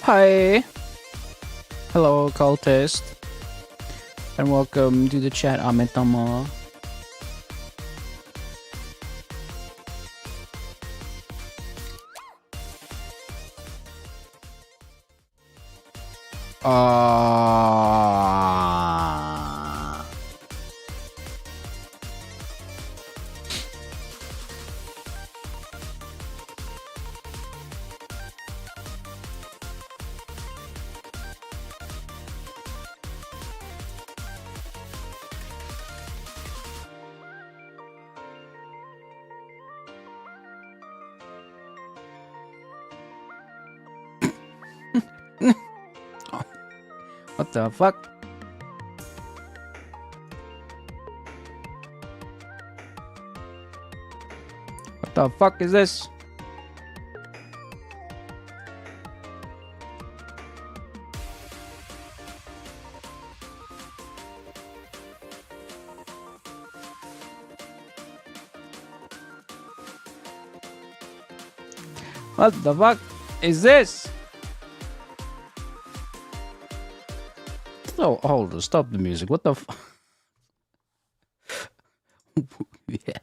Hi. Hello, cultist. And welcome to the chat, Ametama. What the fuck? What the fuck is this? What the fuck is this? Oh, hold on, stop the music. What the fuck?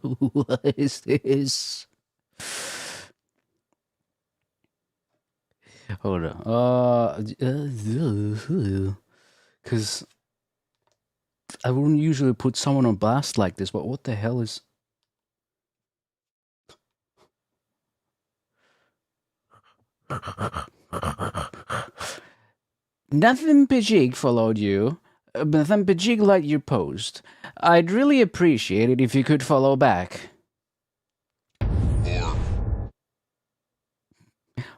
What is this? Hold on. Because I wouldn't usually put someone on blast like this, but what the hell is... Nothing Pajig followed you. Nothing Pajig liked your post. I'd really appreciate it if you could follow back.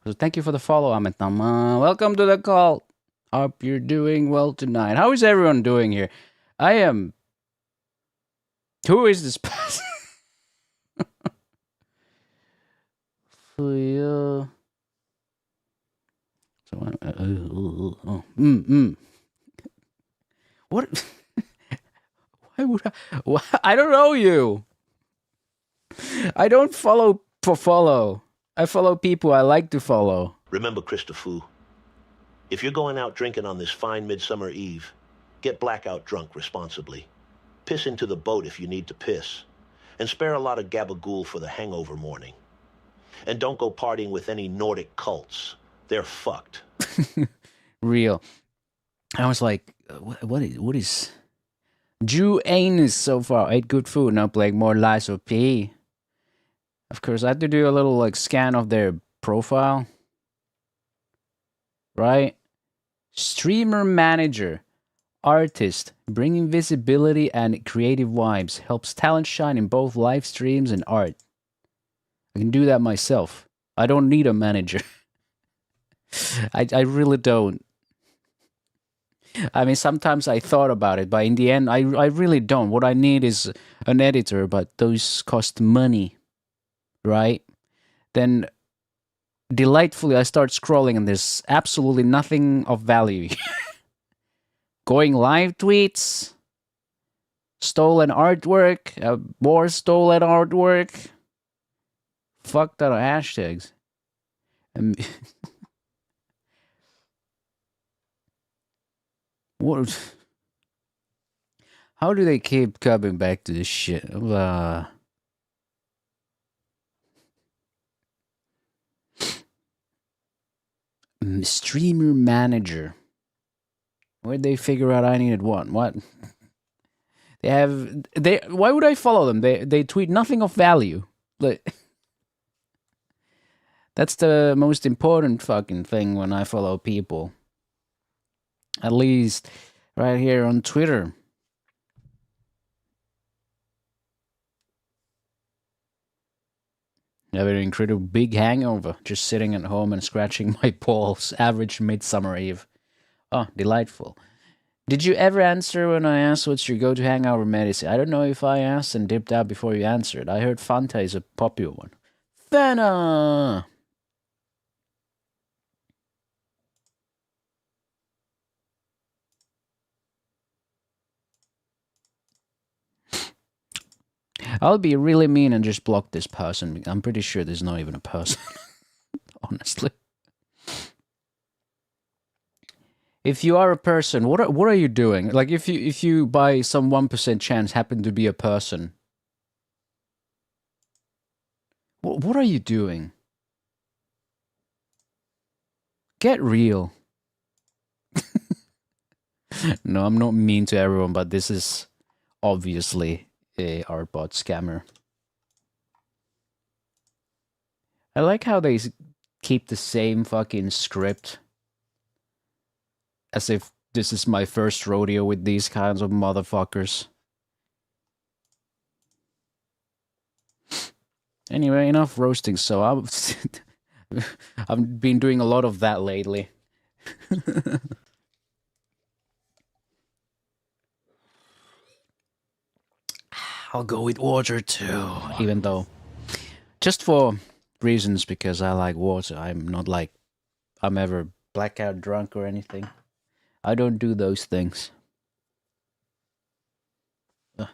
So thank you for the follow, Amitama. Welcome to the call. Hope you're doing well tonight. How is everyone doing here? I am... Who is this person? What? Why would I? I don't know you. I don't follow for follow. I follow people I like to follow. Remember, Christopher, if you're going out drinking on this fine midsummer eve, get blackout drunk responsibly. Piss into the boat if you need to piss. And spare a lot of gabagool for the hangover morning. And don't go partying with any Nordic cults. They're fucked. Real. I was like, what is... Jew anus so far. Ate good food, not like more lies or pee. Of course, I had to do a little like scan of their profile. Right? Streamer manager. Artist. Bringing visibility and creative vibes. Helps talent shine in both live streams and art. I can do that myself. I don't need a manager. I really don't. I mean, sometimes I thought about it, but in the end, I really don't. What I need is an editor, but those cost money, right? Then, delightfully, I start scrolling and there's absolutely nothing of value. Going live tweets, stolen artwork, more stolen artwork, fucked out of hashtags. What? How do they keep coming back to this shit? Streamer manager. Where'd they figure out I needed one? What? Why would I follow them? They tweet nothing of value. Like, that's the most important fucking thing when I follow people. At least right here on Twitter. I have an incredible big hangover, just sitting at home and scratching my balls. Average midsummer eve. Oh, delightful. Did you ever answer when I asked what's your go-to hangover medicine? I don't know if I asked and dipped out before you answered. I heard Fanta is a popular one. Fanta! I'll be really mean and just block this person. I'm pretty sure there's not even a person. Honestly. If you are a person, what are you doing? Like if you by some 1% chance happen to be a person, what are you doing? Get real. No, I'm not mean to everyone, but this is obviously a Artbot scammer. I like how they keep the same fucking script. As if this is my first rodeo with these kinds of motherfuckers. Anyway, enough roasting, so I've been doing a lot of that lately. I'll go with water too, even though... Just for reasons, because I like water. I'm not like... I'm ever blackout drunk or anything. I don't do those things. Man,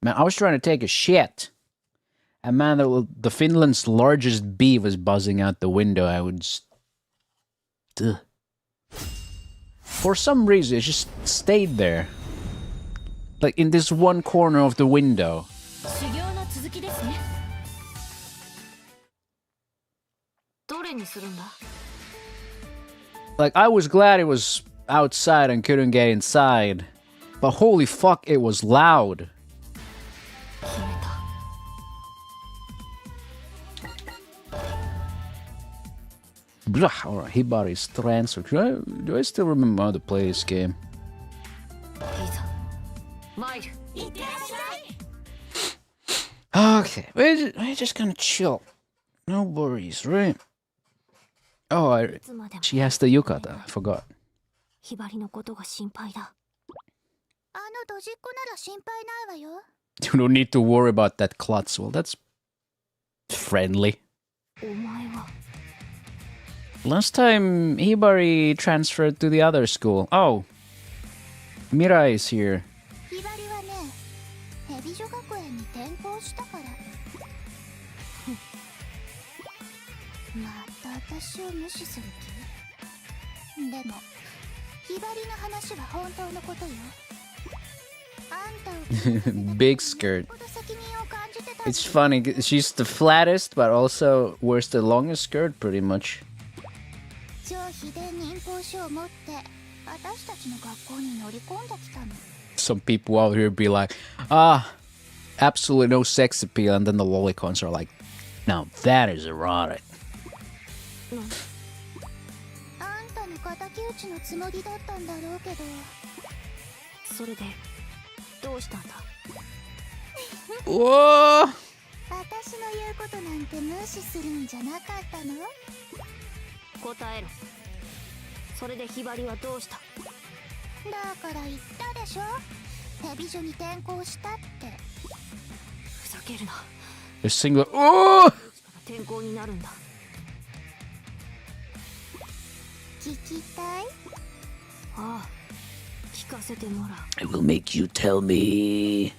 I was trying to take a shit. And man, the Finland's largest bee was buzzing out the window. I would just... For some reason, it just stayed there. Like in this one corner of the window. Like, I was glad it was outside and couldn't get inside. But holy fuck, it was loud. Alright, Hibari's transfer. Do I still remember how to play this game? Okay, we're just gonna chill. No worries, right? Oh, she has the yukata. I forgot. You don't need to worry about that klutz. Well, that's friendly. Last time Hibari transferred to the other school. Oh, Mirai is here. Big skirt. It's funny, she's the flattest, but also wears the longest skirt pretty much. Some people out here be like, absolutely no sex appeal, and then the lolicons are like, now that is erotic. Whoa! A single. Oh! I will make you tell me.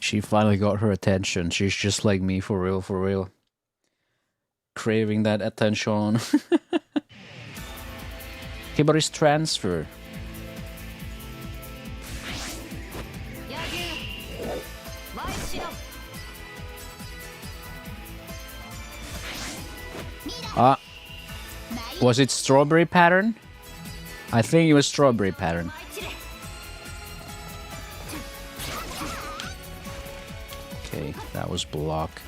She finally got her attention. She's just like me, for real, for real. Craving that attention. Hibari's transfer. Was it strawberry pattern? I think it was strawberry pattern. Okay, that was block.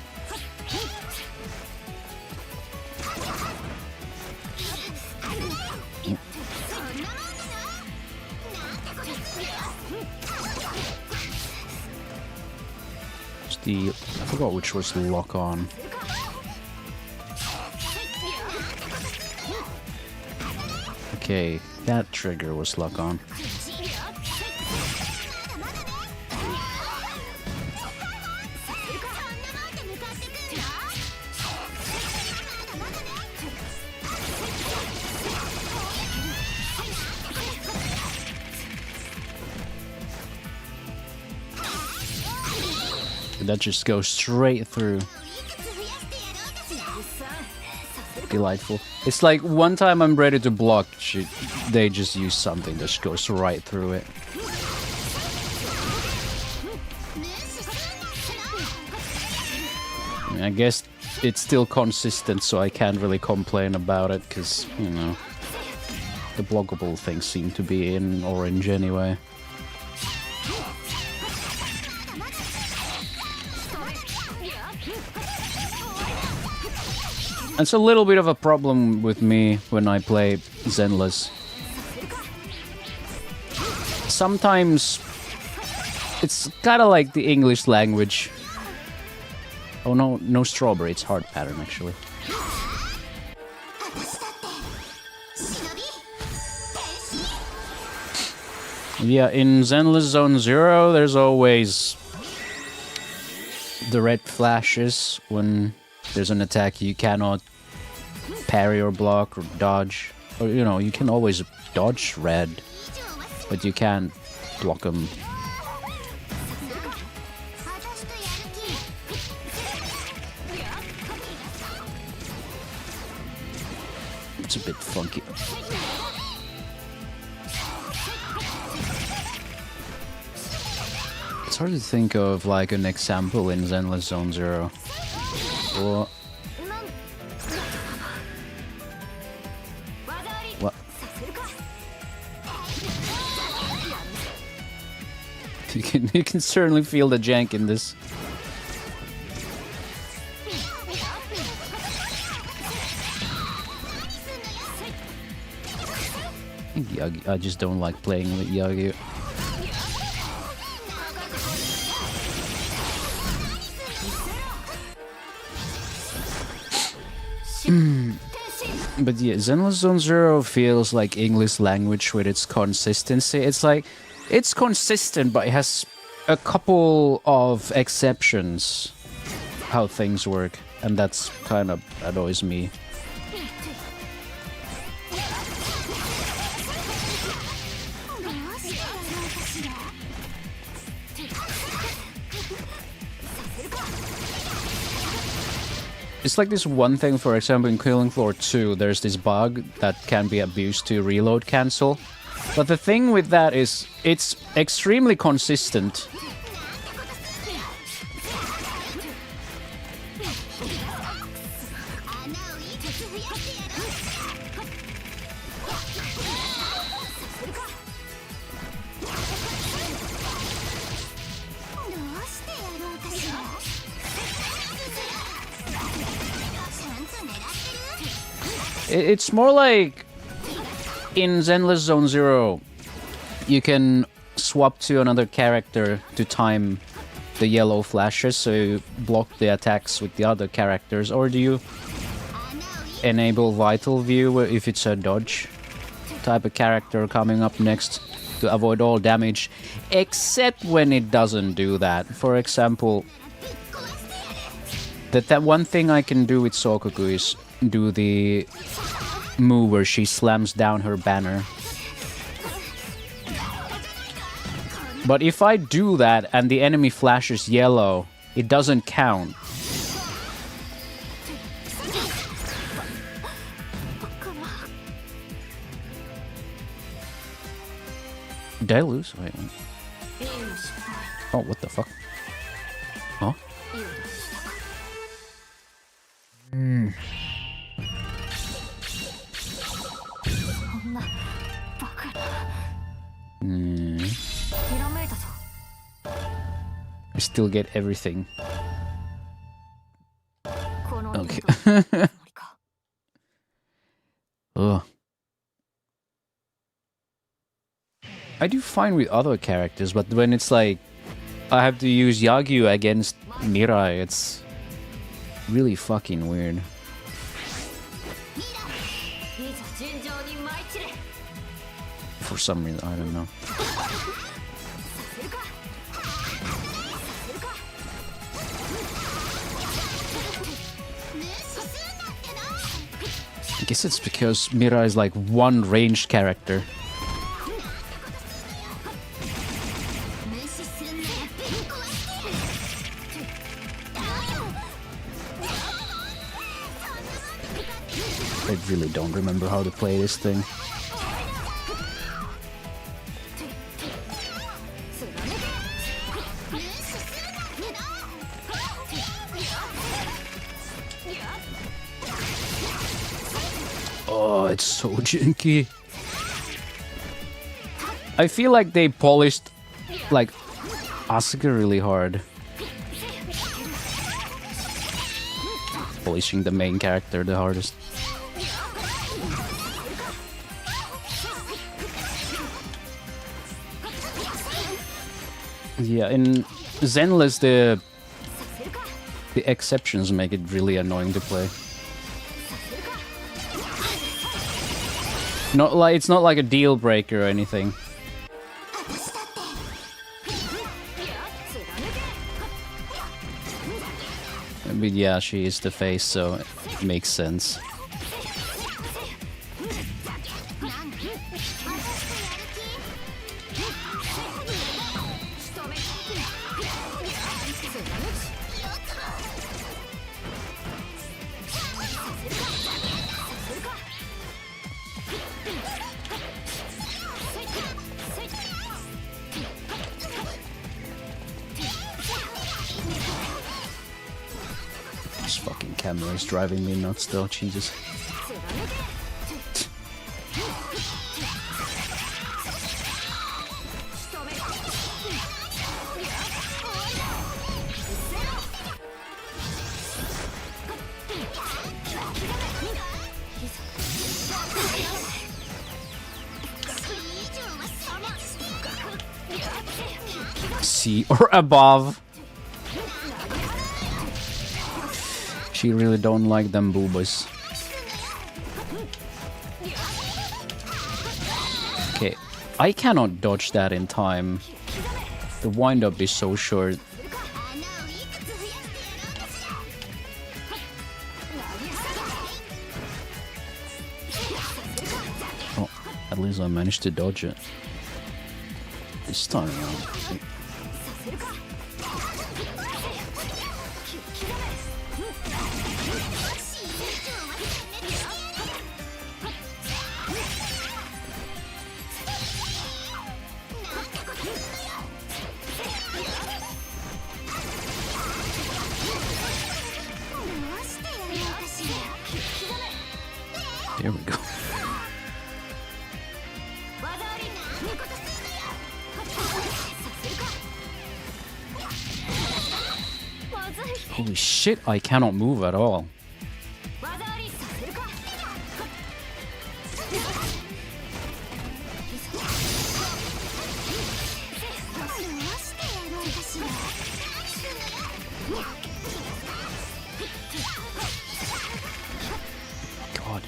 I forgot which was the lock on. Okay, that trigger was lock on. That just goes straight through. Delightful. It's like one time I'm ready to block, they just use something that just goes right through it. I guess it's still consistent, so I can't really complain about it, because, you know, the blockable things seem to be in orange anyway. It's a little bit of a problem with me when I play Zenless. Sometimes it's kind of like the English language. Oh no, no strawberry, it's hard pattern actually. Yeah, in Zenless Zone 0, there's always the red flashes when there's an attack you cannot parry or block or dodge. Or, you know, you can always dodge red, but you can't block them. It's a bit funky. It's hard to think of like an example in Zenless Zone 0. Or what? You can certainly feel the jank in this. I just don't like playing with Yagyu. But yeah, Zenless Zone 0 feels like English language with its consistency. It's like, it's consistent, but it has a couple of exceptions how things work, and that's kind of annoys me. It's like this one thing, for example, in Killing Floor 2, there's this bug that can be abused to reload cancel. But the thing with that is, it's extremely consistent. It's more like in Zenless Zone 0, you can swap to another character to time the yellow flashes, so you block the attacks with the other characters, or do you enable Vital View if it's a dodge type of character coming up next to avoid all damage, except when it doesn't do that. For example, that one thing I can do with Sokoku is do the move where she slams down her banner. But if I do that and the enemy flashes yellow, it doesn't count. Did I lose? Wait. Oh, what the fuck? Huh? I still get everything. Okay. Ugh. I do fine with other characters, but when it's like I have to use Yagyu against Mirai, it's really fucking weird. For some reason, I don't know. I guess it's because Mirai is like one ranged character. I really don't remember how to play this thing. Oh, it's so janky. I feel like they polished, like, Asuka really hard. Polishing the main character the hardest. Yeah, in Zenless the exceptions make it really annoying to play. Not like it's not like a deal breaker or anything. But yeah, she is the face, so it makes sense. This fucking camera is driving me nuts though, Jesus. C or above. She really don't like them boobas. Okay, I cannot dodge that in time. The wind-up is so short. Oh, at least I managed to dodge it. This time around. There we go. Holy shit, I cannot move at all. God.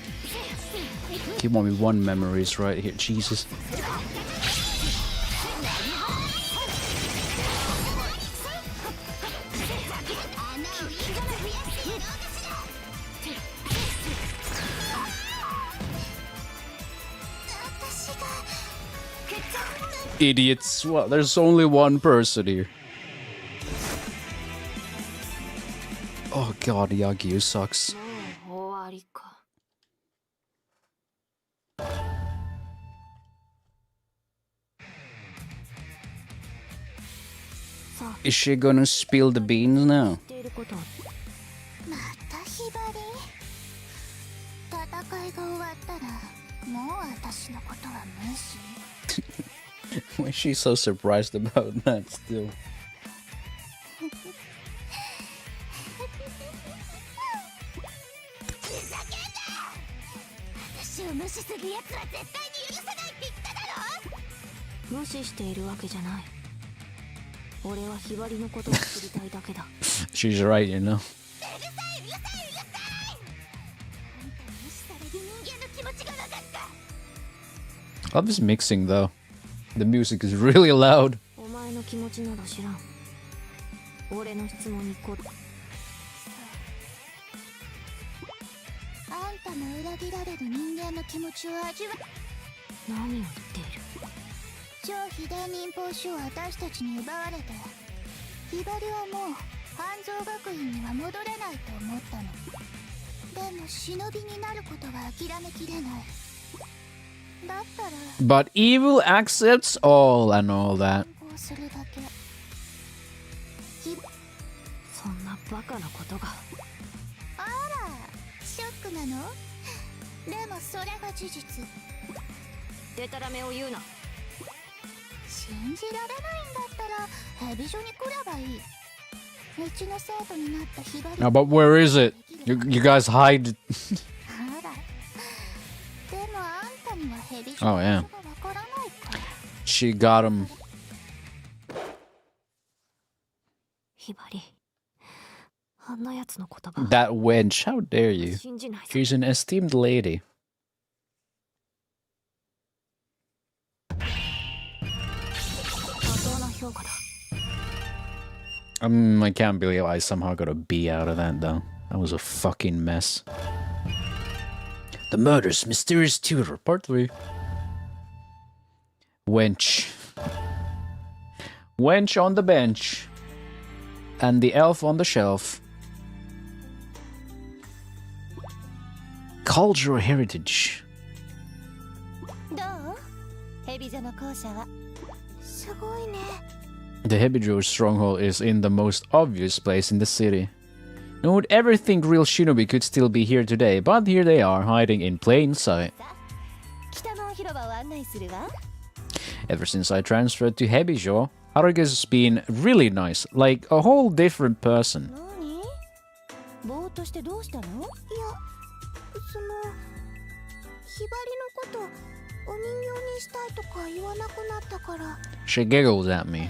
Keep on me one memories right here, Jesus. Idiots. Well, there's only one person here. Oh god, Yagyu sucks. Is she gonna spill the beans now? Why is she so surprised about that still? She's right, you know. I love this mixing though. The music is really loud. But evil accepts all and all that. No, but where is it? You guys hide. Oh yeah. She got him. That wench, how dare you? She's an esteemed lady. I can't believe I somehow got a B out of that though. That was a fucking mess. The Murder's Mysterious Tutor, Part 3. Wench. Wench on the bench. And the elf on the shelf. Cultural heritage. The Hebijo stronghold is in the most obvious place in the city. No one would ever think real Shinobwee could still be here today, but here they are, hiding in plain sight. Ever since I transferred to Hebijo, Haruka's been really nice, like a whole different person. She giggles at me.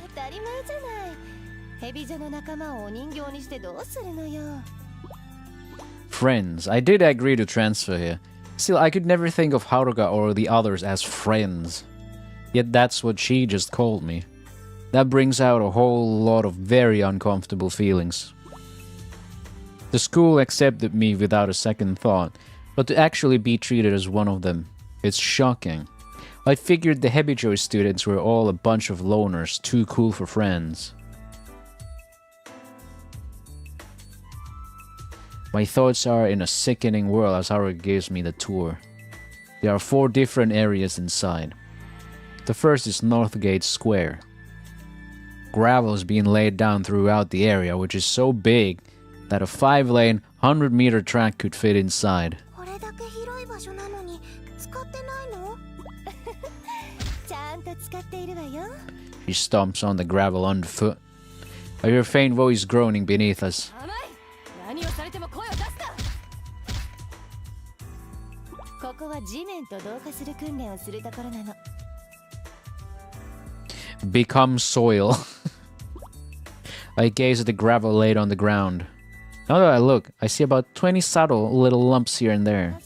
Friends. I did agree to transfer here. Still, I could never think of Haruka or the others as friends. Yet that's what she just called me. That brings out a whole lot of very uncomfortable feelings. The school accepted me without a second thought, but to actually be treated as one of them, it's shocking. I figured the Hebijo students were all a bunch of loners, too cool for friends. My thoughts are in a sickening whirl as Haruka gives me the tour. There are 4 different areas inside. The first is Northgate Square. Gravel is being laid down throughout the area, which is so big that a 5-lane, 100-meter track could fit inside. She stomps on the gravel underfoot. I hear a faint voice groaning beneath us. Become soil. I gaze at the gravel laid on the ground. Now that I look, I see about 20 subtle little lumps here and there.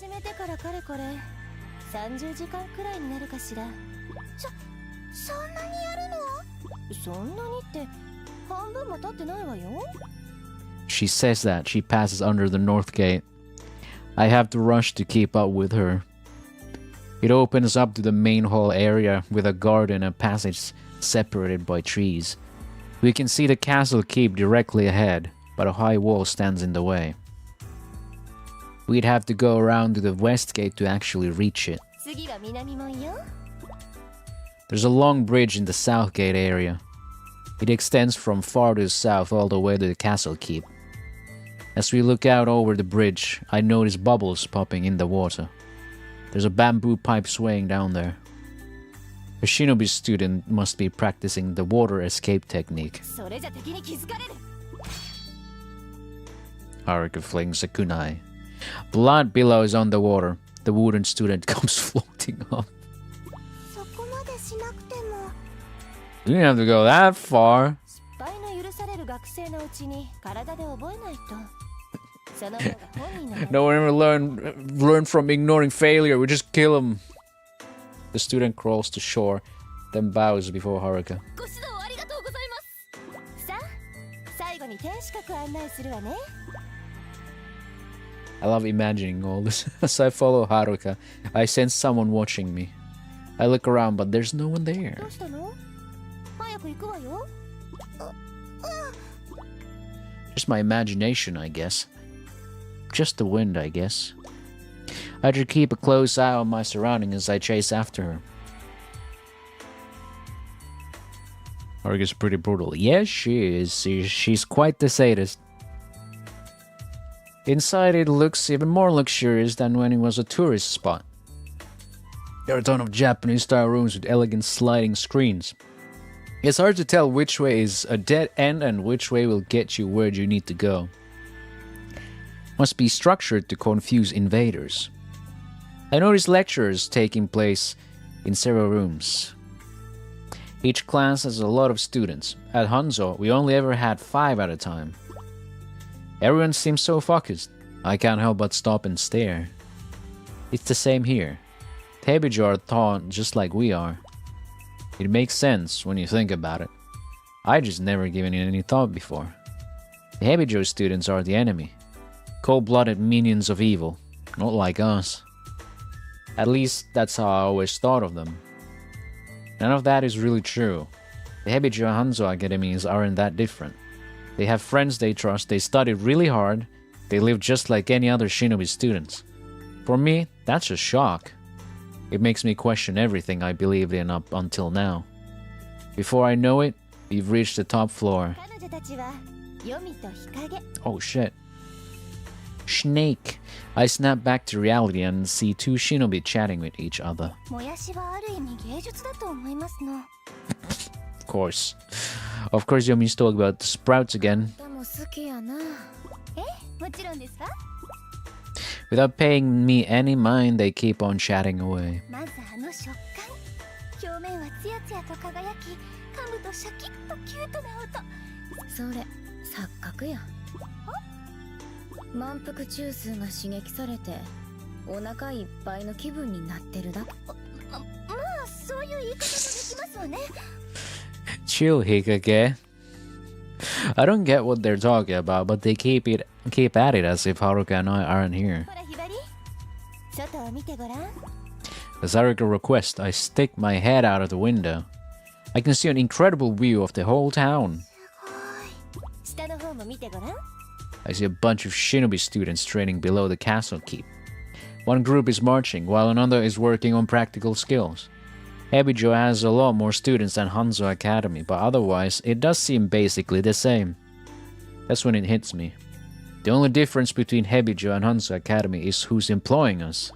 She says that she passes under the north gate. I have to rush to keep up with her. It opens up to the main hall area with a garden and passage separated by trees. We can see the castle keep directly ahead, but a high wall stands in the way. We'd have to go around to the west gate to actually reach it. There's a long bridge in the south gate area. It extends from far to the south all the way to the castle keep. As we look out over the bridge, I notice bubbles popping in the water. There's a bamboo pipe swaying down there. A Shinobwee student must be practicing the water escape technique. Haruka flings a kunai. Blood billows on the water. The wooden student comes floating up. You didn't have to go that far. No one ever learn from ignoring failure. We just kill him. The student crawls to shore, then bows before Haruka. I love imagining all this. As I follow Haruka, I sense someone watching me. I look around, but there's no one there. Just my imagination, I guess. Just the wind, I guess. I should keep a close eye on my surroundings as I chase after her. Arga's pretty brutal. Yes, she is. She's quite the sadist. Inside, it looks even more luxurious than when it was a tourist spot. There are a ton of Japanese-style rooms with elegant sliding screens. It's hard to tell which way is a dead end and which way will get you where you need to go. Must be structured to confuse invaders. I noticed lectures taking place in several rooms. Each class has a lot of students. At Hanzo, we only ever had 5 at a time. Everyone seems so focused. I can't help but stop and stare. It's the same here. Teibijo are taught just like we are. It makes sense when you think about it. I just never given it any thought before. The Heibijo students are the enemy. Cold-blooded minions of evil. Not like us. At least that's how I always thought of them. None of that is really true. The Heibijo Hanzo academies aren't that different. They have friends they trust, they study really hard, they live just like any other Shinobi students. For me, that's a shock. It makes me question everything I believed in up until now. Before I know it, we've reached the top floor. Oh shit. Snake. I snap back to reality and see 2 Shinobi chatting with each other. Of course. Of course, Yomi's talking about the sprouts again. Without paying me any mind, they keep on chatting away. Chill, Hikage. I don't get what they're talking about, but they keep at it as if Haruka and I aren't here. As Haruka requests, I stick my head out of the window. I can see an incredible view of the whole town. I see a bunch of Shinobi students training below the castle keep. One group is marching, while another is working on practical skills. Heibijo has a lot more students than Hanzo Academy, but otherwise, it does seem basically the same. That's when it hits me. The only difference between Heibijo and Hanzo Academy is who's employing us.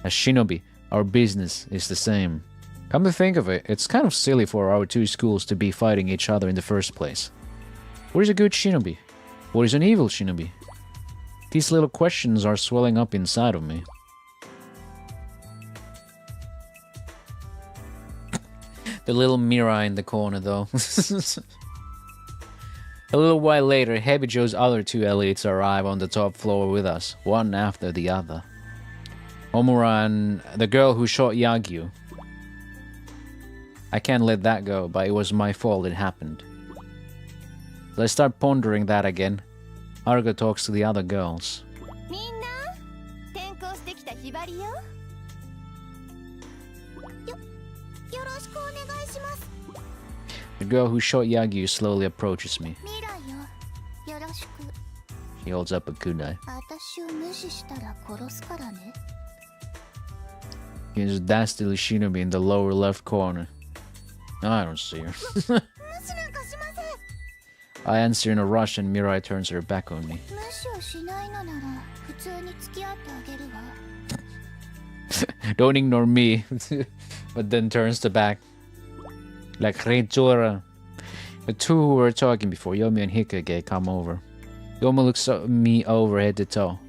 As Shinobi, our business is the same. Come to think of it, it's kind of silly for our 2 schools to be fighting each other in the first place. What is a good Shinobi? What is an evil Shinobi? These little questions are swelling up inside of me. The little mirror in the corner, though. A little while later, Heibijo's other 2 elites arrive on the top floor with us, one after the other. Omura and the girl who shot Yagyu. I can't let that go, but it was my fault it happened. As I start pondering that again, Haruka talks to the other girls. The girl who shot Yagyu slowly approaches me. She holds up a kunai. Here's a dastardly Shinobi in the lower left corner. I don't see her. I answer in a rush and Mirai turns her back on me. Don't ignore me, but then turns the back. Like Reichora. The 2 who were talking before, Yomi and Hikage, come over. Yomi looks at me over head to toe.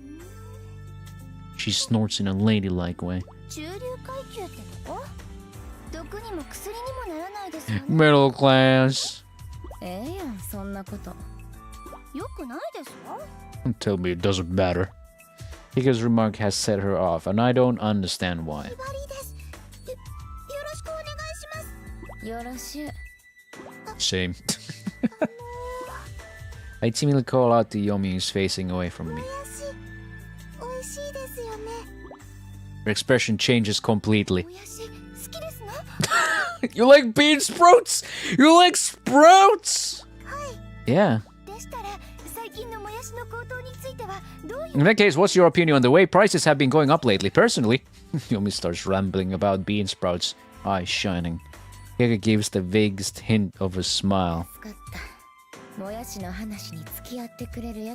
She snorts in a ladylike way. Middle class. Tell me it doesn't matter. Hika's remark has set her off, and I don't understand why. Same. I timidly call out to Yomi, who's facing away from me. Her expression changes completely. You like bean sprouts? You like sprouts? Yeah. In that case, what's your opinion on the way prices have been going up lately? Personally, Yomi starts rambling about bean sprouts, eyes shining. Kega gives the vaguest hint of a smile.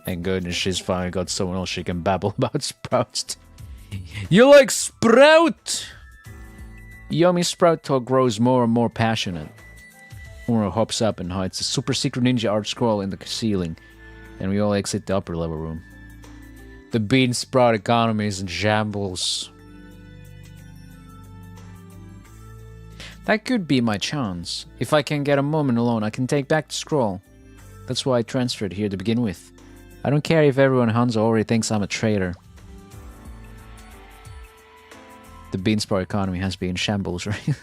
Thank goodness she's finally got someone else she can babble about sprouts. You like sprout? Yomi's sprout talk grows more and more passionate. Mura hops up and hides the super secret ninja art scroll in the ceiling, and we all exit the upper level room. The bean sprout economy is in shambles. That could be my chance. If I can get a moment alone, I can take back the scroll. That's why I transferred here to begin with. I don't care if everyone in Hanzo already thinks I'm a traitor. The bean sprout economy has been in shambles, right?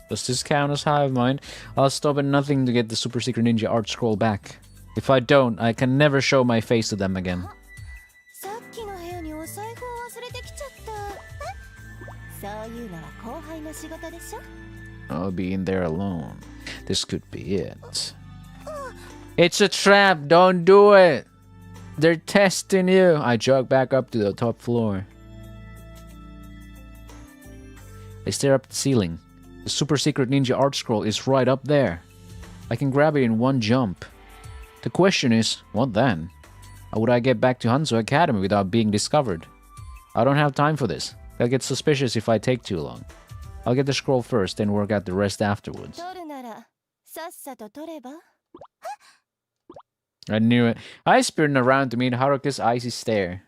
Does this count as hive mind? I'll stop at nothing to get the super secret ninja art scroll back. If I don't, I can never show my face to them again. I'll be in there alone. This could be it. It's a trap! Don't do it! They're testing you! I jog back up to the top floor. I stare up at the ceiling. The super secret ninja art scroll is right up there. I can grab it in one jump. The question is, what then? How would I get back to Hanzo Academy without being discovered? I don't have time for this. I'll get suspicious if I take too long. I'll get the scroll first, then work out the rest afterwards. I knew it. I spun around to meet Haruka's icy stare.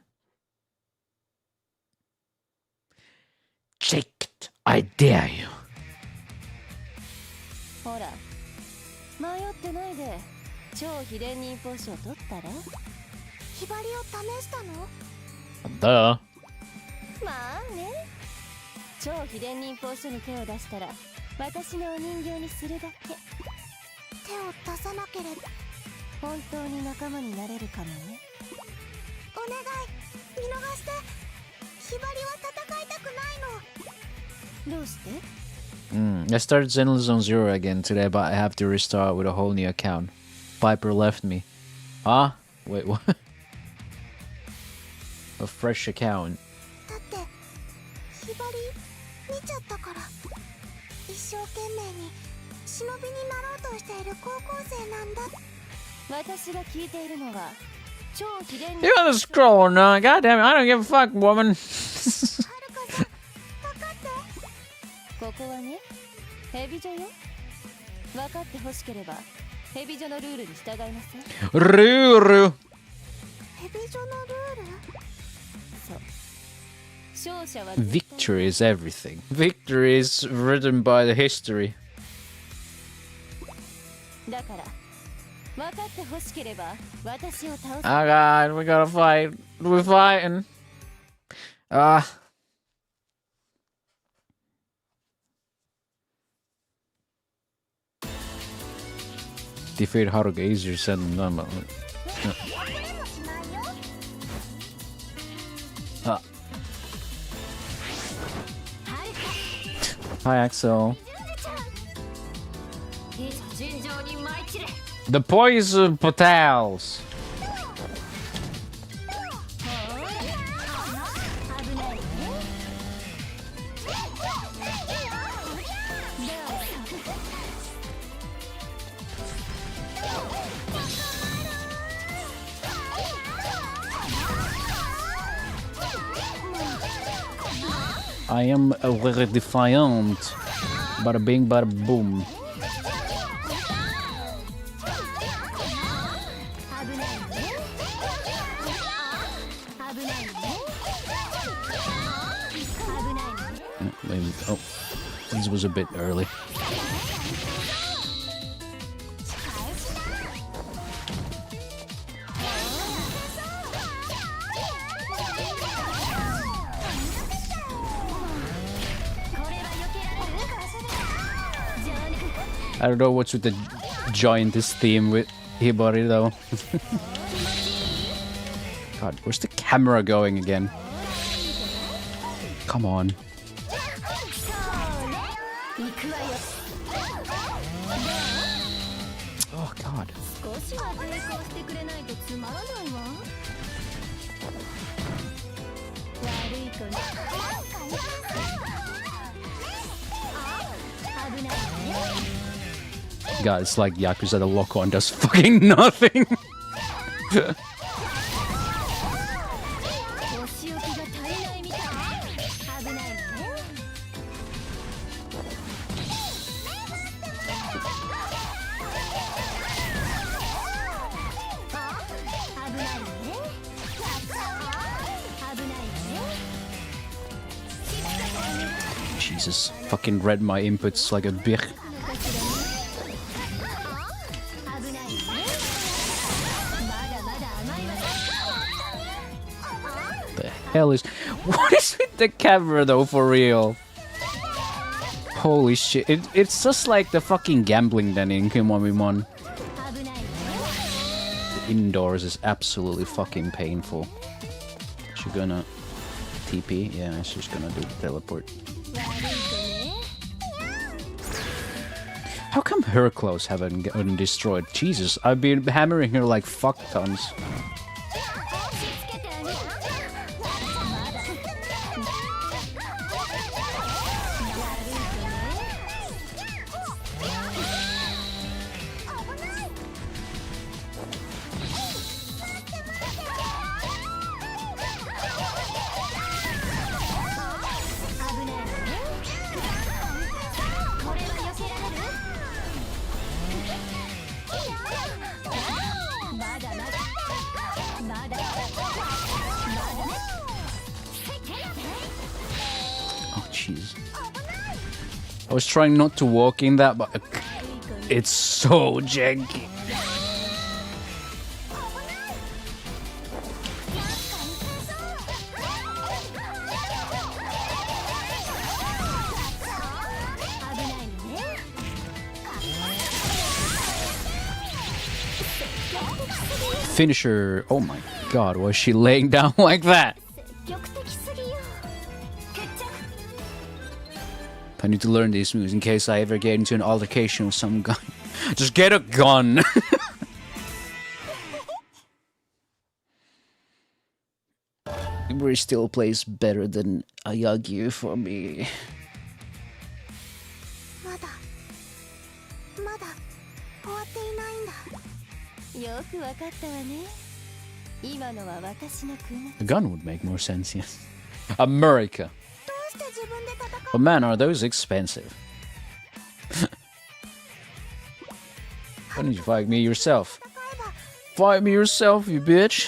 Take it. I dare you. Duh. 超秘伝忍法書に手を出したら私のお人形にするだけ。手を出さなければ本当に仲間になれるかもね。お願い、見逃して。ひばりは戦いたくないの。どうして？ I started Zenless on 0 again today, but I have to restart with a whole new account. Piper left me. Huh? Wait, what? A fresh account. だってひばり見ちゃったから。一生懸命に忍びになろうとしている高校生なんだ。私が聞いているのは超秘伝。 You got the scroll or not? God damn it! I don't give a fuck, woman. ここはね、ヘビ女よ。分かって欲しければヘビ女のルールに従いなさい。ルール。ヘビ女のルール？そう。勝者は Victory is everything. Victory is written by the history. だから分かって欲しければ私を倒す。 Oh god, we gotta fight. We're fighting. Defeat Haruka easier said than done. Hi, Axel. The poison petals. I am very defiant. Bada bing, bada boom. Maybe, oh, this was a bit early. I don't know what's with the giantess theme with Hibari though. God, where's the camera going again? Come on. Oh god. 少しは抵抗してくれないとつまらないわ。悪い子ね。危ないね。 God, it's like Yakuza the lock-on does fucking nothing. お仕置きが足りないみたい。危ないね。危ないね。危ないね。 Jesus, fucking read my inputs like a bitch. The hell is... What is with the camera though, for real? Holy shit, it's just like the fucking gambling then in Kimon. The indoors is absolutely fucking painful. She's gonna... TP? Yeah, she's gonna do teleport. How come her clothes haven't gotten destroyed? Jesus, I've been hammering her like fuck tons. Oh, jeez. I was trying not to walk in that, but it's so janky. Finisher. Oh my god, was she laying down like that? I need to learn these moves in case I ever get into an altercation with some guy. Just get a gun! Iburi still plays better than Ayagi for me. まだ終わっていないんだ。よくわかったわね。今のは私の国。 A gun would make more sense, yes. America. But man, are those expensive. Why don't you fight me yourself? Fight me yourself, you bitch.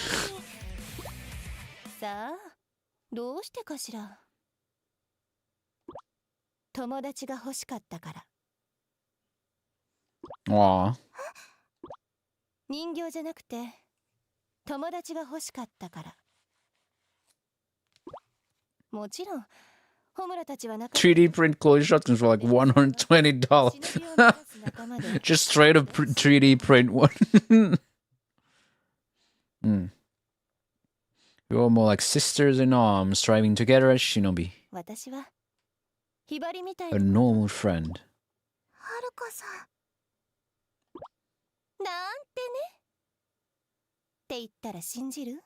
さあ、どうしてかしら。友達が欲しかったから。 Aw. 人形じゃなくて友達が欲しかったから。もちろんホムラたちは仲間 3D print closed shotguns for like $120. Just straight up 3D print one. You're more like sisters in arms, striving together as Shinobi. 私はひばりみたい A な。 normal friend. はるかさん。なんてね。って言ったら信じる？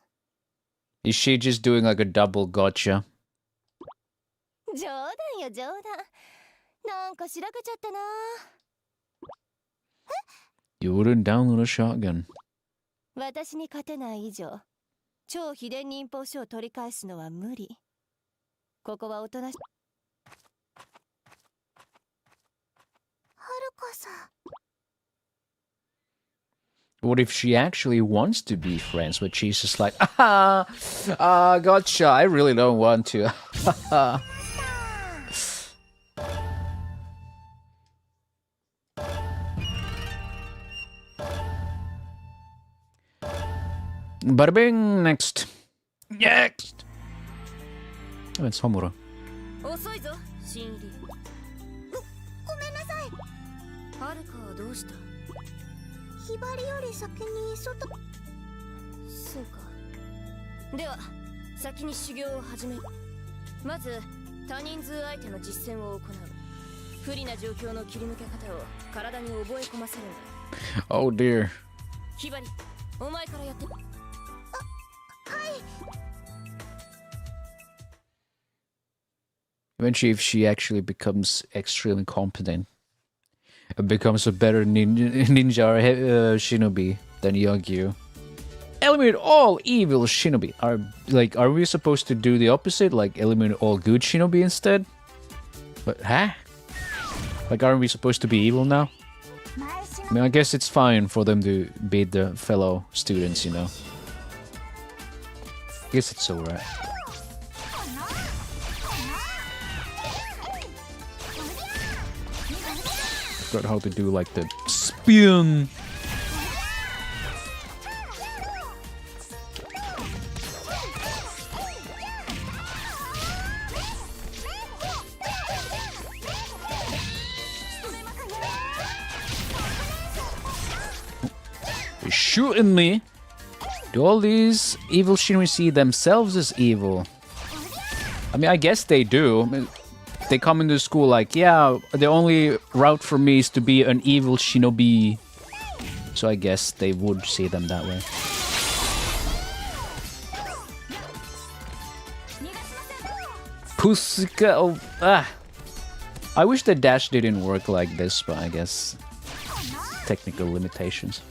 Is she just doing like a double gotcha? 冗談よ冗談。なんかしらけちゃったな。 You wouldn't download a shotgun. 私に勝てない以上、超秘伝忍法書を取り返すのは無理。ここはおとなし。はるかさん。 What if she actually wants to be friends, but she's just like, gotcha, I really don't want to. Bada bing, next. Next! Oh, it's Homura. 遅いぞ、新入り。ごめんなさい。はるかはどうした？ひばりより先に外。そうか。では、先に修行を始める。まず、多人数相手の実践を行う。不利な状況の切り抜け方を体に覚え込ませるんだ。Oh dear. ひばり、お前からやって。Eventually, if she actually becomes extremely competent and becomes a better ninja or shinobi than Yagyu. Eliminate all evil shinobi. Are we supposed to do the opposite? Like eliminate all good shinobi instead? But huh? Like aren't we supposed to be evil now? I mean, I guess it's fine for them to beat the fellow students, you know. I guess it's alright. Forgot how to do like the spin. You're shooting me. Do all these evil shinobi see themselves as evil? I mean, I guess they do. I mean, they come into school like, yeah, the only route for me is to be an evil shinobi. So I guess they would see them that way. Pusika, oh, ah. I wish the dash didn't work like this, but I guess technical limitations.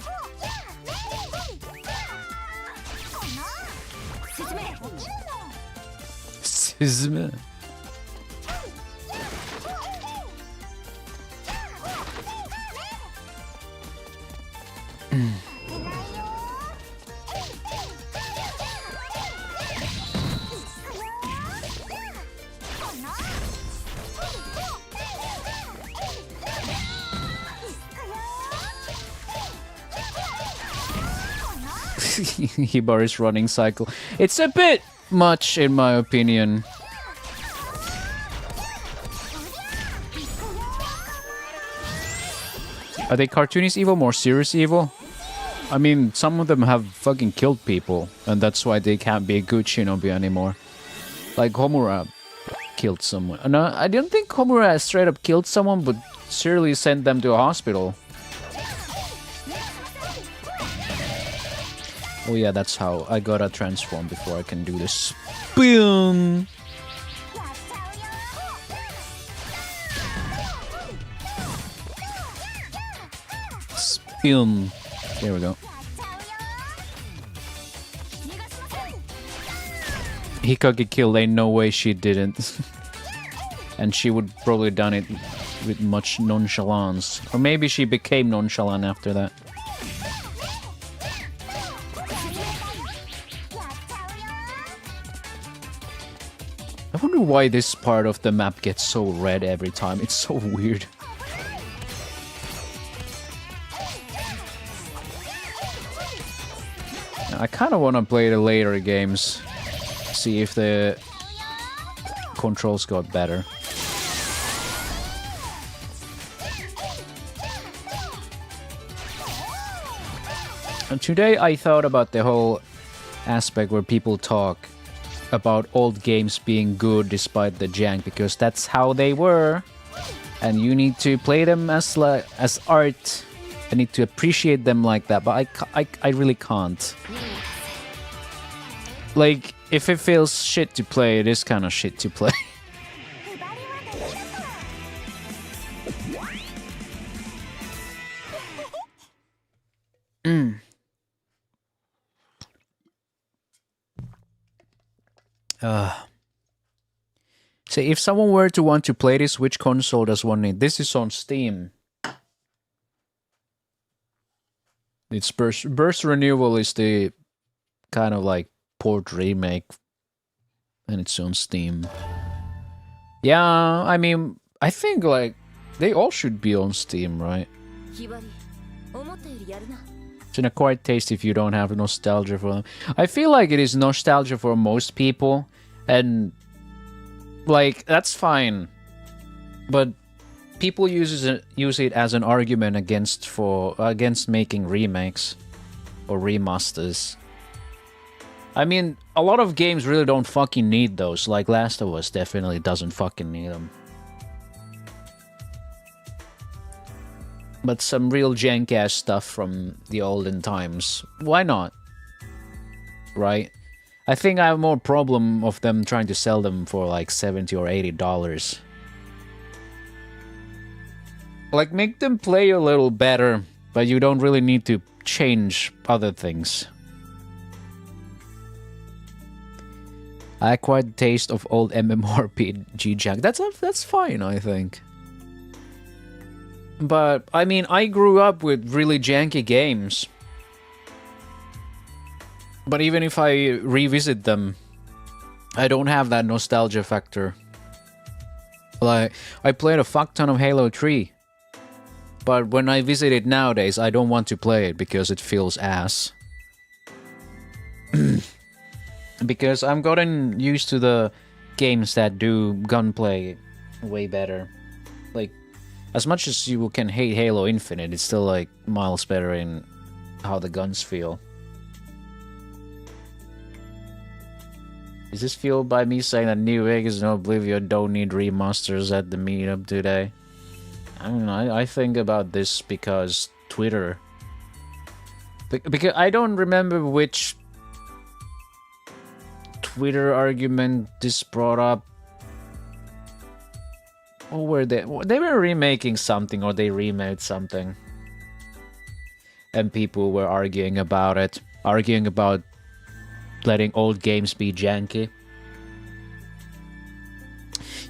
Suzume. Hibari's running cycle. It's a bit much, in my opinion. Are they cartoonish evil, more serious evil? I mean, some of them have fucking killed people, and that's why they can't be a good shinobi anymore. Like Homura killed someone. No, I don't think Homura straight up killed someone, but surely sent them to a hospital. Oh yeah, that's how I gotta transform before I can do this. Boom! Spin. There we go. Hikage killed, ain't no way she didn't. And she would probably done it with much nonchalance. Or maybe she became nonchalant after that. I wonder why this part of the map gets so red every time. It's so weird. I kind of want to play the later games. See if the controls got better. And today I thought about the whole aspect where people talk about old games being good despite the jank, because that's how they were, and you need to play them as art. I need to appreciate them like that, but I really can't. Like, if it feels shit to play, it is kind of shit to play. So if someone were to want to play this, which console does one need? This is on Steam. It's Burst Renewal is the kind of like port remake, and it's on Steam. Yeah, I mean, I think like they all should be on Steam, right? It's an acquired taste if you don't have nostalgia for them. I feel like it is nostalgia for most people, and like that's fine. But people use it as an argument against making remakes or remasters. I mean, a lot of games really don't fucking need those. Like Last of Us definitely doesn't fucking need them. But some real jank-ass stuff from the olden times. Why not? Right? I think I have more problem of them trying to sell them for like $70 or $80. Like, make them play a little better, but you don't really need to change other things. I acquired the taste of old MMORPG jank. That's fine, I think. But, I mean, I grew up with really janky games. But even if I revisit them, I don't have that nostalgia factor. Like, I played a fuck ton of Halo 3. But when I visit it nowadays, I don't want to play it because it feels ass. Because I'm gotten used to the games that do gunplay way better. Like, as much as you can hate Halo Infinite, it's still like miles better in how the guns feel. Is this fueled by me saying that New Vegas and Oblivion don't need remasters at the meetup today? I don't know, I think about this because Twitter. Because I don't remember which Twitter argument this brought up. Or were they were remaking something, or they remade something. And people were arguing about it. Arguing about letting old games be janky.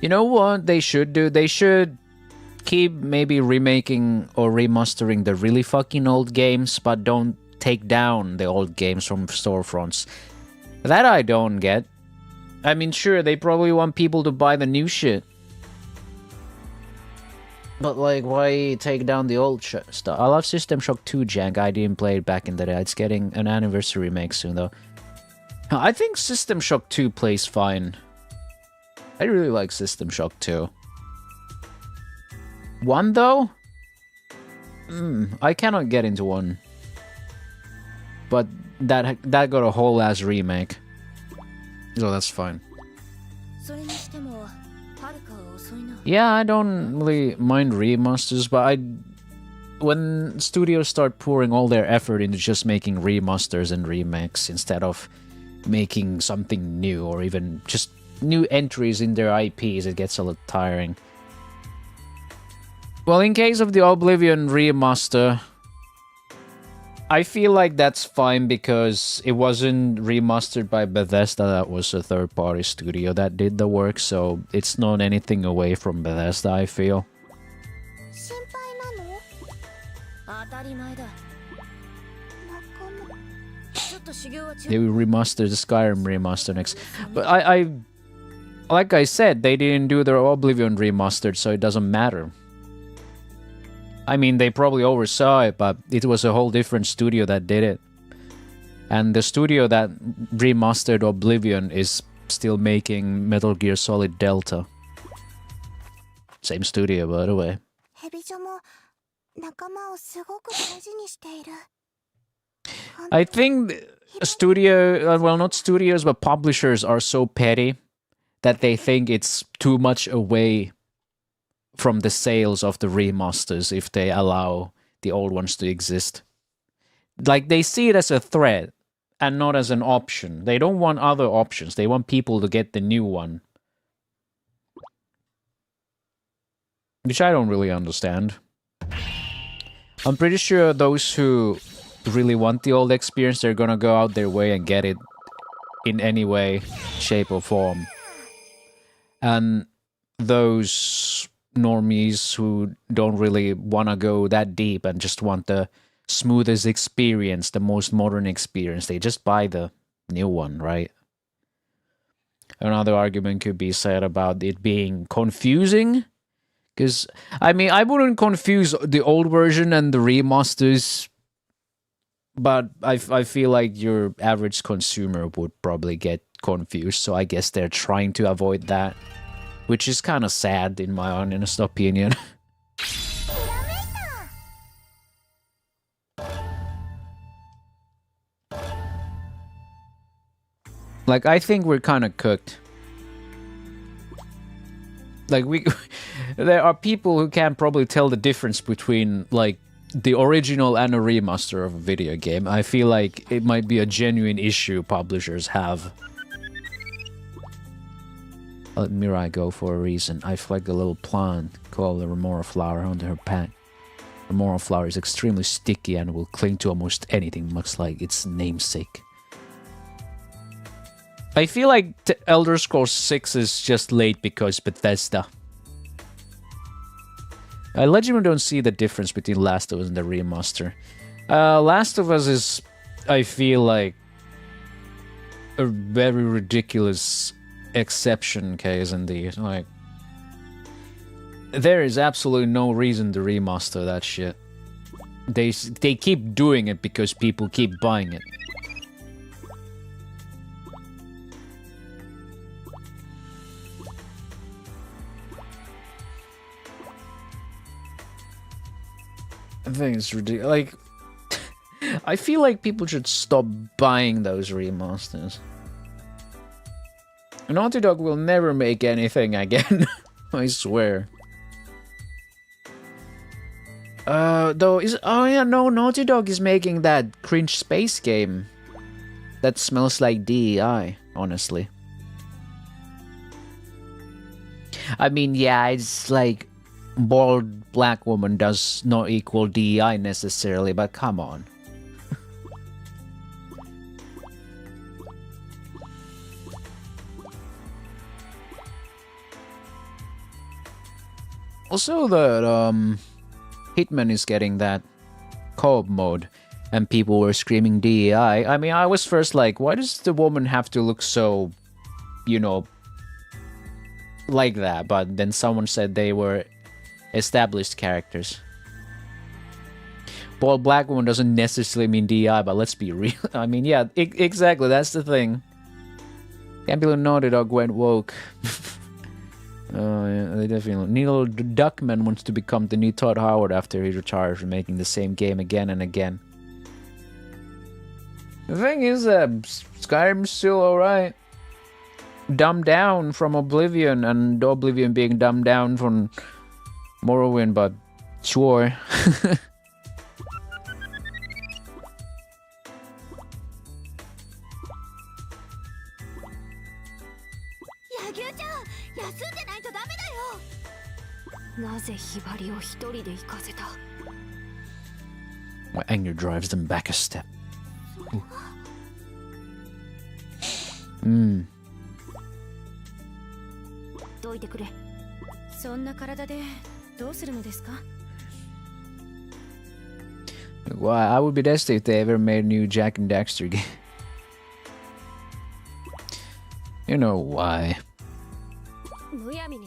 You know what they should do? They should keep maybe remaking or remastering the really fucking old games, but don't take down the old games from storefronts. That I don't get. I mean, sure, they probably want people to buy the new shit. But, like, why take down the old stuff? I love System Shock 2 jank. I didn't play it back in the day. It's getting an anniversary remake soon, though. I think System Shock 2 plays fine. I really like System Shock 2. 1, though? I cannot get into 1. But that got a whole ass remake. So that's fine. Yeah, I don't really mind remasters, but when studios start pouring all their effort into just making remasters and remakes instead of making something new or even just new entries in their IPs, it gets a little tiring. Well, in case of the Oblivion remaster, I feel like that's fine because it wasn't remastered by Bethesda. That was a third-party studio that did the work, so it's not anything away from Bethesda, I feel. They will remaster the Skyrim remaster next. But I like I said, they didn't do their Oblivion remastered, so it doesn't matter. I mean, they probably oversaw it, but it was a whole different studio that did it. And the studio that remastered Oblivion is still making Metal Gear Solid Delta. Same studio, by the way. I think studio, well, not studios, but publishers are so petty that they think it's too much away from the sales of the remasters if they allow the old ones to exist. Like, they see it as a threat and not as an option. They don't want other options. They want people to get the new one. Which I don't really understand. I'm pretty sure those who really want the old experience, they're gonna go out their way and get it in any way, shape or form. And those normies who don't really want to go that deep and just want the smoothest experience, the most modern experience, they just buy the new one, right? Another argument could be said about it being confusing, because I mean, I wouldn't confuse the old version and the remasters, but I feel like your average consumer would probably get confused, so I guess they're trying to avoid that. Which is kind of sad, in my honest opinion. Like, I think we're kind of cooked. Like, there are people who can't probably tell the difference between, like, the original and a remaster of a video game, I feel like it might be a genuine issue publishers have. Let Mirai go for a reason. I flagged a little plant called the Remora flower under her pack. Remora flower is extremely sticky and will cling to almost anything, much like its namesake. I feel like Elder Scrolls 6 is just late because Bethesda. I legitimately don't see the difference between Last of Us and the remaster. Last of Us is, I feel like, a very ridiculous exception case indeed. Like, there is absolutely no reason to remaster that shit. They keep doing it because people keep buying it. I think it's ridiculous. Like, I feel like people should stop buying those remasters. Naughty Dog will never make anything again. I swear. Though is oh yeah, no, Naughty Dog is making that cringe space game that smells like DEI, honestly. I mean, yeah, it's like bald black woman does not equal DEI necessarily, but come on. Also, that Hitman is getting that co-op mode, and people were screaming DEI. I mean, I was first like, why does the woman have to look so, you know, like that? But then someone said they were established characters. Bald black woman doesn't necessarily mean DEI, but let's be real. I mean, yeah, exactly, that's the thing. Can't believe Naughty Dog went woke. Oh, yeah, they definitely. Neil Duckman wants to become the new Todd Howard after he retires from making the same game again and again. The thing is, Skyrim's still alright. Dumbed down from Oblivion, and Oblivion being dumbed down from Morrowind, but sure. My anger drives them back a step. Hmm. Well, I would be devastated if they ever made a new Jack and Daxter game. You know why.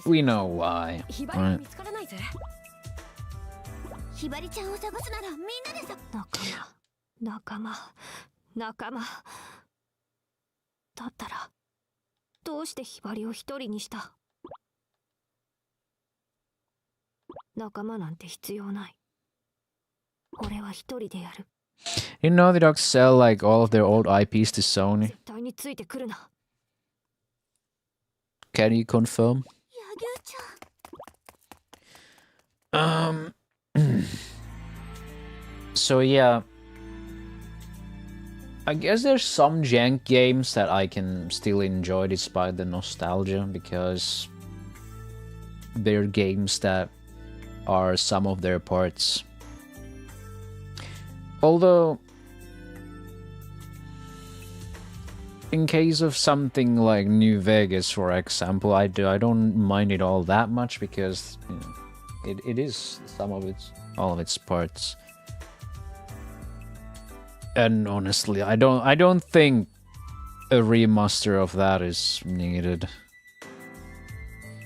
We know why. Right. You know the dogs sell like all of their old IPs to Sony. Can you confirm? So yeah, I guess there's some jank games that I can still enjoy despite the nostalgia, because they're games that are some of their parts. Although, in case of something like New Vegas, for example, I don't mind it all that much, because you know, it is all of its parts. And honestly, I don't think a remaster of that is needed.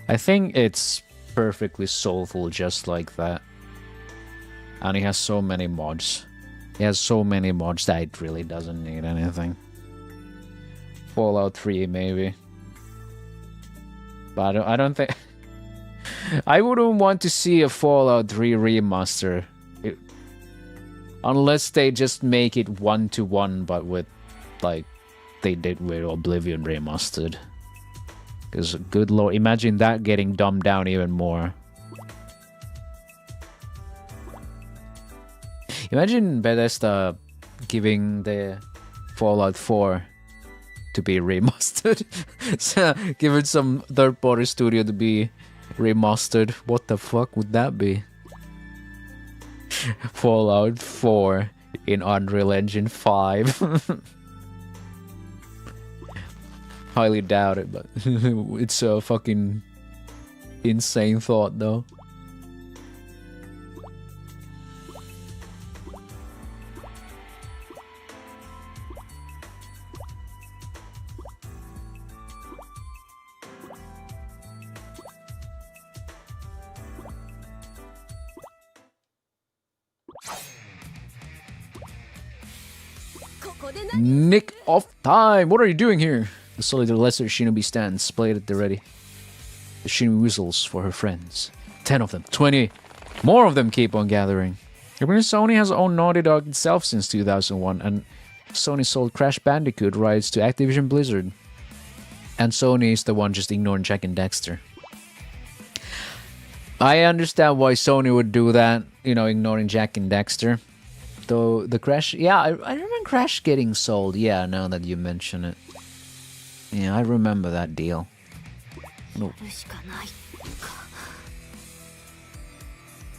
I think it's perfectly soulful just like that. And it has so many mods. It has so many mods that it really doesn't need anything. Fallout 3 maybe. But I don't think... I wouldn't want to see a Fallout 3 remaster. Unless they just make it one-to-one, but with, like, they did with Oblivion Remastered. Because, good lord, imagine that getting dumbed down even more. Imagine Bethesda giving the Fallout 4 to be remastered. So, giving some third-party studio to be remastered. What the fuck would that be? Fallout 4 in Unreal Engine 5. Highly doubt it, but it's a fucking insane thought though. Nick of time! What are you doing here? The solitary lesser Shinobi stands, played at the ready. The Shinobi whistles for her friends. 10 of them, 20. More of them keep on gathering. Sony has owned Naughty Dog itself since 2001, and Sony sold Crash Bandicoot rights to Activision Blizzard. And Sony is the one just ignoring Jak and Daxter. I understand why Sony would do that, you know, ignoring Jak and Daxter. Though the Crash, yeah, I remember Crash getting sold. Yeah, now that you mention it. Yeah, I remember that deal. No.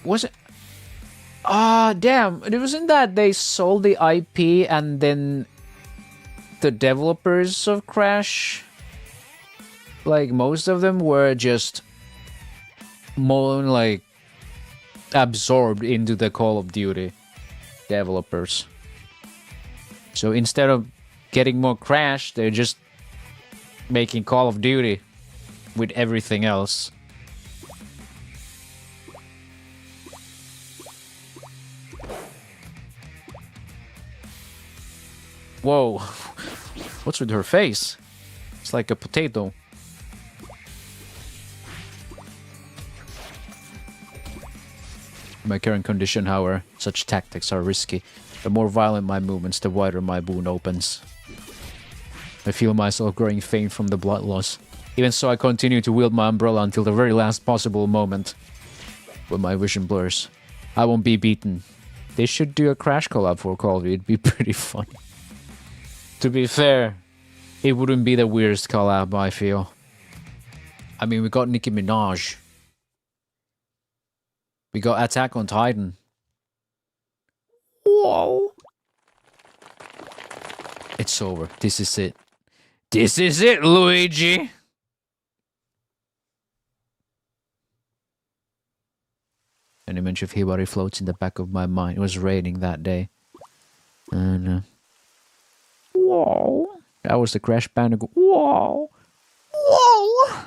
Was it? Ah, damn. It wasn't that they sold the IP and then the developers of Crash, like most of them were just more like absorbed into the Call of Duty developers. So instead of getting more Crash, they're just making Call of Duty with everything else. Whoa. What's with her face? It's like a potato. In my current condition, however, such tactics are risky. The more violent my movements, the wider my wound opens. I feel myself growing faint from the blood loss. Even so, I continue to wield my umbrella until the very last possible moment. When my vision blurs, I won't be beaten. They should do a Crash collab for Call of Duty. It'd be pretty funny. To be fair, it wouldn't be the weirdest collab, I feel. I mean, we got Nicki Minaj. We got Attack on Titan. Whoa. It's over. This is it. This is it, Luigi. An image of Hibari floats in the back of my mind. It was raining that day. And whoa. That was the Crash Bandicoot. Whoa. Whoa.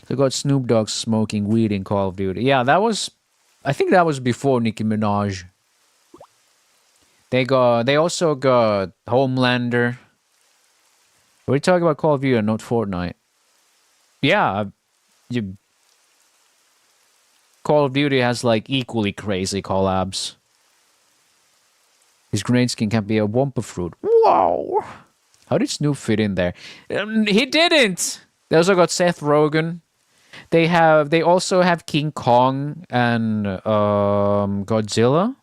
They got Snoop Dogg smoking weed in Call of Duty. Yeah, that was... I think that was before Nicki Minaj. They also got Homelander. We're talking about Call of Duty and not Fortnite. Yeah, Call of Duty has like equally crazy collabs. His grenade skin can be a Wumpa fruit. Wow! How did Snoop fit in there? He didn't! They also got Seth Rogen. They also have King Kong and Godzilla.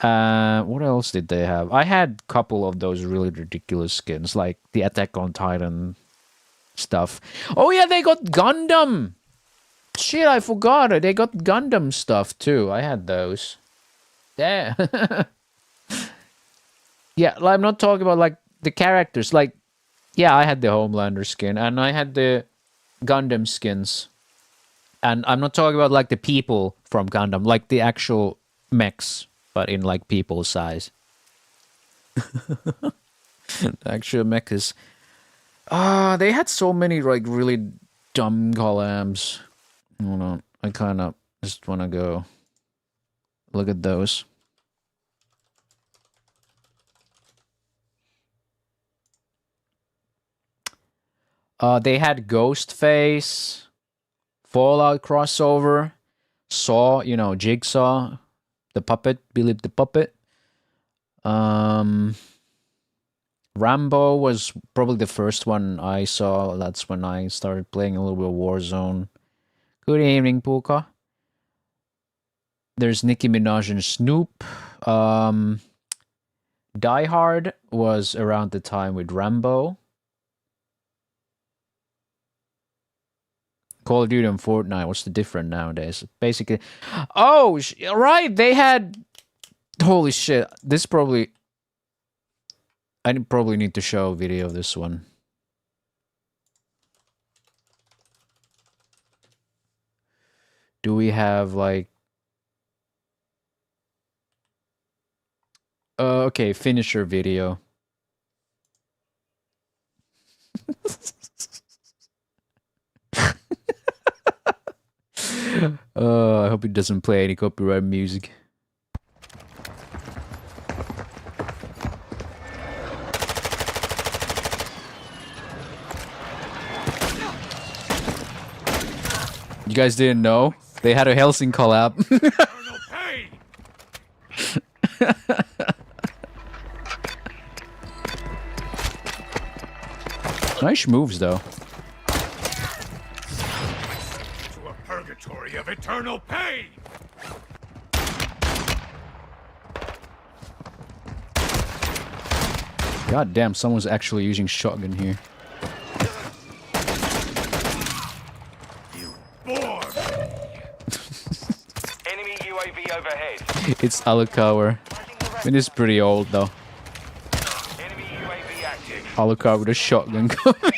What else did they have? I had a couple of those really ridiculous skins, like the Attack on Titan stuff. Oh yeah, they got Gundam! Shit, I forgot it. They got Gundam stuff too. I had those. Yeah. Yeah, I'm not talking about like the characters. Like, yeah, I had the Homelander skin and I had the Gundam skins. And I'm not talking about like the people from Gundam, like the actual mechs, but in like people size. The actual mech is... they had so many like really dumb collabs. Hold on, I kind of just want to go look at those. They had Ghostface, Fallout crossover, Saw, you know, Jigsaw, the puppet, Billy the Puppet. Rambo was probably the first one I saw. That's when I started playing a little bit of Warzone. Good evening, Puka. There's Nicki Minaj and Snoop. Die Hard was around the time with Rambo. Call of Duty and Fortnite. What's the difference nowadays? Basically, oh right, they had. Holy shit! This probably. I probably need to show a video of this one. Do we have like? Okay, finisher video. I hope it doesn't play any copyright music. You guys didn't know? They had a Helsing collab. Nice moves, though. To a purgatory of eternal pain. God damn, someone's actually using shotgun here. You bore Enemy UAV overhead. It's Alucard. I mean, it's pretty old, though. Enemy UAV active. Alucard with a shotgun coming.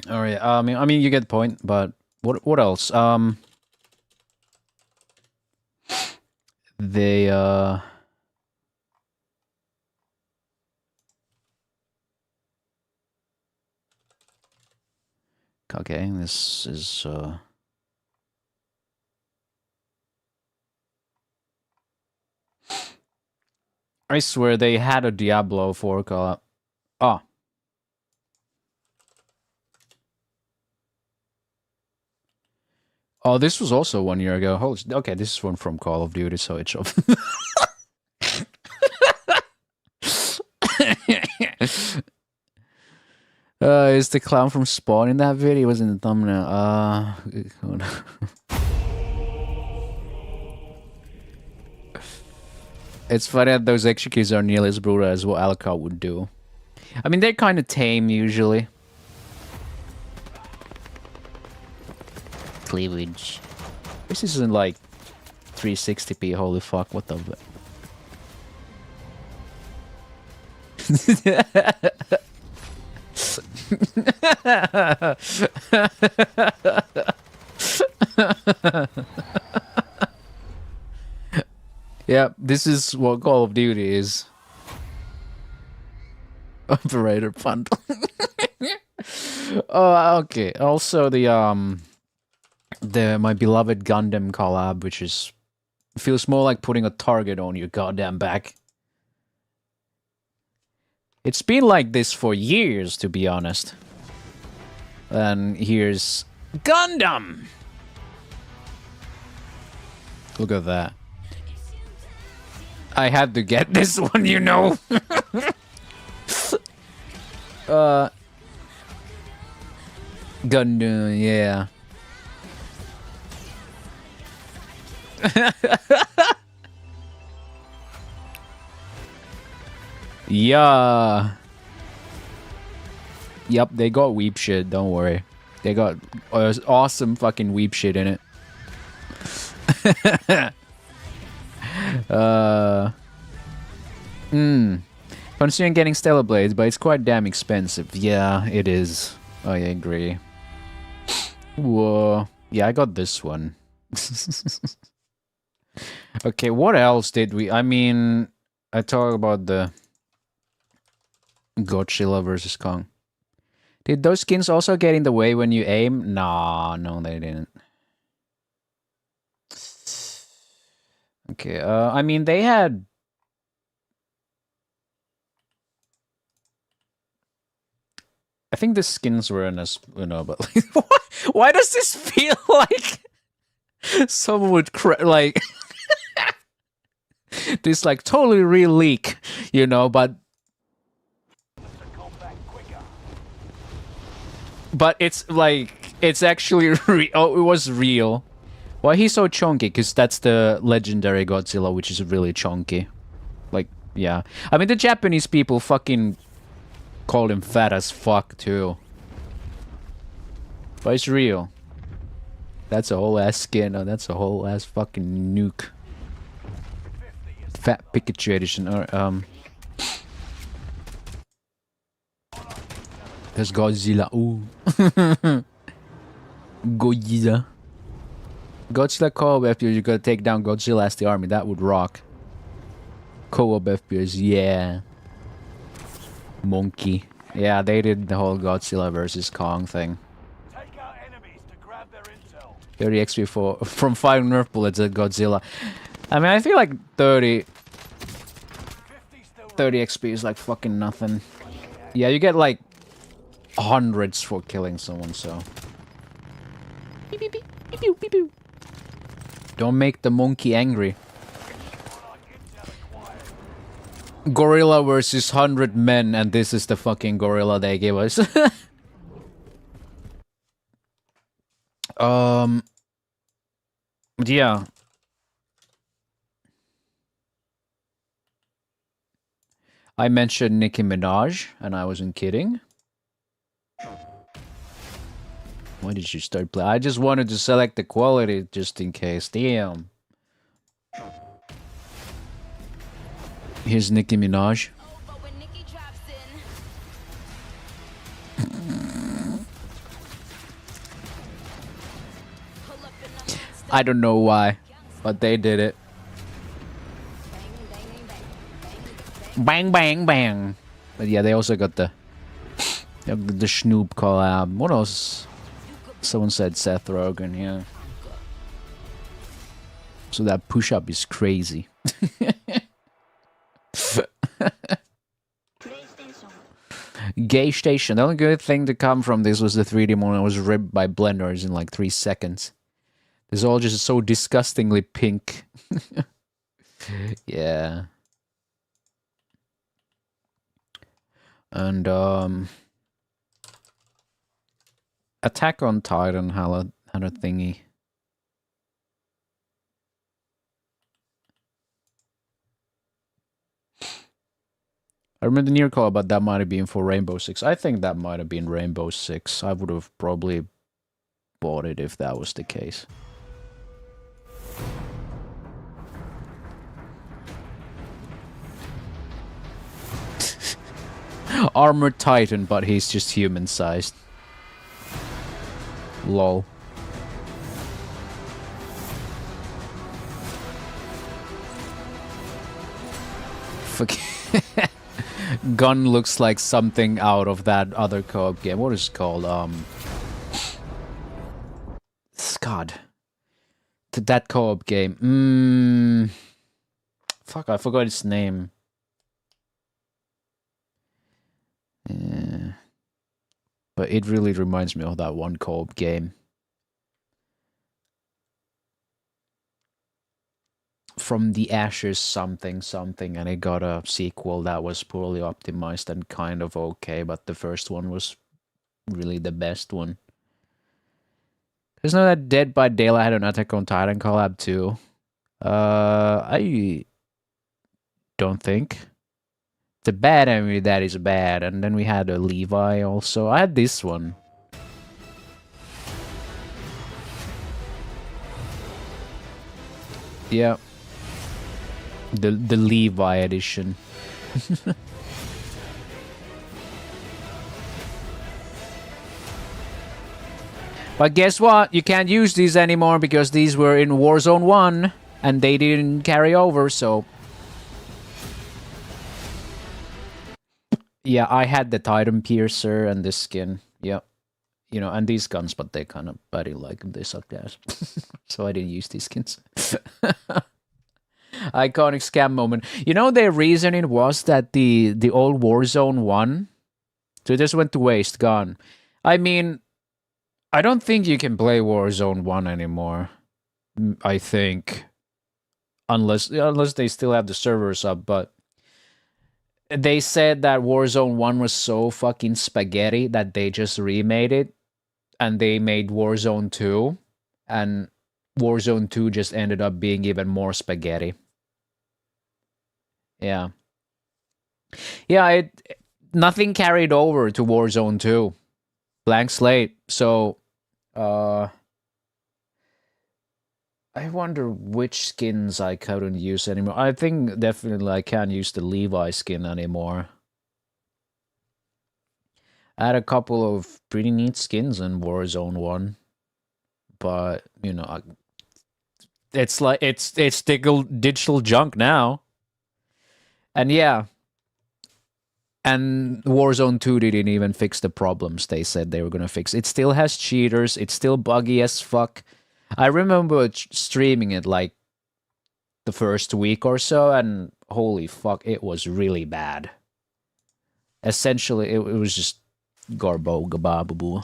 All right. I mean, you get the point. But what else? They Okay, this is I swear they had a Diablo 4 collab. Oh. Oh, this was also 1 year ago. Holy, okay, this is one from Call of Duty, so it's off. Is the clown from Spawn in that video? It was in the thumbnail. It's funny that those executes are nearly as brutal as what Alucard would do. I mean, they're kind of tame usually. Cleavage. This isn't like 360p. Holy fuck! What the? Yeah, this is what Call of Duty is. Operator bundle. Oh, okay. Also, the My Beloved Gundam collab, which is feels more like putting a target on your goddamn back. It's been like this for years, to be honest. And here's Gundam. Look at that. I had to get this one, you know. Gundam, yeah. Yeah. Yup, they got weep shit, don't worry. They got awesome fucking weep shit in it. Considering getting Stellar Blades, but it's quite damn expensive. Yeah, it is. I agree. Whoa. Yeah, I got this one. Okay, what else did we... I mean, I talk about the Godzilla versus Kong. Did those skins also get in the way when you aim? Nah, no, they didn't. Okay, I mean, they had... I think the skins were in a... You know, but like, why does this feel like someone would like... this like totally real leak, you know, but... But it's like... It's actually... Oh, it was real. Why he's so chunky? Because that's the legendary Godzilla, which is really chunky. Like, yeah. I mean, the Japanese people fucking call him fat as fuck, too. But it's real. That's a whole ass skin. Oh, that's a whole ass fucking nuke. Fat Pikachu edition. Or, there's Godzilla. Ooh. Godzilla. Godzilla co-op FPS, you gotta take down Godzilla as the army. That would rock. Co-op FPS, yeah. Monkey. Yeah, they did the whole Godzilla versus Kong thing. Take out enemies to grab their intel. 30 XP from 5 Nerf bullets at Godzilla. I mean, I feel like 30 XP is like fucking nothing. Yeah, you get like hundreds for killing someone, so. Beep, beep, beep, beep, beep, beep, beep. Don't make the monkey angry. Gorilla versus 100 men, and this is the fucking gorilla they gave us. Yeah. I mentioned Nicki Minaj, and I wasn't kidding. Why did you start playing? I just wanted to select the quality just in case. Damn. Here's Nicki Minaj. I don't know why, but they did it. Bang, bang, bang. But yeah, they also got the Snoop collab. What else? Someone said Seth Rogen, yeah. So that push-up is crazy. Gay Station. The only good thing to come from this was the 3D model was ripped by blenders in like 3 seconds. It's all just so disgustingly pink. Yeah. And Attack on Titan had a thingy. I remember the near call, but that might have been for Rainbow Six. I think that might have been Rainbow Six. I would have probably bought it if that was the case. Armored Titan, but he's just human-sized. Lol. Fuck. Gun looks like something out of that other co-op game. What is it called? God. That co-op game. Fuck, I forgot its name. Yeah. But it really reminds me of that one co-op game. From the Ashes something, and it got a sequel that was poorly optimized and kind of okay, but the first one was really the best one. There's no that Dead by Daylight had an Attack on Titan collab too. I don't think. The bad enemy that is bad, and then we had a Levi also. I had this one. Yeah. The Levi edition. But guess what? You can't use these anymore because these were in Warzone 1 and they didn't carry over, so... Yeah, I had the Titan Piercer and this skin. Yeah. You know, and these guns, but they kind of... I didn't like them. They sucked ass. So I didn't use these skins. Iconic scam moment. You know, their reasoning was that the old Warzone 1... So it just went to waste, gone. I mean... I don't think you can play Warzone 1 anymore. I think. Unless they still have the servers up, but... They said that Warzone 1 was so fucking spaghetti that they just remade it. And they made Warzone 2. And Warzone 2 just ended up being even more spaghetti. Yeah. Yeah, nothing carried over to Warzone 2. Blank slate. So, I wonder which skins I couldn't use anymore. I think definitely I can't use the Levi skin anymore. I had a couple of pretty neat skins in Warzone 1. But, you know, it's like, it's digital junk now. And yeah. And Warzone 2 didn't even fix the problems they said they were going to fix. It still has cheaters. It's still buggy as fuck. I remember streaming it like the first week or so, and holy fuck, it was really bad. Essentially, it was just garbo gababu.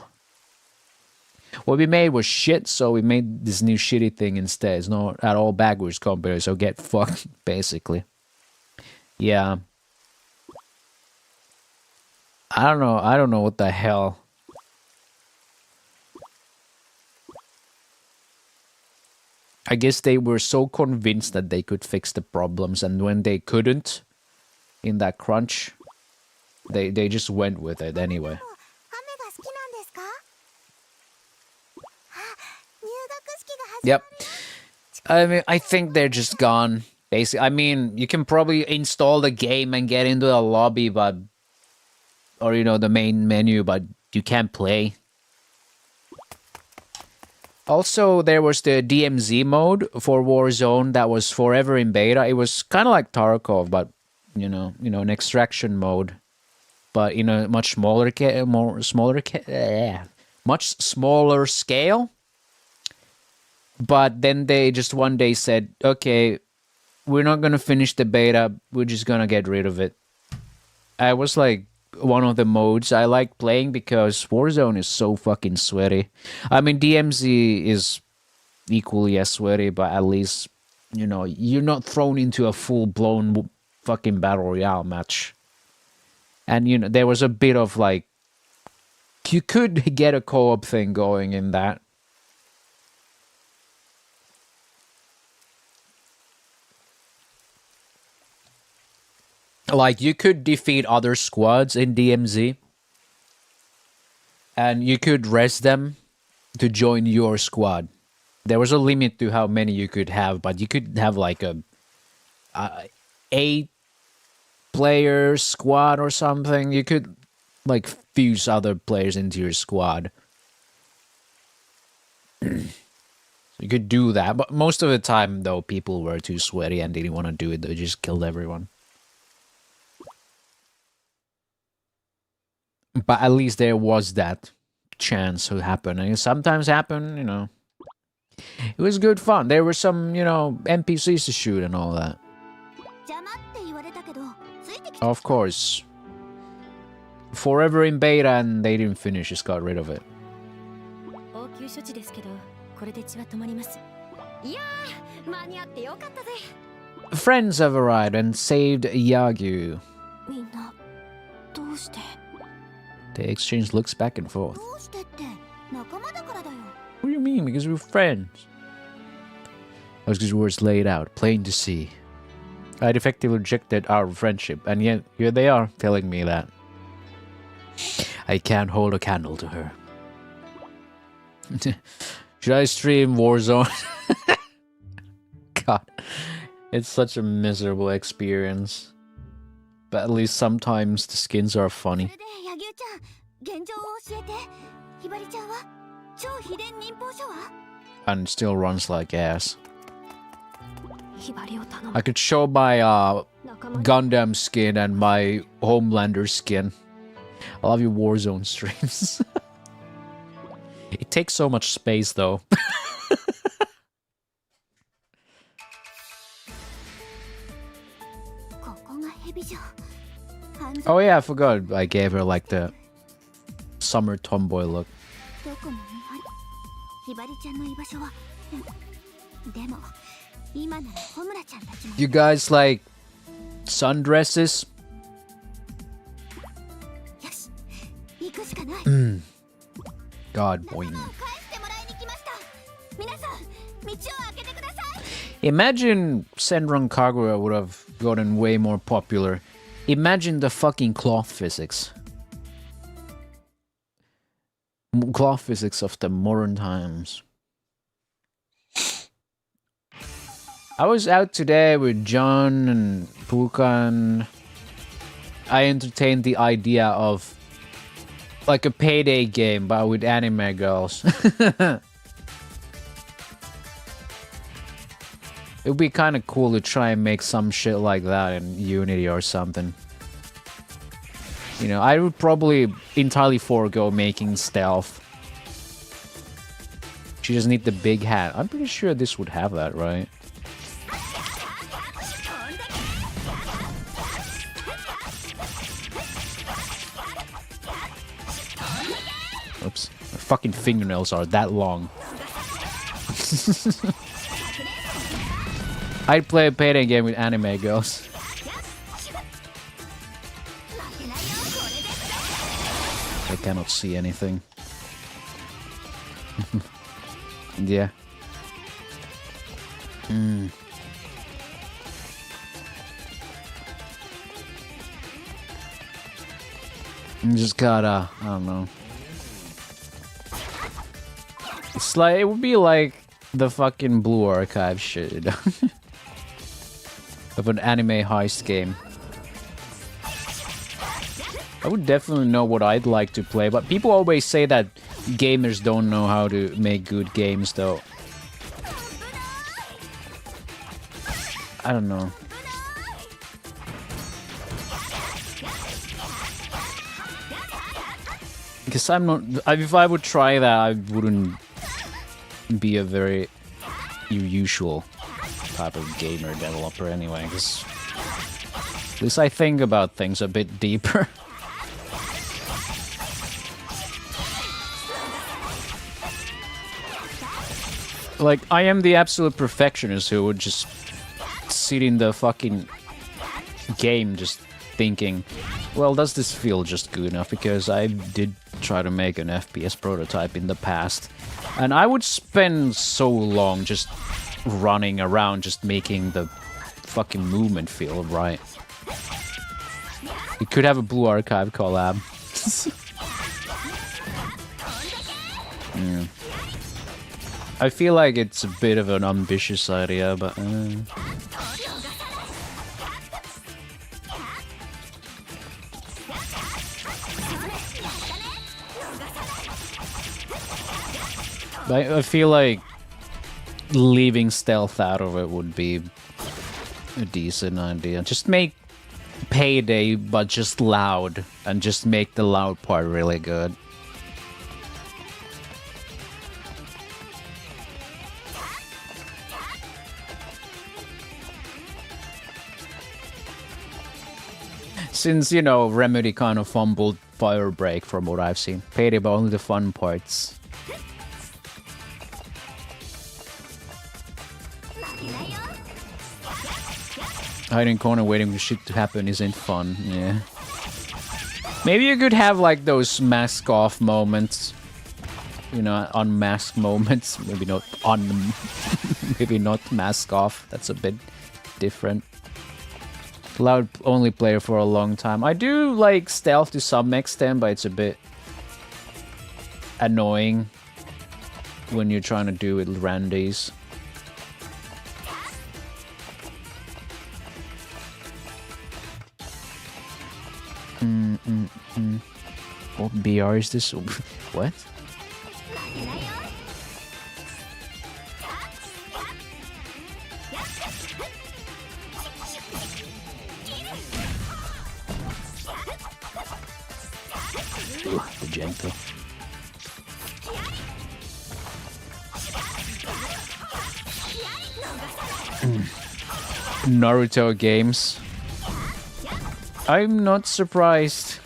What we made was shit, so we made this new shitty thing instead. It's not at all backwards compatible, so get fucked, basically. Yeah. I don't know what the hell. I guess they were so convinced that they could fix the problems, and when they couldn't, in that crunch, they just went with it anyway. Yep. I mean, I think they're just gone. Basically, I mean, you can probably install the game and get into the lobby, but... or, you know, the main menu, but you can't play. Also, there was the DMZ mode for Warzone that was forever in beta. It was kind of like Tarkov, but, you know, an extraction mode. But in a much smaller much smaller scale. But then they just one day said, okay, we're not going to finish the beta. We're just going to get rid of it. I was like, one of the modes I like playing because Warzone is so fucking sweaty. I mean, DMZ is equally as sweaty, but at least, you know, you're not thrown into a full-blown fucking battle royale match. And, you know, there was a bit of, like, you could get a co-op thing going in that. Like, you could defeat other squads in DMZ. And you could rest them to join your squad. There was a limit to how many you could have, but you could have like a 8-player squad or something. You could like fuse other players into your squad. You could do that, but most of the time, though, people were too sweaty and didn't want to do it. They just killed everyone. But at least there was that chance to happen. And it sometimes happened, you know. It was good fun. There were some, you know, NPCs to shoot and all that. Of course. Forever in beta and they didn't finish, just got rid of it. Friends have arrived and saved Yagyu. They exchange looks back and forth. What do you mean? Because we're friends. That was his words laid out, plain to see. I'd effectively rejected our friendship, and yet here they are telling me that. I can't hold a candle to her. Should I stream Warzone? God, it's such a miserable experience. But at least sometimes the skins are funny. And still runs like ass. I could show my Gundam skin and my Homelander skin. I love your Warzone streams. It takes so much space though. Oh yeah, I forgot. I gave her like the summer tomboy look. You guys like sundresses? God, boing. Imagine Senran Kagura would have gotten way more popular. Imagine the fucking cloth physics. Cloth physics of the modern times. I was out today with John and Pukan. I entertained the idea of like a payday game, but with anime girls. It would be kind of cool to try and make some shit like that in Unity or something. You know, I would probably entirely forego making stealth. She just need the big hat. I'm pretty sure this would have that, right? Oops. My fucking fingernails are that long. I'd play a payday game with anime girls. I cannot see anything. Yeah. You just gotta, I don't know. It's like, it would be like the fucking Blue Archive shit. Of an anime heist game. I would definitely know what I'd like to play, but people always say that gamers don't know how to make good games, though. I don't know. Because I'm not... If I would try that, I wouldn't be a very usual type of gamer developer anyway, because at least I think about things a bit deeper. Like, I am the absolute perfectionist who would just sit in the fucking game just thinking, well, does this feel just good enough? Because I did try to make an FPS prototype in the past, and I would spend so long just running around, just making the fucking movement feel right. We could have a Blue Archive collab. Yeah. I feel like it's a bit of an ambitious idea, but I feel like leaving stealth out of it would be a decent idea. Just make payday, but just loud, and just make the loud part really good. Since, you know, Remedy kind of fumbled Firebreak from what I've seen. Payday, but only the fun parts. Hiding corner waiting for shit to happen isn't fun, yeah. Maybe you could have like those mask off moments. You know, unmasked moments. Maybe not maybe not mask off. That's a bit different. Allowed only player for a long time. I do like stealth to some extent, but it's a bit annoying when you're trying to do it with randies. What BR is this? What? Ooh, the gentle. Naruto games. I'm not surprised.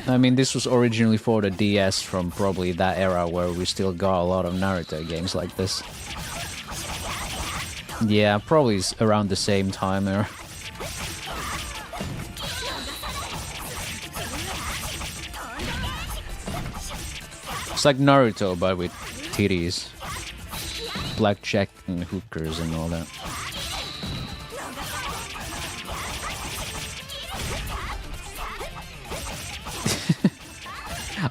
I mean, this was originally for the DS from probably that era where we still got a lot of Naruto games like this. Yeah, probably around the same time era. It's like Naruto, but with titties. Blackjack and hookers and all that.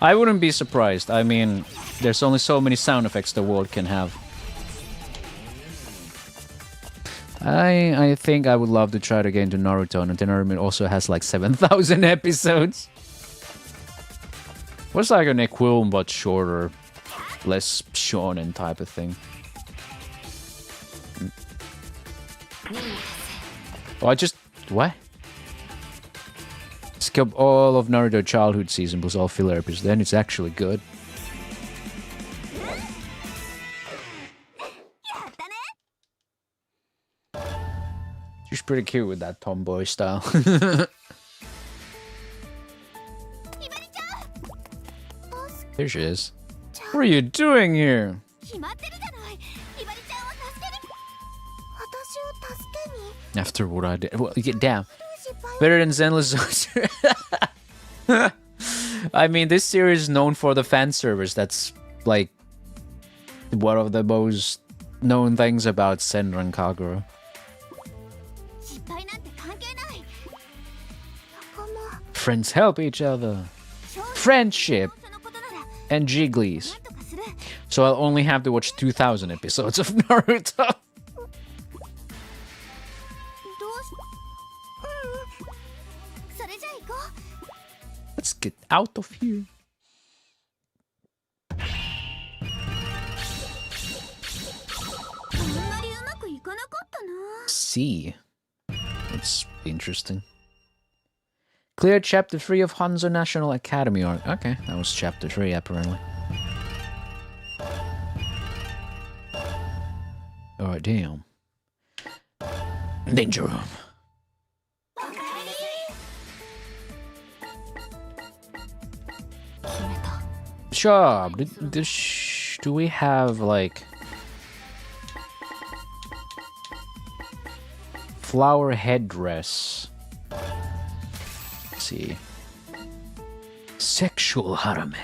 I wouldn't be surprised. I mean, there's only so many sound effects the world can have. I think I would love to try to get into Naruto, and Naruto also has like 7,000 episodes. What's like an equivalent but shorter, less shonen type of thing? Oh, I just... What? Skip all of Naruto childhood season plus all filler episodes, then it's actually good. She's pretty cute with that tomboy style. There she is. What are you doing here? After what I did. Well, get down. Better than Zenless. I mean, this series is known for the fan service. That's like one of the most known things about Senran Kagura. Friends help each other. Friendship. And jigglies. So I'll only have to watch 2,000 episodes of Naruto. Let's get out of here. See. It's interesting. Clear Chapter 3 of Hanzo National Academy arc. Okay, that was Chapter 3 apparently. Alright, damn. Danger room. Sure. Do we have like flower headdress? Let's see. Sexual haramen.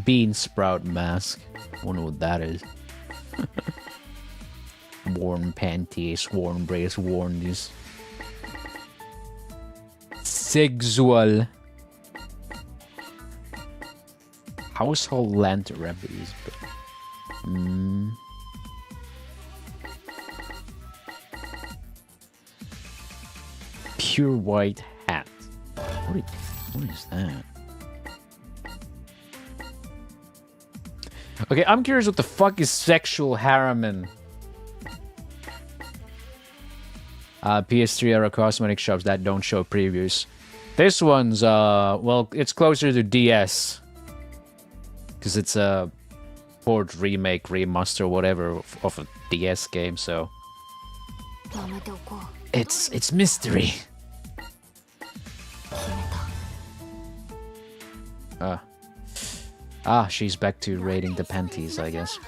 Bean sprout mask. I wonder what that is. Worn panties, worn brace, worn these. Sexual. Household lantern remedies. Pure white hat. What is that? Okay, I'm curious what the fuck is sexual haramen. PS3 era cosmetic shops that don't show previews. This one's, well, it's closer to DS. Because it's a port, remake, remaster, whatever, of a DS game, so... It's mystery. She's back to raiding the panties, I guess.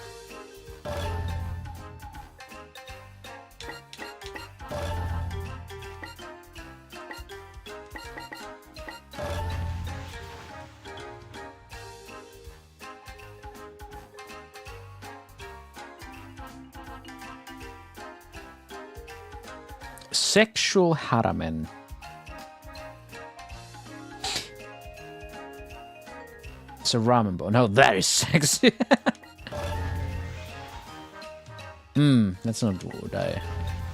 Sexual haramen. It's a ramen bowl. No, that is sexy. That's not what I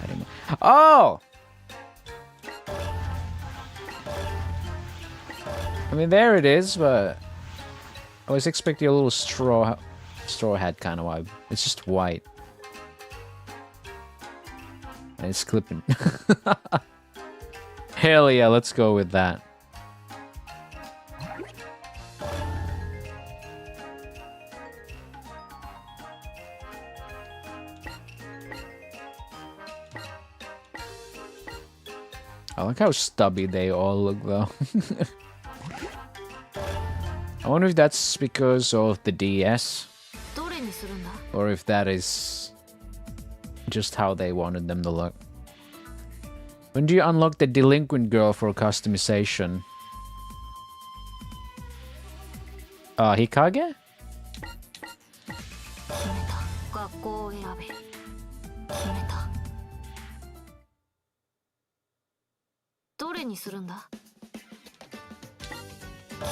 don't know. Oh! I mean, there it is, but I was expecting a little straw hat kind of vibe. It's just white. And it's clipping. Hell yeah, let's go with that. I like how stubby they all look, though. I wonder if that's because of the DS. Or if that is just how they wanted them to look. When do you unlock the delinquent girl for customization? Hikage? 決めた。学校を選べ。決めた。どれにするんだ？決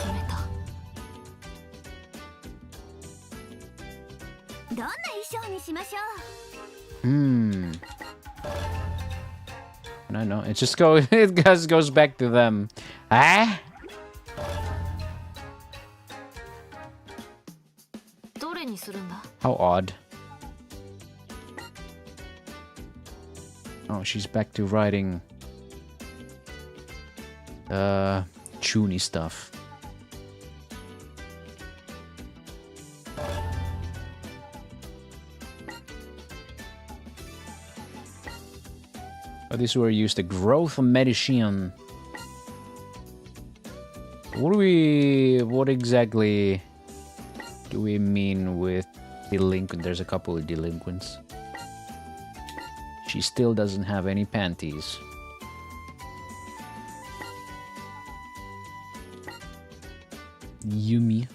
めた。どんな衣装にしましょう？ I know. It just goes back to them. Ah? どれにするんだ？ How odd. Oh, she's back to writing chuny stuff. Oh, this is where you use the growth of medicine. What exactly do we mean with delinquent? There's a couple of delinquents. She still doesn't have any panties. Yumi.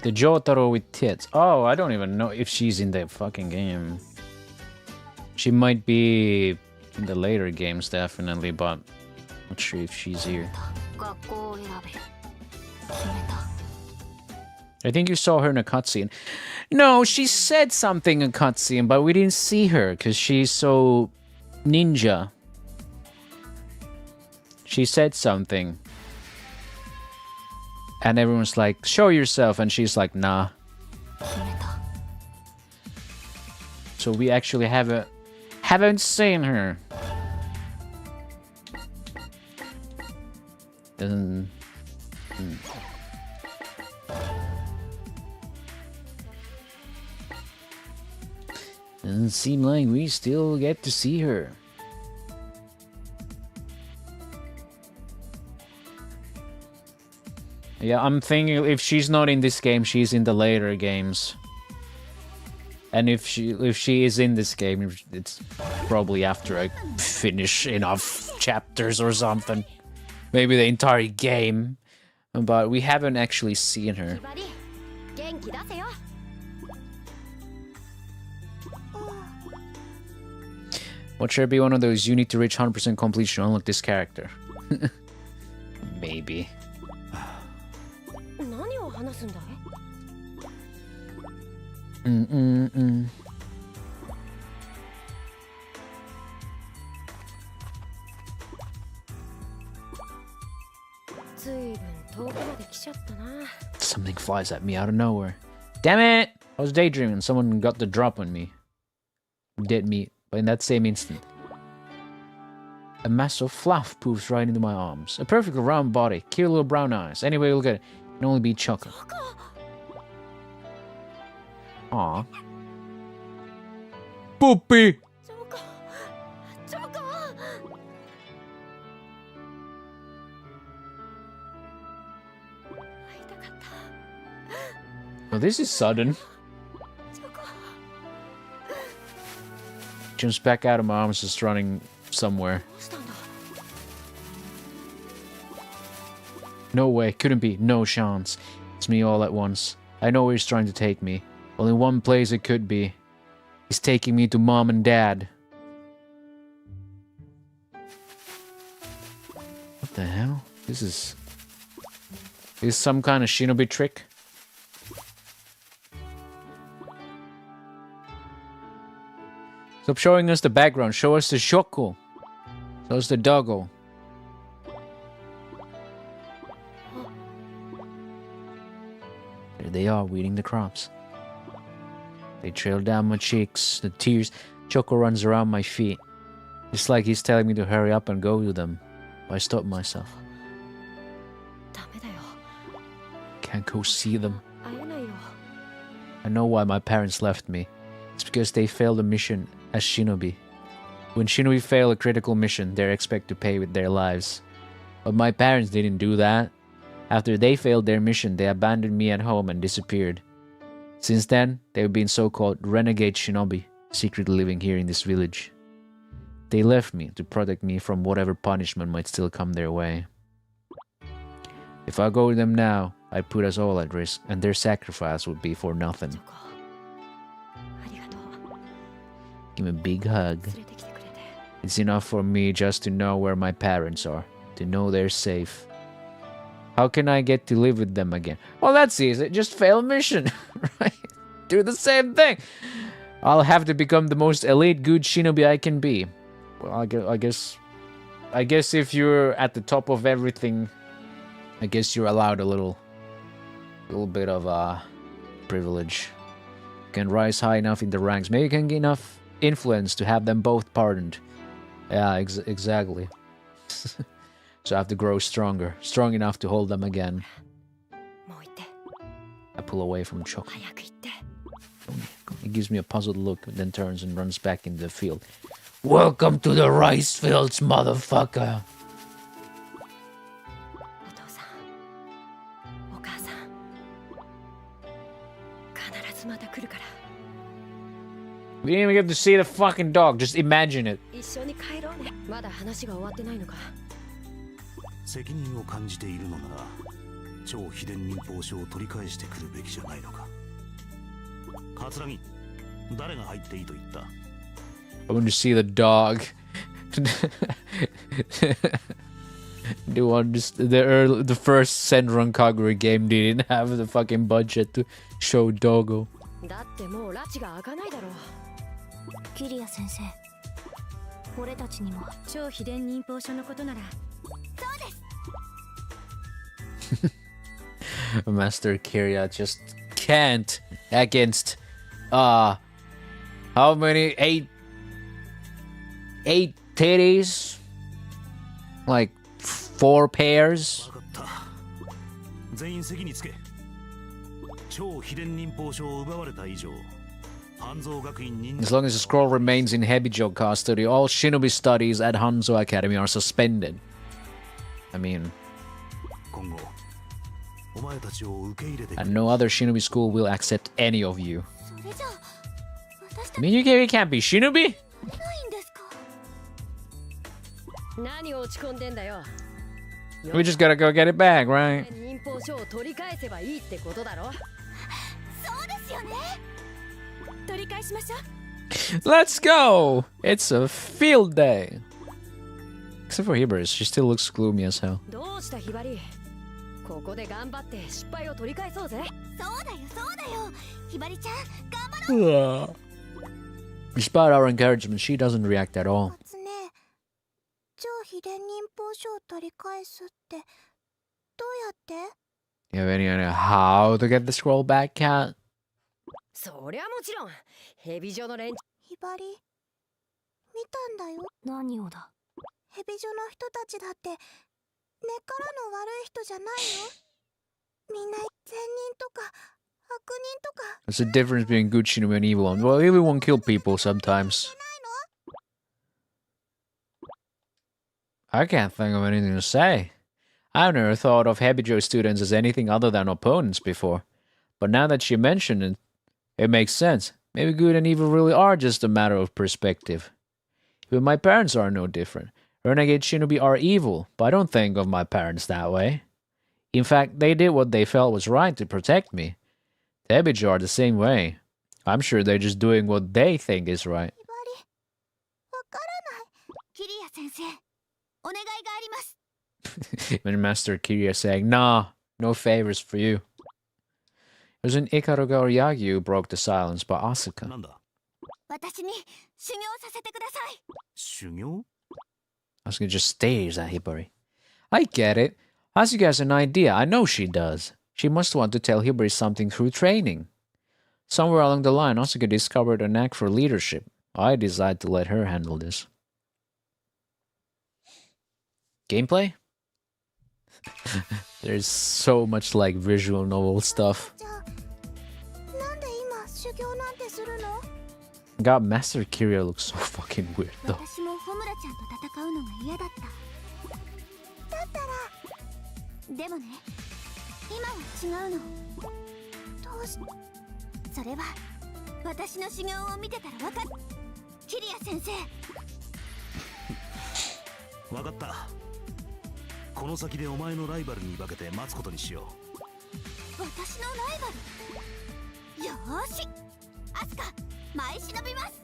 The Jotaro with tits. Oh, I don't even know if she's in the fucking game. She might be in the later games, definitely, but not sure if she's here. I think you saw her in a cutscene. No, she said something in a cutscene, but we didn't see her because she's so ninja. She said something. And everyone's like, show yourself, and she's like, nah. So we actually haven't seen her. Doesn't... Doesn't seem like we still get to see her. Yeah, I'm thinking if she's not in this game, she's in the later games. And if she is in this game, it's probably after I finish enough chapters or something. Maybe the entire game. But we haven't actually seen her. What should be one of those you need to reach 100% completion to unlock this character? Maybe. Something flies at me out of nowhere. Damn it! I was daydreaming. Someone got the drop on me. Dead meat. But in that same instant, a mass of fluff poofs right into my arms. A perfectly round body, cute little brown eyes. Anyway, look at it. It can only be Choco. Aw. Poopy! Oh, this is sudden. Jumps back out of my arms, just running somewhere. No way, couldn't be, no chance. It's me all at once. I know where he's trying to take me. Only one place it could be. He's taking me to Mom and Dad. What the hell? This is some kind of Shinobi trick? Stop showing us the background. Show us the Shoko. Show us the doggo. There they are, weeding the crops. They trail down my cheeks. The tears. Choco runs around my feet. It's like he's telling me to hurry up and go to them. But I stop myself. Can't go see them. I know why my parents left me. It's because they failed a mission as Shinobi. When Shinobi fail a critical mission, they're expected to pay with their lives. But my parents didn't do that. After they failed their mission, they abandoned me at home and disappeared. Since then, they've been so-called renegade Shinobi, secretly living here in this village. They left me to protect me from whatever punishment might still come their way. If I go with them now, I'd put us all at risk, and their sacrifice would be for nothing. Give me a big hug. It's enough for me just to know where my parents are, to know they're safe. How can I get to live with them again? Well, that's easy. Just fail mission, right? Do the same thing. I'll have to become the most elite good shinobi I can be. Well, I guess if you're at the top of everything, I guess you're allowed a little bit of privilege. You can rise high enough in the ranks. Maybe you can get enough influence to have them both pardoned. Yeah, exactly. So I have to grow stronger. Strong enough to hold them again. I pull away from Choco. He gives me a puzzled look, then turns and runs back into the field. Welcome to the rice fields, motherfucker! We didn't even get to see the fucking dog, just imagine it. 責任を感じているのなら超秘伝忍法書を取り返してくるべきじゃないのか。桂木、誰が入っていいと言った？ I want to see the dog. The first Senran Kagura game didn't have the fucking budget to show doggo. だってもう拉致が開かないだろう。キリア先生、俺たちにも超秘伝忍法書のことなら。そうです。Master Kiria just can't against how many? Eight titties? Like 4 pairs? 全員席につけ。超秘伝忍法書を奪われた以上、Hanzo学院忍。 As long as the scroll remains in Hebijo custody, all shinobi studies at Hanzo Academy are suspended. I mean, and no other shinobi school will accept any of you. I mean, you can't be shinobi? We just gotta go get it back, right? Let's go! It's a field day. Except for Hibari, she still looks gloomy as hell. Despite our encouragement, she doesn't react at all. You have any idea how to get the scroll back, Cat? そりゃもちろんヘビジョの連中ひばり見たんだよ何をだヘビジョの人たちだって根っからの悪い人じゃないよみんな善人とか悪人とか There's a difference between good shinobi and evil one. Well, evil one kill people sometimes. I can't think of anything to say. I've never thought of Hebijo students as anything other than opponents before. But now that she mentioned it, it makes sense. Maybe good and evil really are just a matter of perspective. Even my parents are no different. Renegade shinobi are evil, but I don't think of my parents that way. In fact, they did what they felt was right to protect me. The Hebijo are the same way. I'm sure they're just doing what they think is right. Even Master Kiria saying, nah, no favors for you. It was an Ikaruga or Yagi who broke the silence by Asuka. Asuka just stares at Hibari. I get it. Asuka has an idea. I know she does. She must want to tell Hibari something through training. Somewhere along the line, Asuka discovered a knack for leadership. I decided to let her handle this. Gameplay? There's so much like visual novel stuff. God, Master Kiria looks so fucking weird though. わかった。この先でお前のライバルに化けて待つことにしよ私のライバル。よーし、アスカ前忍びます。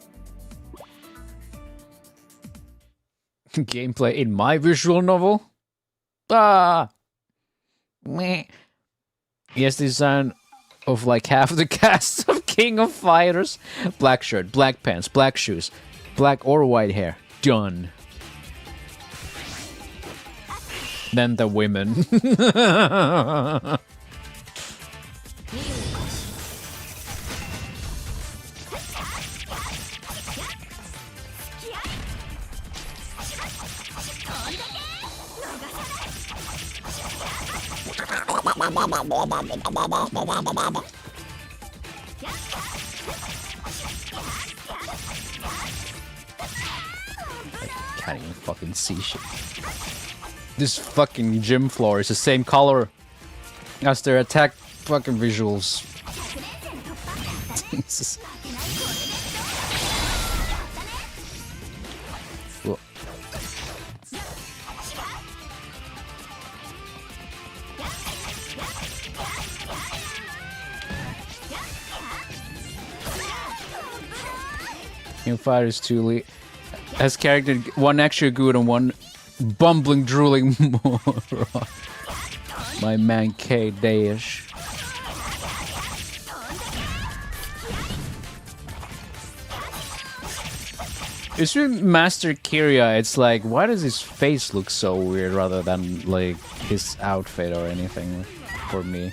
Gameplay in my visual novel? Ah! Meh. Yes, the design of like half the cast of King of Fighters. Black shirt, black pants, black shoes, black or white hair. Done. Then the women. I can't even fucking see shit. This fucking gym floor is the same color as their attack fucking visuals. Jesus. Whoa. King Fighters 2 has character one extra good and one bumbling, drooling moron. My man K Dash. It's with Master Kiria, it's like, why does his face look so weird rather than like his outfit or anything for me?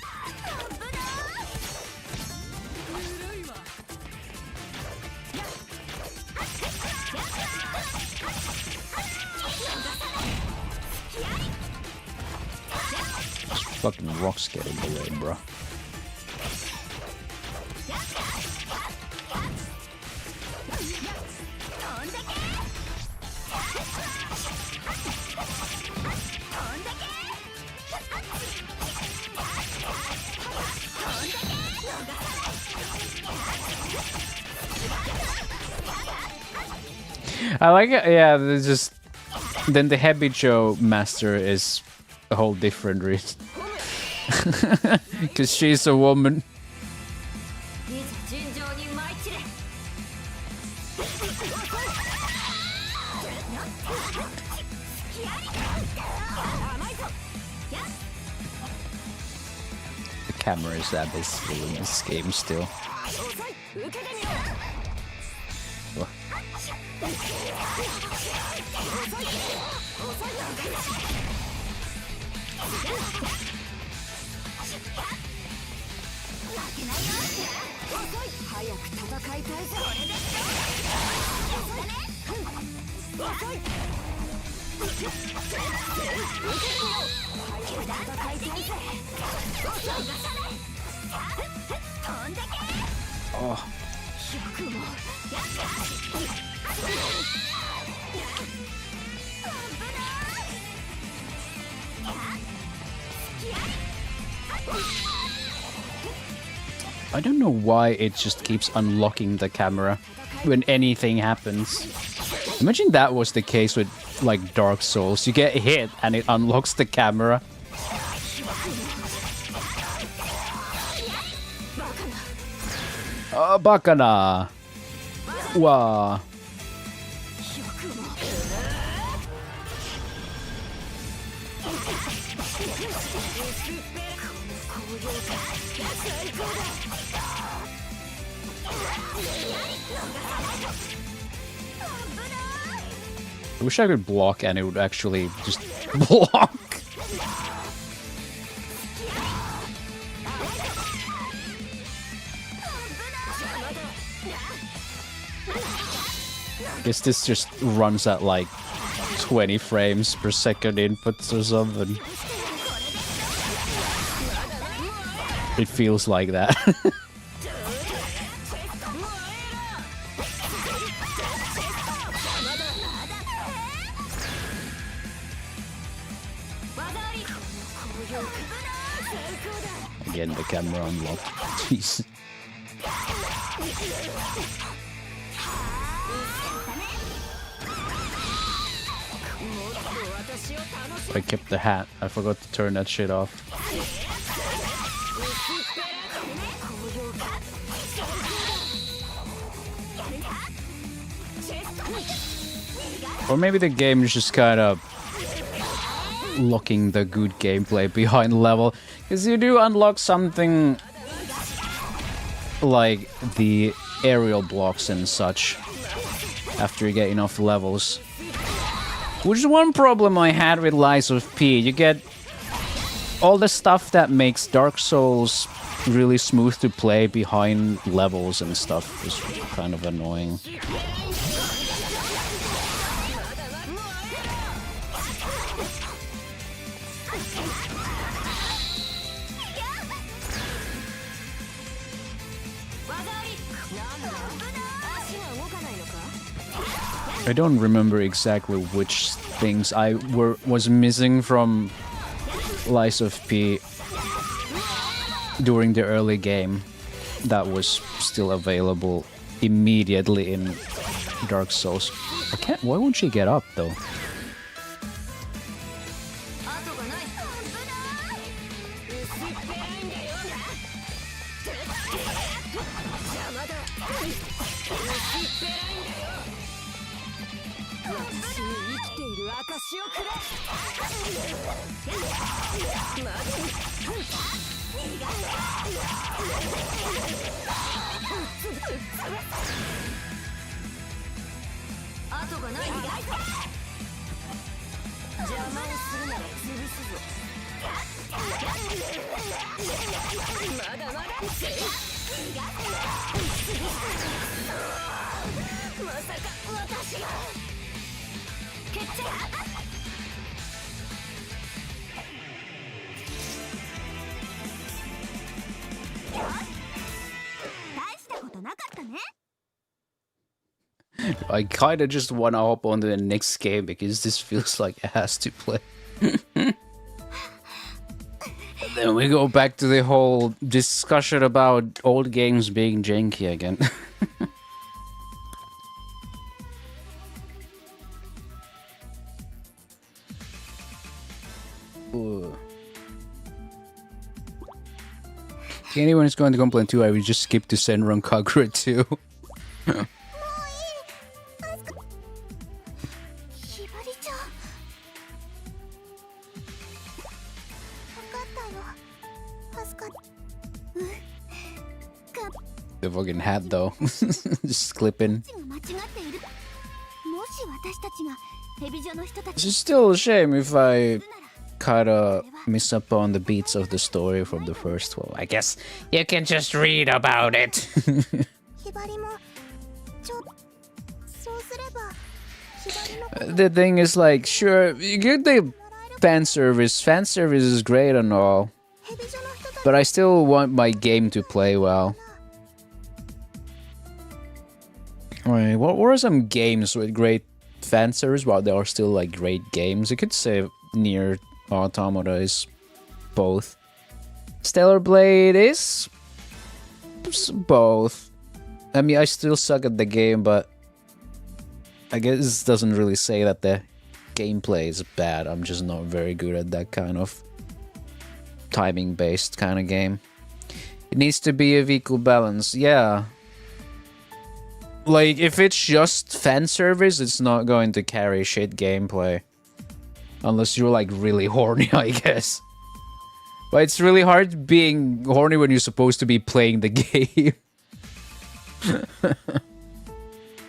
Fucking rocks get in the way, bro. I like it, yeah, there's just... Then the Hebicho master is a whole different reason. Because she's a woman. The camera is abysmal in this game still. Oh. I don't know why it just keeps unlocking the camera when anything happens. Imagine that was the case with like Dark Souls. You get hit and it unlocks the camera. Bakana. Wow. I wish I could block and it would actually just block. Guess this just runs at like 20 frames per second inputs or something. It feels like that. Again, the camera unlocked. Jeez. I kept the hat. I forgot to turn that shit off. Or maybe the game is just kind of locking the good gameplay behind level. Because you do unlock something like the aerial blocks and such after you get enough levels. Which is one problem I had with Lies of P. You get all the stuff that makes Dark Souls really smooth to play behind levels and stuff. Is kind of annoying. I don't remember exactly which things I was missing from Lies of P during the early game that was still available immediately in Dark Souls. I can't. Why won't she get up though? I kinda just wanna hop on to the next game because this feels like it has to play. Then we go back to the whole discussion about old games being janky again. If anyone is going to complain too, I will just skip to Senran Kagura too. The fucking hat though. Just clipping. It's still a shame if I kinda miss up on the beats of the story from the first one. I guess you can just read about it. The thing is like, sure, you get the fan service. Fan service is great and all. But I still want my game to play well. Alright, what were some games with great fan service while they are still like great games? You could say Nier Automata is both. Stellar Blade is both. I mean, I still suck at the game, but I guess this doesn't really say that the gameplay is bad. I'm just not very good at that kind of timing-based kind of game. It needs to be of equal balance, yeah. Like, if it's just fan service, it's not going to carry shit gameplay. Unless you're, like, really horny, I guess. But it's really hard being horny when you're supposed to be playing the game.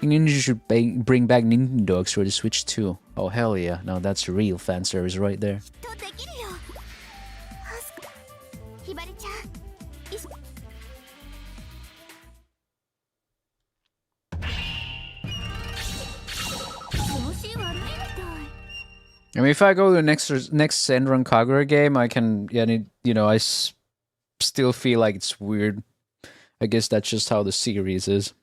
Ninja should bring back Nintendogs for the Switch too. Oh, hell yeah. Now that's real fan service right there. I mean, if I go to the next Senran Kagura game, I can, you know, I still feel like it's weird. I guess that's just how the series is.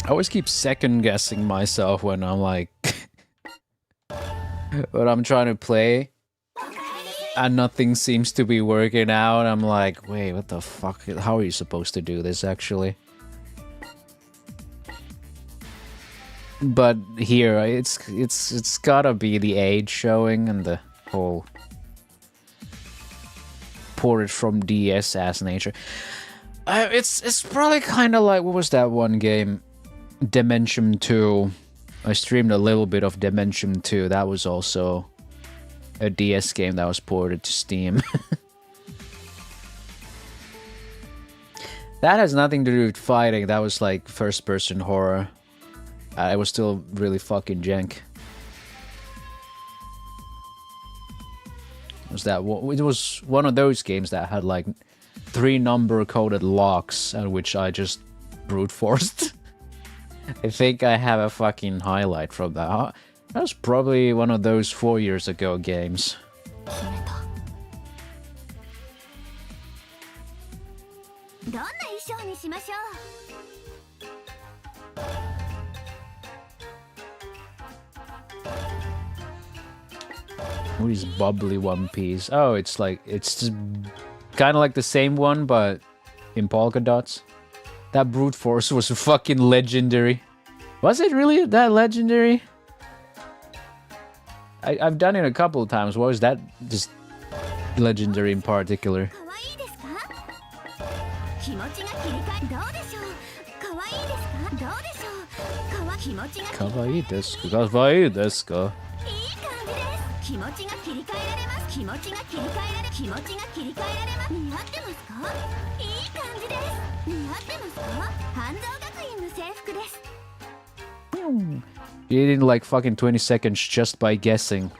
I always keep second guessing myself when I'm like, when I'm trying to play, and nothing seems to be working out. I'm like, wait, what the fuck? How are you supposed to do this actually? But here, it's gotta be the age showing and the whole ported from DS as nature. It's probably kind of like, what was that one game? Dimension 2. I streamed a little bit of Dimension 2. That was also a DS game that was ported to Steam. That has nothing to do with fighting. That was like first-person horror. It was still really fucking jank. It was one of those games that had like 3 number-coded locks, which I just brute forced. I think I have a fucking highlight from that. That was probably one of those 4 years ago games. What is bubbly One Piece? Oh, it's kind of like the same one, but in polka dots. That brute force was fucking legendary. Was it really that legendary? I've done it a couple of times. What was that just legendary in particular? Kawaii desu. Kawaii desu ka? You didn't like fucking 20 seconds just by guessing.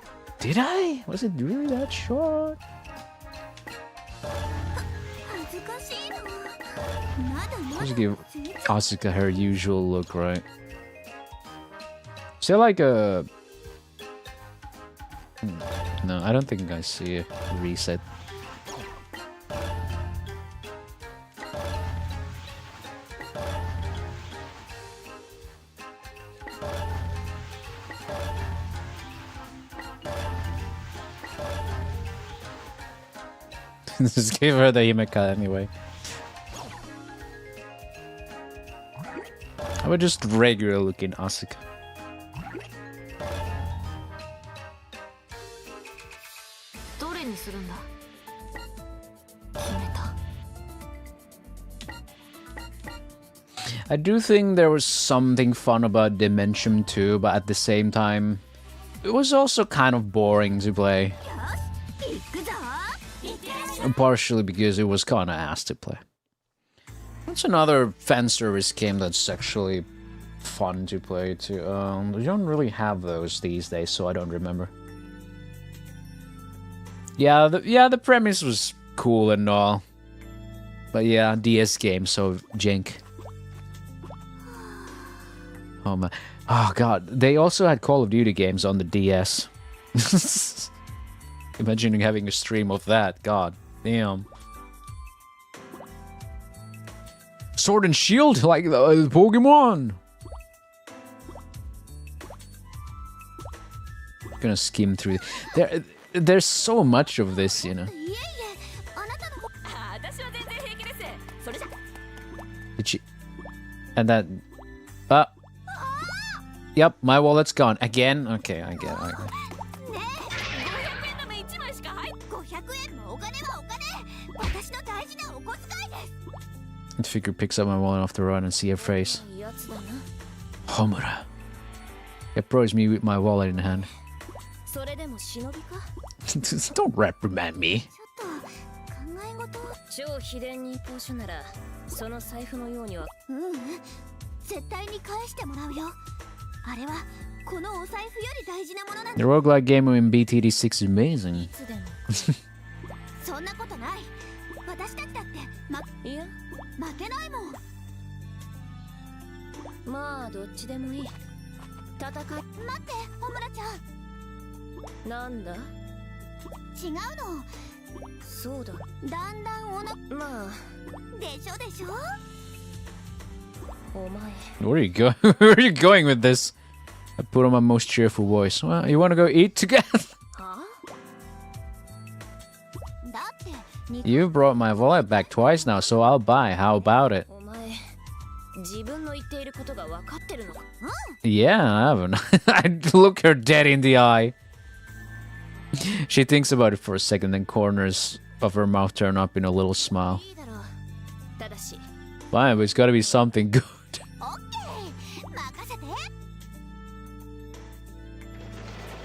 Did I? Was it really that short? Let's give Asuka her usual look, right? Is there like a... No, I don't think I see a reset. Just give her the Himeka anyway. I would just regular looking Asuka. I do think there was something fun about Dimension 2, but at the same time, it was also kind of boring to play. Partially because it was kind of ass to play. What's another fan service game that's actually fun to play too? We don't really have those these days, so I don't remember. Yeah, the premise was cool and all. But yeah, DS game, so jank. Oh man. Oh god, they also had Call of Duty games on the DS. Imagining having a stream of that, god damn. Sword and Shield, like the Pokemon! Gonna skim through. There's so much of this, you know. Did she... And that... Yep, my wallet's gone. Again? Okay, I get it. The figure picks up my wallet off the run and see her face. Homura. Approach me with my wallet in hand. Don't reprimand me. The roguelike game in BTD6 is amazing. Where are you going? Where are you going with this? I put on my most cheerful voice. Well, you want to go eat together? You brought my wallet back twice now, so I'll buy. How about it? 自分の言っていることが分かってるのか。Yeah, I haven't. I look her dead in the eye. She thinks about it for a second, then corners of her mouth turn up in a little smile. いいだろう。ただし。 Fine, but it's gotta be something good. オッケー。任せて。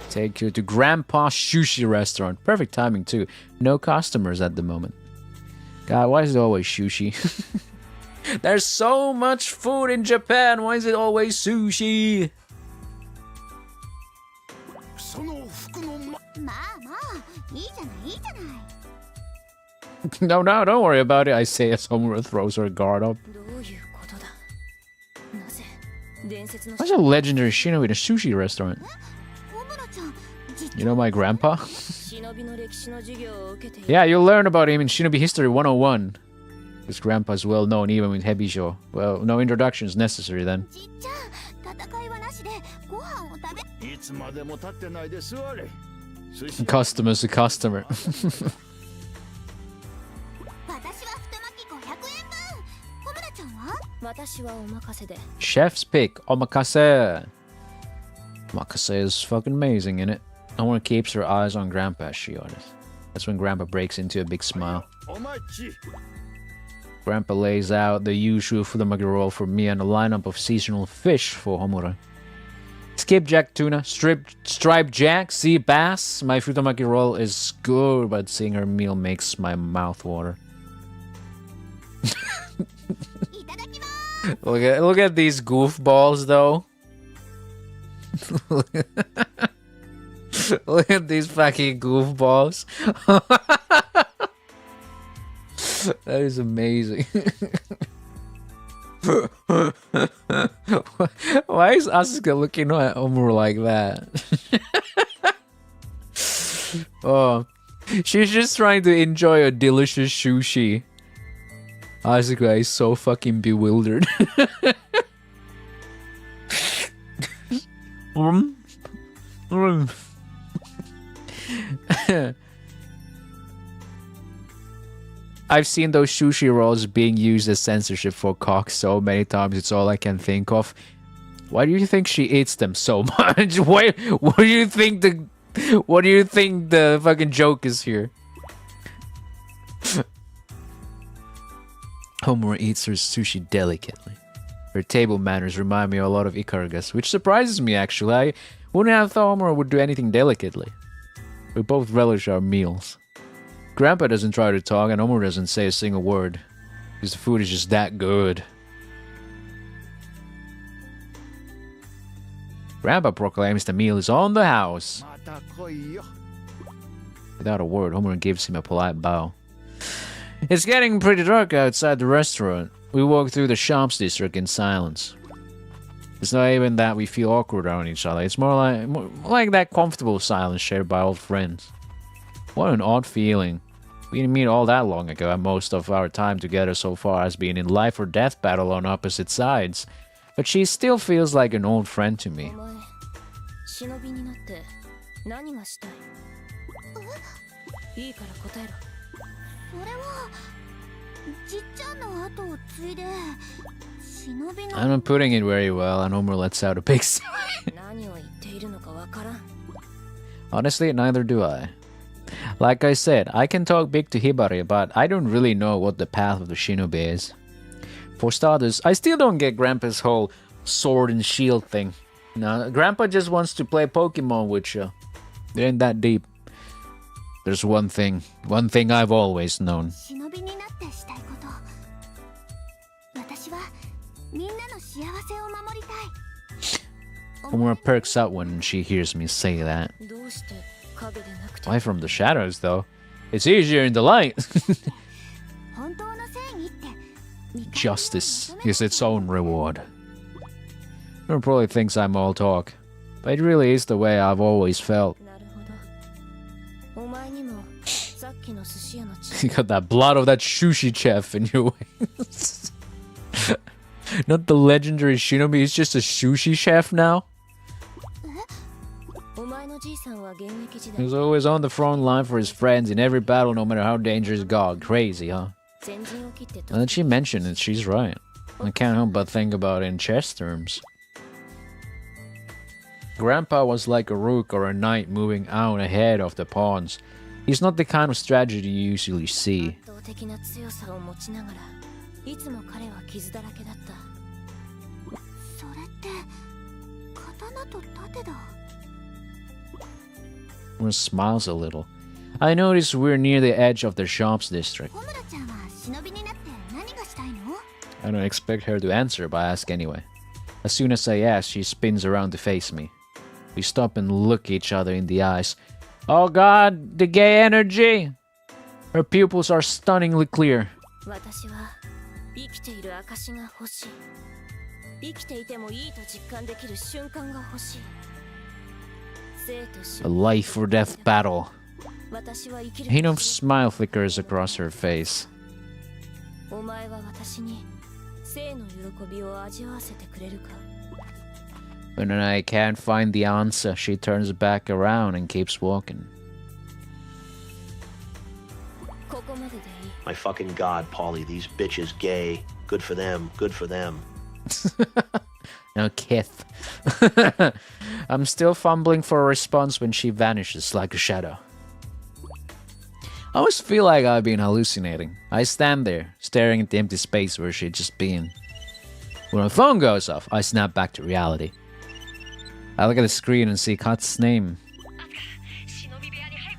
Take you to Grandpa's Sushi Restaurant. Perfect timing, too. No customers at the moment. God, why is it always sushi? There's so much food in Japan. Why is it always sushi? その服のまあまあ、いいじゃないいいじゃない。 No, no, don't worry about it, I say as Homura throws her guard up. どういうことだ。なぜ伝説の Why's a legendary Shinobi in a sushi restaurant? 小村ちゃん、実 You know my grandpa? 忍びの歴史の授業を受けている。 Yeah, you'll learn about him in Shinobi History 101. His grandpa's well known even with Hebisho. Well, no introduction is necessary then. じっちゃん、戦いはなしでご飯を食べ。いつまでも立ってないで座れ。 Customer's a customer. 私は太巻き500円分。小村ちゃんは？私はお任せで。 Chef's pick, omakase. Omakase is fucking amazing, innit? Homura keeps her eyes on Grandpa as she orders. That's when Grandpa breaks into a big smile. お待ち。 Grandpa lays out the usual futamaki roll for me and a lineup of seasonal fish for Homura. Skipjack tuna, striped jack, sea bass. My futamaki roll is good, but seeing her meal makes my mouth water. いただきます。 Look at these goofballs, though. Look at these fucking goofballs. That is amazing. Why is Asuka looking at Homura like that? Oh, she's just trying to enjoy a delicious sushi. Asuka is so fucking bewildered. I've seen those sushi rolls being used as censorship for cock so many times, it's all I can think of. Why do you think she eats them so much? What do you think the fucking joke is here? Homura eats her sushi delicately. Her table manners remind me a lot of Ikaruga's, which surprises me actually. I wouldn't have thought Homura would do anything delicately. We both relish our meals. Grandpa doesn't try to talk, and Homura doesn't say a single word. Because the food is just that good. Grandpa proclaims the meal is on the house. また来いよ。 Without a word, Homura gives him a polite bow. It's getting pretty dark outside the restaurant. We walk through the shops district in silence. It's not even that we feel awkward around each other. It's more like that comfortable silence shared by old friends. What an odd feeling. We didn't meet all that long ago, and most of our time together so far has been in life or death battle on opposite sides. But she still feels like an old friend to me. お前、忍びになって何がしたい？いいから答えろ。それはじっちゃんの後を継いで忍びの。 I'm not putting it very well, and Homura lets out a big sigh. 何を言っているのかわからん。 Honestly, neither do I. Like I said, I can talk big to Hibari, but I don't really know what the path of the shinobi is. For starters, I still don't get Grandpa's whole sword and shield thing. No, Grandpa just wants to play Pokemon with you. It ain't that deep. There's one thing I've always known. 忍びになってしたいこと。私はみんなの幸せを守りたい。 Homura perks up when she hears me say that. どうして影でなくて？ Why from the shadows, though? It's easier in the light. 本当の正義って。 Justice is its own reward. Everyone probably thinks I'm all talk, but it really is the way I've always felt. なるほど。お前にもさっきの寿司屋の血。 You got that blood of that sushi chef in your wings. Not the legendary shinobi, he's just a sushi chef now. お前のじいさんは現役時 He's 代。 always on the front line for his friends in every battle, no matter how dangerous it got. Crazy, huh? 先陣を切ってと。 Now that she mentioned it, she's right. I can't help but think about it in chess terms. Grandpa was like a rook or a knight moving out ahead of the pawns. He's not the kind of strategy you usually see. 圧倒的な強さを持ちながらいつも彼は傷だらけだった。それって刀と盾だ。One smiles a little. I notice we're near the edge of the shops district. 小村ちゃんは忍びになって何がしたいの？ I don't expect her to answer, but I ask anyway. As soon as I ask, she spins around to face me. We stop and look each other in the eyes. Oh god, the gay energy! Her pupils are stunningly clear. 私は生きている証が欲しい。生きていてもいいと実感できる瞬間が欲しい。生と死 A life or death battle. 私は生き A る。 hint of smile flickers across her face. お前は私に生の喜びを味わわせてくれるか？ When I can't find the answer, she turns back around and keeps walking. ここまででいい。 My fucking god, Polly, these bitches gay. Good for them, good for them. No Kith. I'm still fumbling for a response when she vanishes like a shadow. I always feel like I've been hallucinating. I stand there, staring at the empty space where she'd just been. When my phone goes off, I snap back to reality. I look at the screen and see Kat's name.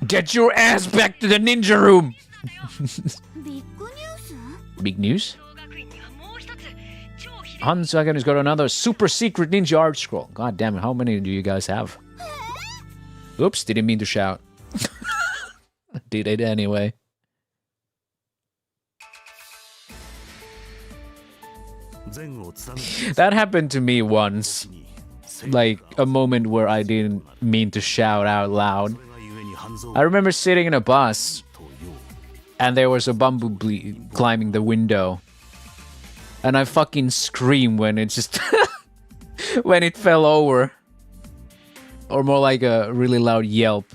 Get your ass back to the ninja room! ビッグニュース？ Big news? Hansaganu's got another super secret ninja art scroll. God damn it, how many do you guys have? Oops, didn't mean to shout. Did it anyway. That happened to me once. Like a moment where I didn't mean to shout out loud. I remember sitting in a bus and there was a bumblebee climbing the window. And I fucking screamed when it just when it fell over. Or more like a really loud yelp.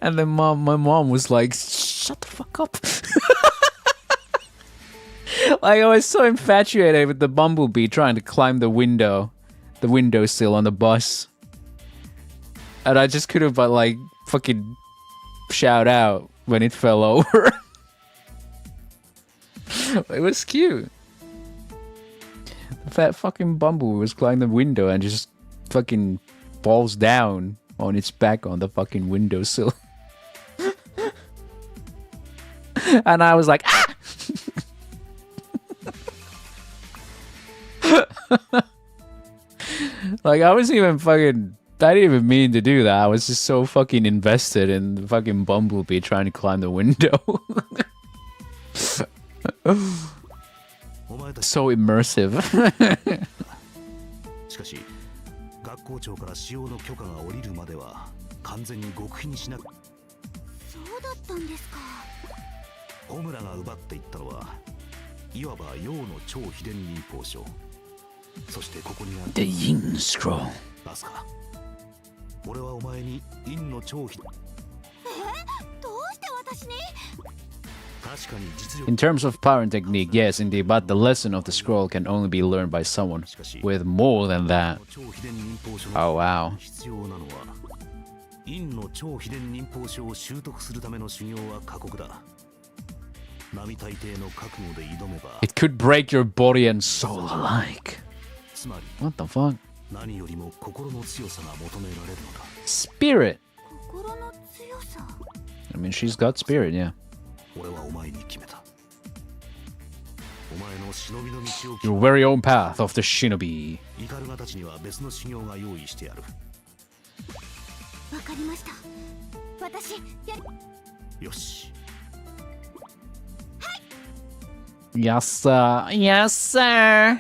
And then my mom was like, shut the fuck up. Like I was so infatuated with the bumblebee trying to climb the windowsill on the bus. And I just couldn't but like fucking shout out when it fell over. It was cute. That fucking bumblebee was climbing the window and just fucking falls down on its back on the fucking windowsill. And I was like, ah! Like I wasn't even fucking, I didn't even mean to do that. I was just so fucking invested in the fucking bumblebee trying to climb the window. So immersive. しかし学校長から使用の許可が下りるまでは完全に極秘にしなく。そうだったんですか。小村が奪っていったのはいわば陽の超秘伝忍法書。そしてここにある The Yin Scroll. アスカ。俺はお前に陰の超秘。どうして私に？ In terms of power and technique, yes, indeed, but the lesson of the scroll can only be learned by someone with more than that. Oh, wow. It could break your body and soul alike. What the fuck? Spirit. I mean, she's got spirit, yeah. Your very own path of the Shinobwee. わかりました。私やり。よし。 Yes, sir. Yes, sir.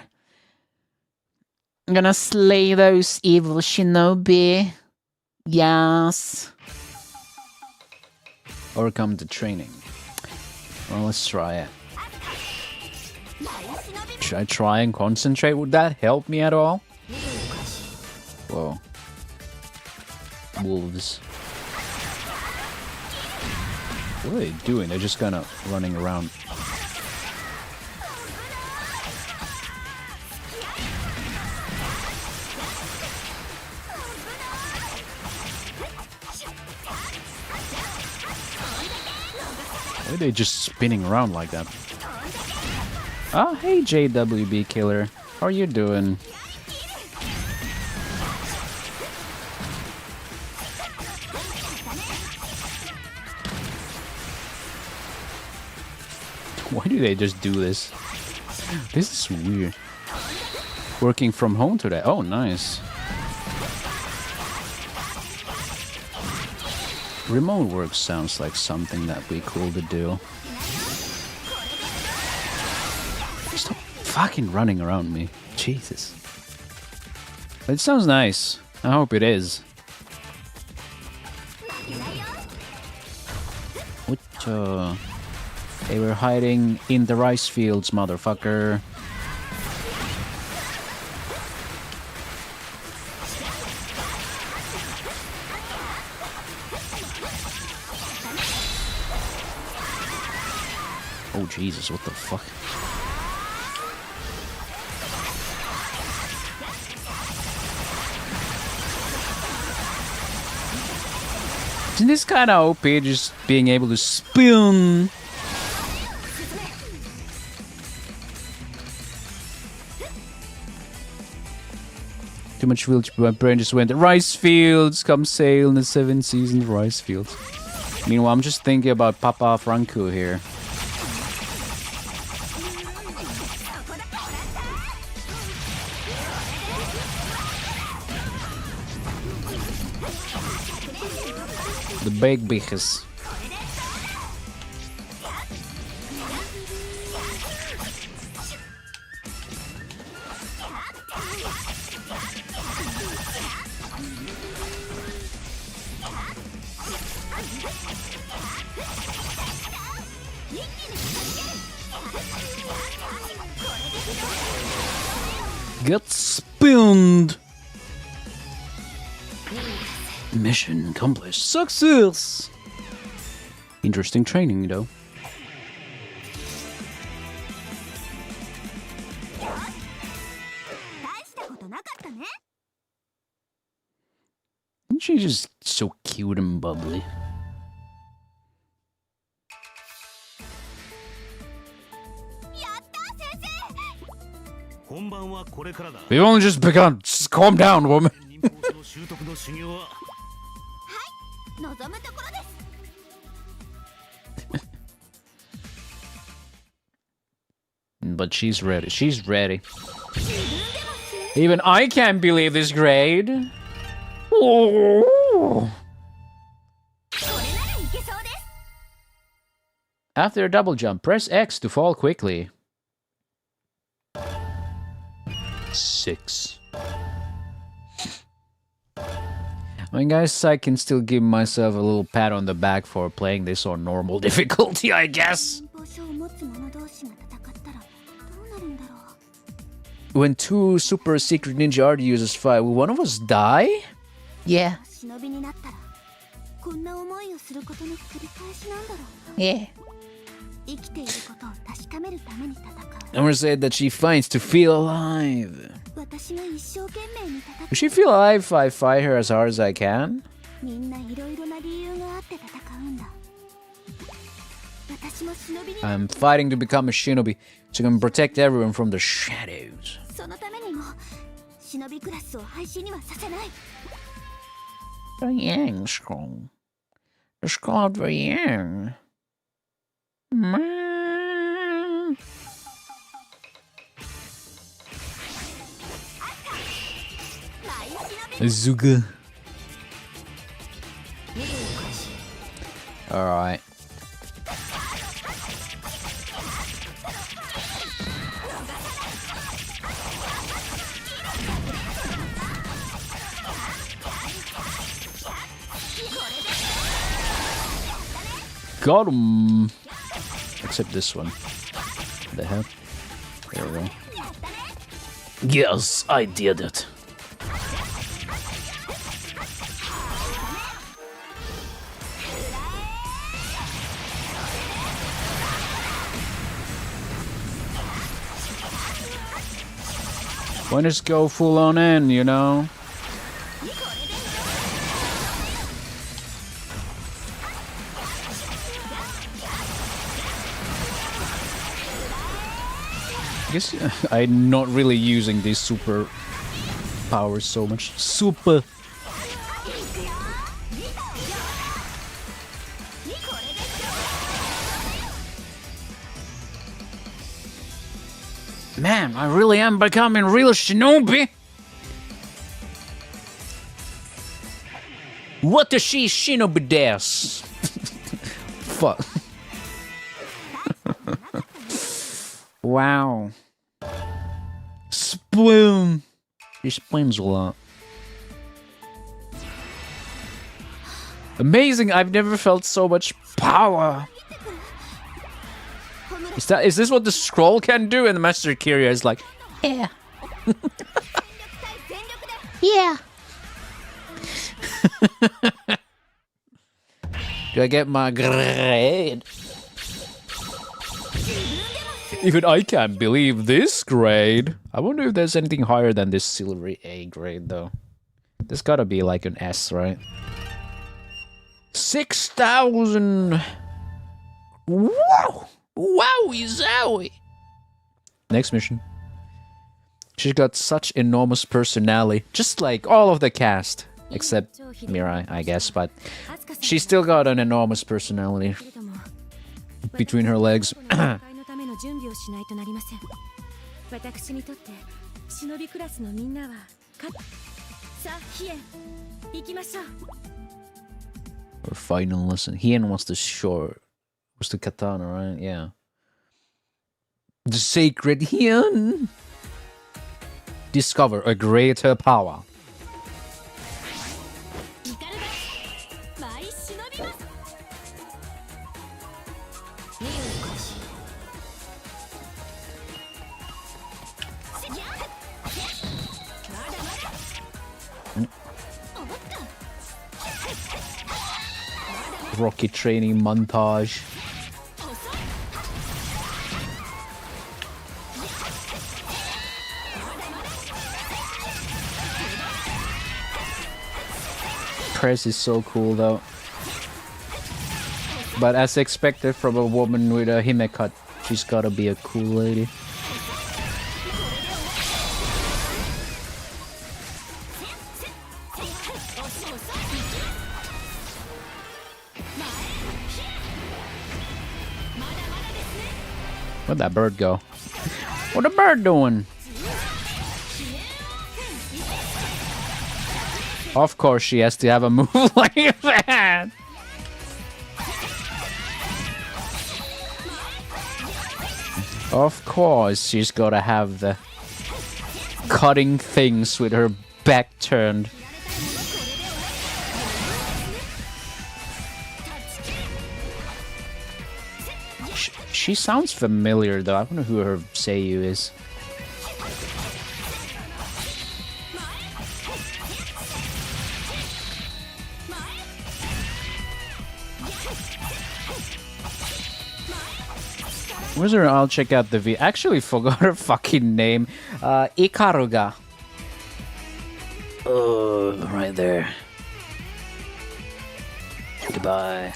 I'm gonna slay those evil shinobi. Yes. Overcome the training. Well, let's try it. Should I try and concentrate? Would that help me at all? Whoa. Wolves. What are they doing? They're just kind of running around. Why are they just spinning around like that? Oh, hey JWB Killer. How are you doing? Why do they just do this? This is weird. Working from home today. Oh, nice. Remote work sounds like something that'd be cool to do. Stop fucking running around me. Jesus. It sounds nice. I hope it is. What? They were hiding in the rice fields, motherfucker. Oh Jesus, what the fuck? Isn't this kinda OP, just being able to spin? Too much village, my brain just went, rice fields, come sail in the 7th season, rice fields. Meanwhile, I'm just thinking about Papa Franco here. The big bitches. Get spinned. Mission accomplished. Success! Interesting training, though. Isn't she just so cute and bubbly? We've only just begun. Just calm down, woman. But she's ready. She's ready. Even I can't believe this grade. Oh. After a double jump, press X to fall quickly. 6. I mean, guys, I can still give myself a little pat on the back for playing this on normal difficulty, I guess. When 2 super secret ninja art users fight, will one of us die? Yeah. Yeah. Emma said that she fights to feel alive. Will she feel alive if I fight her as hard as I can? I'm fighting to become a shinobi, so I can protect everyone from the shadows. Very young, strong. It's called very young. Zuga. Alright. Got him. Except this one. What the hell? There we go. Yes, I did it. Why just go full on in, you know? I guess I'm not really using these super powers so much. Super. Man, I really am becoming real Shinobwee. What does she Shinobi des? Fuck. Wow. Splim. She splims a lot. Amazing, I've never felt so much power. Is this what the scroll can do? And the Master Kyria is like, yeah. Yeah. Do I get my grade? Even I can't believe this grade. I wonder if there's anything higher than this silvery A grade, though. There's gotta be like an S, right? 6,000! Wow! Wowie zowie! Next mission. She's got such enormous personality. Just like all of the cast. Except Mirai, I guess, but she's still got an enormous personality. Between her legs. Her final lesson. Hien was the sword. Was the katana, right? Yeah. The sacred Hien. Discover a greater power. Rocket training montage. Press is so cool though. But as expected from a woman with a hime cut, she's gotta be a cool lady. Where'd that bird go? What the bird doing? Of course she has to have a move like that. Of course she's gotta have the cutting things with her back turned. She sounds familiar though. I wonder who her seiyuu is. Where's her? I'll check out the V. Actually forgot her fucking name. Ikaruga. Oh, right there. Goodbye.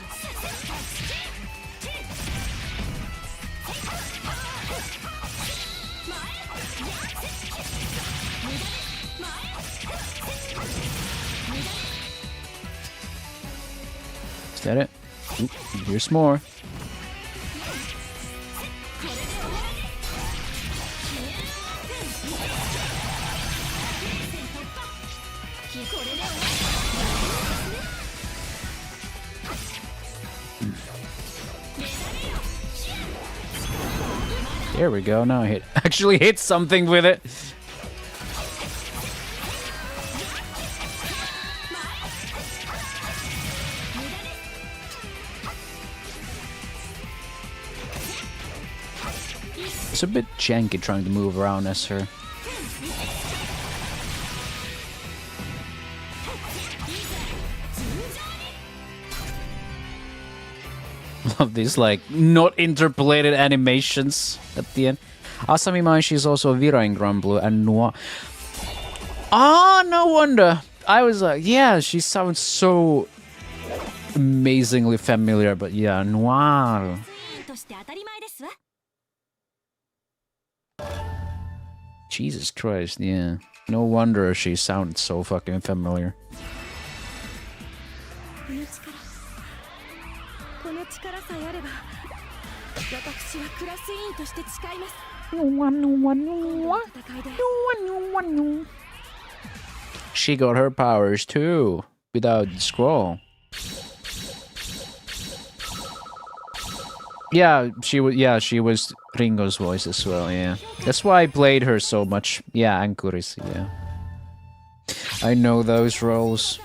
Is that it? Oop, here's more. There we go. Now I actually hit something with it. It's a bit janky trying to move around as her. Love these like not interpolated animations at the end. Asami Maishi is also Vira in Grand Blue and Newal. Ah, no wonder. I was like, yeah, she sounds so amazingly familiar, but yeah, Newal. Jesus Christ, yeah. No wonder she sounded so fucking familiar. この力さえあれば私はクラス委員として誓います。 She got her powers too, without the scroll. Yeah, she was Ringo's voice as well, yeah. That's why I played her so much. Yeah, Ankuris, yeah. I know those roles.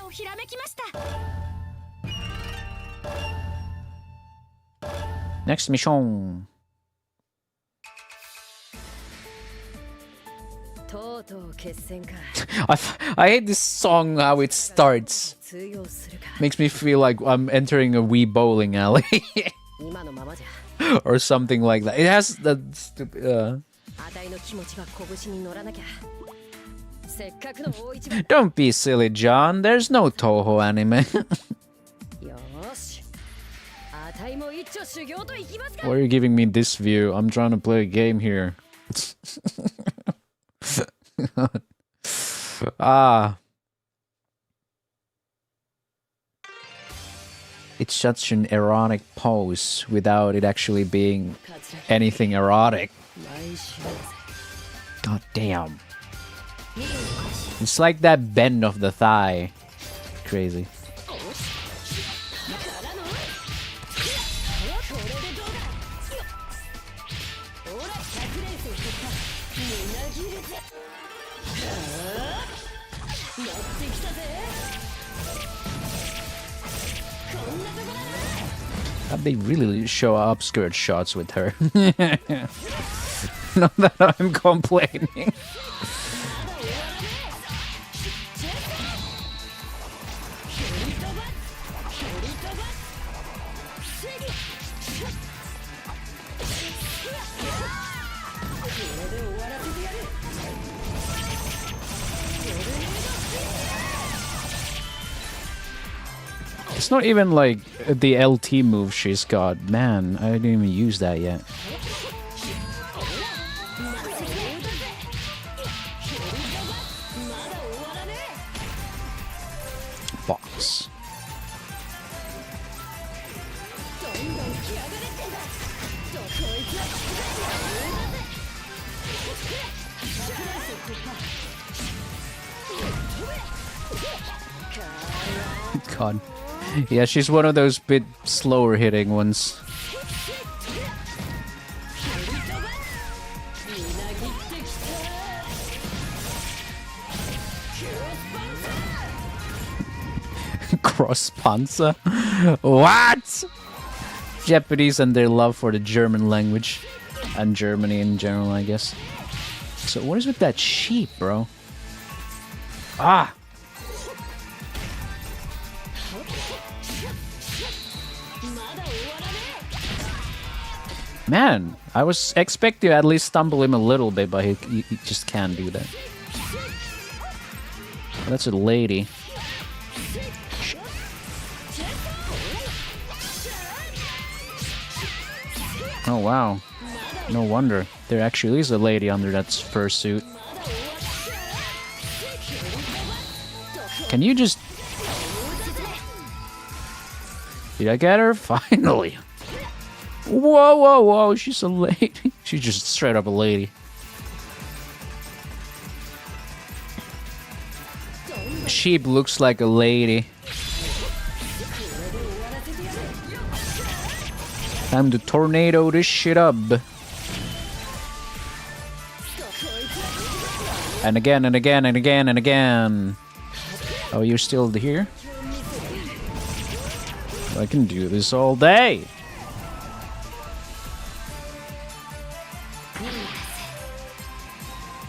Next mission. I hate this song, how it starts. Makes me feel like I'm entering a Wii bowling alley. Or something like that. It has that stupid... Don't be silly, John. There's no Toho anime. Why are you giving me this view? I'm trying to play a game here. Ah. It's such an erotic pose without it actually being anything erotic. God damn. It's like that bend of the thigh. Crazy. They really show upskirt shots with her. Not that I'm complaining. It's not even like the LT move she's got. Man, I didn't even use that yet. Box. God. Yeah, she's one of those bit slower hitting ones. Cross panzer? What? Japanese and their love for the German language. And Germany in general, I guess. So what is with that sheep, bro? Ah! Man, I was expecting to at least stumble him a little bit, but he just can't do that. That's a lady. Oh wow. No wonder. There actually is a lady under that fursuit. Can you just... Did I get her? Finally. Whoa, whoa, whoa, she's a lady. She's just straight up a lady. Sheep looks like a lady. Time to tornado this shit up. And again, and again, and again, and again. Oh, you're still here? I can do this all day.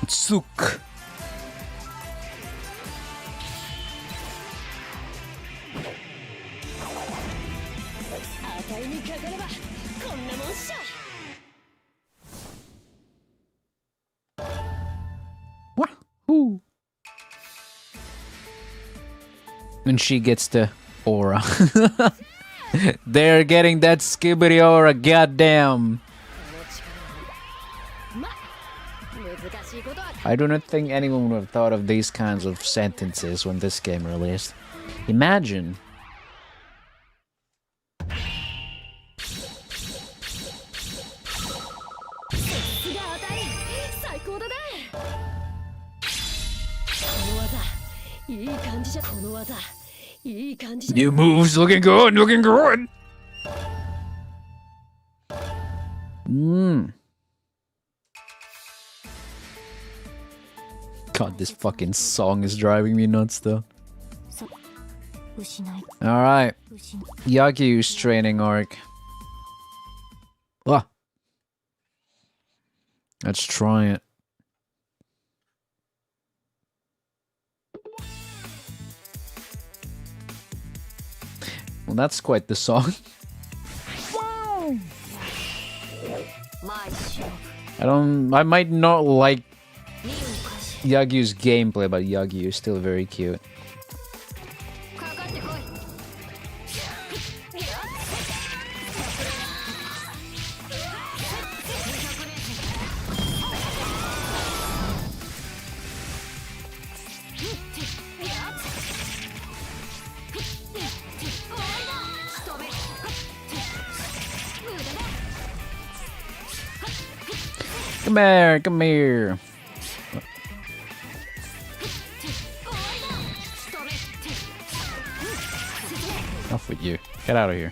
Suk. Wahoo! When she gets the aura. They're getting that skibbity aura, goddamn. I do not think anyone would have thought of these kinds of sentences when this game released. Imagine. New moves, looking good, looking good. God, this fucking song is driving me nuts though. Alright. Yagyu's training arc. Ah. Let's try it. Well, that's quite the song. I might not like Yagyu's gameplay, but Yagyu is still very cute. Come here, come here. Off with you. Get out of here.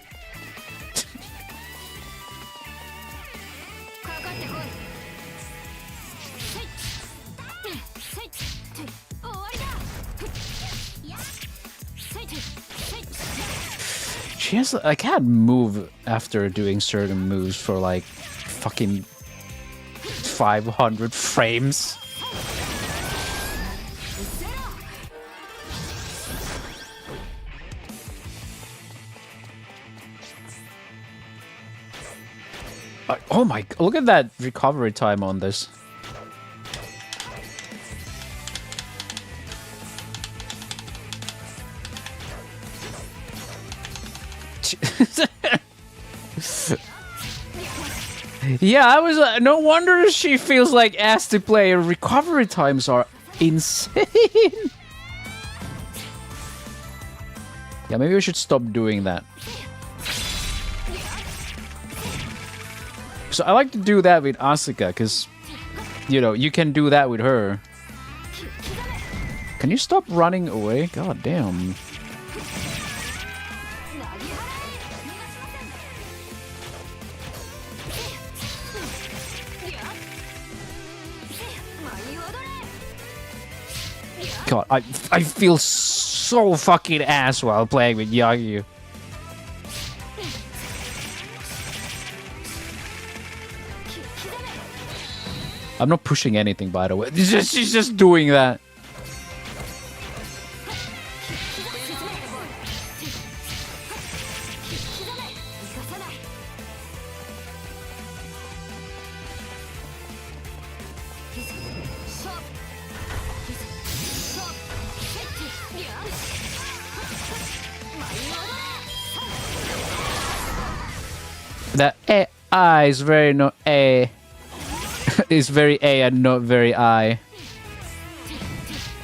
She has, I can't move after doing certain moves for like fucking 500 frames. Oh my, look at that recovery time on this. Yeah, I was no wonder she feels like ass to play. Her recovery times are insane. Yeah, maybe we should stop doing that. So I like to do that with Asuka, because, you know, you can do that with her. Can you stop running away? God damn. God, I feel so fucking ass while playing with Yagyu. I'm not pushing anything, by the way. She's just doing that. That AI is very no A. Is very A and not very I.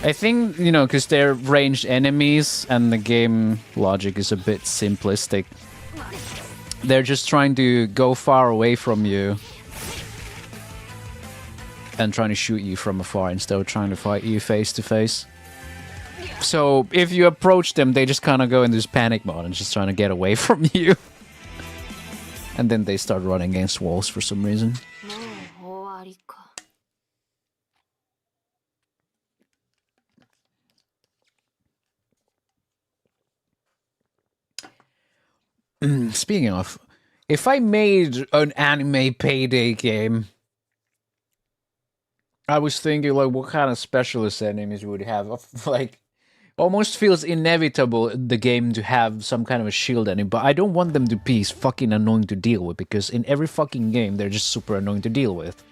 I think, you know, because they're ranged enemies and the game logic is a bit simplistic. They're just trying to go far away from you and trying to shoot you from afar instead of trying to fight you face to face. So if you approach them, they just kind of go in this panic mode and just trying to get away from you. And then they start running against walls for some reason. Speaking of, if I made an anime payday game, I was thinking like what kind of specialist enemies would have. Like, almost feels inevitable the game to have some kind of a shield enemy, but I don't want them to be fucking annoying to deal with, because in every fucking game they're just super annoying to deal with.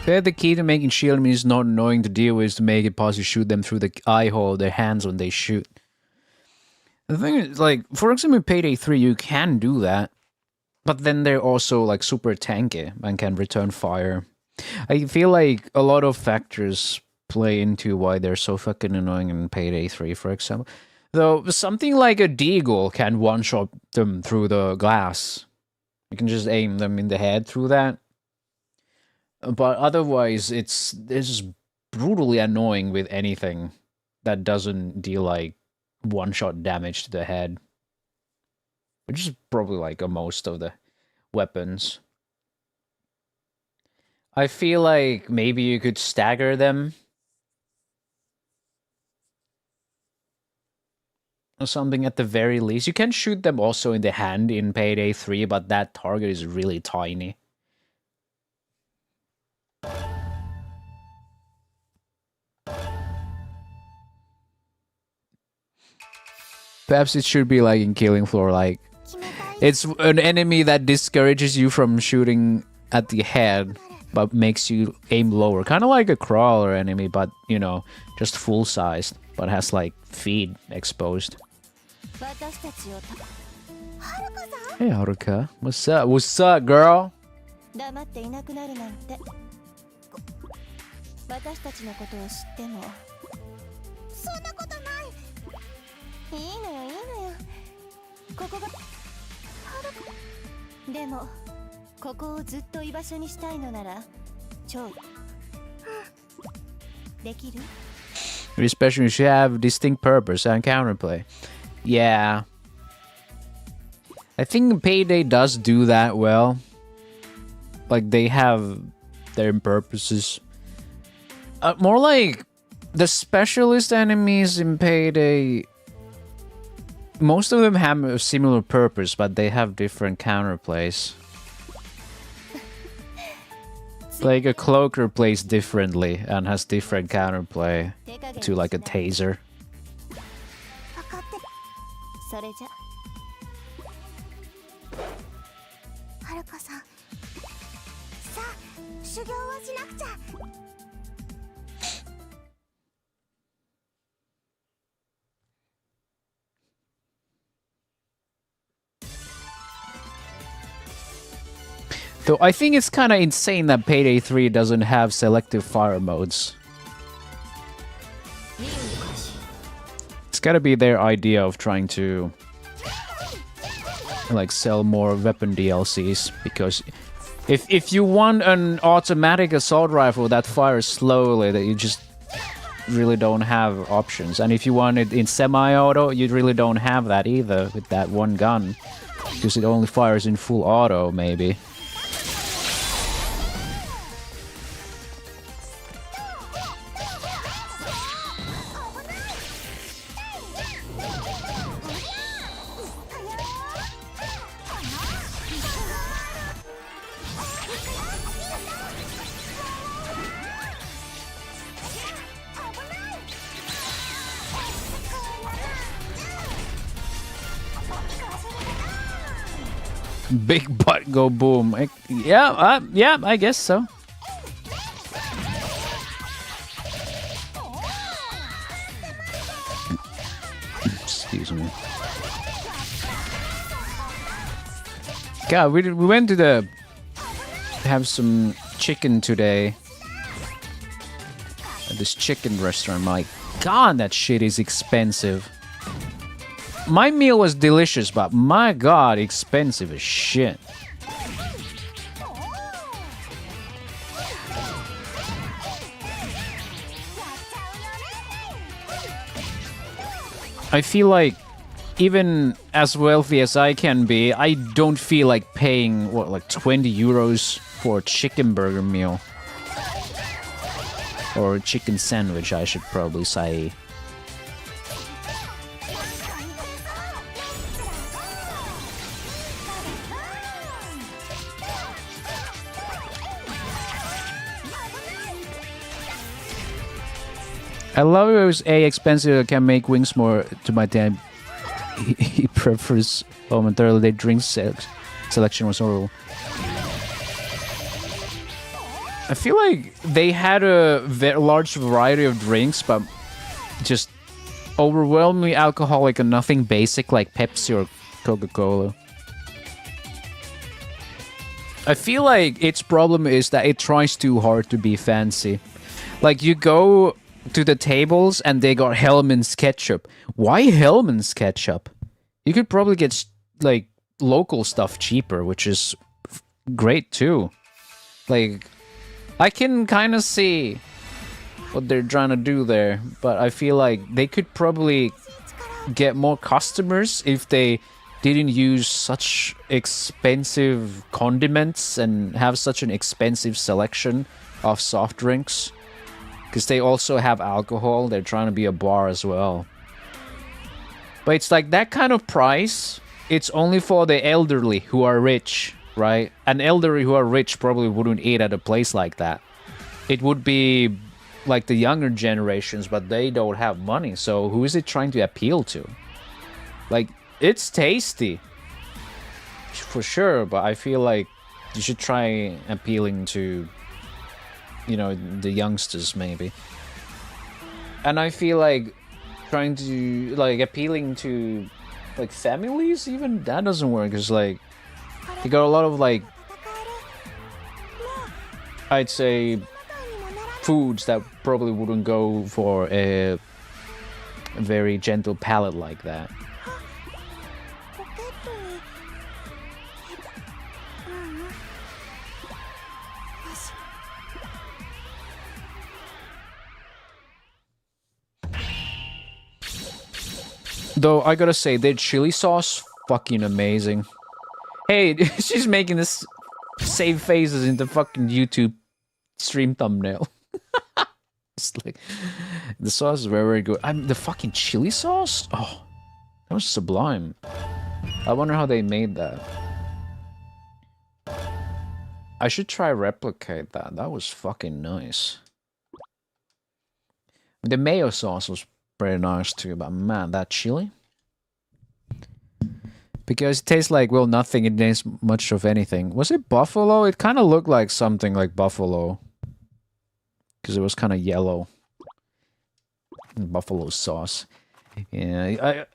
But the key to making shield enemies not annoying to deal with is to make it possible to shoot them through the eye hole of their hands when they shoot. The thing is, like, for example, in Payday 3, you can do that. But then they're also, like, super tanky and can return fire. I feel like a lot of factors play into why they're so fucking annoying in Payday 3, for example. Though, something like a deagle can one-shot them through the glass. You can just aim them in the head through that. But otherwise, it's just brutally annoying with anything that doesn't deal, like, one-shot damage to the head. Which is probably, like, most of the weapons. I feel like maybe you could stagger them. Or something at the very least. You can shoot them also in the hand in Payday 3, but that target is really tiny. Perhaps it should be like in Killing Floor, like it's an enemy that discourages you from shooting at the head, but makes you aim lower. Kind of like a crawler enemy, but, you know, just full-sized, but has, like, feet exposed. Hey, Haruka. What's up? What's up, girl? 黙っていなくなるなんて私たちのことを知ってもそんなことないいいのよいいのよここがでもここをずっと居場所にしたいのなら超できる Especially if you have distinct purpose and counterplay. Yeah. I think Payday does do that well. Like, they have their purposes. More like the specialist enemies in Payday. Most of them have a similar purpose, but they have different counterplays. Like a cloaker plays differently and has different counterplay to like a taser. それじゃはるかさんさあ修行はしなくちゃ Though I think it's kind of insane that Payday 3 doesn't have selective fire modes. It's gotta be their idea of trying to like sell more weapon DLCs, because if you want an automatic assault rifle that fires slowly, that you just really don't have options. And if you want it in semi-auto, you really don't have that either with that one gun, because it only fires in full auto, maybe. Big butt go boom. Yeah, I guess so. Excuse me. God, we went to have some chicken today at this chicken restaurant. My God, that shit is expensive. My meal was delicious, but my God, expensive as shit. I feel like even as wealthy as I can be, I don't feel like paying, what, like 20 euros for a chicken burger meal. Or a chicken sandwich, I should probably say. I love it was expensive. I can make wings more to my dad. He prefers momentarily the drink selection was horrible. I feel like they had a very large variety of drinks, but just overwhelmingly alcoholic and nothing basic like Pepsi or Coca-Cola. I feel like its problem is that it tries too hard to be fancy. Like, you go to the tables and they got Hellman's ketchup. Why Hellman's ketchup? You could probably get, like, local stuff cheaper, which is great too. Like, I can kind of see what they're trying to do there, but I feel like they could probably get more customers if they didn't use such expensive condiments and have such an expensive selection of soft drinks. Because they also have alcohol, they're trying to be a bar as well. But it's like that kind of price, it's only for the elderly who are rich, right? And elderly who are rich probably wouldn't eat at a place like that. It would be like the younger generations, but they don't have money, so who is it trying to appeal to? Like, it's tasty, for sure, but I feel like you should try appealing to, you know, the youngsters, maybe. And I feel like trying to, like, appealing to, like, families, even, that doesn't work, because, like, you got a lot of, like, I'd say, foods that probably wouldn't go for a very gentle palate like that. Though, I gotta say, their chili sauce, fucking amazing. Hey, she's making this save faces in the fucking YouTube stream thumbnail. It's like, the sauce is very, very good. The fucking chili sauce? Oh, that was sublime. I wonder how they made that. I should try replicate that. That was fucking nice. The mayo sauce was pretty nice too, but man, that chili? Because it tastes like, well, nothing, it tastes much of anything. Was it buffalo? It kind of looked like something like buffalo. Because it was kind of yellow. Buffalo sauce. Yeah,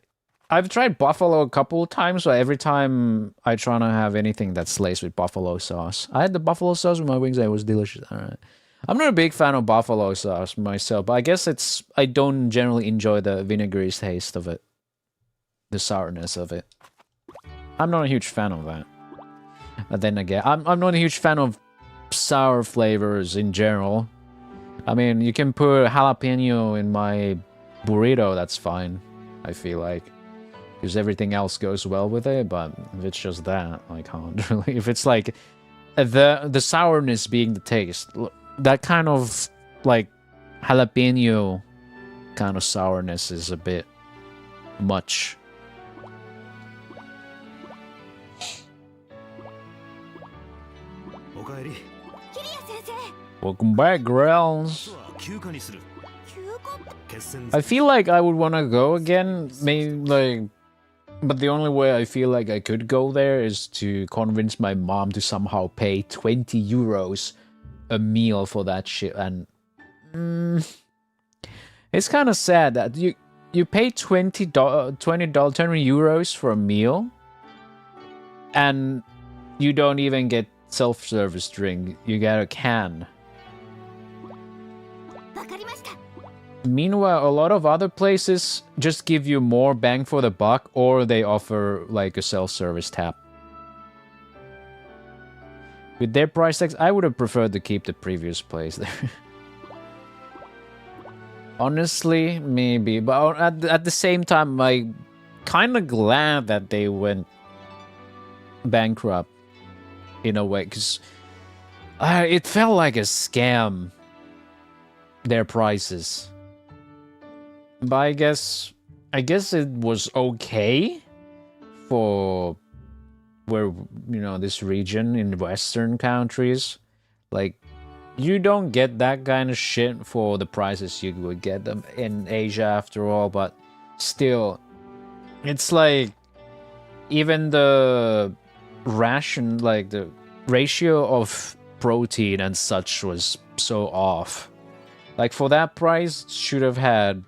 I've tried buffalo a couple of times, so every time I try to have anything that's laced with buffalo sauce. I had the buffalo sauce with my wings and it was delicious. Alright. I'm not a big fan of buffalo sauce myself, but I guess I don't generally enjoy the vinegary taste of it. The sourness of it. I'm not a huge fan of that. But then again, I'm not a huge fan of sour flavors in general. I mean, you can put jalapeno in my burrito, that's fine, I feel like. Because everything else goes well with it, but if it's just that, I can't really. If it's like the sourness being the taste, that kind of like jalapeno kind of sourness is a bit much. Welcome back, Grells. I feel like I would want to go again, maybe like, but the only way I feel like I could go there is to convince my mom to somehow pay 20 euros a meal for that shit, and it's kind of sad that you pay 20 euros for a meal, and you don't even get self-service drink. You get a can. Meanwhile, a lot of other places just give you more bang for the buck, or they offer like a self-service tap. With their price tags, I would have preferred to keep the previous place there. Honestly, maybe, but at the same time, I'm kind of glad that they went bankrupt in a way, because it felt like a scam. Their prices. But I guess it was okay for where, you know, this region in Western countries. Like, you don't get that kind of shit for the prices you would get them in Asia after all, but still, it's like, even the ration, like the ratio of protein and such was so off. Like, for that price, should have had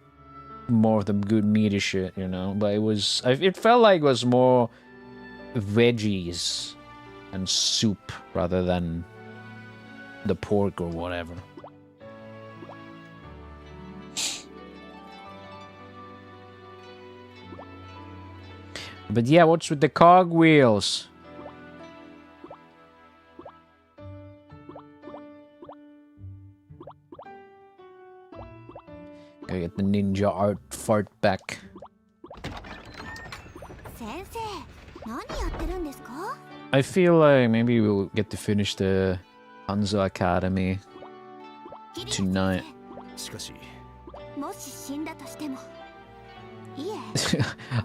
more of the good meaty shit, you know? But it felt like it was more veggies and soup rather than the pork or whatever. But yeah, what's with the cogwheels? Gotta get the ninja art fart back. I feel like maybe we'll get to finish the Hanzo Academy tonight.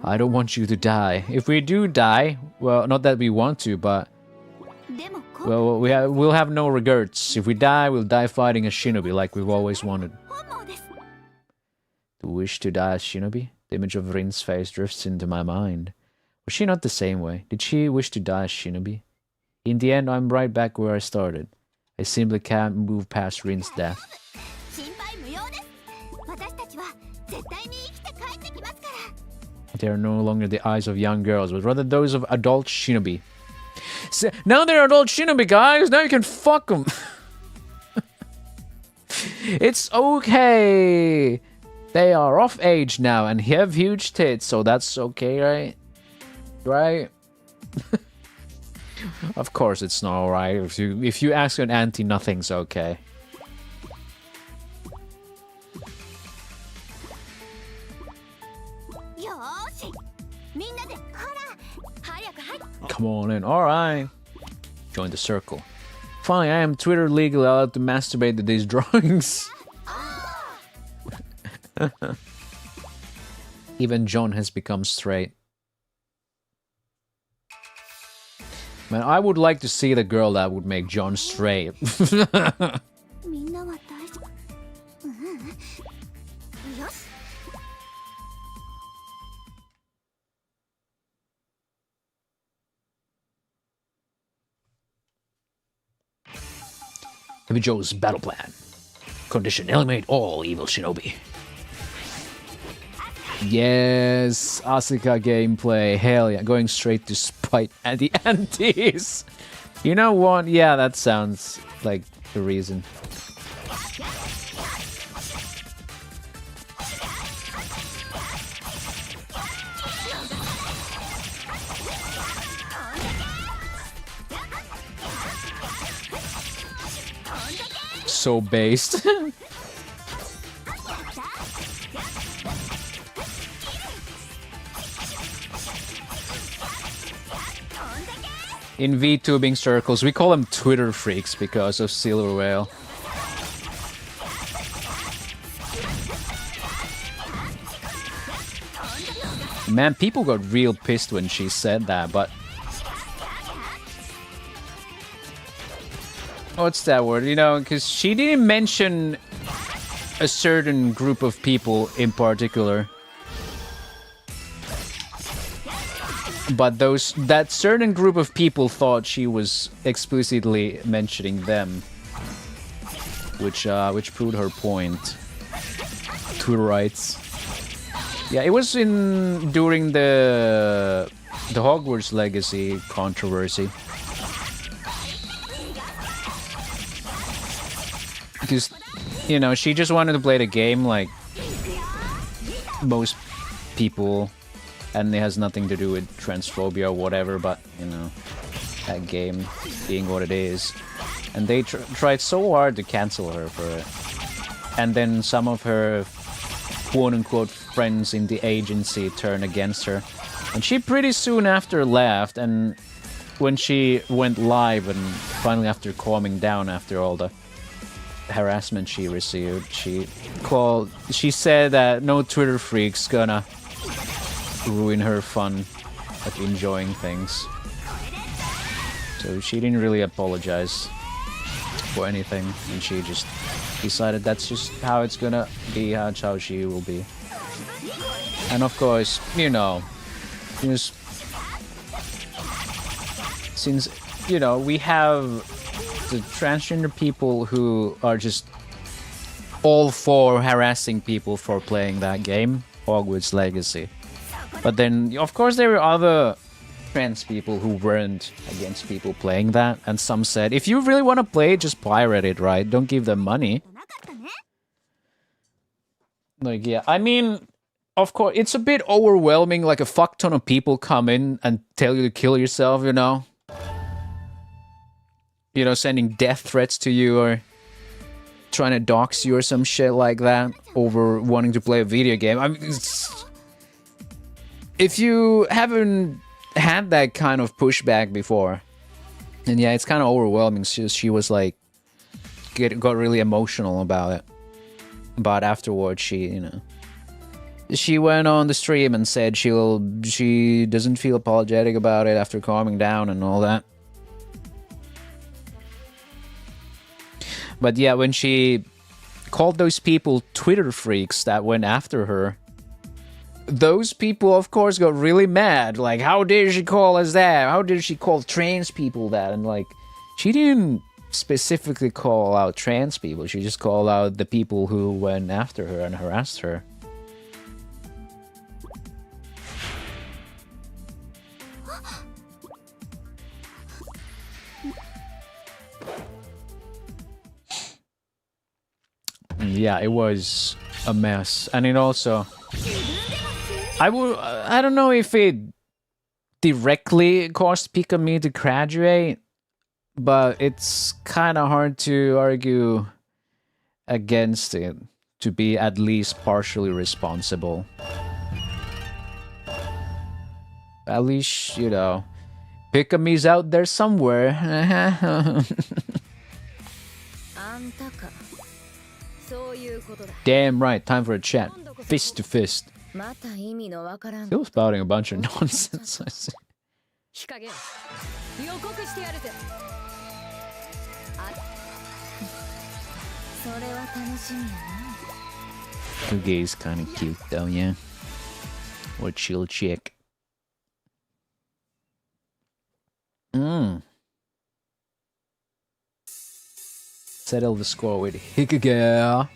I don't want you to die. If we do die, well, not that we want to, but well, we'll have no regrets. If we die, we'll die fighting a shinobi like we've always wanted. To wish to die as shinobi? The image of Rin's face drifts into my mind. Was she not the same way? Did she wish to die as shinobi? In the end, I'm right back where I started. I simply can't move past Rin's death. They are no longer the eyes of young girls, but rather those of adult shinobi. So, now they're adult shinobi, guys! Now you can fuck them! It's okay! They are of age now and have huge tits, so that's okay, right? Right? Of course it's not alright. If you ask an auntie, nothing's okay. Come on in. Alright. Join the circle. Finally, I am Twitter legally allowed to masturbate to these drawings. Even John has become straight. Man, I would like to see the girl that would make John straight. Heavy Joe's battle plan. Condition: eliminate all evil shinobi. Yes, Asuka gameplay. Hell yeah, going straight to spite and the antis. You know what? Yeah, that sounds like the reason. So based. In VTubing circles, we call them Twitter freaks because of Silver Whale. Man, people got real pissed when she said that, but... What's that word? You know, because she didn't mention a certain group of people in particular. But that certain group of people thought she was explicitly mentioning them, which proved her point. Twitter rights. Yeah, it was during the Hogwarts Legacy controversy. Because, you know, she just wanted to play the game like most people. And it has nothing to do with transphobia or whatever, but, you know, that game being what it is. And they tried so hard to cancel her for it. And then some of her quote-unquote friends in the agency turned against her. And she pretty soon after left, and when she went live and finally after calming down after all the harassment she received, she said that no Twitter freak's gonna ruin her fun of enjoying things. So she didn't really apologize for anything, and she just decided that's just how it's gonna be, how she will be. And of course, you know, since, you know, we have the transgender people who are just all for harassing people for playing that game, Hogwarts Legacy. But then, of course, there were other trans people who weren't against people playing that, and some said, if you really want to play it, just pirate it, right? Don't give them money. Like, yeah, I mean, of course, it's a bit overwhelming, like a fuck ton of people come in and tell you to kill yourself, you know? You know, sending death threats to you or trying to dox you or some shit like that over wanting to play a video game. I mean, if you haven't had that kind of pushback before, then yeah, it's kind of overwhelming. She was like, got really emotional about it. But afterwards, she went on the stream and said she doesn't feel apologetic about it after calming down and all that. But yeah, when she called those people Twitter freaks that went after her, those people, of course, got really mad. Like, how dare she call us that? How dare she call trans people that? And like, she didn't specifically call out trans people. She just called out the people who went after her and harassed her. Yeah, it was a mess. And it also, I don't know if it directly caused Pikami to graduate, but it's kind of hard to argue against it, to be at least partially responsible. At least, you know, Pikami's out there somewhere. Damn right, time for a chat. Fist to fist. Still spouting a bunch of nonsense. Kagura's kind of cute though, yeah. What chill chick. Settle the score with Hikage.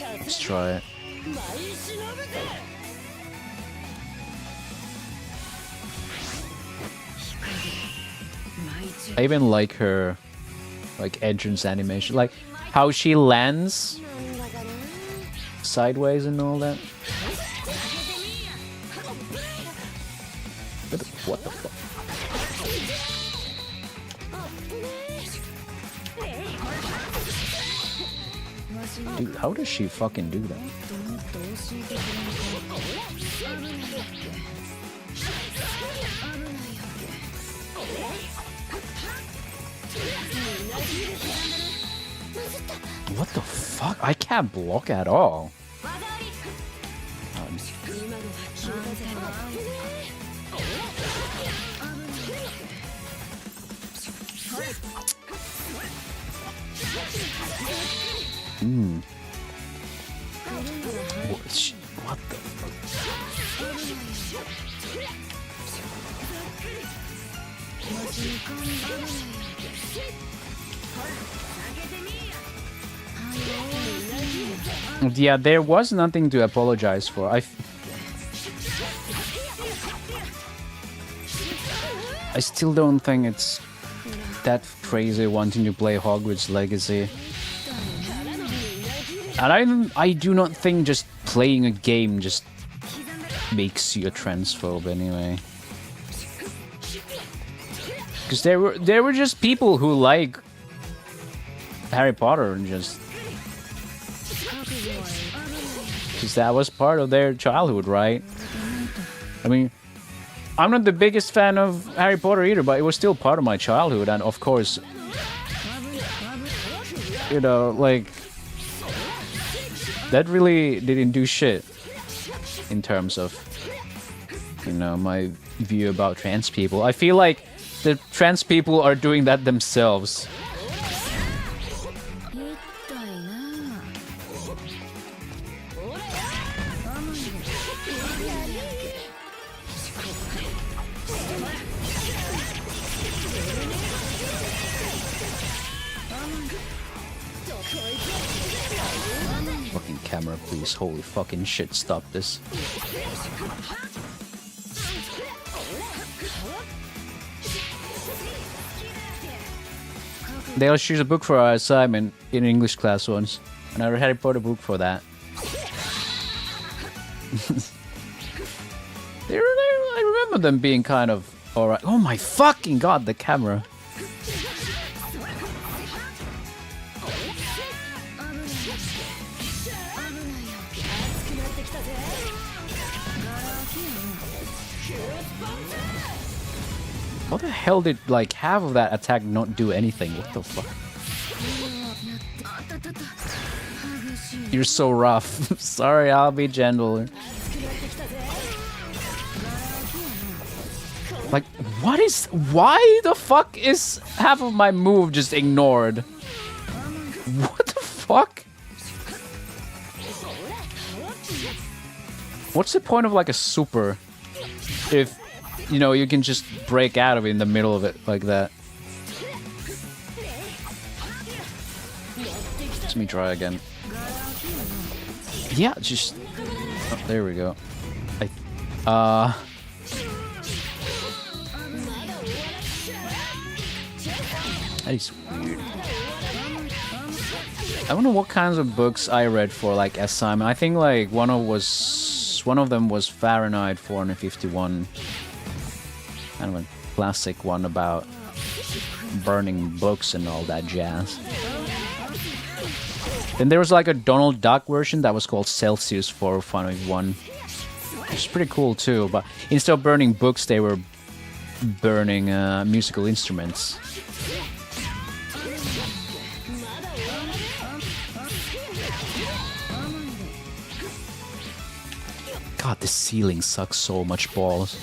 Let's try it. I even like her, like, entrance animation, like how she lands sideways and all that. What the fuck? Dude, how does she fucking do that? What the fuck? I can't block at all. What the fuck? Yeah, there was nothing to apologize for. I still don't think it's that crazy wanting to play Hogwarts Legacy. And I do not think just playing a game just makes you a transphobe anyway. Because there were just people who like Harry Potter and just, because that was part of their childhood, right? I mean, I'm not the biggest fan of Harry Potter either, but it was still part of my childhood, and of course, you know, like, that really didn't do shit in terms of, you know, my view about trans people. I feel like the trans people are doing that themselves. Fucking camera, please. Holy fucking shit, stop this. They also choose a book for our assignment in English class once. And I Harry Potter book for that. I remember them being kind of alright. Oh my fucking god, the camera. What the hell did like half of that attack not do anything? What the fuck? You're so rough. Sorry, I'll be gentle. Like, what is... Why the fuck is half of my move just ignored? What the fuck? What's the point of like a super if, you know, you can just break out of it in the middle of it like that? Let me try again. Yeah, just... Oh, there we go. That is weird. I don't know what kinds of books I read for like assignment. I think like one of them was Fahrenheit 451. Kind of a classic one about burning books and all that jazz. Then there was like a Donald Duck version that was called Celsius 451. Which is pretty cool too, but instead of burning books, they were burning musical instruments. God, the ceiling sucks so much balls.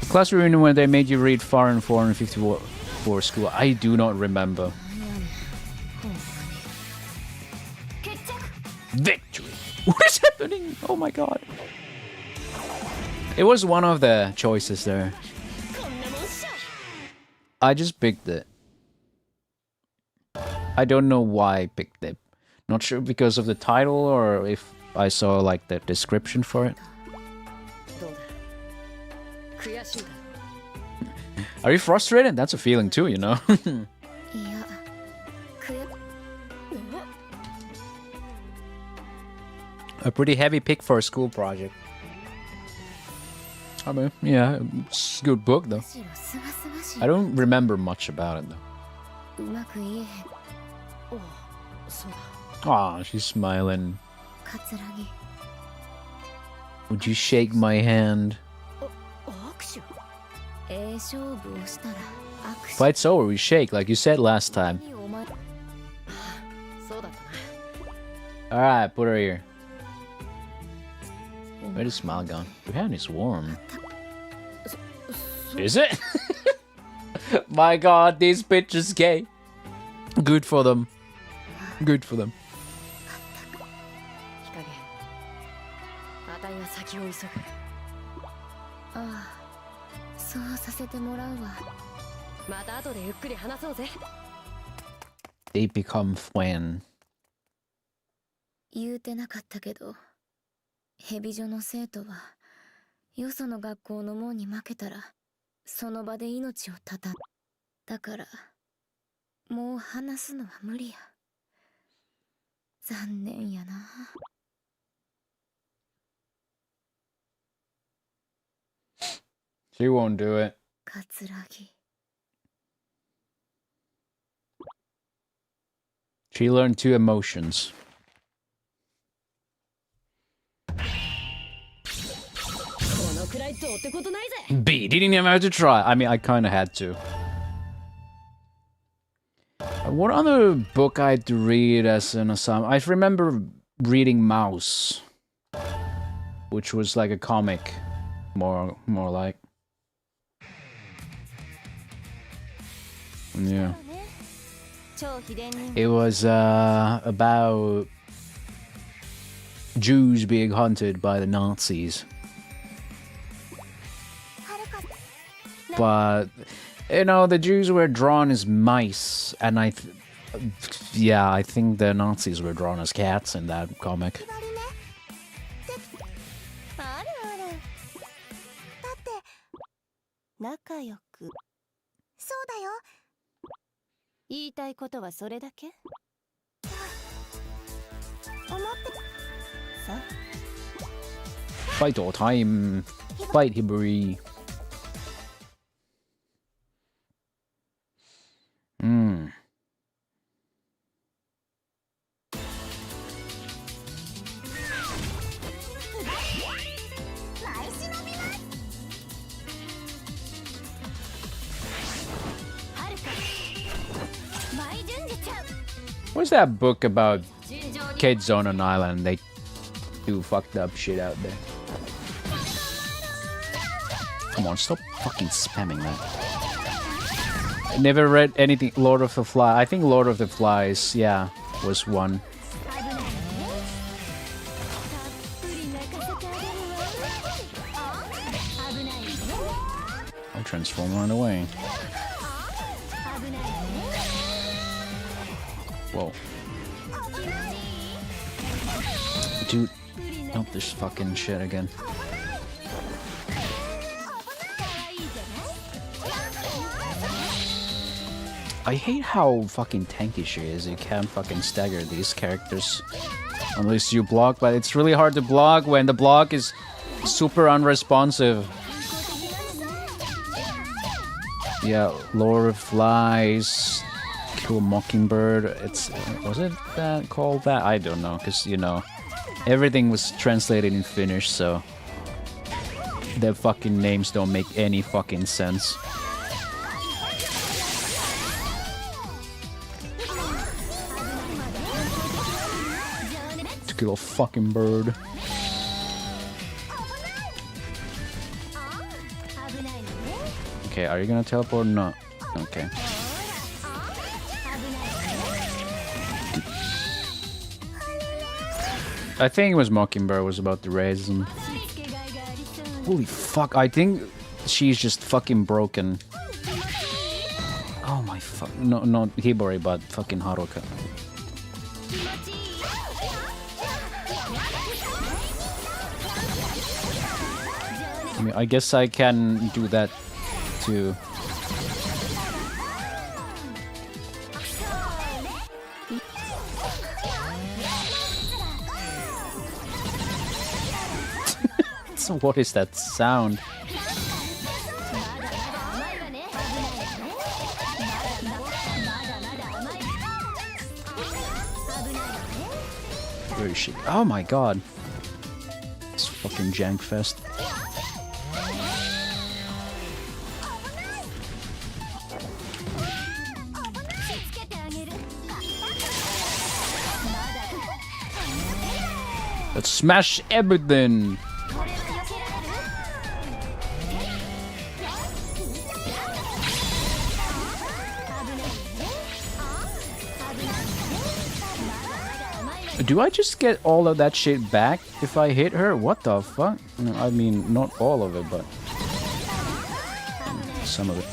Class reunion when they made you read Fahrenheit 454 for school. I do not remember. Victory! What is happening? Oh my god. It was one of the choices there. I just picked it. I don't know why I picked it. Not sure because of the title or if I saw like the description for it. Are you frustrated? That's a feeling too, you know? A pretty heavy pick for a school project. I mean, yeah, it's a good book though. I don't remember much about it though. Aw, she's smiling. Would you shake my hand? Fight's over, we shake like you said last time. Alright, put her here. Where's the smile gone? Your hand is warm. Is it? My god, these bitches gay. Good for them. Good for them. They become fan. 言うてなかったけど、ヘビ女の生徒はよその学校の門に負けたらその場で命を絶たん。だからもう話すのは無理や。残念やな。She won't do it. カツラギ。She learned two emotions. B, didn't even have to try. I mean, I kind of had to. What other book I had to read as an assignment? I remember reading Mouse, which was like a comic, more like. Yeah. It was about Jews being hunted by the Nazis. But, you know, the Jews were drawn as mice, and I think the Nazis were drawn as cats in that comic. あるある。だって仲良く。そうだよ。言いたいことはそれだけ？思ってさ。 Fight all time. Fight Hibari. What's that book about kids on an island? They do fucked up shit out there. Come on, stop fucking spamming that. I never read anything. Lord of the Flies. I think Lord of the Flies, yeah, was one. I'll transform right away. Whoa. Dude, not this fucking shit again. I hate how fucking tanky she is. You can't fucking stagger these characters unless you block, but it's really hard to block when the block is super unresponsive. Yeah, Lord of Flies, Kill Mockingbird. Was it that called that? I don't know, because you know everything was translated in Finnish, so their fucking names don't make any fucking sense. To kill a fucking bird. Okay, are you gonna teleport or not? Okay. I think it was Mockingbird was about to raise him. Holy fuck, I think she's just fucking broken. Oh my fuck. No, not Hibari, but fucking Haruka. I mean, I guess I can do that too. So what is that sound? Where is she? Oh my god. It's fucking jank fest. Let's smash everything! Do I just get all of that shit back if I hit her? What the fuck? No, I mean, not all of it, but some of it.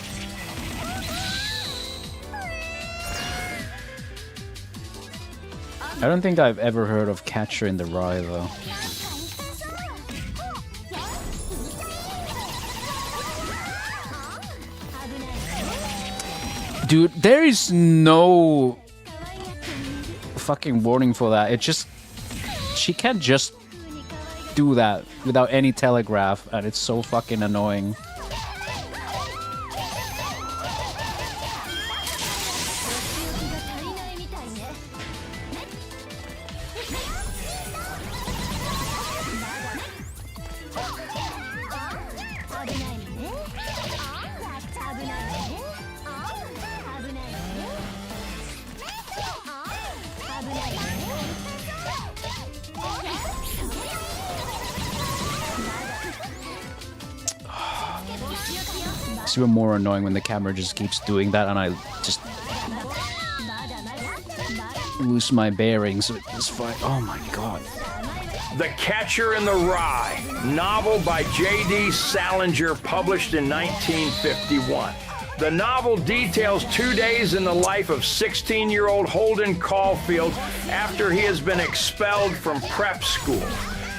I don't think I've ever heard of Catcher in the Rye, though. Dude, there is no fucking warning for that. It just... She can't just do that without any telegraph, and it's so fucking annoying. It's even more annoying when the camera just keeps doing that and I just lose my bearings with this fight. Oh my god. The Catcher in the Rye, novel by J.D. Salinger, published in 1951. The novel details 2 days in the life of 16-year-old Holden Caulfield after he has been expelled from prep school.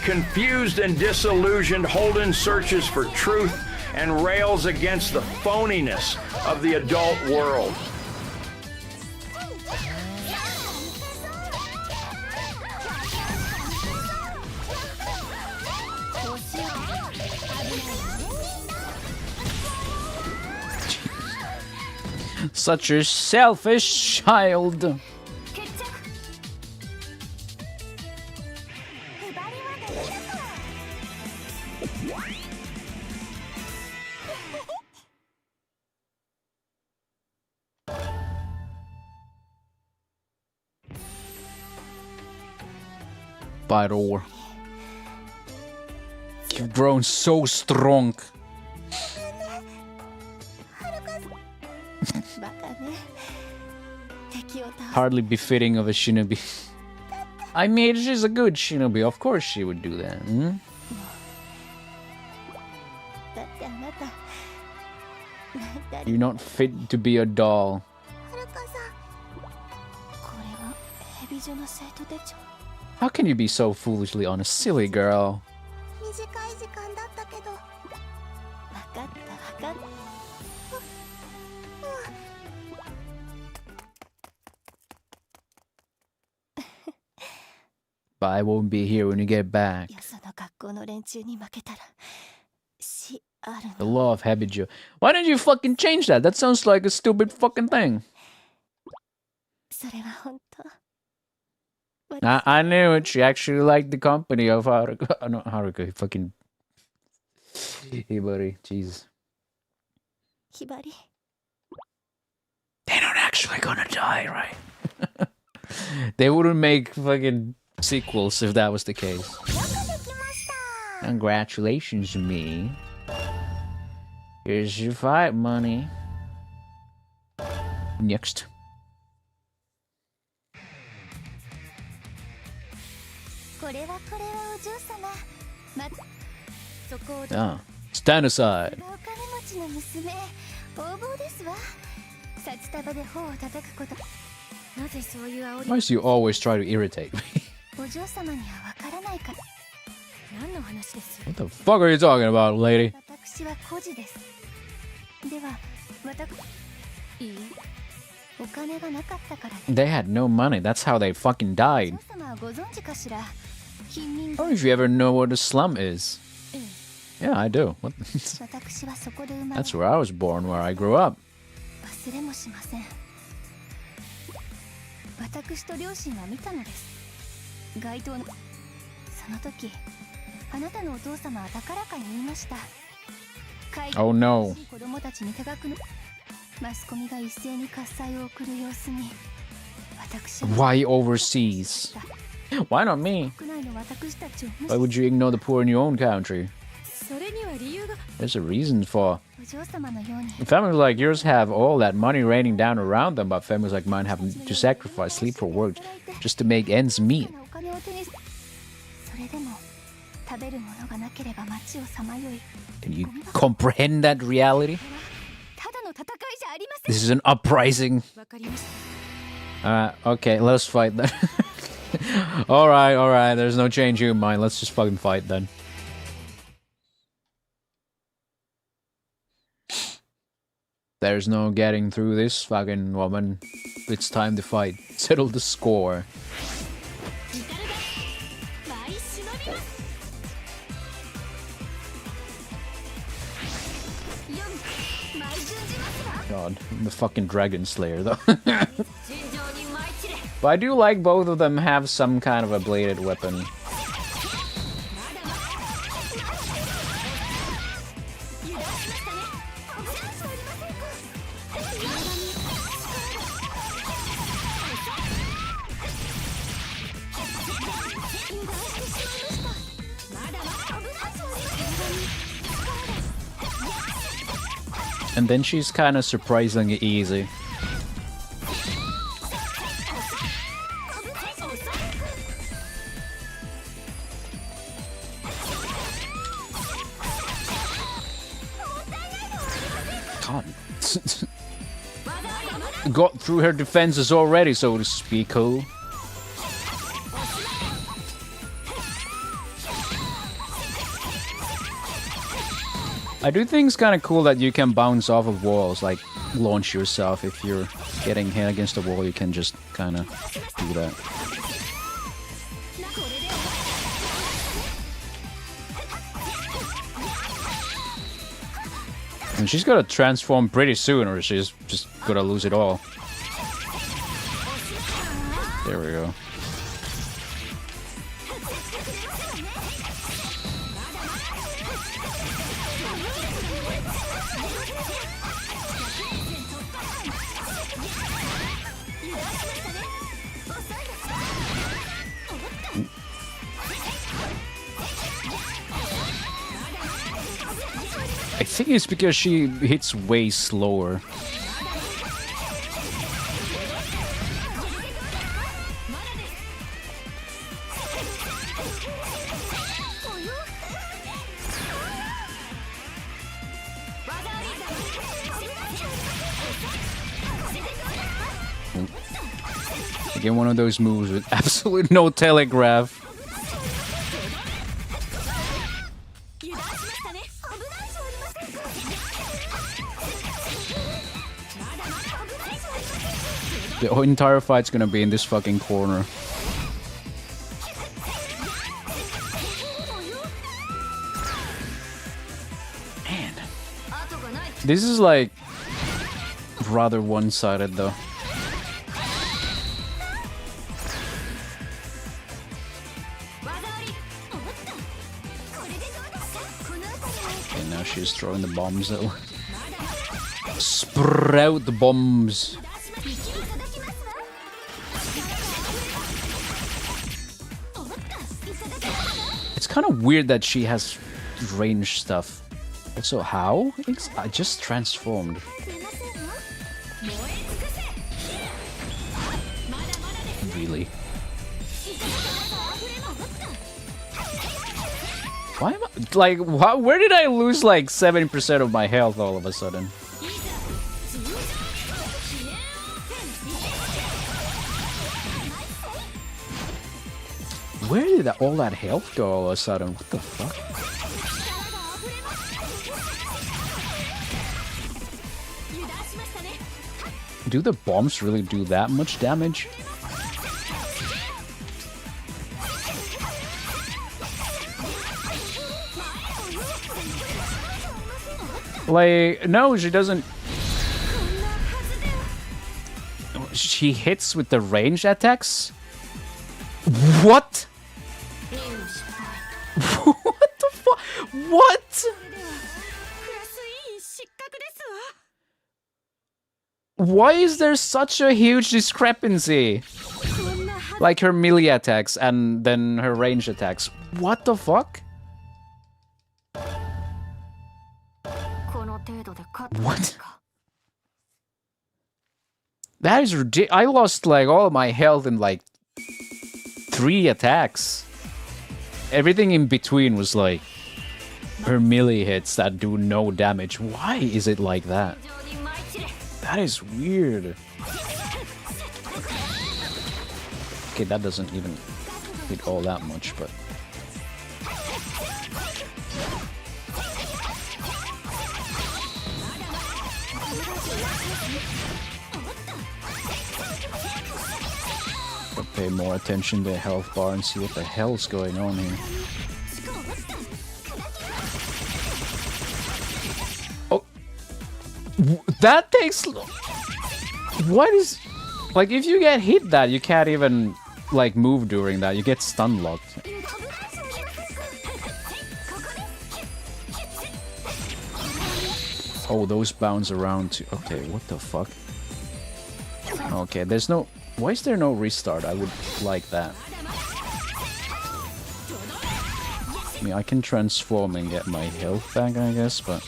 Confused and disillusioned, Holden searches for truth and rails against the phoniness of the adult world. Such a selfish child. Vital. You've grown so strong. Hardly befitting of a shinobi. I mean, she's a good shinobi. Of course she would do that. Hmm? You're not fit to be a doll. How can you be so foolishly honest? Silly girl. But I won't be here when you get back. The law of Habijo. Why don't you fucking change that? That sounds like a stupid fucking thing. I knew it. She actually liked the company of Haruka. Not Haruka, fucking Hibari. Jeez. Hibari. They're not actually gonna die, right? They wouldn't make fucking sequels if that was the case. Congratulations, me. Here's your fight money. Next. Ah, stand aside. Why do you always try to irritate me? What the fuck are you talking about, lady? They had no money. That's how they fucking died. I don't know if you ever know what a slum is. Yeah, I do. What? That's where I was born, where I grew up. Oh no. Why overseas? Why not me? Why would you ignore the poor in your own country? There's a reason for. Families like yours have all that money raining down around them, but families like mine have to sacrifice sleep for work just to make ends meet. Can you comprehend that reality? This is an uprising. Okay, let's fight then. Alright, there's no change in mind. Let's just fucking fight then. There's no getting through this fucking woman. It's time to fight. Settle the score. God, I'm the fucking Dragon Slayer though. But I do like both of them have some kind of a bladed weapon. And then she's kind of surprisingly easy. God. Got through her defenses already, so to speak. Cool. I do think it's kind of cool that you can bounce off of walls, like launch yourself. If you're getting hit against a wall, you can just kind of do that. And she's gotta transform pretty soon, or she's just gonna lose it all. There we go. I think it's because she hits way slower. Again, one of those moves with absolute no telegraph. The entire fight's gonna be in this fucking corner. Man. This is like rather one-sided though. Okay, now she's throwing the bombs though. Sprout the bombs. It's kind of weird that she has range stuff. Also, how? I just transformed. Really? Why am I... Like, where did I lose like 70% of my health all of a sudden? Where did all that health go all of a sudden? What the fuck? Do the bombs really do that much damage? Like, no, she doesn't. She hits with the ranged attacks? What? What the fuck? What? Why is there such a huge discrepancy? Like her melee attacks and then her range attacks. What the fuck? What? That is ridiculous. I lost like all of my health in like 3 attacks. Everything in between was like her melee hits that do no damage. Why is it like that? That is weird. Okay, that doesn't even hit all that much, but... I'll pay more attention to the health bar and see what the hell's going on here. Oh, that takes. What is? Like, if you get hit, that you can't even like move during that. You get stun locked. Oh, those bounce around too. Okay, what the fuck? Okay, there's no... Why is there no restart? I would like that. I mean, I can transform and get my health back, I guess, but...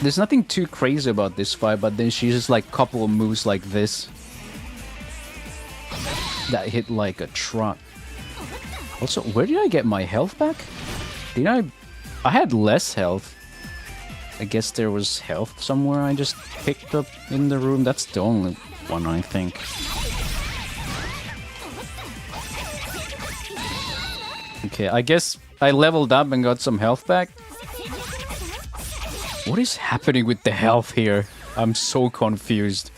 There's nothing too crazy about this fight, but then she just like couple of moves like this that hit like a truck. Also, where did I get my health back? I had less health. I guess there was health somewhere I just picked up in the room. That's the only one, I think. Okay, I guess I leveled up and got some health back. What is happening with the health here? I'm so confused.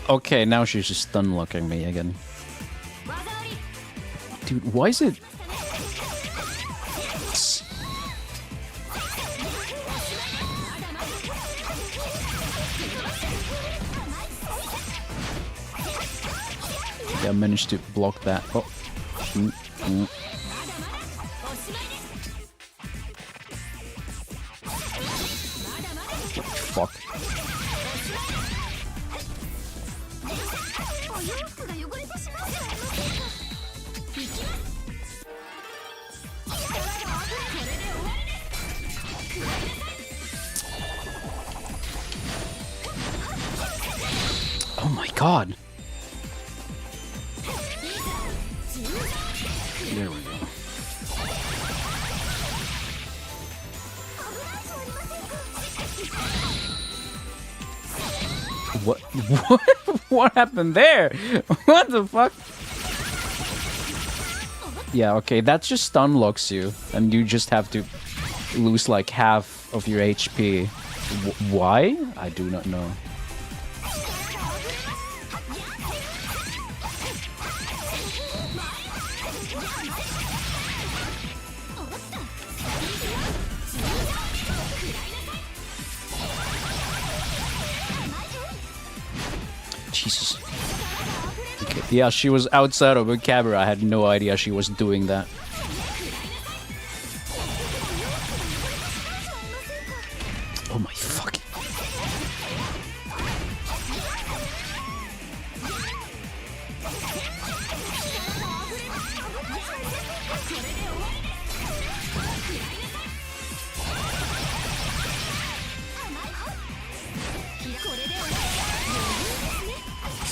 Okay, now she's just stun locking me again. Dude, why is it... Okay, I managed to block that. Oh. Fuck. Oh my god. There we go. What? What happened there? What the fuck? Yeah, okay, that just stun locks you, and you just have to lose like half of your HP. Why? I do not know. Jesus. Okay. Yeah, she was outside of a camera. I had no idea she was doing that. Oh my fucking...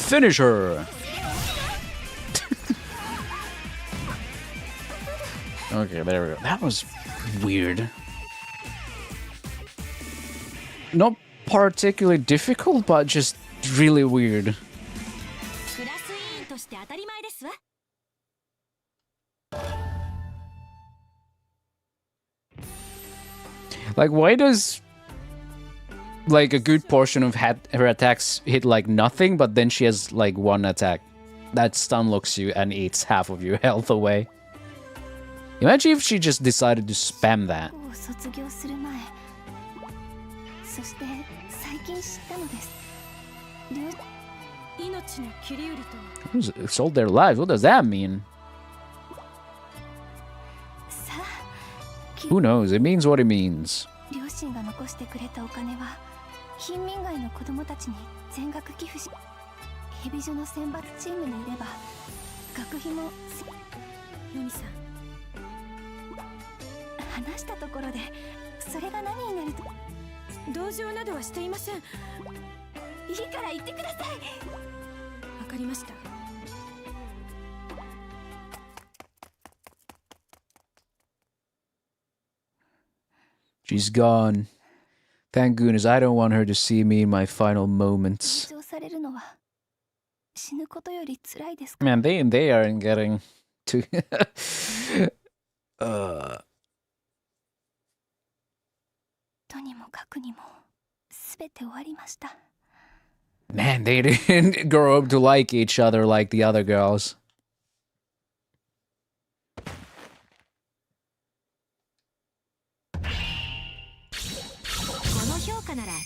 Finish her! Okay, there we go. That was weird. Not particularly difficult, but just really weird. Like, why does... like a good portion of her attacks hit like nothing, but then she has like one attack that stun locks you and eats half of your health away. Imagine if she just decided to spam that. Sold their lives? What does that mean? Who knows? It means what it means. 貧民街の子供たちに全額寄付し、ヘビ女の選抜チームにいれば学費も。ヨミさん、話したところでそれが何になると。同情などはしていません。いいから言ってください。わかりました。She's gone. Thank goodness, I don't want her to see me in my final moments. Man, they aren't getting to... Man, they didn't grow up to like each other like the other girls.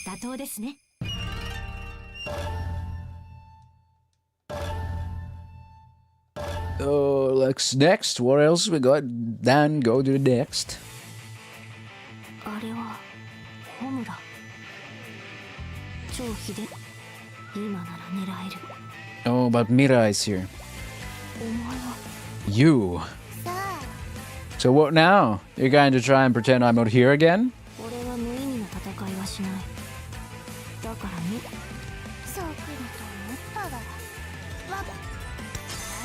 妥当ですね。 Oh, let's next. What else we got? Dan, go to the next. あれはホムラ。超秀で今なら狙える。 Oh, but Mira is here. お前は You. さあ、 So what now? You're going to try and pretend I'm not here again? 俺は無意味な戦いはしない。だからね。そう来ると思ったわ。わが。な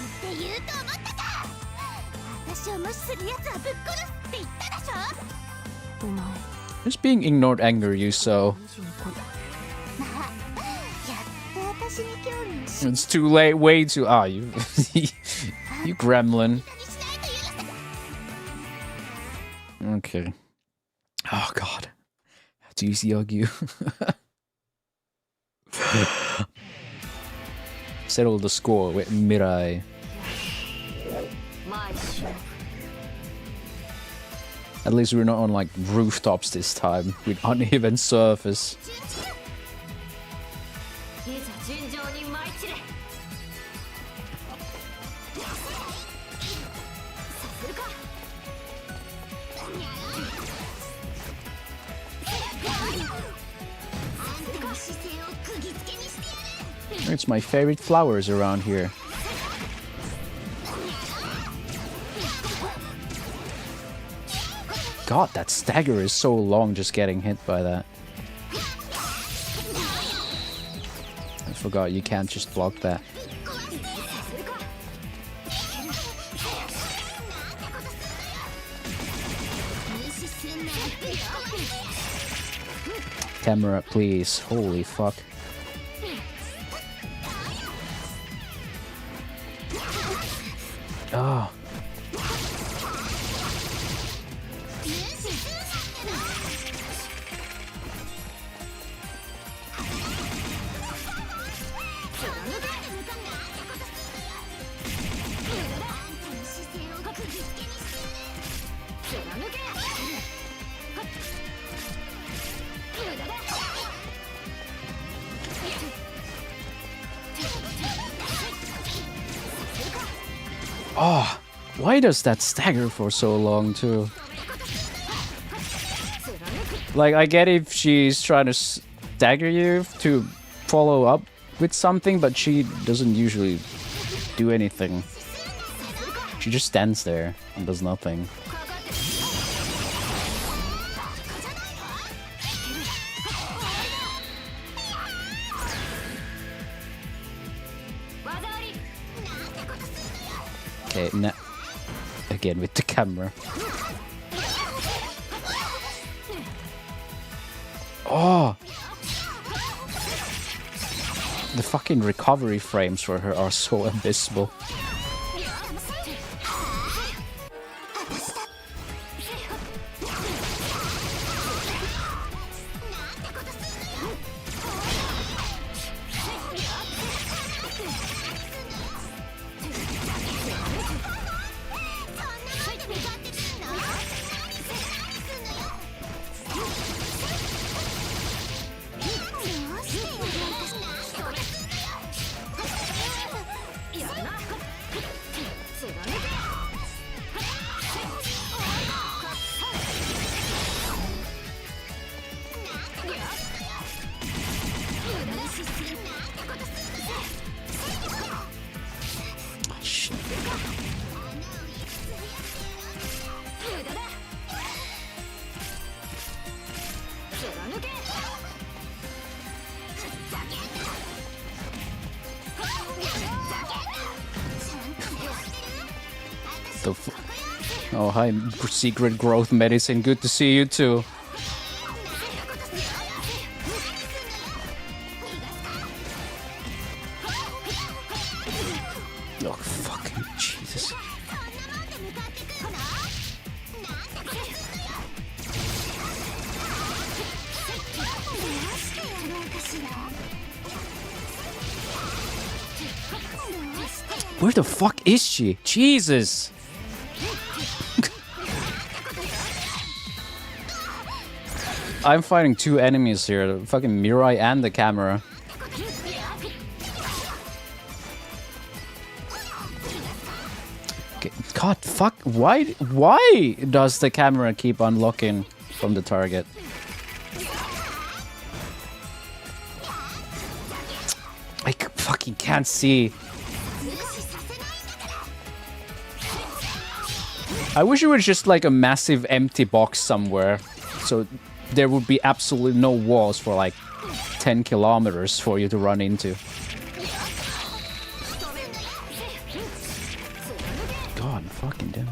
んて言うと思ったか。私を無視する奴はぶっ殺すって言ったでしょ。お前。 Just being ignored anger you so. まあ、やっと私に興味を示 It's too late, way too. Ah, you. You gremlin. しないと許せ。 Okay. Oh, God. Do you see you? Settle the score with Mirai. At least we're not on like rooftops this time with uneven surface. いざ尋常に舞い散れ。させるか。 It's my favorite flowers around here. God, that stagger is so long just getting hit by that. I forgot you can't just block that. Camera, please. Holy fuck. Oh. Oh, why does that stagger for so long too? Like, I get if she's trying to stagger you to follow up with something, but she doesn't usually do anything. She just stands there and does nothing. Okay, now again with the camera. Oh! The fucking recovery frames for her are so abysmal. Oh, hi, secret growth medicine. Good to see you too. Oh, fucking Jesus. Where the fuck is she? Jesus! I'm fighting two enemies here, the fucking Mirai and the camera. Okay. God, fuck, why does the camera keep unlocking from the target? I fucking can't see. I wish it was just like a massive empty box somewhere, so there would be absolutely no walls for like 10 kilometers for you to run into. God fucking damn.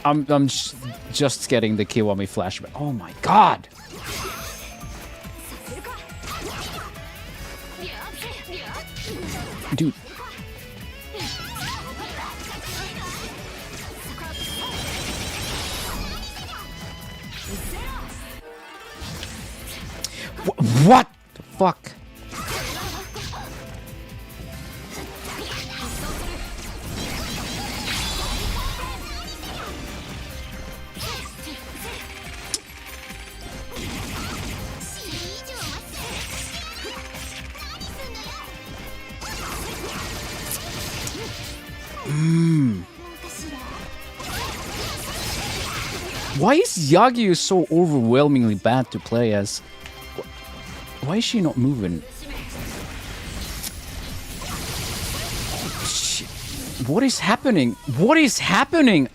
I'm just getting the Kiwami flashback. Oh my god! Dude. What the fuck? Why is Yagyu so overwhelmingly bad to play as? Why is she not moving? Shit. What is happening? What is happening?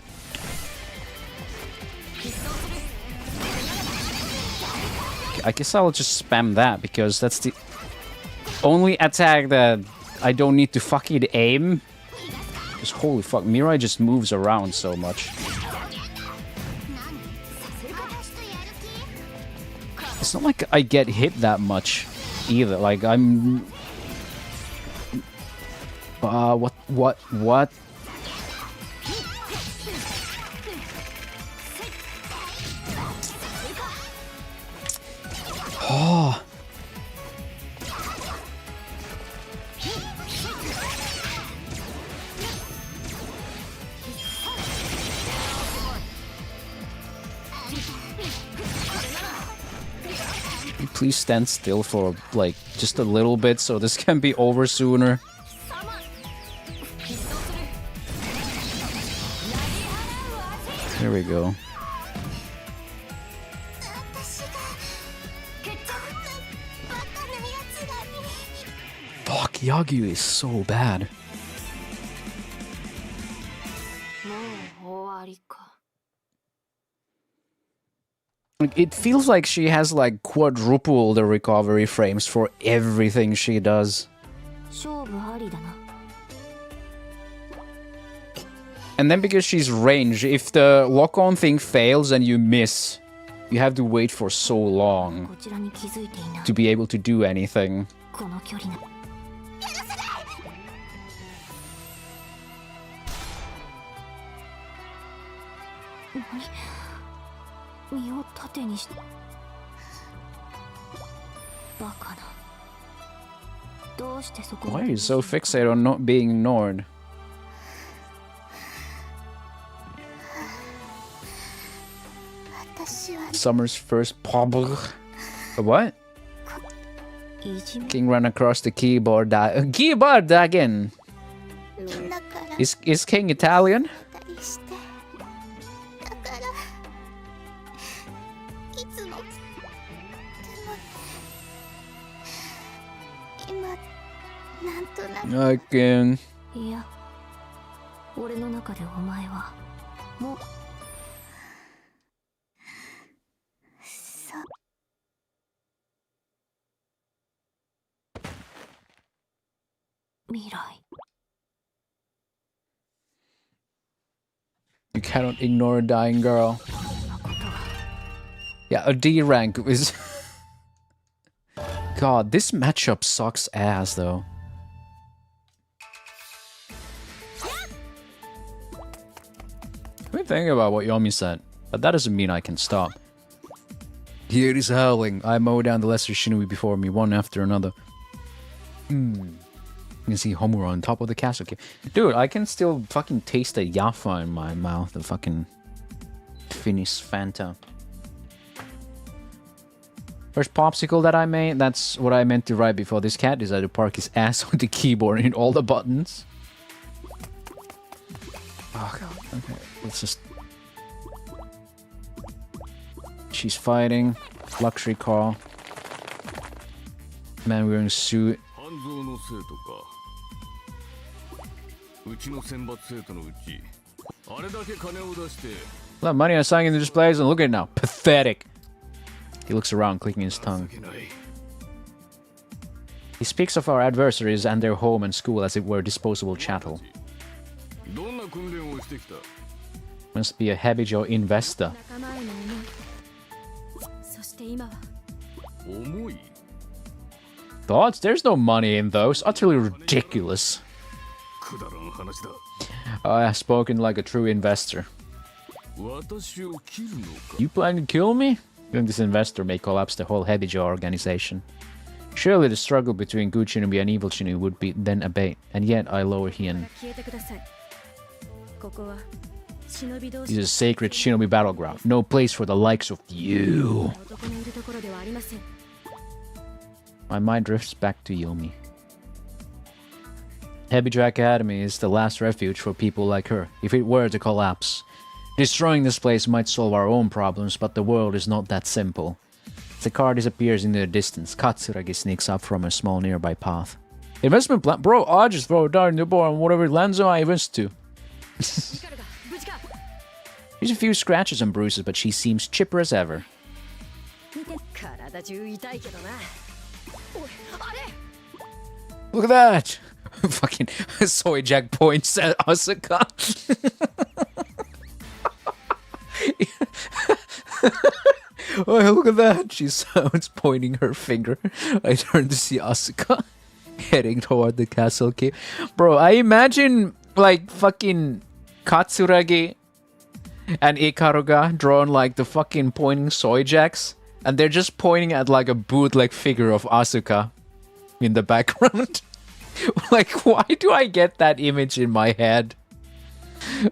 I guess I'll just spam that because that's the only attack that I don't need to fucking aim. Because holy fuck, Mirai just moves around so much. It's not like I get hit that much either. Like I'm what? Oh. Please stand still for like just a little bit so this can be over sooner. There we go. Fuck, Yagyu is so bad. It feels like she has like quadruple the recovery frames for everything she does. And then because she's ranged, if the lock-on thing fails and you miss, you have to wait for so long to be able to do anything. Why are you so fixated on not being ignored? Summer's first pobble. What? King ran across the keyboard. Keyboard again. Is King Italian? Again. You cannot ignore a dying girl. Yeah, a D rank is... God, this matchup sucks ass though. I've been thinking about what Yomi said, but that doesn't mean I can stop. Here is howling. I mow down the lesser Shinobwee before me, one after another. You can see Homura on top of the castle. Dude, I can still fucking taste the Yafa in my mouth, the fucking Finnish Fanta. First popsicle that I made, that's what I meant to write before this cat decided to park his ass on the keyboard and hit all the buttons. Oh god, okay, let's just... She's fighting. Luxury car. Man wearing a suit. A lot of money assigned in the displays, and look at it now. Pathetic. He looks around, clicking his tongue. He speaks of our adversaries and their home and school as if we're disposable chattel. Must be a heavy-jaw investor. Thoughts? There's no money in those. Utterly ridiculous. I have spoken like a true investor. You plan to kill me? Then this investor may collapse the whole Heavy-Jaw organization. Surely the struggle between good Shinobi and evil Shinobi would be then abate, and yet I lower Hien. This is a sacred Shinobi battleground, no place for the likes of you. My mind drifts back to Yomi. Heavy-Jaw Academy is the last refuge for people like her, if it were to collapse. Destroying this place might solve our own problems, but the world is not that simple. The car disappears into the distance. Katsuragi sneaks up from a small nearby path. Investment plan? Bro, I'll just throw it down in the bar and whatever it lands on, I invest to. There's a few scratches and bruises, but she seems chipper as ever. Look at that! Fucking Soy Jack points at Asuka. Oh, look at that! She sounds pointing her finger. I turn to see Asuka heading toward the castle cave. Bro, I imagine like fucking Katsuragi and Ikaruga drawn like the fucking pointing soy jacks, and they're just pointing at like a bootleg figure of Asuka in the background. Like, why do I get that image in my head?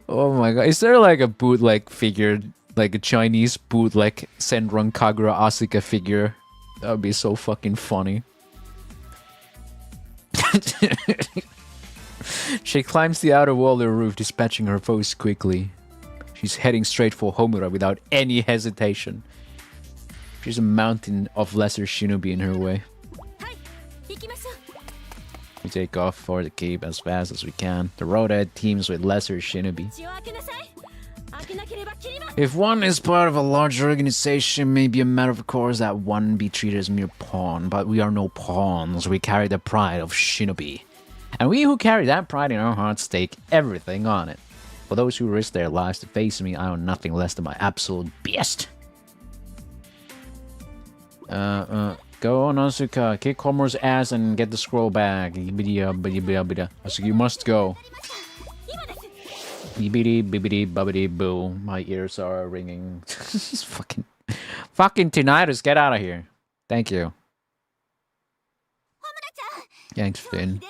Oh my god, is there like a bootleg figure, like a Chinese bootleg Senran Kagura Asuka figure? That would be so fucking funny. She climbs the outer wall of the roof, dispatching her foes quickly. She's heading straight for Homura without any hesitation. She's a mountain of lesser shinobi in her way. We take off for the keep as fast as we can. The road ahead teams with lesser shinobi. If one is part of a larger organization, it may be a matter of course that one be treated as mere pawn, but we are no pawns. We carry the pride of shinobi. And we who carry that pride in our hearts stake everything on it. For those who risk their lives to face me, I own nothing less than my absolute best. Go on, Asuka. Kick Homura's ass and get the scroll back. Asuka, you must go. Bibbidi bibbidi bubbidi boo. My ears are ringing. fucking tinnitus. Get out of here. Thank you. Thanks, Finn.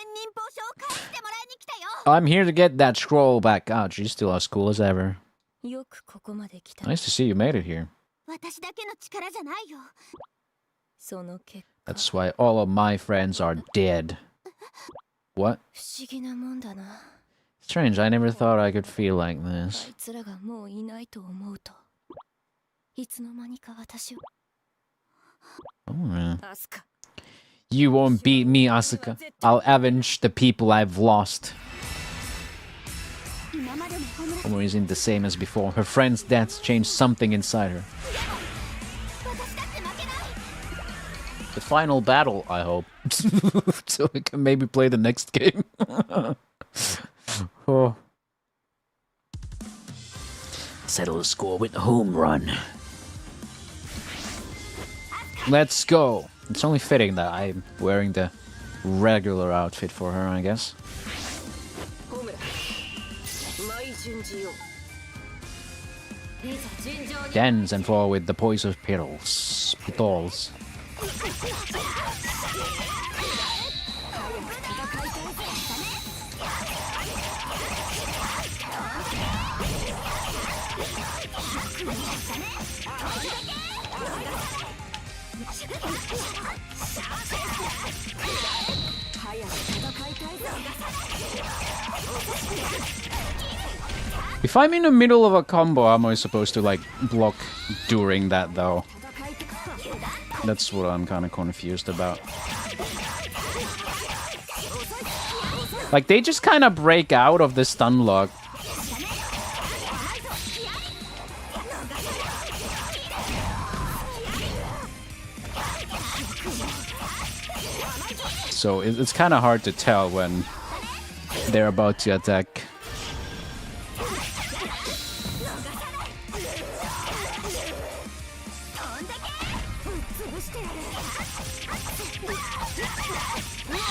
I'm here to get that scroll back. God, she's still as cool as ever. Nice to see you made it here. That's why all of my friends are dead. What? Strange, I never thought I could feel like this. Oh, man. You won't beat me, Asuka. I'll avenge the people I've lost. Homura isn't the same as before. Her friend's deaths changed something inside her. The final battle, I hope. So we can maybe play the next game. Oh. Settle the score with a home run. Let's go. It's only fitting that I'm wearing the regular outfit for her, I guess. Dance and fall with the poison petals. If I'm in the middle of a combo, am I supposed to like block during that though? That's what I'm kind of confused about. Like they just kind of break out of the stun lock. So it's kind of hard to tell when they're about to attack.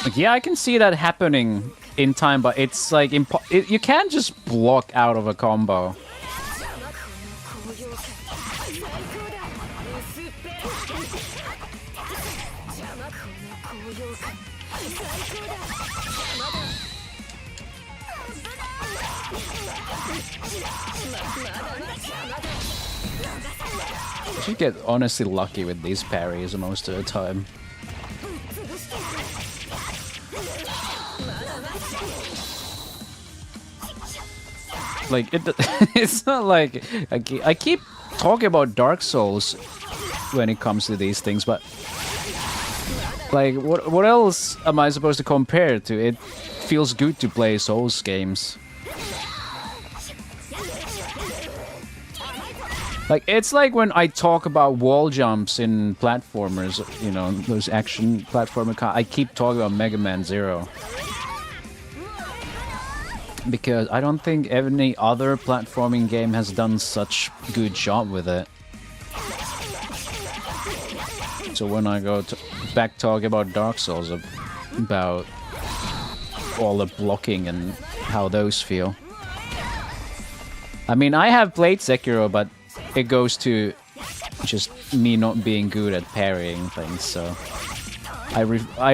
Like, yeah, I can see that happening in time, but it's like you can't just block out of a combo. You get honestly lucky with these parries most of the time. Like it's not like I keep talking about Dark Souls when it comes to these things, but like what else am I supposed to compare it to? It feels good to play Souls games. Like it's like when I talk about wall jumps in platformers, you know, those action platformer. I keep talking about Mega Man Zero. Because I don't think any other platforming game has done such good job with it. So when I go back talking about Dark Souls, about all the blocking and how those feel. I mean, I have played Sekiro, but it goes to just me not being good at parrying things, so I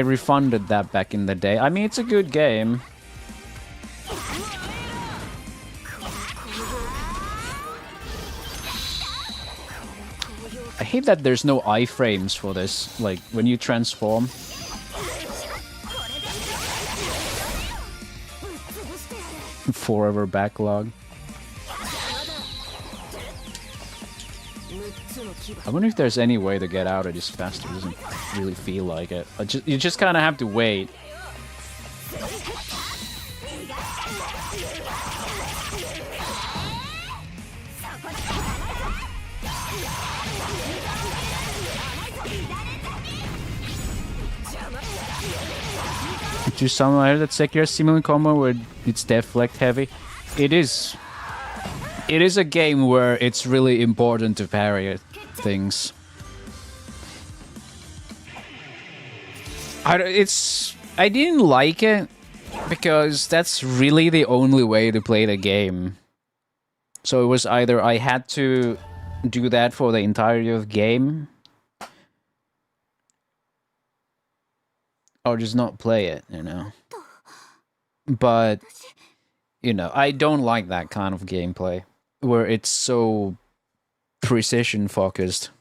refunded that back in the day. I mean, it's a good game. I hate that there's no iframes for this, like when you transform. Forever backlog. I wonder if there's any way to get out of this faster. It doesn't really feel like it. You just kind of have to wait. To some, I heard that Sekiro similar combo where it's deflect heavy. It is. It is a game where it's really important to parry things. I didn't like it because that's really the only way to play the game. So it was either I had to do that for the entirety of the game, or just not play it, you know. But, you know, I don't like that kind of gameplay where it's so precision focused.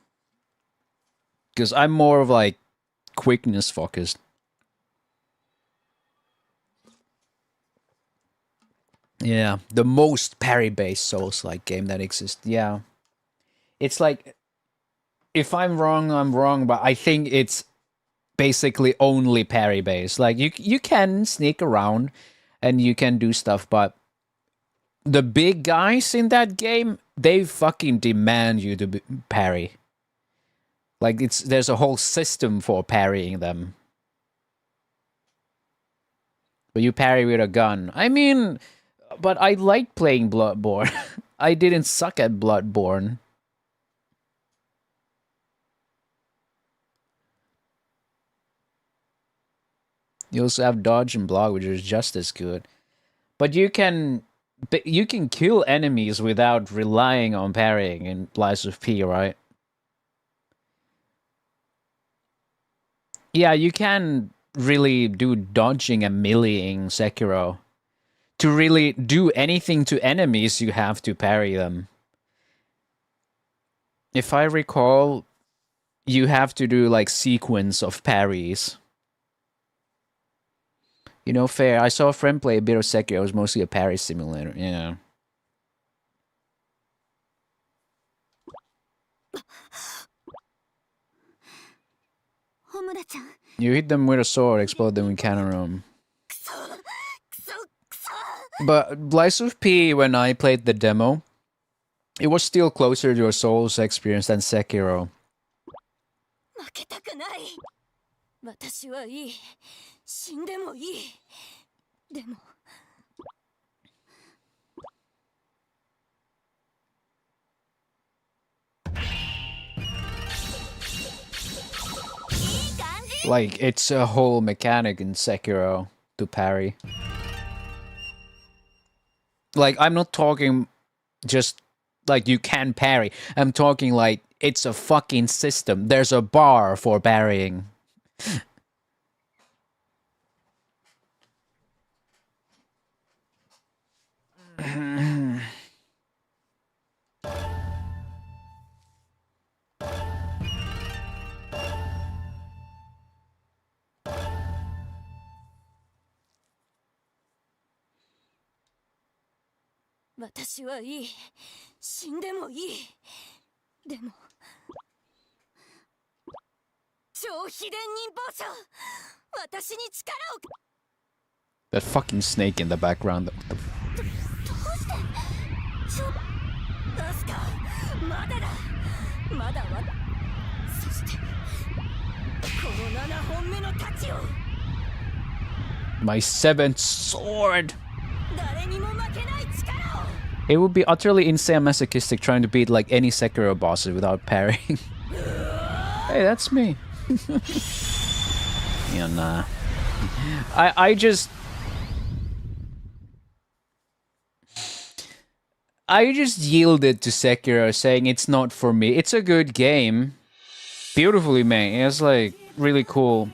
Because I'm more of like quickness focused. Yeah, the most parry-based Souls-like game that exists. Yeah. It's like, if I'm wrong, I'm wrong, but I think it's basically only parry-based. Like, you can sneak around and you can do stuff, but the big guys in that game, they fucking demand you to parry. Like, there's a whole system for parrying them. But you parry with a gun. I mean, but I like playing Bloodborne. I didn't suck at Bloodborne. You also have dodge and block, which is just as good. But you can kill enemies without relying on parrying in Lies of P, right? Yeah, you can really do dodging and meleeing Sekiro. To really do anything to enemies, you have to parry them. If I recall, you have to do like sequence of parries. You know, fair. I saw a friend play a bit of Sekiro. It was mostly a parry simulator. Yeah. You hit them with a sword, explode them with cannon room. But Lies of P, when I played the demo, it was still closer to a Souls experience than Sekiro. 負けたくない。私はいい。死んでもいい。でも。Like, it's a whole mechanic in Sekiro to parry. Like, I'm not talking just like you can parry. I'm talking like it's a fucking system. There's a bar for parrying. "私はいい。死んでもいい。でも。超秘伝忍法書。私に力を。That fucking snake in the background. どうしてアスカ、まだだ。まだわ。そしてこの7本目の太刀を。My seventh sword. 誰にも負けない力を。 It would be utterly insane masochistic trying to beat like any Sekiro bosses without parrying. Hey, that's me. Yeah, nah. I just yielded to Sekiro, saying it's not for me. It's a good game, beautifully made. It's like really cool.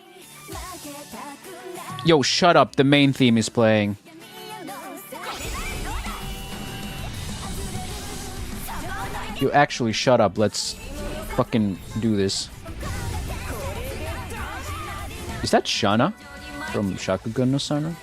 Yo, shut up! The main theme is playing. You actually shut up. Let's fucking do this. Is that Shana from Shakugan no Sana?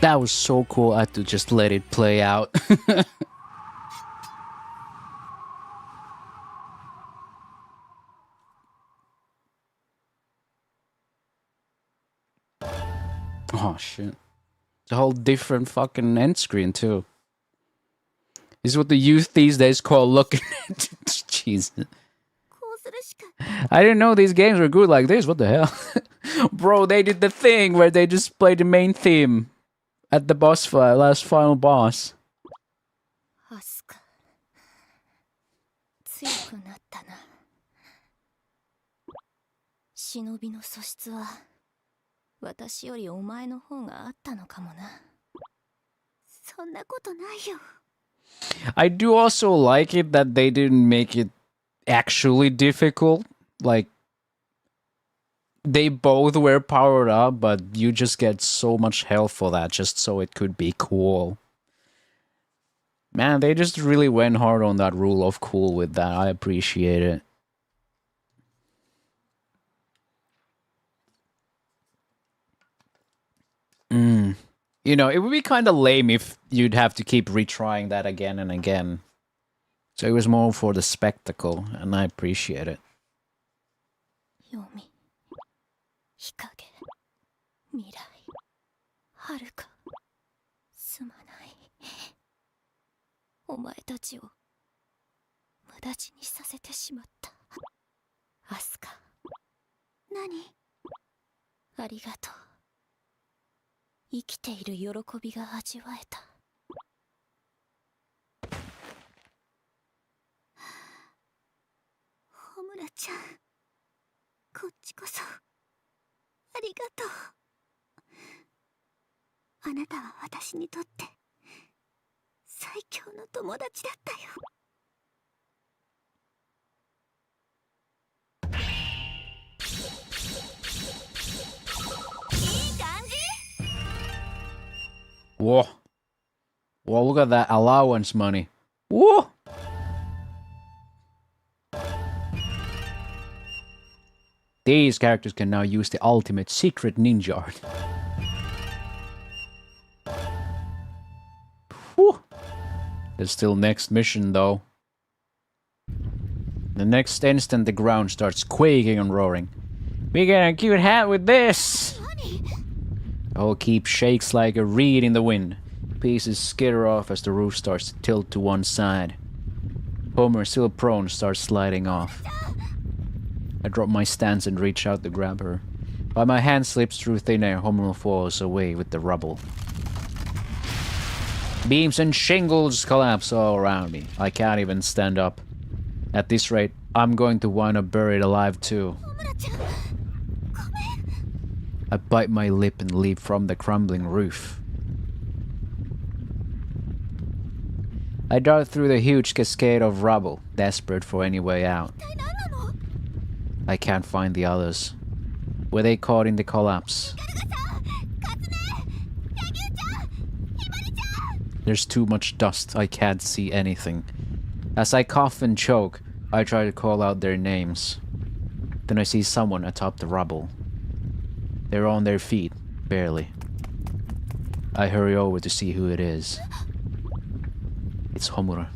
That was so cool. I had to just let it play out. Oh shit. It's a whole different fucking end screen too. This is what the youth these days call looking at. Jesus. I didn't know these games were good like this. What the hell? Bro, they did the thing where they just played the main theme at the boss fight, last final boss. 強くなったな。忍びの素質は私よりお前の方があったのかもな。そんなことないよ。I do also like it that they didn't make it actually difficult. Like, they both were powered up, but you just get so much health for that just so it could be cool. Man, they just really went hard on that rule of cool with that. I appreciate it. You know, it would be kind of lame if you'd have to keep retrying that again and again. So it was more for the spectacle, and I appreciate it. 読み、日陰、未来、遥か、すまない。お前たちを無駄死にさせてしまった。アスカ。何？ありがとう。生きている喜びが味わえた。ホムラちゃん、こっちこそありがとう。あなたは私にとって最強の友達だったよ。いい感じ。Whoa. Whoa, look at that allowance money. Whoa! These characters can now use the ultimate secret ninja art. Whew. There's still next mission though. The next instant the ground starts quaking and roaring. We get a cute hat with this! The whole keep shakes like a reed in the wind. Pieces skitter off as the roof starts to tilt to one side. Homer, still prone, starts sliding off. I drop my stance and reach out to grab her. While my hand slips through thin air, Homer falls away with the rubble. Beams and shingles collapse all around me. I can't even stand up. At this rate, I'm going to wind up buried alive too. I bite my lip and leap from the crumbling roof. I dart through the huge cascade of rubble, desperate for any way out. I can't find the others. Were they caught in the collapse? There's too much dust, I can't see anything. As I cough and choke, I try to call out their names. Then I see someone atop the rubble. They're on their feet, barely. I hurry over to see who it is. It's Homura.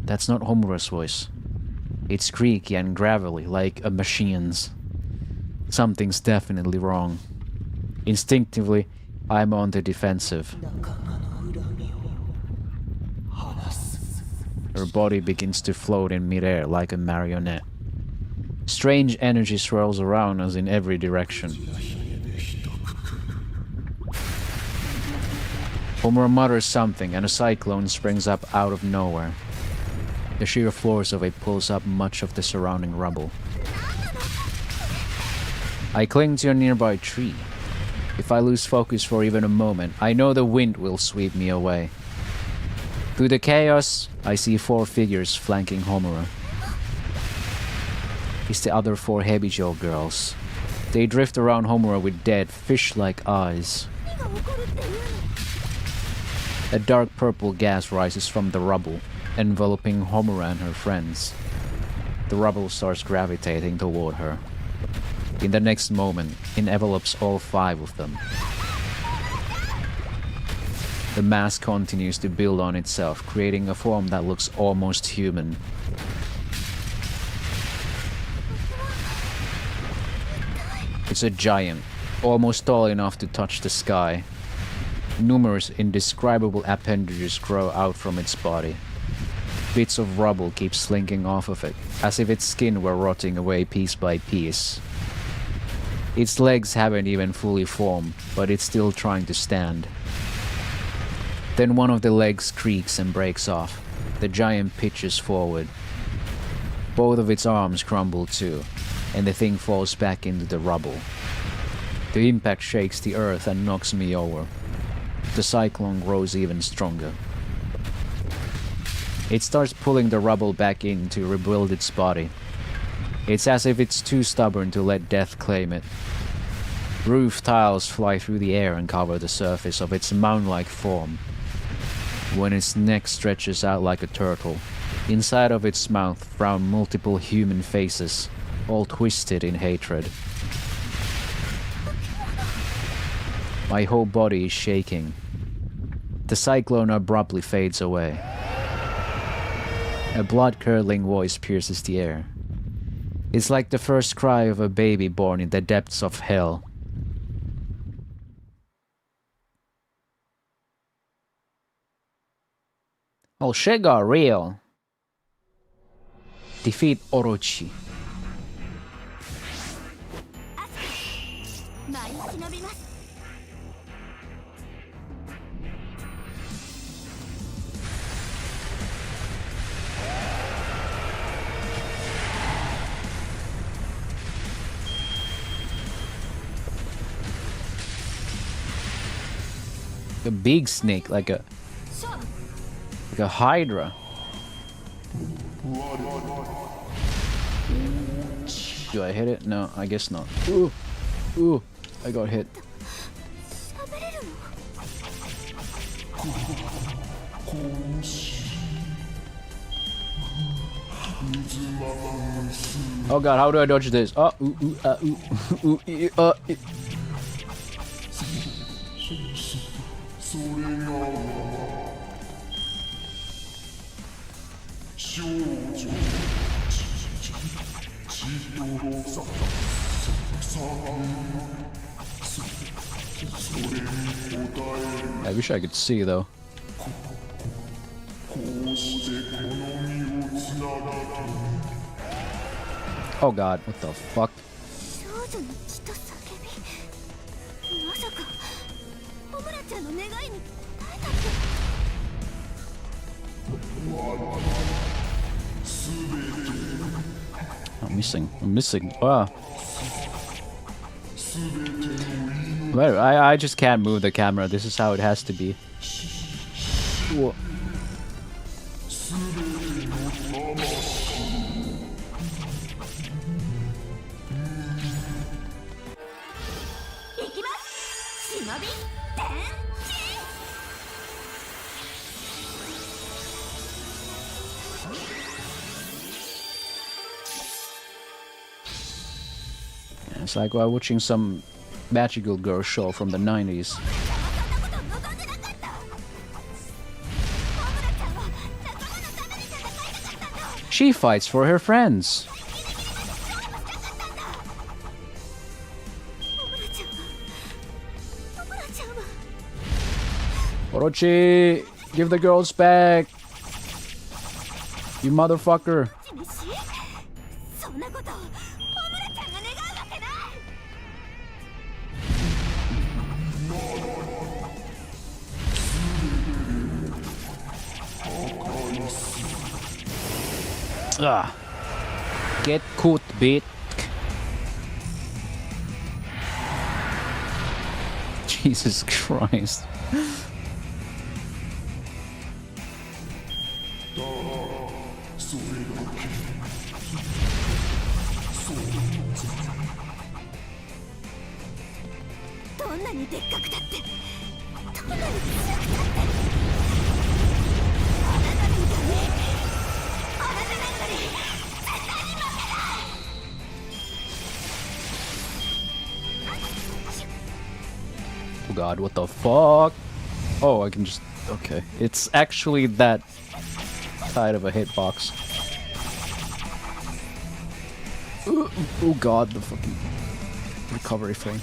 That's not Homura's voice. It's creaky and gravelly, like a machine's. Something's definitely wrong. Instinctively, I'm on the defensive. Her body begins to float in midair like a marionette. Strange energy swirls around us in every direction.「」 . 「 . 。 . 」 . 「」 . 」 . 」 . 」 . 」 . 」 . 」 . 」 . 」 . 」 . 」 . 」 . 」 . 」 . 」 . 」 . 」 . 」 . 」 . 」 . 」 」 . 」 . 」 . 「」 . 」 . 」 . 」 「」 Homer mutters something and a cyclone springs up out of nowhere. The sheer force of it pulls up much of the surrounding rubble. I cling to a nearby tree. If I lose focus for even a moment, I know the wind will sweep me away. Through the chaos, I see 4 figures flanking Homura. It's the other 4 Hebijo girls. They drift around Homura with dead, fish-like eyes. A dark purple gas rises from the rubble, enveloping Homura and her friends. The rubble starts gravitating toward her. In the next moment, it envelops all 5 of them. The mass continues to build on itself, creating a form that looks almost human. It's a giant, almost tall enough to touch the sky. Numerous indescribable appendages grow out from its body. Bits of rubble keep slinking off of it, as if its skin were rotting away piece by piece. Its legs haven't even fully formed, but it's still trying to stand. Then one of the legs creaks and breaks off. The giant pitches forward. Both of its arms crumble too, and the thing falls back into the rubble. The impact shakes the earth and knocks me over. The cyclone grows even stronger. It starts pulling the rubble back in to rebuild its body. It's as if it's too stubborn to let death claim it. Roof tiles fly through the air and cover the surface of its mound-like form. When its neck stretches out like a turtle, inside of its mouth frown multiple human faces, all twisted in hatred. My whole body is shaking. The cyclone abruptly fades away. A blood-curdling voice pierces the air. It's like the first cry of a baby born in the depths of hell. Oh, shit got real. Defeat Orochi. A big snake, like a hydra. Do I hit it? No, I guess not. Ooh, ooh, I got hit. Oh god, how do I dodge this? Oh, ooh, I wish I could see though. Oh god, what the fuck? I'm missing. Wow. Well, I just can't move the camera. This is how it has to be. Whoa. It's like we're watching some magical girl show from the 90s. She fights for her friends. Orochi, give the girls back. You motherfucker. Ah. Get cut, bitch. Jesus Christ. Oh god, what the fuck? Oh, I can just... Okay. It's actually that side of a hitbox. Oh god, the fucking recovery frame.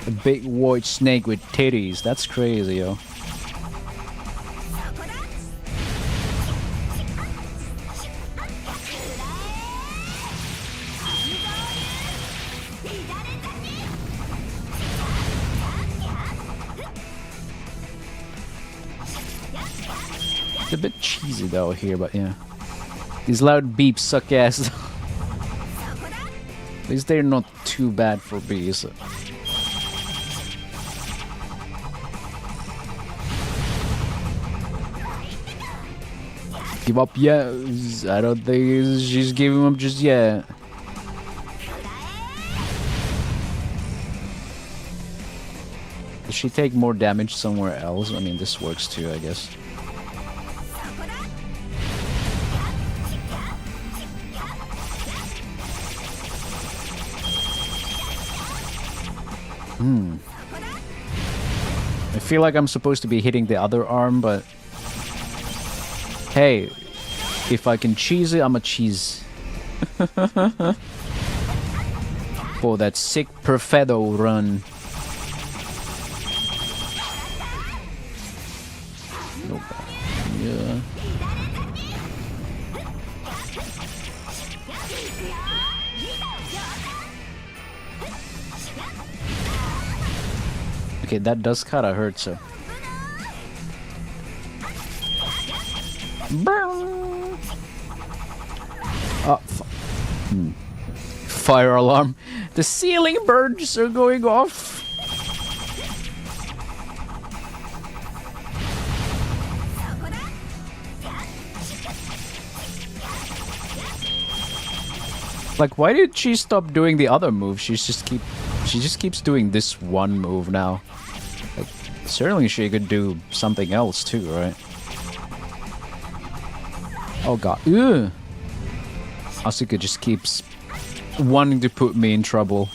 A big white snake with titties. That's crazy, yo. It's a bit cheesy though here, but yeah. These loud beeps suck ass. At least they're not too bad for bees. Give up yet? I don't think she's giving up just yet. Does she take more damage somewhere else? I mean, this works too, I guess. I feel like I'm supposed to be hitting the other arm, but hey, if I can cheese it, I'm a cheese. For that sick Perfetto run. Nope. Yeah. Okay, that does kinda hurt, so. Oh, fire alarm. The ceiling birds are going off. Like, why did she stop doing the other move? She just keeps doing this one move now. Like, certainly she could do something else too, right? Oh god. Ugh. Asuka just keeps wanting to put me in trouble.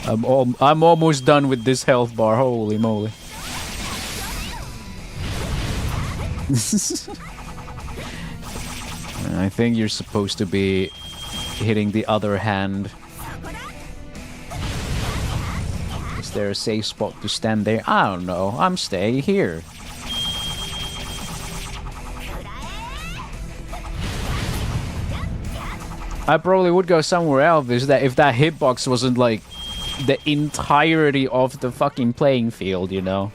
I'm almost done with this health bar. Holy moly. I think you're supposed to be hitting the other hand. Is there a safe spot to stand there? I don't know. I'm staying here. I probably would go somewhere else if that hitbox wasn't like the entirety of the fucking playing field, you know?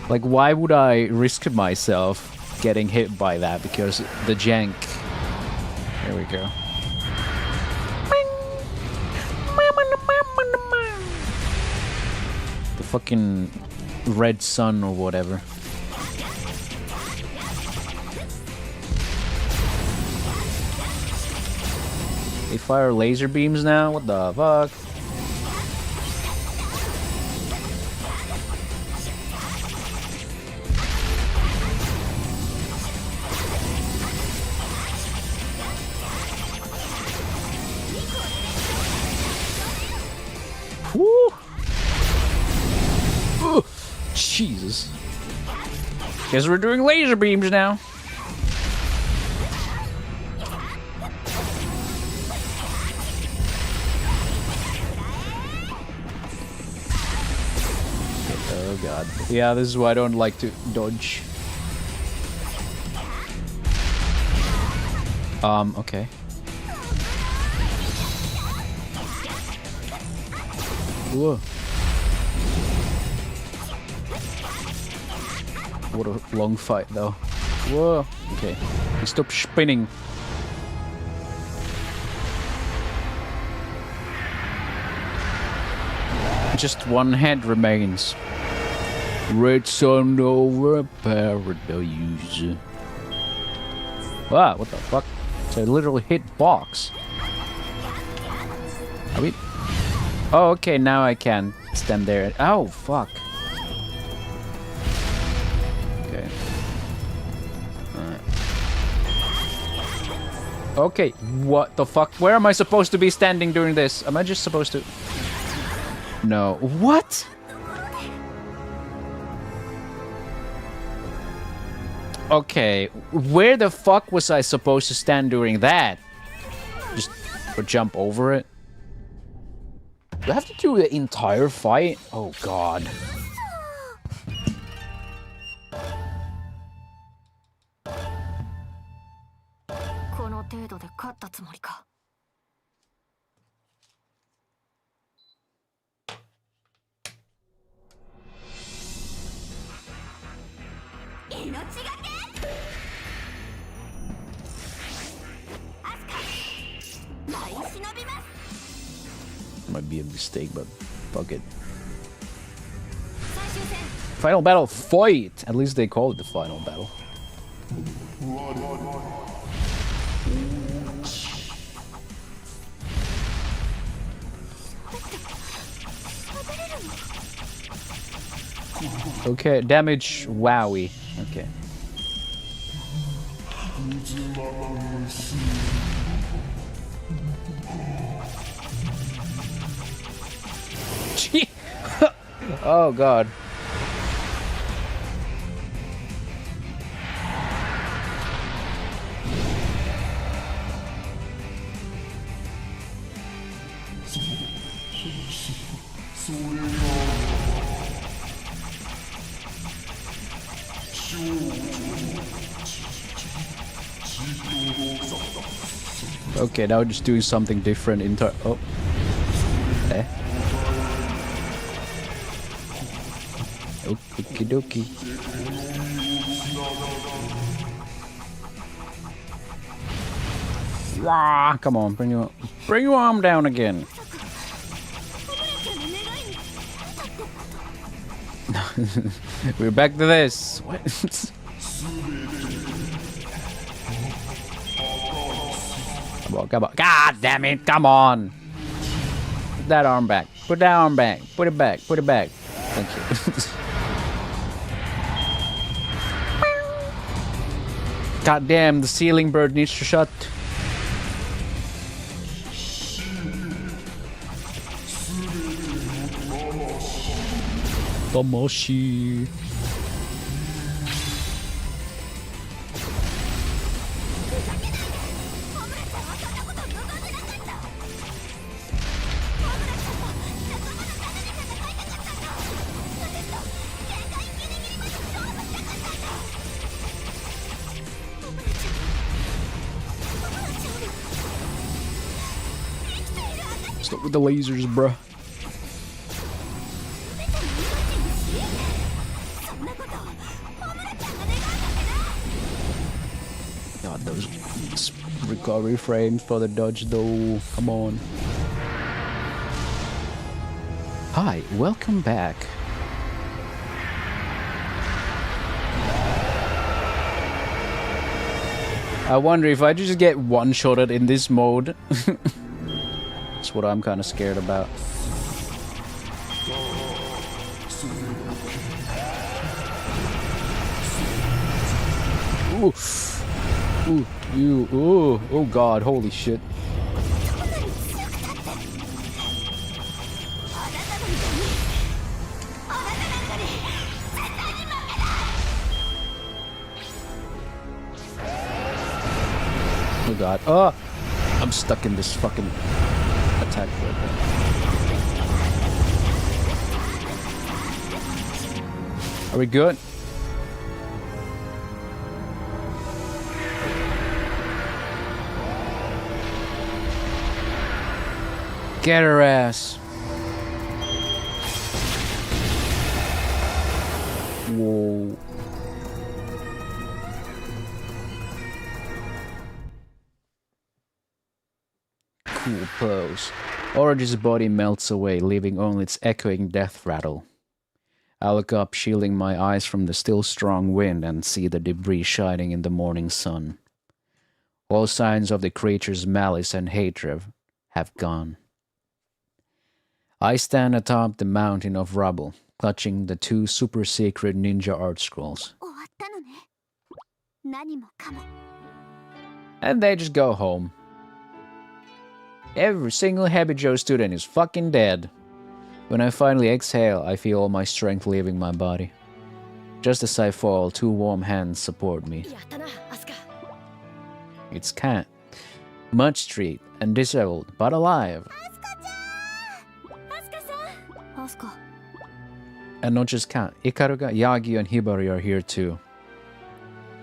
Like, why would I risk myself getting hit by that? Because the jank. There we go. The fucking red sun or whatever. They fire laser beams now? What the fuck? Woo! Ugh. Jesus. Guess we're doing laser beams now. Oh god. Yeah, this is why I don't like to dodge. Okay. Whoa. What a long fight, though. Whoa. Okay. He stopped spinning. Just one head remains. Red sun over paradise. Wow, what the fuck? It's a literal hit box. Are we? Oh, okay, now I can stand there. Oh, fuck. Okay. Okay, what the fuck? Where am I supposed to be standing during this? Am I just supposed to... No. What? Okay, where the fuck was I supposed to stand during that? Just or jump over it? Do I have to do the entire fight? Oh god. Might be a mistake, but fuck it. Final battle fight! At least they call it the final battle. Okay, damage wowie. Okay. Oh god. Okay, now just doing something different in oh. Eh? Okie dokie. Rah, come on, bring your arm down again. We're back to this. What? Come on, come on. God damn it, come on. Put that arm back. Put that arm back. Put it back. Put it back. Thank you. God damn, the ceiling bird needs to shut. Tomoshi. Stop with the lasers, bruh. God, those recovery frames for the dodge though. Come on. Hi, welcome back. I wonder if I just get one-shotted in this mode. That's what I'm kind of scared about. Ooh. Ooh, you, ooh, oh god, holy shit. Oh god, oh! I'm stuck in this fucking attack right now. Are we good? Get her ass. Whoa. cool pose. Orange's body melts away, leaving only its echoing death rattle. I look up, shielding my eyes from the still strong wind, and see the debris shining in the morning sun. All signs of the creature's malice and hatred have gone. I stand atop the mountain of rubble, clutching the 2 super-secret ninja art scrolls. 終わったのね。何もかも。 And they just go home. Every single Happy Joe student is fucking dead. When I finally exhale, I feel all my strength leaving my body. Just as I fall, 2 warm hands support me. やったな、アスカ。 It's Cat. Mud Street and disabled, but alive. アスカちゃん。アスカさん。アスカ。 And not just Cat. Ikaruga, Yagi, and Hibari are here too.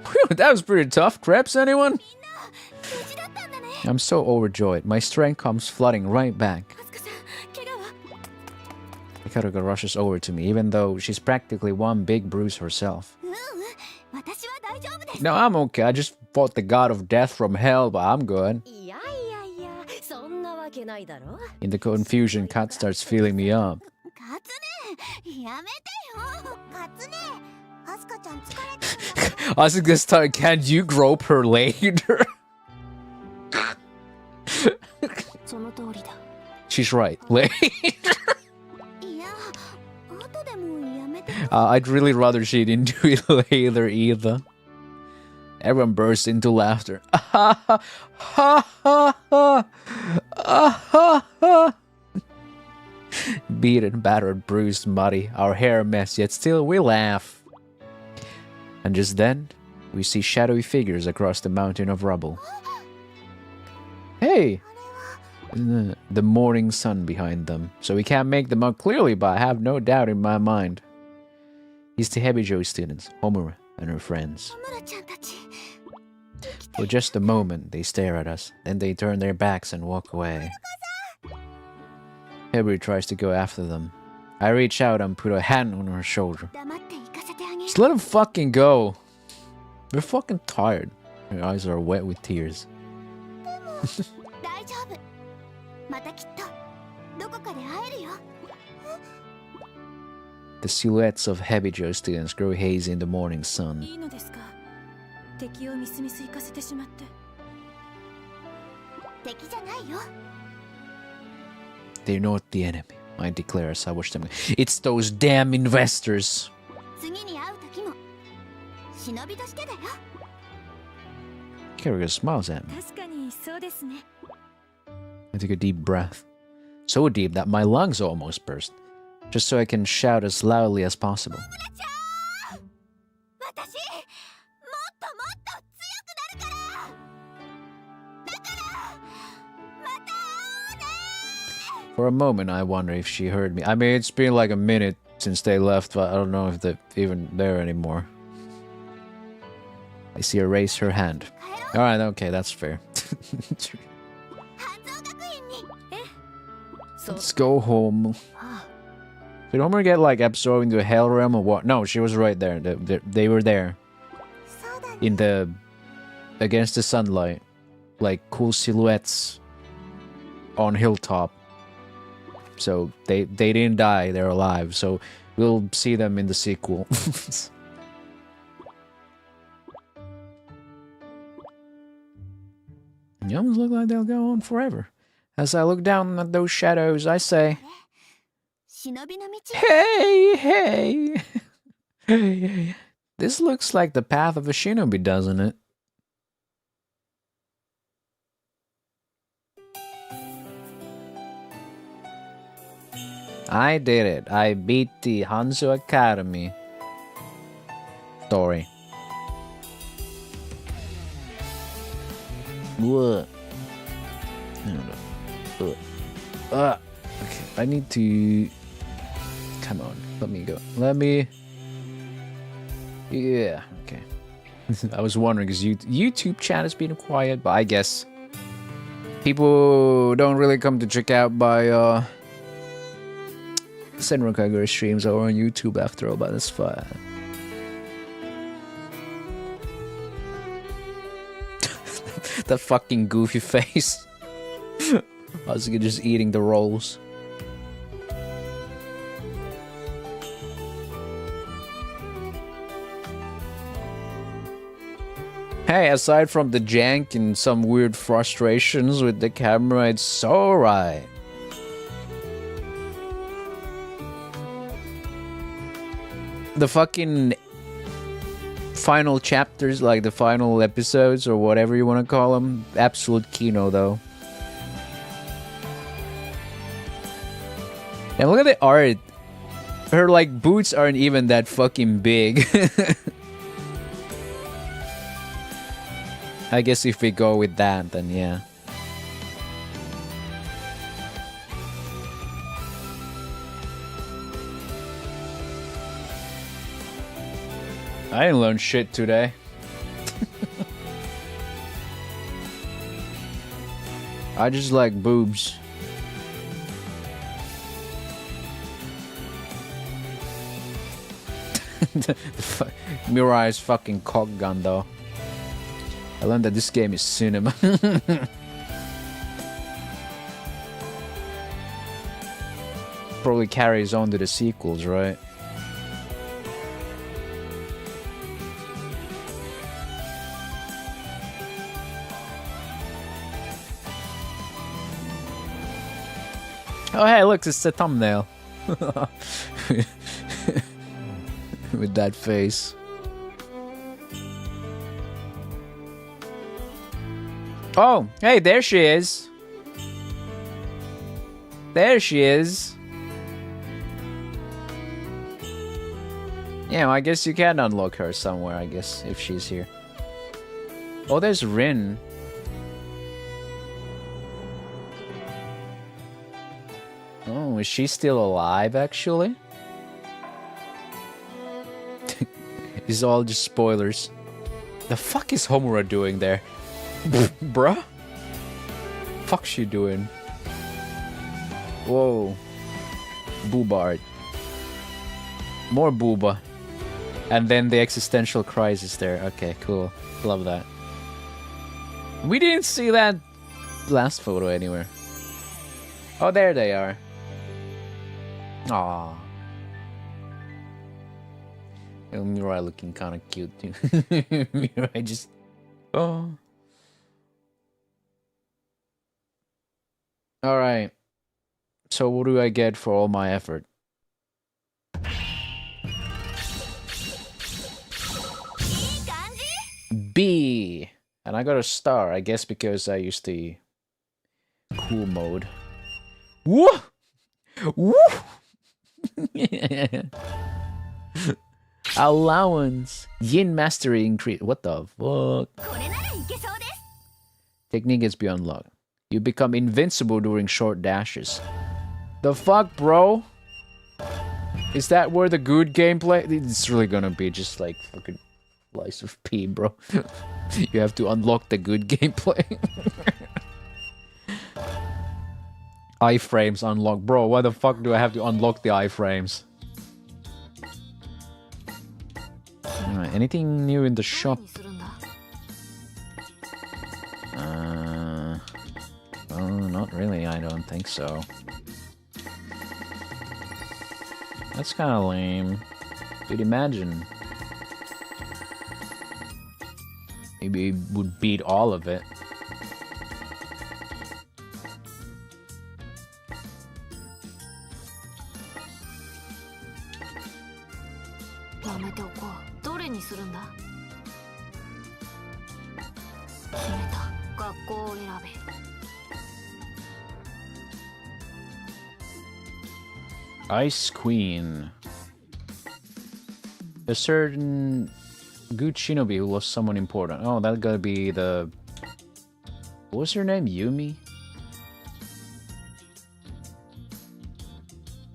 Whew, that was pretty tough. Crepes, anyone? 無事だったんだね。 I'm so overjoyed. My strength comes flooding right back. アスカさん、怪我は。 Ikaruga rushes over to me, even though she's practically one big bruise herself. うんうん。私は大丈夫です。 No, I'm okay. I just fought the god of death from hell, but I'm good. いやいやいや、そんなわけないだろ。 In the confusion, Kat starts feeling me up. カツネ、やめてよ。カツネ、アスカちゃん疲れてるんだよ。 Asuka this time, can you grope her later? その通りだ。 She's right. Later. いや、後でもやめて。 I'd really rather she didn't do it later either. Everyone bursts into laughter. Beaten, battered, bruised, muddy, our hair a mess, yet still we laugh. And just then, we see shadowy figures across the mountain of rubble. Hey! The morning sun behind them, so we can't make them out clearly, but I have no doubt in my mind. It's the Heavy Joe students, Homura and her friends. ムラちゃんたち。 For just a moment, they stare at us, then they turn their backs and walk away. Heavy tries to go after them. I reach out and put a hand on her shoulder. 黙って行かせてあげる。 Just let them fucking go. They're fucking tired. Her eyes are wet with tears. 大丈夫。またきっとどこかで会えるよ。 The silhouettes of Heavy Joe students grow hazy in the morning sun. いいのですか。敵をみすみす行かせてしまって。敵じゃないよ。 They're not the enemy, I declare as I watch them. It's those damn investors. 次に会う時も忍びとしてだよ。 Kiriga smiles at me. 確かにそうですね。 I take a deep breath. So deep that my lungs almost burst. Just so I can shout as loudly as possible. 私もっともっと強くなるから。だからまた会おうね。 For a moment, I wonder if she heard me. I mean, it's been like a minute since they left, but I don't know if they're even there anymore. I see her raise her hand. Alright, okay, that's fair. 半蔵学園に。え、そう。 Let's go home. Did Homer get like absorbed into a hell realm or what? No, she was right there. They were there. そうだね。 In the... Against the sunlight. Like cool silhouettes. On hilltop. So they didn't die, they're alive. So we'll see them in the sequel. They almost look like they'll go on forever. As I look down at those shadows, I say, 忍びの道。 Hey, hey, hey, this looks like the path of a shinobi, doesn't it? I did it. I beat the Hanzo Academy. Story. What? Okay, I need to... Come on, let me go. Let me... Yeah, okay. I was wondering, because YouTube chat has been quiet, but I guess... People don't really come to check out my, Senran Kagura streams over on YouTube after all, but that's fine. That fucking goofy face. Asuka just eating the rolls. Hey, aside from the jank and some weird frustrations with the camera, it's so right. The fucking final chapters, like the final episodes or whatever you want to call them, absolute kino though. And look at the art. Her like boots aren't even that fucking big. I guess if we go with that, then yeah. I didn't learn shit today. I just like boobs. Mirai's fucking cock gun though. I learned that this game is cinema. Probably carries on to the sequels, right? Oh hey, look, it's the thumbnail. With that face. Oh, hey, there she is. There she is. Yeah, well, I guess you can unlock her somewhere, I guess, if she's here. Oh, there's Rin. Oh, is she still alive, actually? It's all just spoilers. The fuck is Homura doing there? Bruh? Fuck's she doing? Whoa. Booba art. More booba. And then the existential crisis there. Okay, cool. Love that. We didn't see that last photo anywhere. Oh, there they are. Aww. Mirai looking kind of cute too. Mirai just... Oh. Alright. So what do I get for all my effort? B! And I got a star, I guess because I used the cool mode. Woo! Woo! Allowance. Yin mastery increase. What the fuck? Technique is beyond unlocked. You become invincible during short dashes. The fuck, bro? Is that where the good gameplay? It's really gonna be just like fucking slice of pea, bro. You have to unlock the good gameplay. Iframes unlock. Bro, why the fuck do I have to unlock the iframes? Alright, anything new in the shop? Well, not really, I don't think so. That's kind of lame. Dude, imagine. Maybe it would beat all of it. Ice Queen. A certain good Shinobi who lost someone important. Oh, that gotta be the... What was her name? Yumi?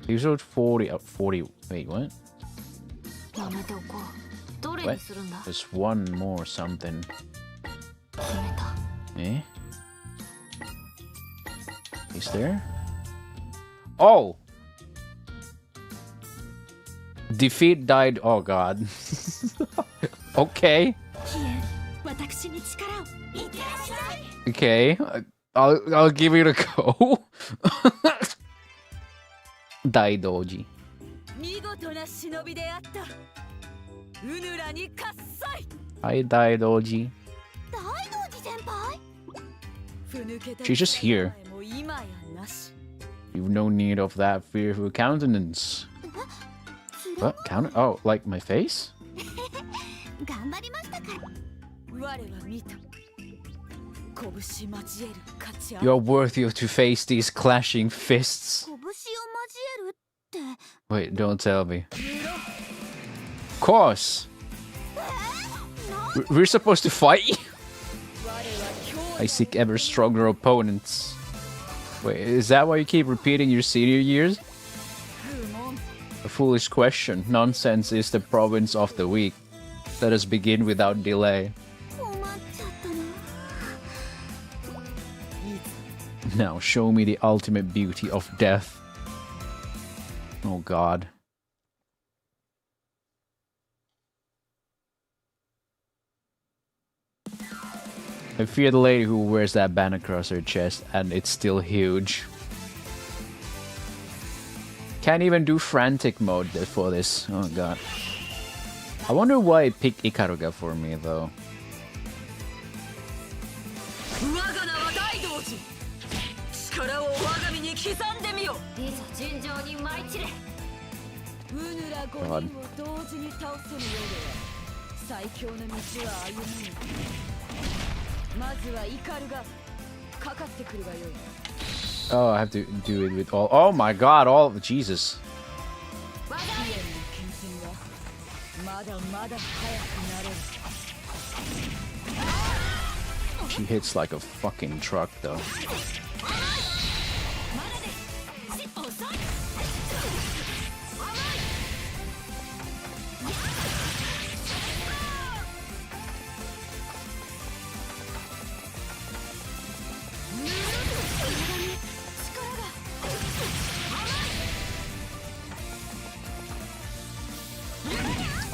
Episode 40... 40... Wait, what? What? There's one more something. Eh? Is there? Oh! Defeat died. Oh god. Okay. Okay. I'll give it a go. Daidoji. 見事な忍びであったうぬらに喝采 Hi, Daidoji. 大道寺先輩ふぬけた She's just here. もう今やなし You've no need of that fearful countenance. What? Oh, like my face? 頑張りましたから我は見た拳交える価値ある You're worthy to face these clashing fists. 拳を交えるって Wait, don't tell me. Of course. We're supposed to fight? I seek ever stronger opponents. Wait, is that why you keep repeating your senior years? A foolish question. Nonsense is the province of the weak. Let us begin without delay. 困っちゃったな Now show me the ultimate beauty of death. Oh god. I fear the lady who wears that band across her chest and it's still huge. Can't even do frantic mode for this. Oh god. I wonder why it picked Ikaruga for me though. 我が名は大道寺力を我が身に刻んでみよいざ尋常に舞い散れうぬら5人を同時に倒せぬようでは最強の道は歩むまずはイカルがかかってくるがよい Oh, I have to do it with all. Oh my god, all. Jesus. 我が家の献身はまだまだ早くなれる She hits like a fucking truck though.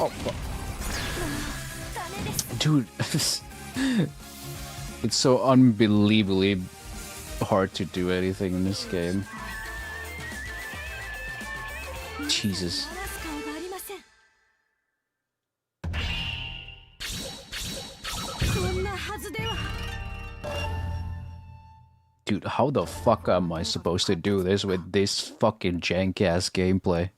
Oh, fuck. Dude, it's so unbelievably hard to do anything in this game. Jesus. Dude, how the fuck am I supposed to do this with this fucking jank-ass gameplay?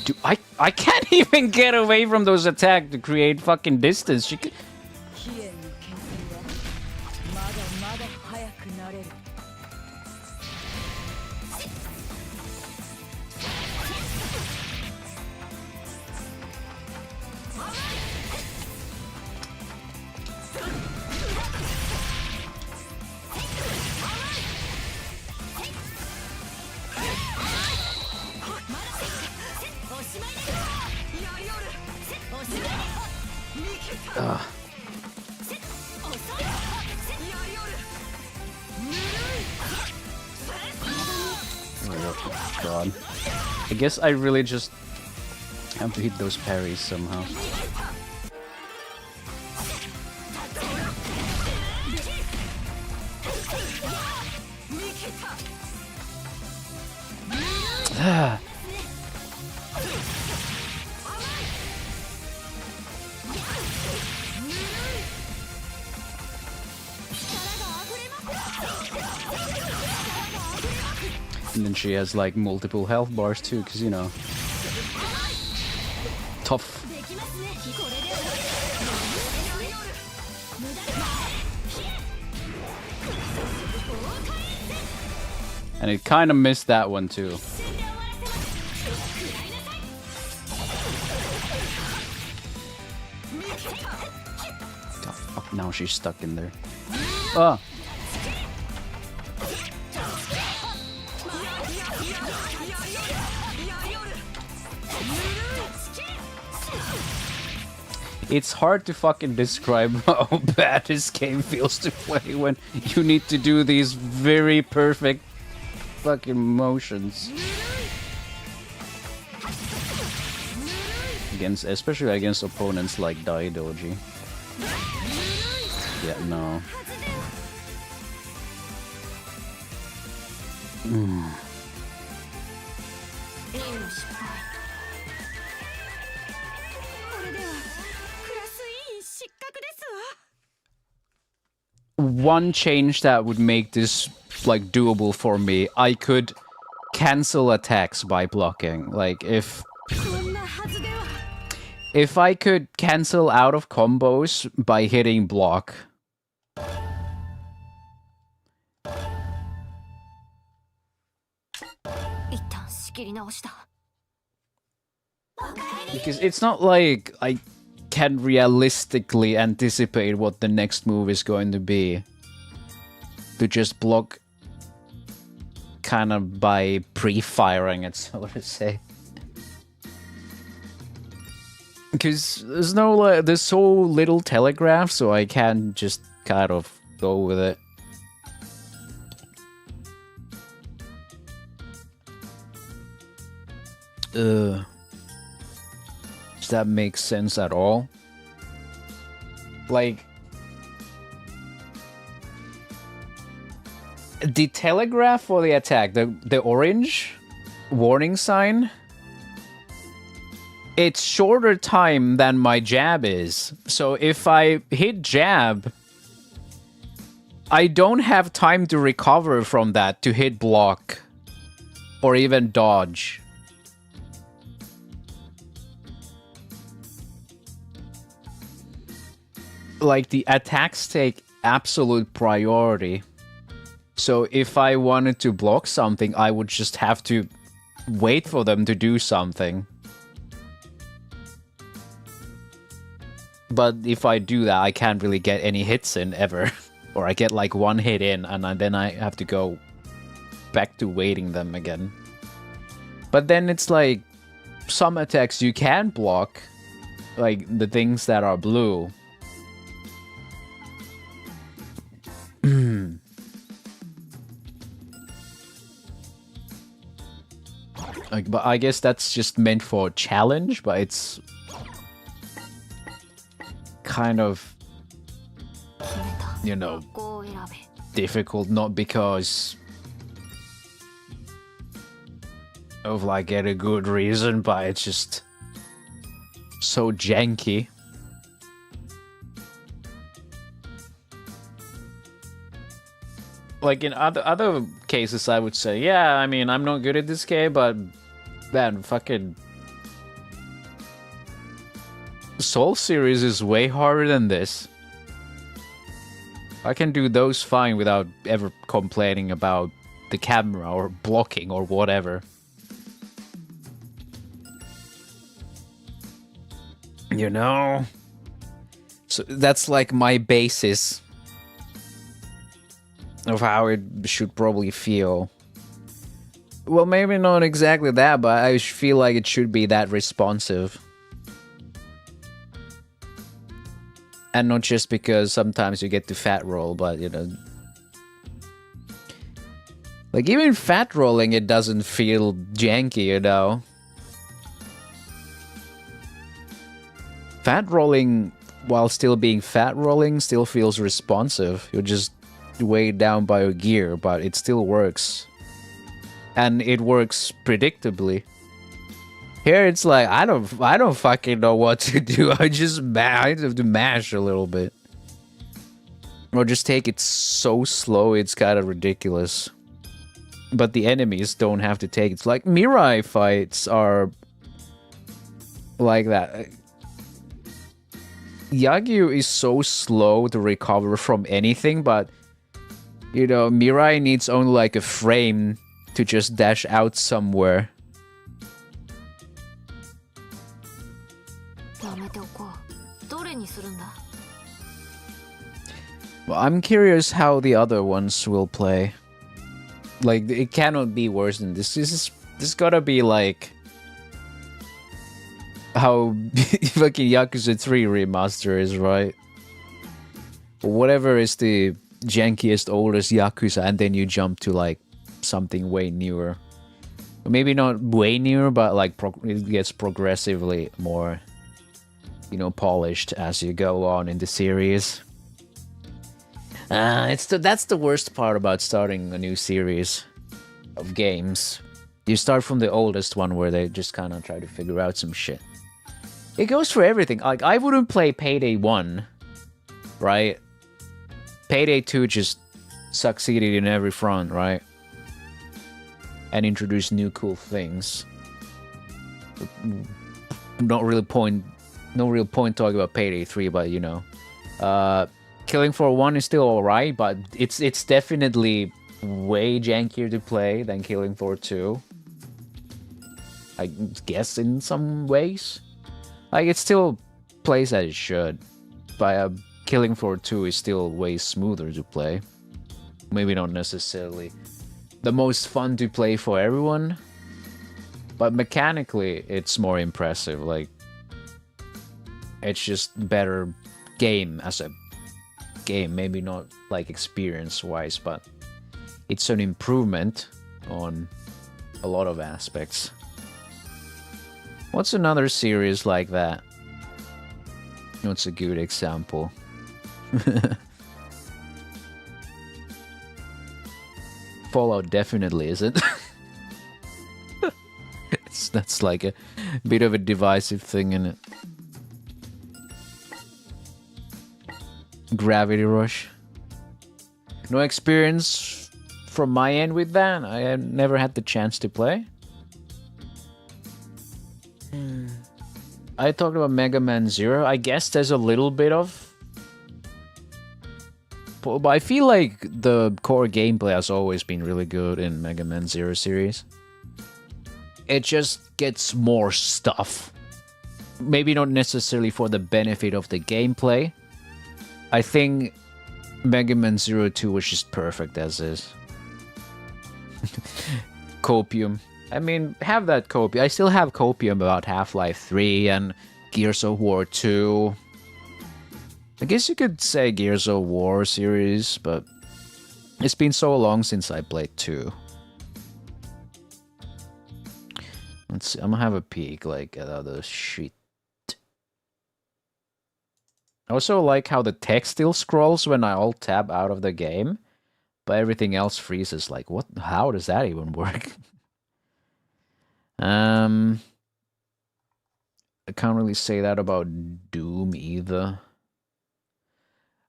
Dude, I can't even get away from those attacks to create fucking distance. She can... Oh god. I guess I really just have to hit those parries somehow. Ah. And then she has like multiple health bars too, because you know, tough. And it kind of missed that one too. God, fuck, now she's stuck in there. Ah. It's hard to fucking describe how bad this game feels to play when you need to do these very perfect fucking motions. Especially against opponents like Daidoji. Yeah, no. One change that would make this like doable for me, I could cancel attacks by blocking. Like if I could cancel out of combos by hitting block. Because it's not like I can realistically anticipate what the next move is going to be. To just block kind of by pre-firing it, so to say. Because there's so little telegraph, so I can just kind of go with it. Does that make sense at all? Like, the telegraph for the attack, the orange warning sign, it's shorter time than my jab is. So if I hit jab, I don't have time to recover from that to hit block or even dodge. Like, the attacks take absolute priority. So if I wanted to block something, I would just have to wait for them to do something. But if I do that, I can't really get any hits in ever. Or I get like one hit in, and then I have to go back to waiting them again. But then it's like, some attacks you can block, like the things that are blue. Like, but I guess that's just meant for challenge, but it's kind of, you know, difficult, not because of like a good reason, but it's just so janky. Like in other cases, I would say, yeah, I mean, I'm not good at this game, but man, fucking Soul series is way harder than this. I can do those fine without ever complaining about the camera or blocking or whatever. You know? So that's like my basis of how it should probably feel. Well, maybe not exactly that, but I feel like it should be that responsive. And not just because sometimes you get to fat roll, but you know, like even fat rolling, it doesn't feel janky, you know. Fat rolling, while still being fat rolling, still feels responsive. You're just weighed down by your gear, but it still works. And it works predictably. Here it's like, I don't fucking know what to do. I have to mash a little bit. Or just take it so slow, it's kind of ridiculous. But the enemies don't have to take it. It's like Mirai fights are like that. Yagyu is so slow to recover from anything, but you know, Mirai needs only like a frame to just dash out somewhere. Well, I'm curious how the other ones will play. Like, it cannot be worse than this. This gotta be like how fucking Yakuza 3 remaster is, right? Whatever is the jankiest, oldest Yakuza, and then you jump to like something way newer. Maybe not way newer, but like it gets progressively more, you know, polished as you go on in the series. That's the worst part about starting a new series of games. You start from the oldest one where they just kind of try to figure out some shit. It goes for everything. Like, I wouldn't play Payday 1, right? Payday 2 just succeeded in every front, right? And introduced new cool things. No real point talking about Payday 3, but you know. Killing Floor 1 is still alright, but it's definitely way jankier to play than Killing Floor 2. I guess in some ways. Like, it still plays as it should. But Killing Floor 2 is still way smoother to play. Maybe not necessarily the most fun to play for everyone. But mechanically, it's more impressive. Like, it's just better game as a game. Maybe not like experience-wise, but it's an improvement on a lot of aspects. What's another series like that? What's a good example? Fallout definitely isn't. That's like a bit of a divisive thing, in it. Gravity Rush. No experience from my end with that. I had never had the chance to play. I talked about Mega Man Zero. I guess there's a little bit of... But I feel like the core gameplay has always been really good in Mega Man Zero series. It just gets more stuff. Maybe not necessarily for the benefit of the gameplay. I think Mega Man Zero 2 was just perfect as is. Copium. I mean, have that Copium. I still have Copium about Half-Life 3 and Gears of War 2. I guess you could say Gears of War series, but it's been so long since I played 2. Let's see, I'm gonna have a peek, like, at other shit. I also like how the text still scrolls when I alt-tab out of the game, but everything else freezes. Like, what? How does that even work? I can't really say that about Doom either.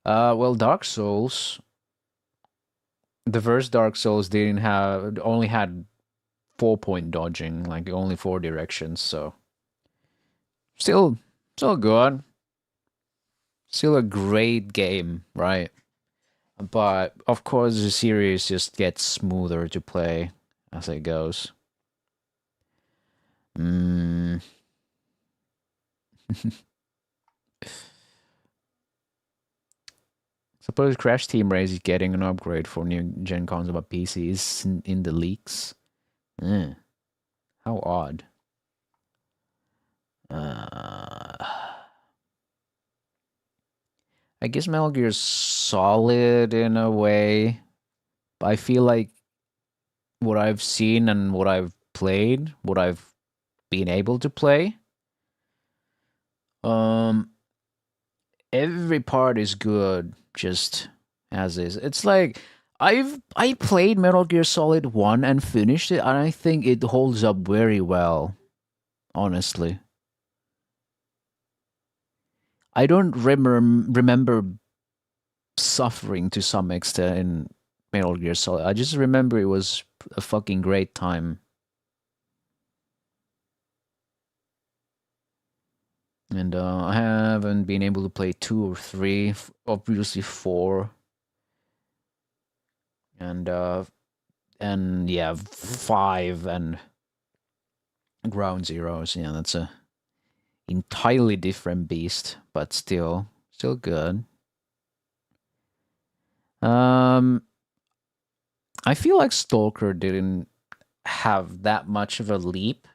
Well, Dark Souls. The first Dark Souls only had 4-point dodging, like only 4 directions, so still good. Still a great game, right? But of course the series just gets smoother to play as it goes. Suppose Crash Team Racing is getting an upgrade for new gen consoles, but PC is in the leaks. How odd. I guess Metal Gear's solid in a way, but I feel like what I've seen and what I've played, what I've been able to play, every part is good, just as is. It's like I played Metal Gear Solid 1 and finished it, and I think it holds up very well, honestly. I don't remember suffering to some extent in Metal Gear Solid. I just remember it was a fucking great time. And I haven't been able to play 2 or 3, obviously 4. And yeah, 5 and Ground Zeroes. Yeah, that's a entirely different beast, but still good. I feel like Stalker didn't have that much of a leap.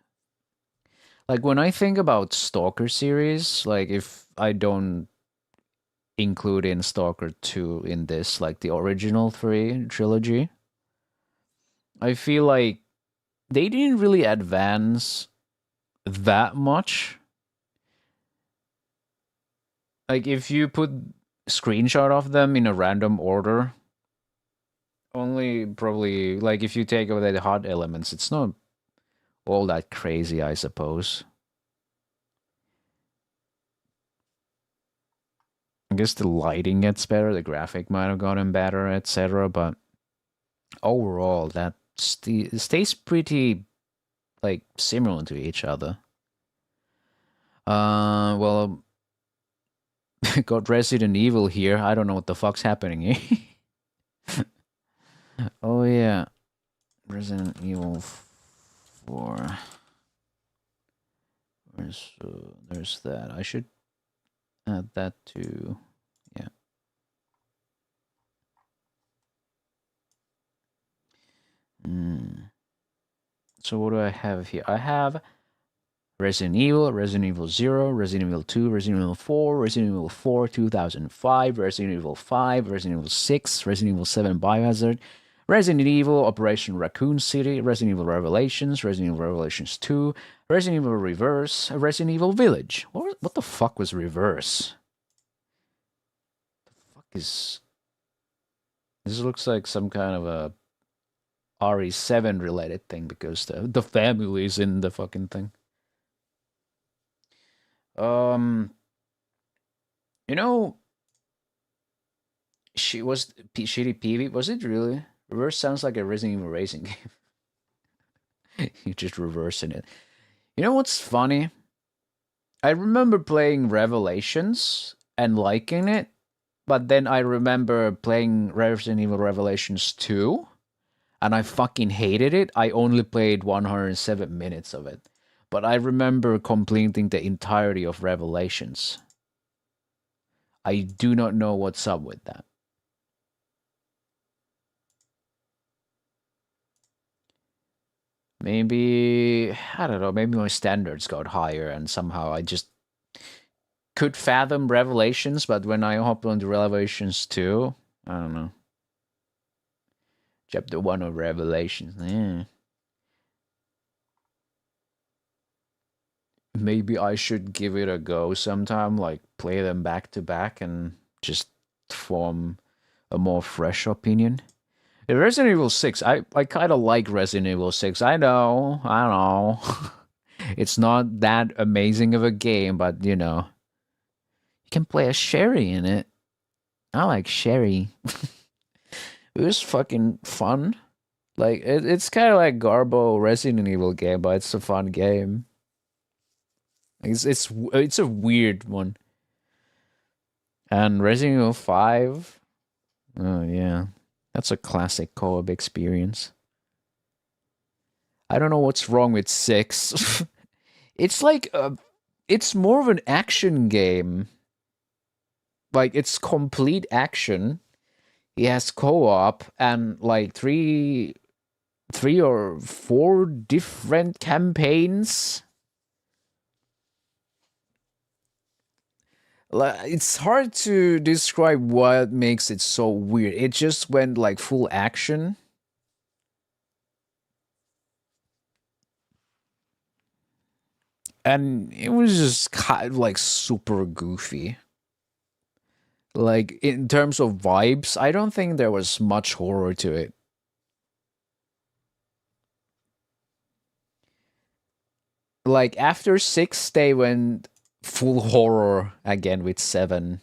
Like when I think about Stalker series, like if I don't include in Stalker 2 in this, like the original 3 trilogy, I feel like they didn't really advance that much. Like if you put screenshot of them in a random order, only probably like if you take away the hot elements, it's not all that crazy, I suppose. I guess the lighting gets better, the graphic might have gotten better, etc. But overall, that stays pretty like similar to each other. Well, got Resident Evil here. I don't know what the fuck's happening here. Oh yeah, Resident Evil 4. There's that. I should add that to, yeah. So what do I have here? I have Resident Evil 0, Resident Evil 2, Resident Evil 4, Resident Evil 4 2005, Resident Evil 5, Resident Evil 6, Resident Evil 7 Biohazard, Resident Evil Operation Raccoon City, Resident Evil Revelations, Resident Evil Revelations 2, Resident Evil Reverse, Resident Evil Village. What the fuck was Reverse? The fuck is... This looks like some kind of a RE7 related thing because the family is in the fucking thing. You know, she was Shitty Peavy. Was it really? Reverse sounds like a Resident Evil racing game. You're just reversing it. You know what's funny? I remember playing Revelations and liking it, but then I remember playing Resident Evil Revelations 2, and I fucking hated it. I only played 107 minutes of it. But I remember completing the entirety of Revelations. I do not know what's up with that. Maybe, I don't know, maybe my standards got higher and somehow I just could fathom Revelations, but when I hop on to Revelations 2, I don't know. Chapter 1 of Revelations, Maybe I should give it a go sometime, like play them back to back and just form a more fresh opinion. Resident Evil 6, I kind of like Resident Evil 6. I know. It's not that amazing of a game, but you know. You can play as Sherry in it. I like Sherry. It was fucking fun. Like, it's kind of like Garbo Resident Evil game, but it's a fun game. It's a weird one. And Resident Evil 5, oh yeah, that's a classic co-op experience. I don't know what's wrong with 6. It's like it's more of an action game. Like it's complete action. He has co-op and like three or 4 different campaigns. It's hard to describe what makes it so weird. It just went like full action. And it was just kind of like super goofy. Like in terms of vibes, I don't think there was much horror to it. Like after 6, they went full horror again with 7.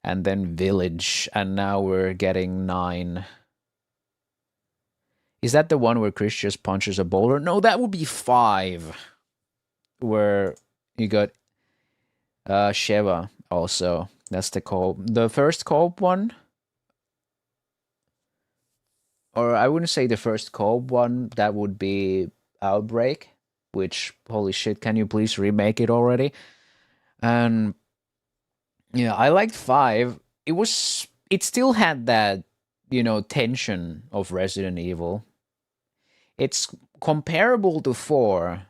And then Village, and now we're getting 9. Is that the one where Chris just punches a boulder? No, that would be 5. Where you got Sheva also. That's the first co-op one. Or I wouldn't say the first co-op one, that would be Outbreak. Which, holy shit, can you please remake it already? And yeah, I liked 5. It still had that, you know, tension of Resident Evil. It's comparable to 4,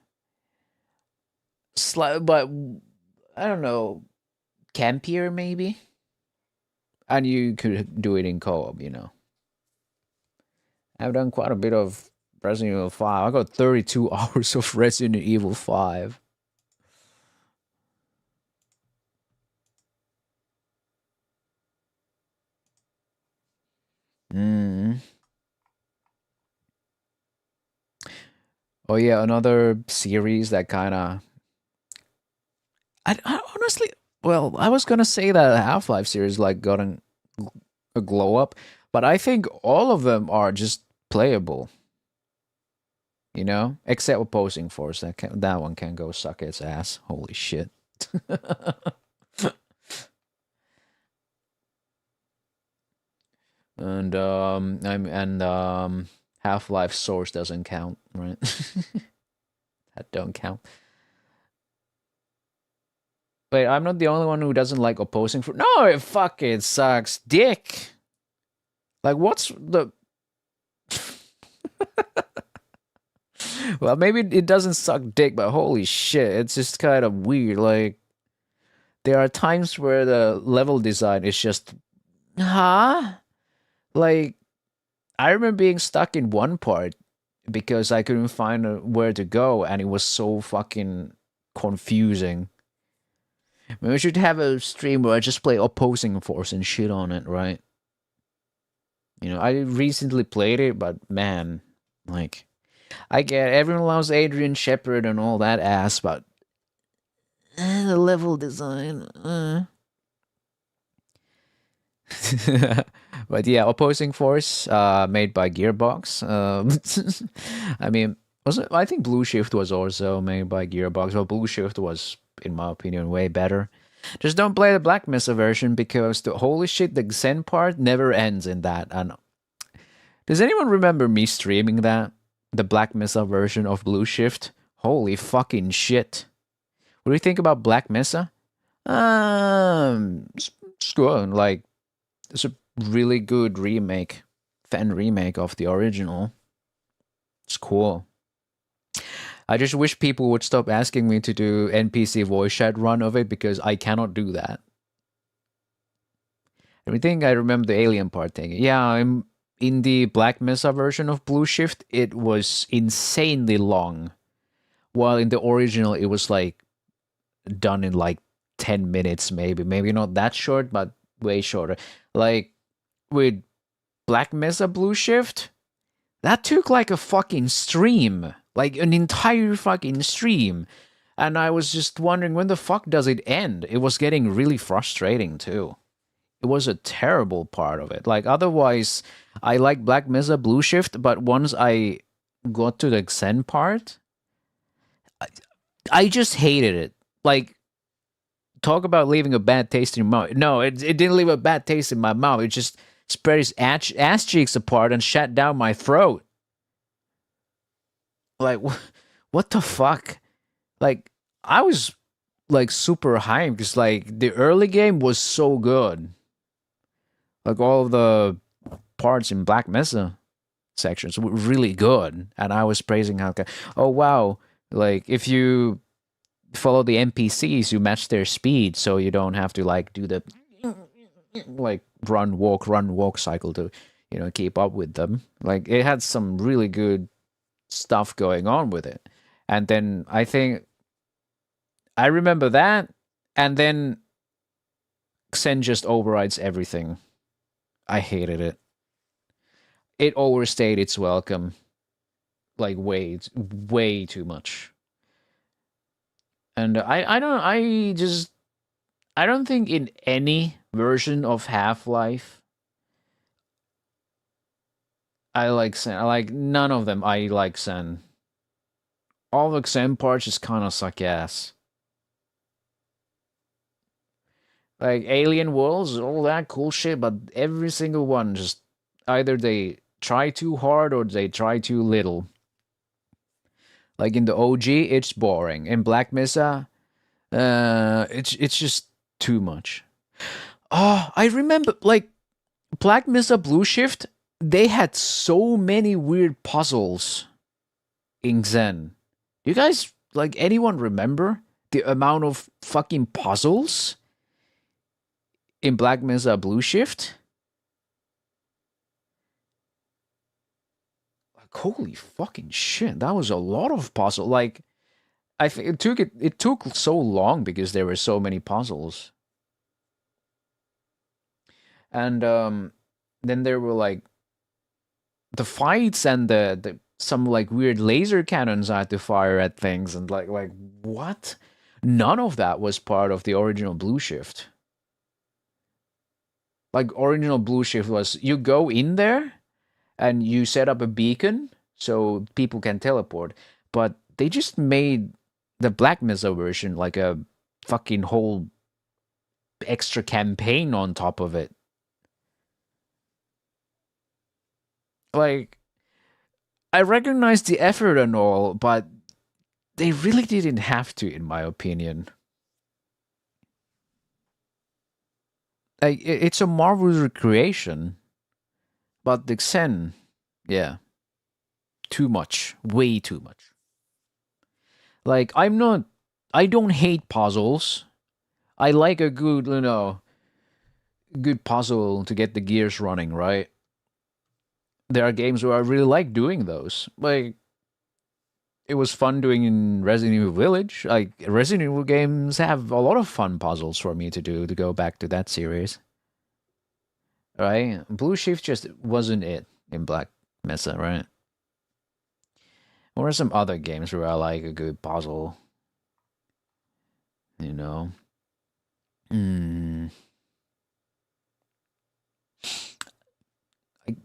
but I don't know, campier maybe. And you could do it in co-op, you know. I've done quite a bit of Resident Evil 5. I got 32 hours of Resident Evil 5. Oh yeah, another series that kind of. I honestly, well, I was gonna say that Half-Life series like got a glow up, but I think all of them are just playable. You know, except Opposing Force. That one can go suck its ass. Holy shit. and Half-Life Source doesn't count, right? That don't count. Wait, I'm not the only one who doesn't like Opposing Force. No, it fucking sucks dick. Like, what's the... Well, maybe it doesn't suck dick, but holy shit, it's just kind of weird. Like, there are times where the level design is just... Huh? Like, I remember being stuck in one part because I couldn't find where to go, and it was so fucking confusing. Maybe we should have a stream where I just play Opposing Force and shit on it, right? You know, I recently played it, but man, like, I get everyone loves Adrian Shepard and all that ass, but the level design. But yeah, Opposing Force, made by Gearbox. I mean, I think Blue Shift was also made by Gearbox. Well, Blue Shift was, in my opinion, way better. Just don't play the Black Mesa version because the holy shit, the Zen part never ends in that. And does anyone remember me streaming that? The Black Mesa version of Blue Shift? Holy fucking shit. What do you think about Black Mesa? It's good. Like, it's a really good remake, fan remake of the original. It's cool. I just wish people would stop asking me to do NPC voice chat run of it because I cannot do that. I think I remember the alien part thing. Yeah, I'm in the Black Mesa version of Blue Shift, it was insanely long. While in the original, it was like done in like 10 minutes, maybe. Maybe not that short, but way shorter. Like with Black Mesa Blue Shift, that took like a fucking stream. Like an entire fucking stream. And I was just wondering, when the fuck does it end? It was getting really frustrating too. It was a terrible part of it. Like, otherwise, I like Black Mesa Blue Shift, but once I got to the Xen part, I just hated it. Like, talk about leaving a bad taste in your mouth. No, it didn't leave a bad taste in my mouth. It just spread its ass cheeks apart and shut down my throat. Like, what the fuck? Like, I was, like, super hyped because, like, the early game was so good. Like, all of the parts in Black Mesa sections were really good. And I was praising how, oh, wow. Like, if you follow the NPCs, you match their speed, so you don't have to, like, do the, like, run, walk cycle to, you know, keep up with them. Like, it had some really good stuff going on with it. And then I think I remember that, and then Xen just overrides everything. I hated it. It overstayed its welcome. Like, way too much. And I don't think in any version of Half-Life I like Xen. Like, none of them I like Xen. All the Xen parts just kind of suck ass. Like, Alien Worlds, all that cool shit, but every single one just either they try too hard or they try too little. Like, in the OG, it's boring. In Black Mesa, it's just too much. Oh, I remember, like, Black Mesa Blue Shift, they had so many weird puzzles in Xen. Do you guys, like, anyone remember? the amount of fucking puzzles in Black Mesa Blue Shift. Like, holy fucking shit, that was a lot of puzzle. Like, I think it took so long because there were so many puzzles. And then there were like the fights and the some like weird laser cannons I had to fire at things, and like what? None of that was part of the original Blue Shift. Like, original Blue Shift was you go in there and you set up a beacon so people can teleport, but they just made the Black Mesa version like a fucking whole extra campaign on top of it. Like, I recognize the effort and all, but they really didn't have to, in my opinion. Like, it's a marvelous recreation, but the Xen, yeah, too much, way too much. Like, I don't hate puzzles. I like a good, good puzzle to get the gears running, right? There are games where I really like doing those. Like, it was fun doing in Resident Evil Village. Like, Resident Evil games have a lot of fun puzzles for me to do, to go back to that series. Right? Blue Shift just wasn't it in Black Mesa, right? Or some other games where I like a good puzzle. You know?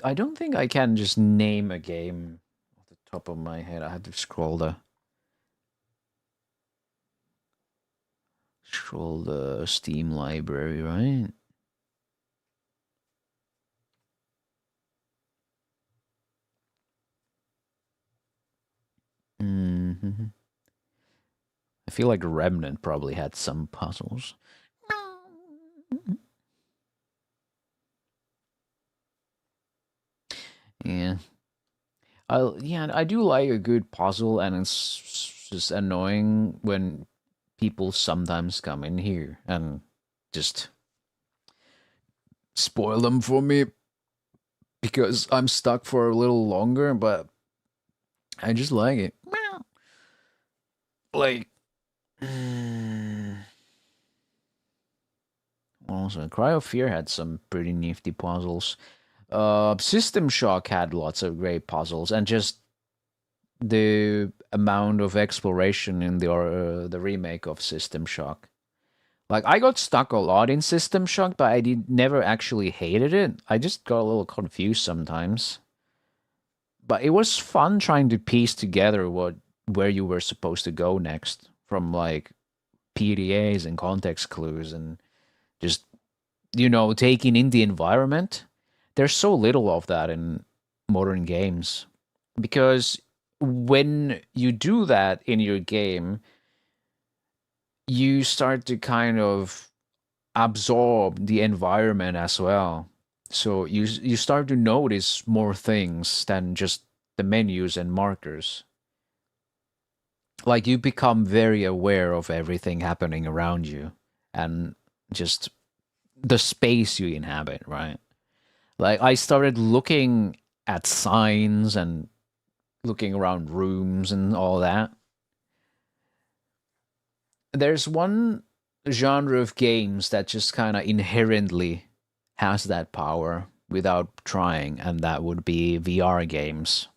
I don't think I can just name a game off the top of my head. I have to scroll the Steam library, right? I feel like Remnant probably had some puzzles. Yeah. I do like a good puzzle, and it's just annoying when people sometimes come in here and just spoil them for me because I'm stuck for a little longer, but I just like it. Like, also, Cry of Fear had some pretty nifty puzzles. System Shock had lots of great puzzles, and just the amount of exploration in the remake of System Shock. Like, I got stuck a lot in System Shock, but I never actually hated it. I just got a little confused sometimes. But it was fun trying to piece together where you were supposed to go next from like PDAs and context clues and just taking in the environment. There's so little of that in modern games, because when you do that in your game, you start to kind of absorb the environment as well. So you start to notice more things than just the menus and markers. Like, you become very aware of everything happening around you and just the space you inhabit, right? Like, I started looking at signs and looking around rooms and all that. There's one genre of games that just kind of inherently has that power without trying, and that would be VR games.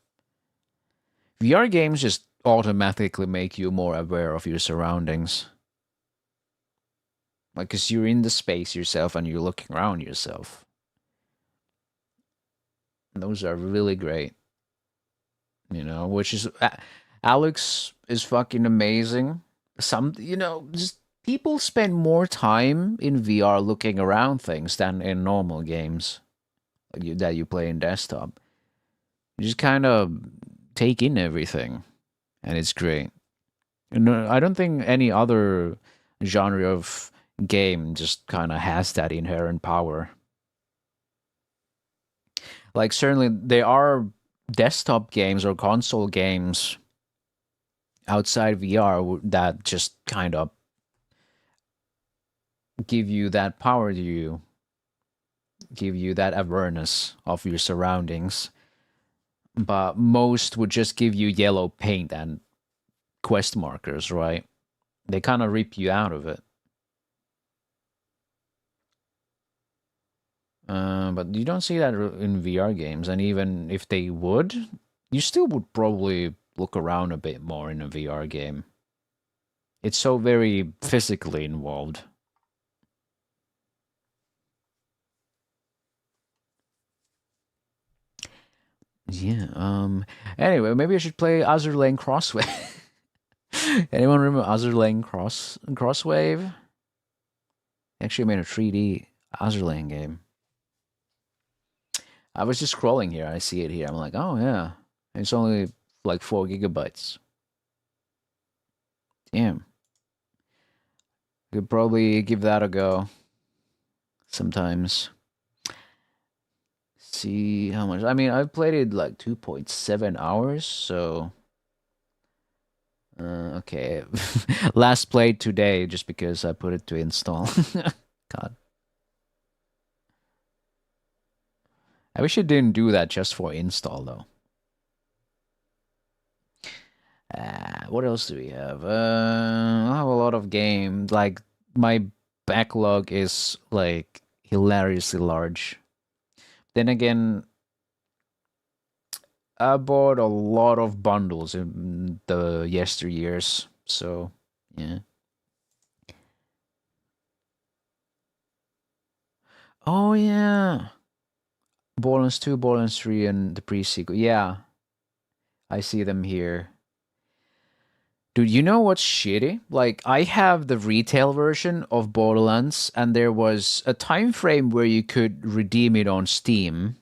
VR games just automatically make you more aware of your surroundings. Like, because you're in the space yourself and you're looking around yourself. And those are really great. Which is... Alex is fucking amazing. Just people spend more time in VR looking around things than in normal games that you play in desktop. You just kind of take in everything, and it's great. I don't think any other genre of game just kind of has that inherent power. Like, certainly there are desktop games or console games outside VR that just kind of give you that power to you, give you that awareness of your surroundings. But most would just give you yellow paint and quest markers, right? They kind of rip you out of it. But you don't see that in VR games, and even if they would, you still would probably look around a bit more in a VR game. It's so very physically involved. Yeah, anyway, maybe I should play Azur Lane Crosswave. Anyone remember Azur Lane Crosswave? Actually made a 3D Azur Lane game. I was just scrolling here. I see it here. I'm like, oh yeah. It's only like 4 gigabytes. Damn. Could probably give that a go sometimes. See how much. I mean, I've played it like 2.7 hours, so okay. Last played today just because I put it to install. God. I wish it didn't do that just for install though. What else do we have? I have a lot of games. Like my backlog is like hilariously large. Then again, I bought a lot of bundles in the yesteryears, so yeah. Oh yeah, Borderlands 2, Borderlands 3, and the pre-sequel. Yeah, I see them here. Dude, you know what's shitty? Like, I have the retail version of Borderlands, and there was a time frame where you could redeem it on Steam.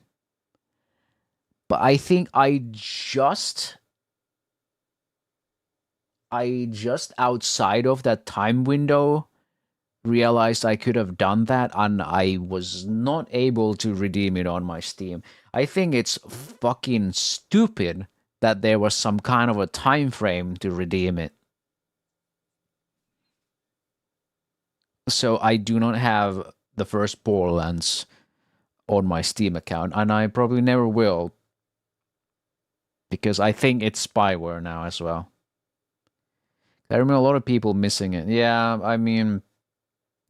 But I think I just outside of that time window realized I could have done that, and I was not able to redeem it on my Steam. I think it's fucking stupid that there was some kind of a time frame to redeem it. So I do not have the first Borderlands on my Steam account, and I probably never will, because I think it's spyware now as well. I remember a lot of people missing it. Yeah, I mean,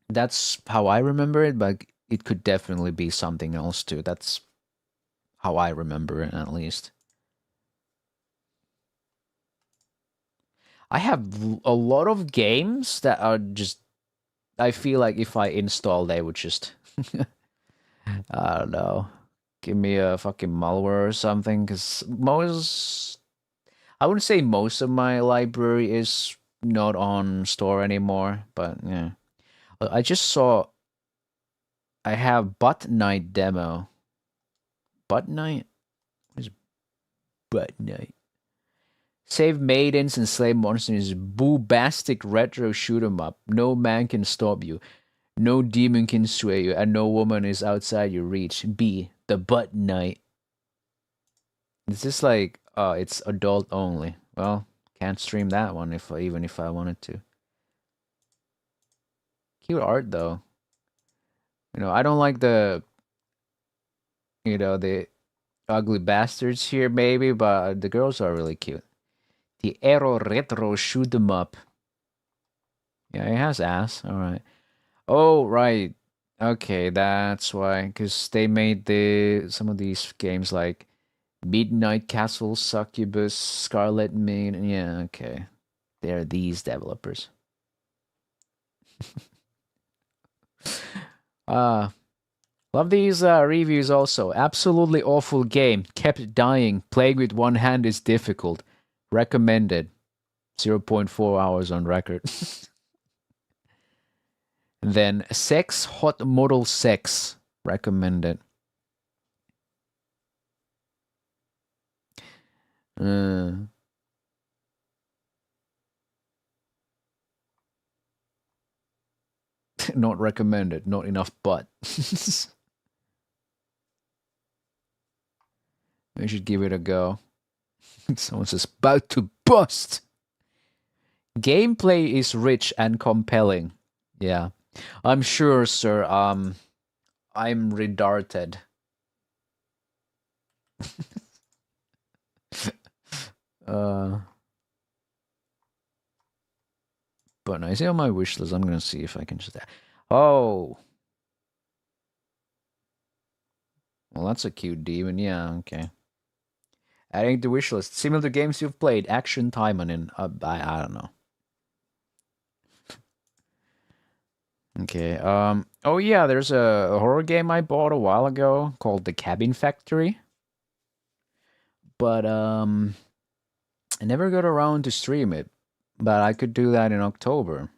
that's how I remember it, but it could definitely be something else too. That's how I remember it, at least. I have a lot of games that are just, I feel like if I install, they would just, I don't know, give me a fucking malware or something, because I wouldn't say most of my library is not on store anymore, but yeah. I just saw I have Butt Night demo. Butt Night? What is Butt Night? Save maidens and slay monsters. Boobastic retro shoot 'em up. No man can stop you. No demon can sway you, and no woman is outside your reach. B. The Butt Night. Is this like, it's adult only? Well, can't stream that one even if I wanted to. Cute art though. You know, I don't like the ugly bastards here maybe, but the girls are really cute. The Aero Retro shoot 'em up. Yeah, it has ass. All right. Oh, right. Okay, that's why. Because they made some of these games like Midnight Castle, Succubus, Scarlet Maid. Yeah, okay. They're these developers. Love these reviews also. Absolutely awful game. Kept dying. Playing with one hand is difficult. Recommended. 0.4 hours on record. Then Sex Hot Model Sex. Recommended. Not recommended. Not enough butt. I should give it a go. Someone says, about to bust. Gameplay is rich and compelling. Yeah. I'm sure, sir. I'm redarted. uh, but no, is it on my wish list? I'm gonna see if I can just. Oh, well, that's a cute demon. Yeah, okay. Adding to wish list. Similar to games you've played. Action Timon in. I don't know. Okay. Oh yeah, there's a horror game I bought a while ago called The Cabin Factory. But I never got around to stream it. But I could do that in October.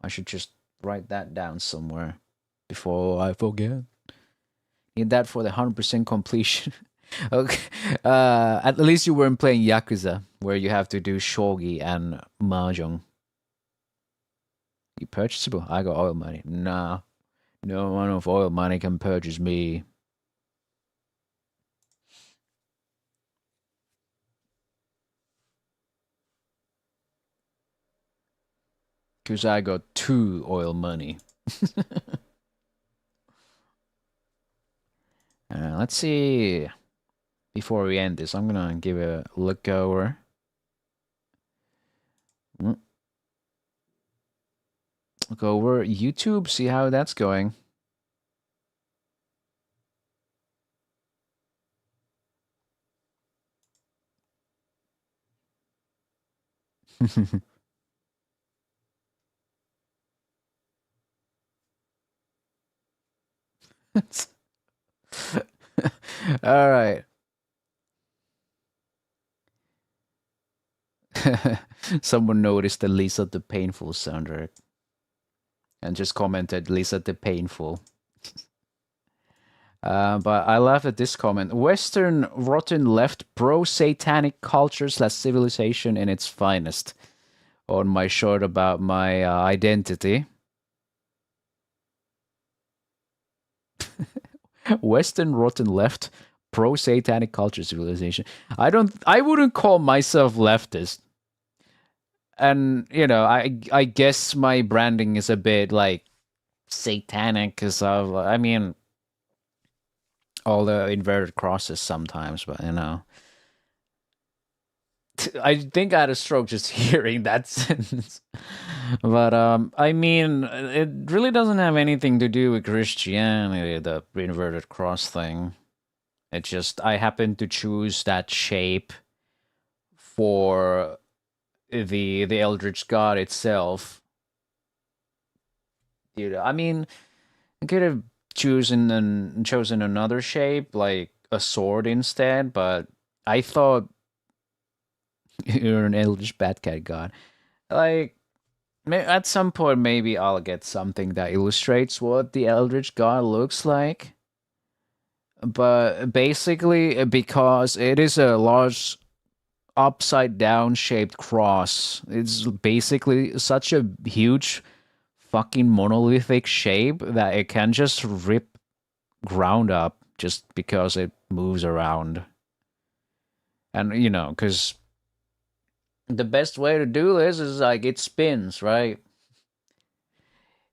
I should just write that down somewhere before I forget. Need that for the 100% completion. Okay. At least you weren't playing Yakuza, where you have to do shogi and mahjong. You purchasable? I got oil money. Nah. No one of oil money can purchase me. Because I got 2 oil money. Let's see. Before we end this, I'm gonna give a look over. Look over YouTube, see how that's going. All right. Someone noticed the Lisa the Painful soundtrack and just commented Lisa the Painful. But I laugh at this comment. Western rotten left pro-satanic culture / civilization in its finest. On my short about my identity. Western rotten left pro-satanic culture civilization. I wouldn't call myself leftist. And you know, I guess my branding is a bit like satanic because of, I mean, all the inverted crosses sometimes, but you know, I think I had a stroke just hearing that sentence. But I mean, it really doesn't have anything to do with Christianity, the inverted cross thing. It just, I happen to choose that shape for the Eldritch God itself. Dude, I mean, I could have chosen another shape, like a sword instead, but I thought you're an Eldritch Batcat God. Like, at some point, maybe I'll get something that illustrates what the Eldritch God looks like. But basically, because it is a large upside down shaped cross, it's basically such a huge fucking monolithic shape that it can just rip ground up just because it moves around. And, you know, because the best way to do this is like it spins, right?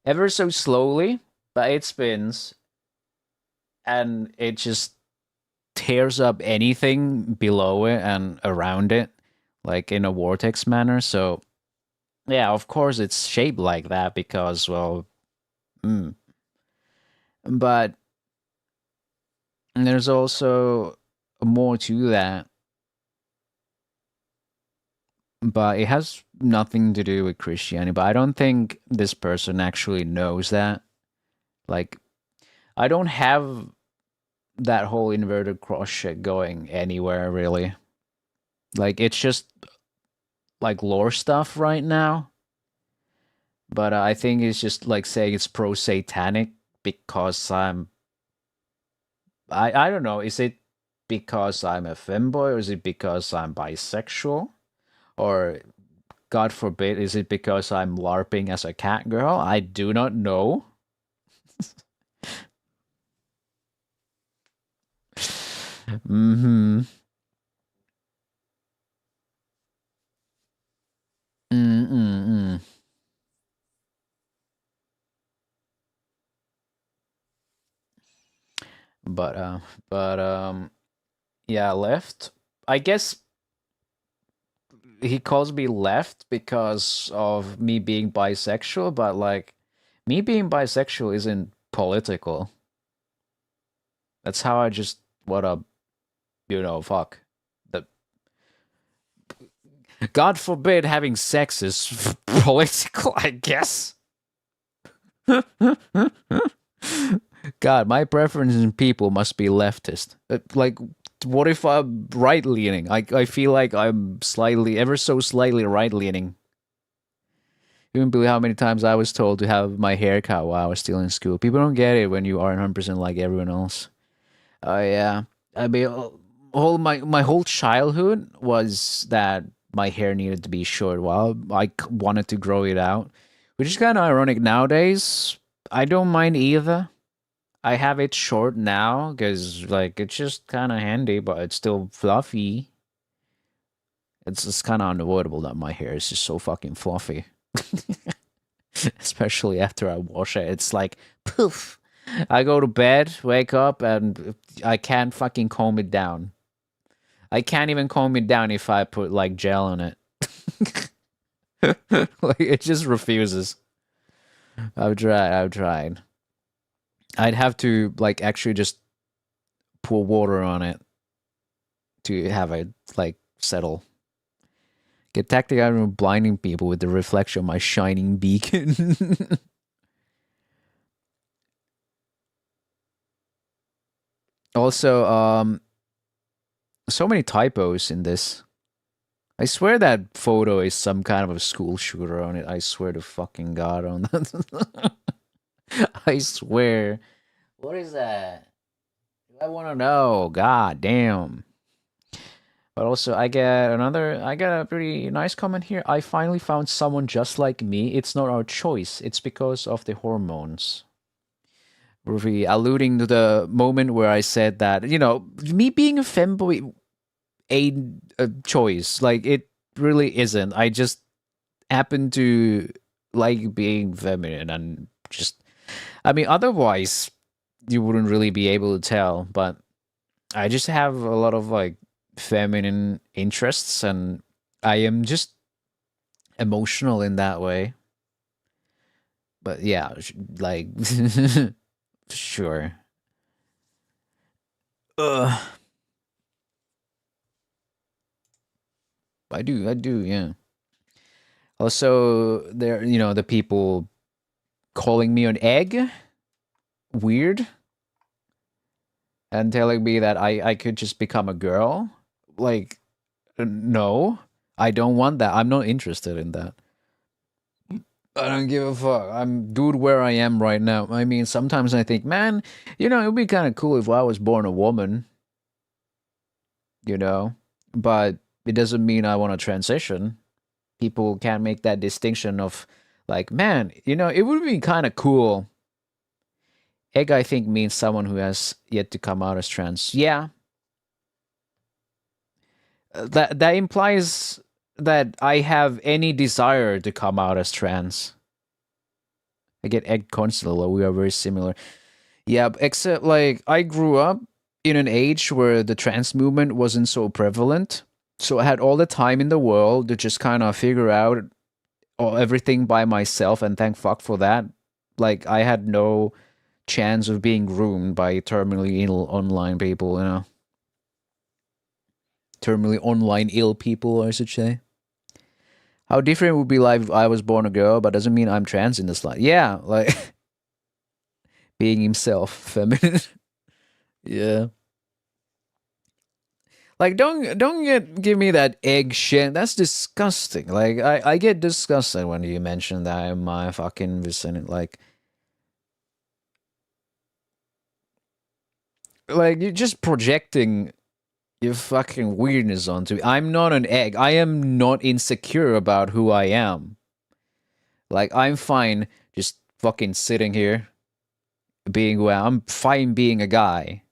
Ever so slowly, but it spins. And it just tears up anything below it and around it, like in a vortex manner. So, yeah, of course it's shaped like that because, well, but there's also more to that. But it has nothing to do with Christianity. But I don't think this person actually knows that. Like, I don't have that whole inverted cross shit going anywhere, really. Like, it's just like lore stuff right now. But I think it's just like saying it's pro-satanic because I don't know, is it because I'm a femboy or is it because I'm bisexual? Or God forbid, is it because I'm LARPing as a cat girl? I do not know. Mm-hmm. Mm-mm-mm. But yeah, left. I guess he calls me left because of me being bisexual, but like me being bisexual isn't political. That's how I just wanna, fuck. The God forbid having sex is political, I guess. God, my preference in people must be leftist. Like, what if I'm right leaning? I feel like I'm ever so slightly right leaning. You wouldn't believe how many times I was told to have my hair cut while I was still in school. People don't get it when you aren't 100% like everyone else. Oh yeah, I mean, my whole childhood was that my hair needed to be short. While I wanted to grow it out, which is kind of ironic nowadays. I don't mind either. I have it short now because like it's just kind of handy, but it's still fluffy. It's just kind of unavoidable that my hair is just so fucking fluffy. Especially after I wash it. It's like, poof. I go to bed, wake up, and I can't fucking comb it down. I can't even comb it down if I put, like, gel on it. Like, it just refuses. I've tried. I'd have to, like, actually just pour water on it to have it, like, settle. Get tactic out of blinding people with the reflection of my shining beacon. Also, so many typos in this. I swear that photo is some kind of a school shooter on it. I swear to fucking God on that. I swear. What is that? I want to know. God damn. But also, I get a pretty nice comment here. I finally found someone just like me. It's not our choice. It's because of the hormones. Really alluding to the moment where I said that, me being a femboy ain't a choice. Like, it really isn't. I just happen to like being feminine and just, otherwise, you wouldn't really be able to tell. But I just have a lot of, like, feminine interests, and I am just emotional in that way. But yeah, like, sure. I do, yeah. Also, there, the people calling me an egg, weird, and telling me that I could just become a girl. Like, no, I don't want that. I'm not interested in that. I don't give a fuck. I'm good where I am right now. I mean, sometimes I think, man, it would be kind of cool if I was born a woman, but it doesn't mean I want to transition. People can't make that distinction of, like, man, it would be kind of cool. Egg, I think, means someone who has yet to come out as trans. Yeah. That implies that I have any desire to come out as trans. I get egg constantly. We are very similar. Yeah, except, like, I grew up in an age where the trans movement wasn't so prevalent. So I had all the time in the world to just kind of figure out everything by myself, and thank fuck for that. Like, I had no chance of being groomed by terminally ill online people, Terminally online ill people, I should say. How different it would be life if I was born a girl, but doesn't mean I'm trans in this life. Yeah, like, being himself, feminine. Yeah. Like, don't give me that egg shit. That's disgusting. Like, I get disgusted when you mention that in my fucking vicinity. Like, you're just projecting your fucking weirdness onto me. I'm not an egg. I am not insecure about who I am. Like, I'm fine just fucking sitting here being who I am. I'm fine being a guy.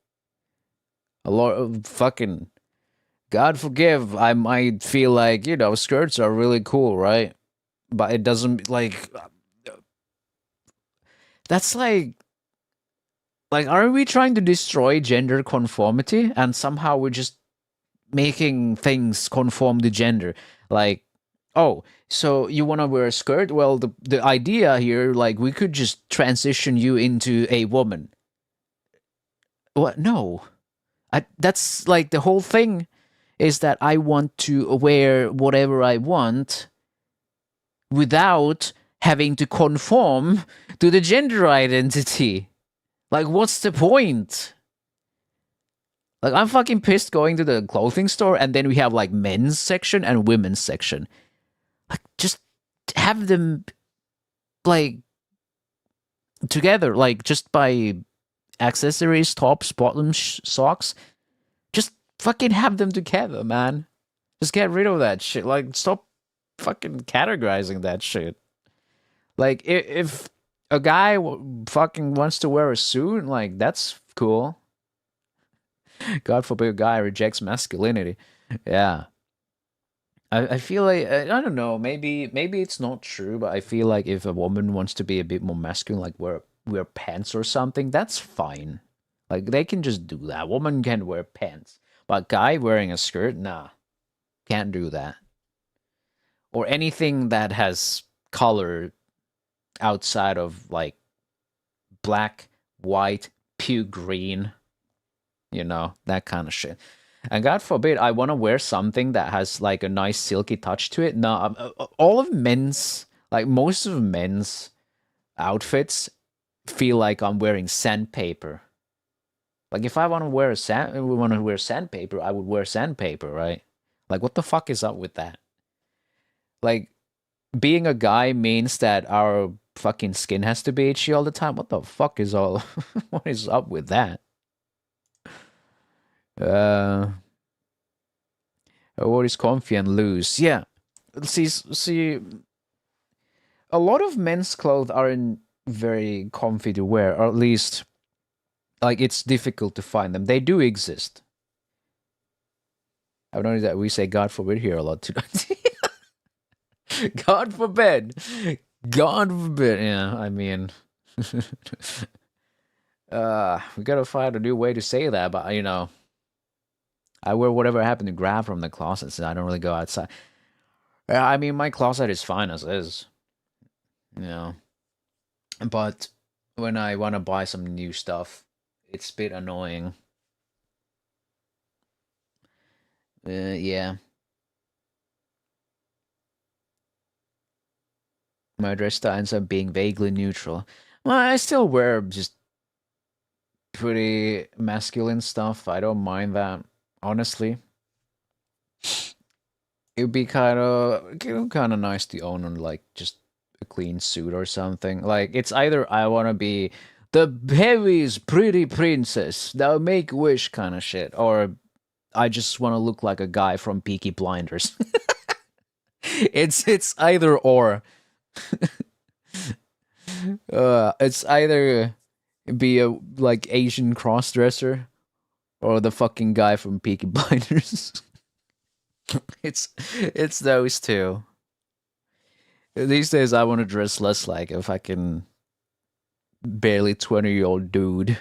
A lot of fucking, God forgive, I might feel like, skirts are really cool, right? But it doesn't, like, that's like, Like, aren't we trying to destroy gender conformity? And somehow we're just making things conform to gender. Like, oh, so you want to wear a skirt? Well, the idea here, like, we could just transition you into a woman. What? No. That's like the whole thing is that I want to wear whatever I want without having to conform to the gender identity. Like, what's the point? Like, I'm fucking pissed going to the clothing store and then we have like men's section and women's section. Like, just have them like together, like just by accessories, tops, bottoms, socks. Just fucking have them together, man. Just get rid of that shit. Like, stop fucking categorizing that shit. Like, if a guy fucking wants to wear a suit, like, that's cool. God forbid a guy rejects masculinity. Yeah. I feel like, I don't know, maybe it's not true, but I feel like if a woman wants to be a bit more masculine, like wear pants or something, that's fine. Like, they can just do that. Woman can wear pants. But guy wearing a skirt, nah. Can't do that. Or anything that has color outside of, like, black, white, puke green. You know, that kind of shit. And God forbid I want to wear something that has, like, a nice silky touch to it. No, all of men's, like, most of men's outfits feel like I'm wearing sandpaper. Like, if I want to wear sandpaper, I would wear sandpaper, right? Like, what the fuck is up with that? Like, being a guy means that our fucking skin has to be itchy all the time. What the fuck is all? What is up with that? What is comfy and loose? Yeah, see, a lot of men's clothes aren't very comfy to wear, or at least, like, it's difficult to find them. They do exist. I've noticed that we say "God forbid" here a lot tonight. God forbid. God forbid. Yeah, I mean, we gotta find a new way to say that, but you know, I wear whatever I happen to grab from the closets, and I don't really go outside. I mean, my closet is fine as is, you know. But when I want to buy some new stuff, it's a bit annoying. Yeah. My dress style ends up being vaguely neutral. Well, I still wear just pretty masculine stuff. I don't mind that, honestly. It'd be kind of nice to own like just a clean suit or something. Like, it's either I want to be the heaviest pretty princess, the make wish kind of shit, or I just want to look like a guy from Peaky Blinders. It's either or. It's either be a like Asian crossdresser or the fucking guy from Peaky Blinders. It's those two. These days I want to dress less like a fucking barely 20-year-old dude.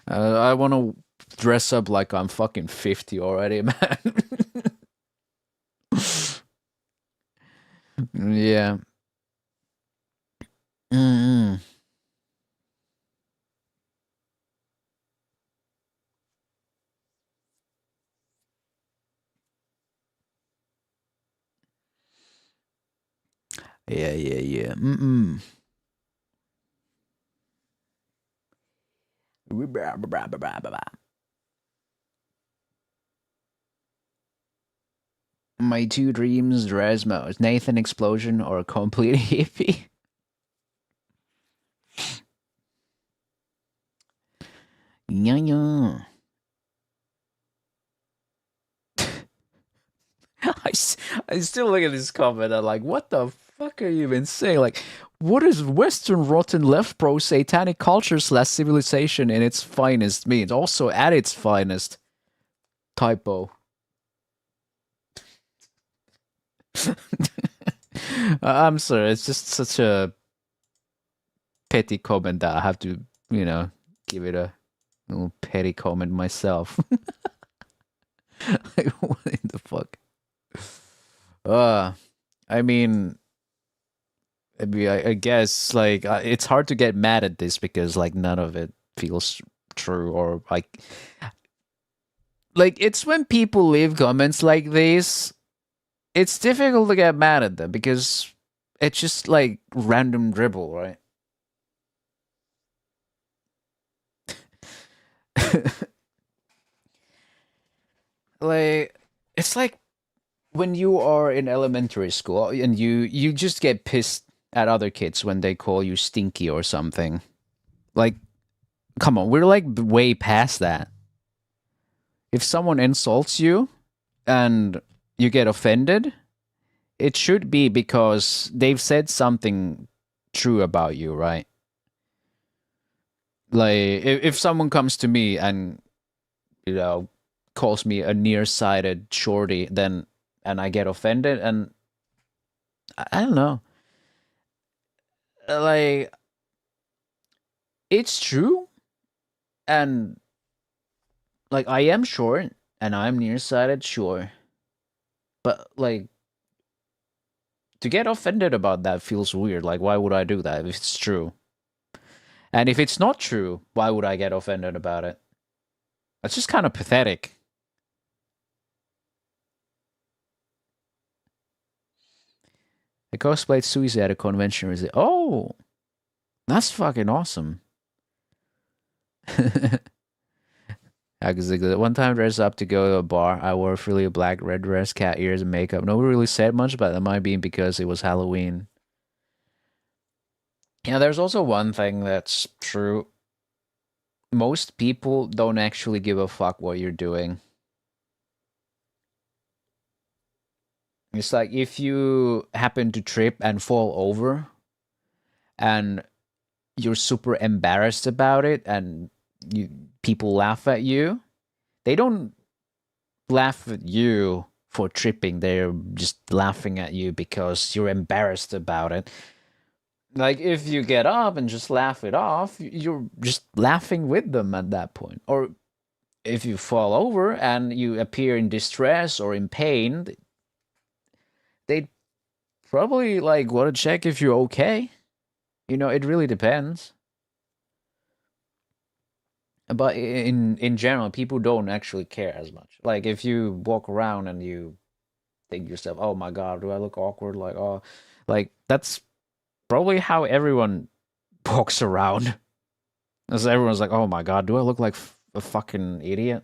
I want to dress up like I'm fucking 50 already, man. Yeah. Mm-hmm. Yeah. Mm-mm. My two dreams, dress mode, Nathan explosion or complete hippie. Yeah. I still look at this comment. I'm like, what the fuck are you even saying? Like, what is Western rotten left pro satanic culture / civilization in its finest means? Also at its finest. Typo. I'm sorry. It's just such a petty comment that I have to give it a little petty comment myself. Like, what in the fuck? I mean, I guess like it's hard to get mad at this because like none of it feels true, or like it's when people leave comments like this, it's difficult to get mad at them because it's just like random dribble, right? Like it's like when you are in elementary school and you just get pissed at other kids when they call you stinky or something. Like, come on, we're like way past that. If someone insults you and you get offended, it should be because they've said something true about you, right? Like, if someone comes to me and, calls me a nearsighted shorty, then, and I get offended, and I don't know. Like, it's true, and like I am short and I'm nearsighted, sure, but like to get offended about that feels weird. Like, why would I do that if it's true? And if it's not true, why would I get offended about it? That's just kind of pathetic. I cosplayed Suzy at a convention. Oh, that's fucking awesome. One time dressed up to go to a bar. I wore a frilly black red dress, cat ears, and makeup. Nobody really said much, but that might be because it was Halloween. Yeah, there's also one thing that's true. Most people don't actually give a fuck what you're doing. It's like if you happen to trip and fall over and you're super embarrassed about it and people laugh at you, they don't laugh at you for tripping. They're just laughing at you because you're embarrassed about it. Like, if you get up and just laugh it off, you're just laughing with them at that point. Or if you fall over and you appear in distress or in pain, they'd probably like want to check if you're okay. It really depends. But in general, people don't actually care as much. Like, if you walk around and you think to yourself, oh my god, do I look awkward? Like, oh, like, that's probably how everyone walks around. As everyone's like, oh my god, do I look like a fucking idiot?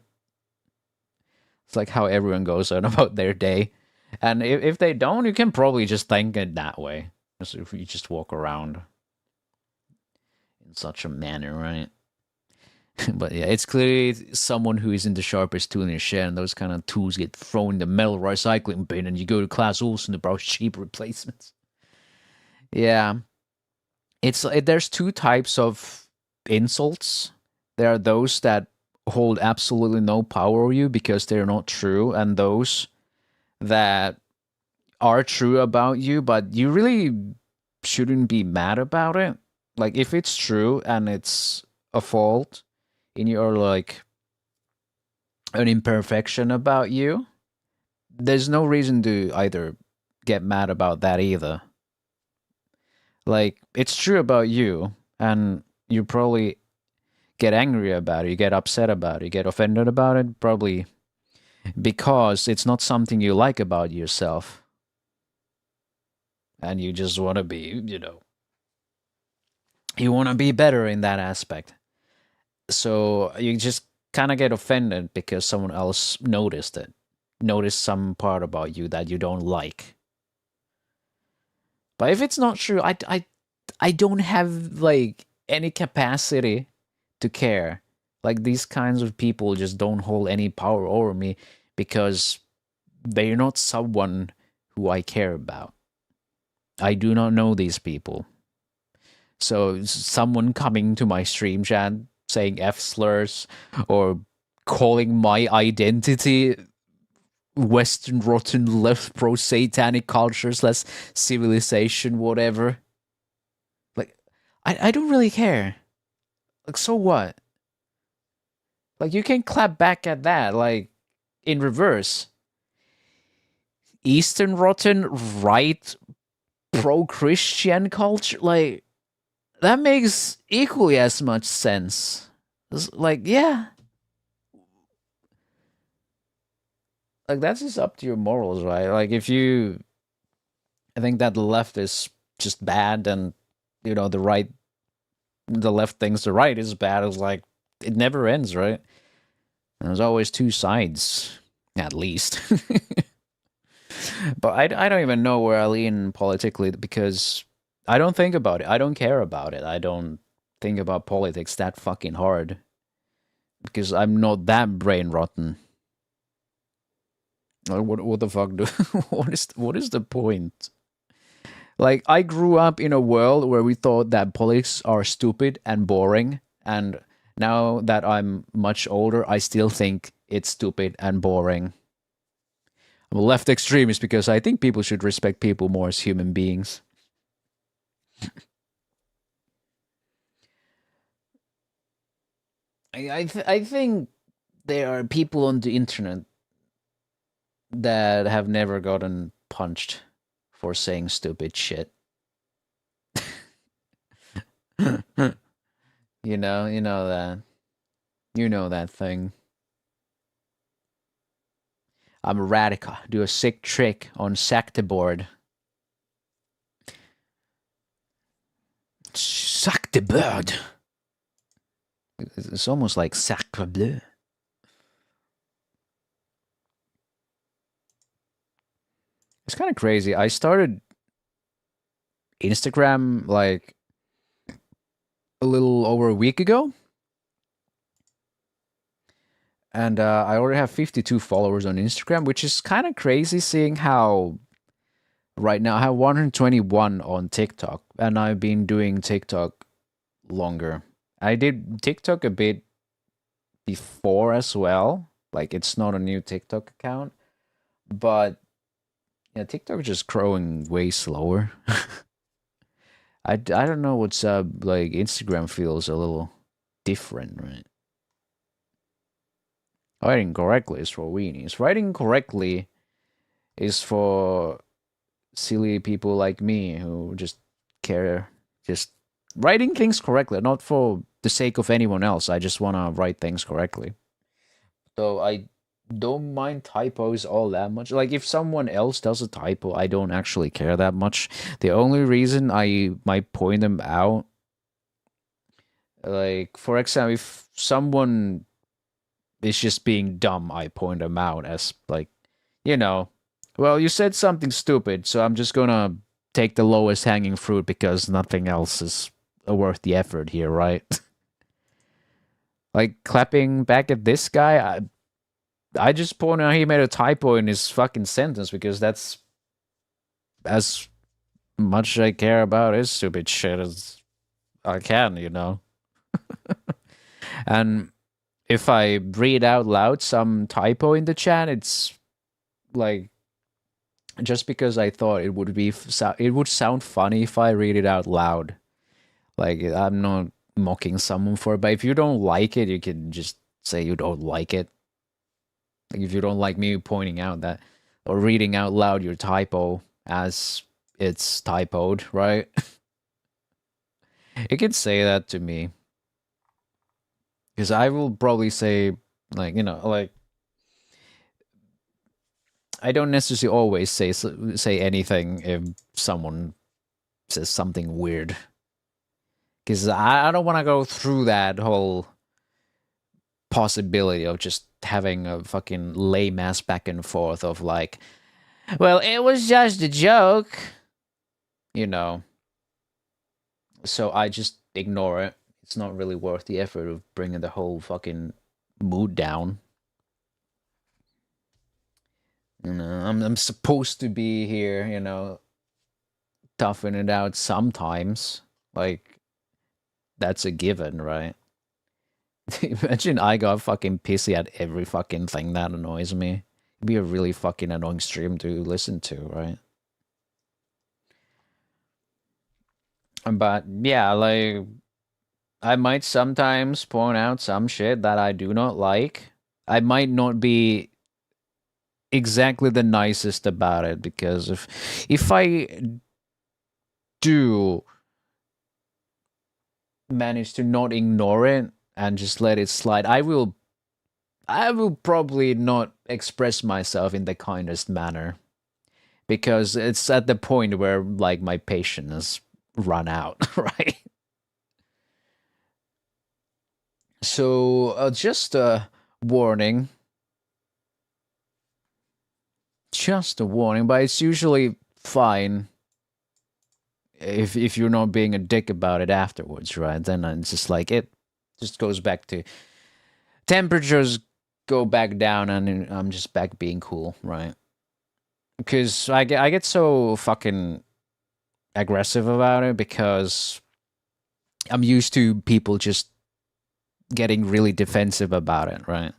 It's like how everyone goes on about their day. And if they don't, you can probably just think it that way. So if you just walk around in such a manner, right? But yeah, it's clearly someone who isn't the sharpest tool in your shed, and those kind of tools get thrown in the metal recycling bin, and you go to Class Olson to browse cheap replacements. Yeah, there's two types of insults. There are those that hold absolutely no power over you because they're not true, and those that are true about you, but you really shouldn't be mad about it. Like, if it's true and it's a fault in your, like, an imperfection about you, there's no reason to either get mad about that either. Like, it's true about you, and you probably get angry about it, you get upset about it, you get offended about it, probably because it's not something you like about yourself. And you just want to be, you want to be better in that aspect. So you just kind of get offended because someone else noticed some part about you that you don't like. But if it's not true, I don't have like any capacity to care. Like, these kinds of people just don't hold any power over me because they're not someone who I care about. I do not know these people. So someone coming to my stream chat saying F slurs or calling my identity Western rotten left pro satanic cultures, less civilization, whatever. Like, I don't really care. Like, so what? Like, you can clap back at that, like, in reverse. Eastern rotten, right, pro-Christian culture? Like, that makes equally as much sense. It's like, yeah. Like, that's just up to your morals, right? Like, if you... I think that the left is just bad and, you know, the right... The left thinks the right is bad. It's like, it never ends, right? And there's always two sides, at least. But I don't even know where I lean politically because I don't think about it. I don't care about it. I don't think about politics that fucking hard because I'm not that brain rotten. What the fuck do what is the point? Like, I grew up in a world where we thought that politics are stupid and boring, and now that I'm much older, I still think it's stupid and boring. I'm a left extremist because I think people should respect people more as human beings. I think there are people on the internet that have never gotten punched for saying stupid shit. you know that. You know that thing. I'm a radical. Do a sick trick on Sackboard. Sackboard. It's almost like Sacre Bleu. It's kind of crazy. I started Instagram like a little over a week ago. And I already have 52 followers on Instagram, which is kind of crazy seeing how right now I have 121 on TikTok. And I've been doing TikTok longer. I did TikTok a bit before as well. Like, it's not a new TikTok account. But yeah, TikTok is just growing way slower. I don't know what's up. Like, Instagram feels a little different, right? Writing correctly is for weenies. Writing correctly is for silly people like me who just care. Just writing things correctly, not for the sake of anyone else. I just want to write things correctly. So I don't mind typos all that much. Like, if someone else does a typo, I don't actually care that much. The only reason I might point them out, like, for example, if someone is just being dumb, I point them out as, like, you know, well, you said something stupid, so I'm just gonna take the lowest hanging fruit because nothing else is worth the effort here, right? Like, clapping back at this guy, I just point out he made a typo in his fucking sentence because that's as much I care about his stupid shit as I can, you know? And if I read out loud some typo in the chat, it's like just because I thought it would sound funny if I read it out loud. Like, I'm not mocking someone for it, but if you don't like it, you can just say you don't like it. Like, if you don't like me pointing out that or reading out loud your typo as it's typoed, right? You can say that to me. Because I will probably say, like, you know, like, I don't necessarily always say anything if someone says something weird. Because I don't want to go through that whole possibility of just having a fucking lame ass back and forth of like, well, it was just a joke, you know. So I just ignore it. It's not really worth the effort of bringing the whole fucking mood down. You know, I'm supposed to be here, you know, toughing it out sometimes. Like, that's a given, right? Imagine I got fucking pissy at every fucking thing that annoys me. It'd be a really fucking annoying stream to listen to, right? But yeah, like, I might sometimes point out some shit that I do not like. I might not be exactly the nicest about it, because if I do manage to not ignore it and just let it slide, I will probably not express myself in the kindest manner, because it's at the point where like my patience has run out, right? So just a warning. Just a warning, but it's usually fine if you're not being a dick about it afterwards, right? Then it's just like it just goes back to temperatures go back down, and I'm just back being cool, right? Because I get so fucking aggressive about it, because I'm used to people just getting really defensive about it, right?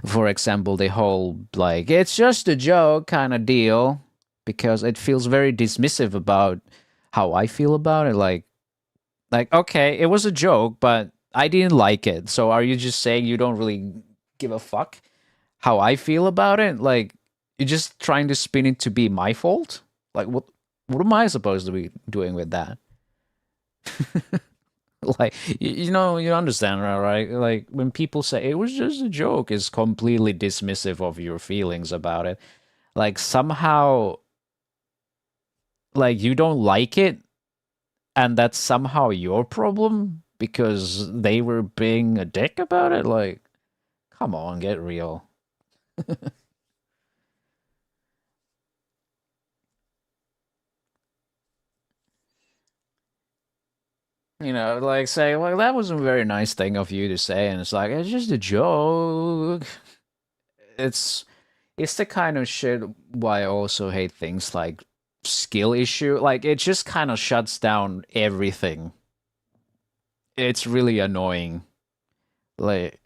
For example, the whole like it's just a joke kind of deal, because it feels very dismissive about how I feel about it. Like okay, it was a joke, but I didn't like it. So are you just saying you don't really give a fuck how I feel about it? Like you're just trying to spin it to be my fault? Like what am I supposed to be doing with that? Like you know, you understand, right? Like when people say it was just a joke, is completely dismissive of your feelings about it. Like somehow, like you don't like it, and that's somehow your problem because they were being a dick about it. Like, come on, get real. You know, like say, well, that was a very nice thing of you to say, and it's like it's just a joke. It's it's the kind of shit why I also hate things like skill issue. Like it just kind of shuts down everything. It's really annoying. Like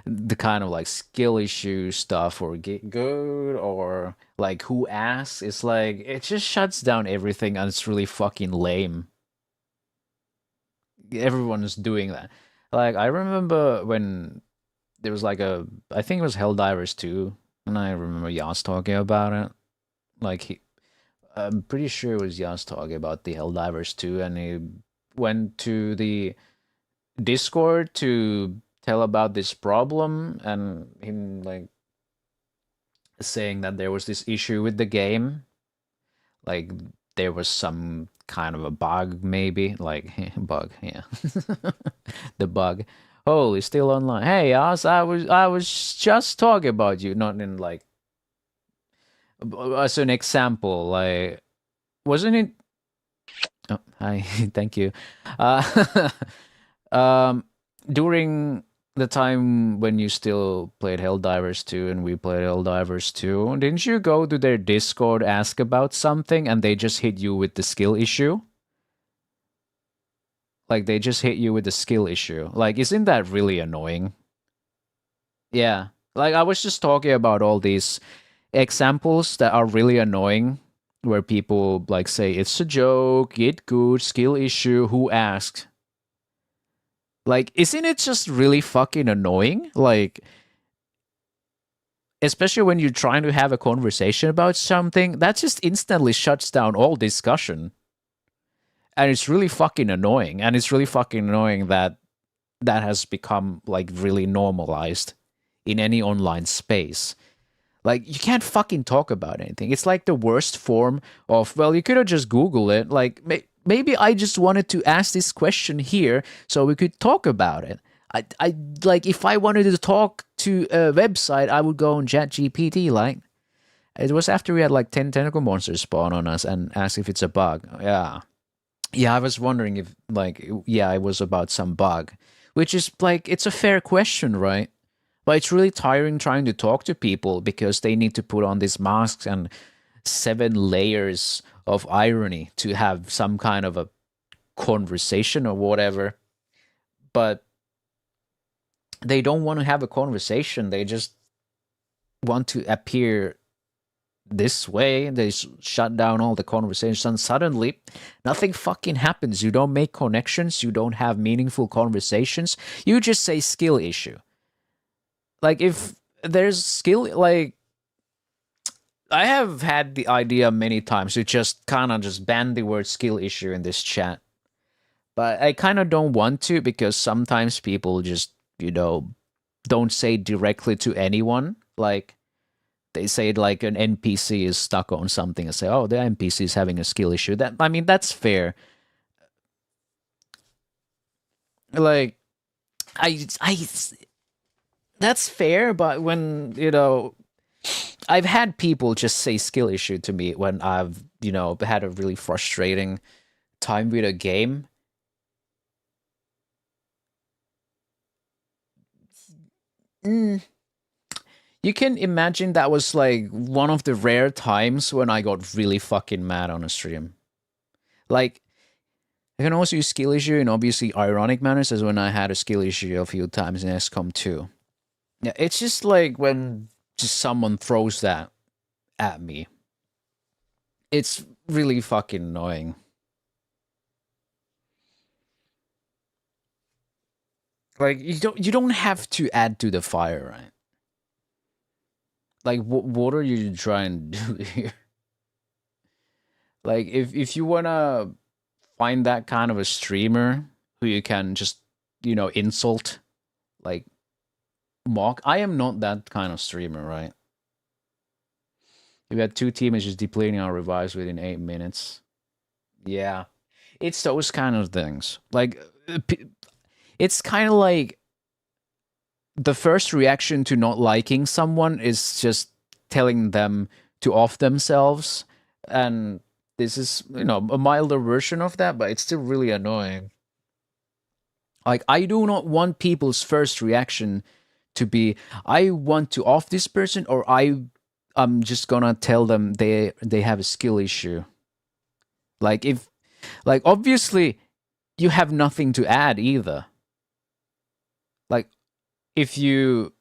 the kind of like skill issue stuff or get good or like who asks, it's like it just shuts down everything, and it's really fucking lame. Everyone is doing that. Like I remember when there was like I think it was Helldivers 2, and I remember Yas talking about it. Like I'm pretty sure it was Yas talking about the Helldivers 2, and he went to the Discord to tell about this problem, and him like saying that there was this issue with the game. Like there was some kind of a bug, maybe like bug, yeah, the bug. Holy, still online. Hey, I was just talking about you, not in like as an example. Like, wasn't it? Oh, hi, thank you. Uh, during the time when you still played Helldivers 2 and we played Helldivers 2, didn't you go to their Discord, ask about something, and they just hit you with the skill issue? Like, they just hit you with the skill issue. Like, isn't that really annoying? Yeah. Like, I was just talking about all these examples that are really annoying, where people, like, say, it's a joke, get good, skill issue, who asked? Like, isn't it just really fucking annoying? Like, especially when you're trying to have a conversation about something, that just instantly shuts down all discussion. And it's really fucking annoying. And it's really fucking annoying that that has become, like, really normalized in any online space. Like, you can't fucking talk about anything. It's like the worst form of, well, you could have just Googled it. Like, maybe I just wanted to ask this question here so we could talk about it. I like, if I wanted to talk to a website, I would go on ChatGPT. Like, it was after we had like 10 tentacle monsters spawn on us and ask if it's a bug. Yeah. Yeah, I was wondering if, like, yeah, it was about some bug, which is like, it's a fair question, right? But it's really tiring trying to talk to people because they need to put on these masks and 7 layers of irony to have some kind of a conversation or whatever. But they don't want to have a conversation. They just want to appear this way. They shut down all the conversations, and suddenly nothing fucking happens. You don't make connections. You don't have meaningful conversations. You just say skill issue. Like, if there's skill, like, I have had the idea many times to just kind of just ban the word skill issue in this chat. But I kind of don't want to, because sometimes people just, don't say directly to anyone. Like, they say like an NPC is stuck on something and say, oh, the NPC is having a skill issue. That's fair. Like, that's fair, but when, I've had people just say skill issue to me when I've, had a really frustrating time with a game. You can imagine that was like one of the rare times when I got really fucking mad on a stream. Like, I can also use skill issue in obviously ironic manners, as when I had a skill issue a few times in XCOM 2. Yeah, it's just like when just someone throws that at me. It's really fucking annoying. Like, you don't have to add to the fire, right? Like, what are you trying to do here? Like, if you wanna find that kind of a streamer who you can just, insult, like, mock. I am not that kind of streamer, right? We had 2 teammates just depleting our revives within 8 minutes. Yeah. It's those kind of things. Like, it's kind of like the first reaction to not liking someone is just telling them to off themselves. And this is, a milder version of that, but it's still really annoying. Like, I do not want people's first reaction to be, I want to off this person, or I'm just gonna tell them they have a skill issue. Like, obviously you have nothing to add either. Like, if you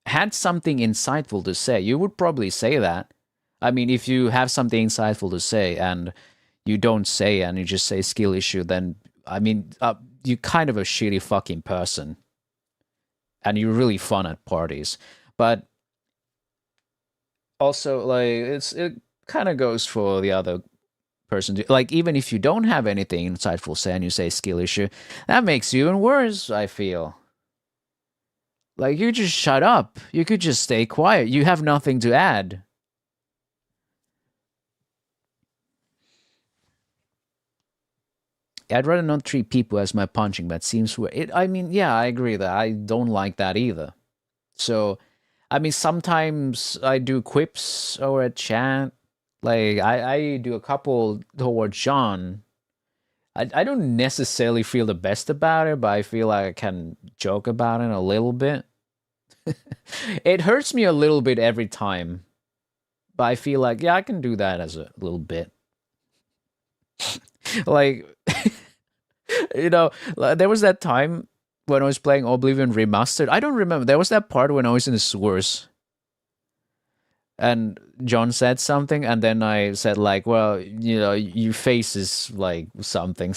had something insightful to say, you would probably say that. I mean, if you have something insightful to say and you don't say and you just say skill issue, then, you're kind of a shitty fucking person. And you're really fun at parties. But also, like, it kind of goes for the other person. Like, even if you don't have anything insightful to say and you say skill issue, that makes you even worse, I feel. Like, you just shut up. You could just stay quiet. You have nothing to add. I'd rather not treat people as my punching bag. Seems weird. Yeah, I agree that I don't like that either. So, sometimes I do quips over at chat. Like, I do a couple towards John. I don't necessarily feel the best about it, but I feel like I can joke about it a little bit. It hurts me a little bit every time. But I feel like, yeah, I can do that as a little bit. Like, there was that time when I was playing Oblivion Remastered. I don't remember. There was that part when I was in the sewers. And John said something, and then I said, like, well, your face is like something.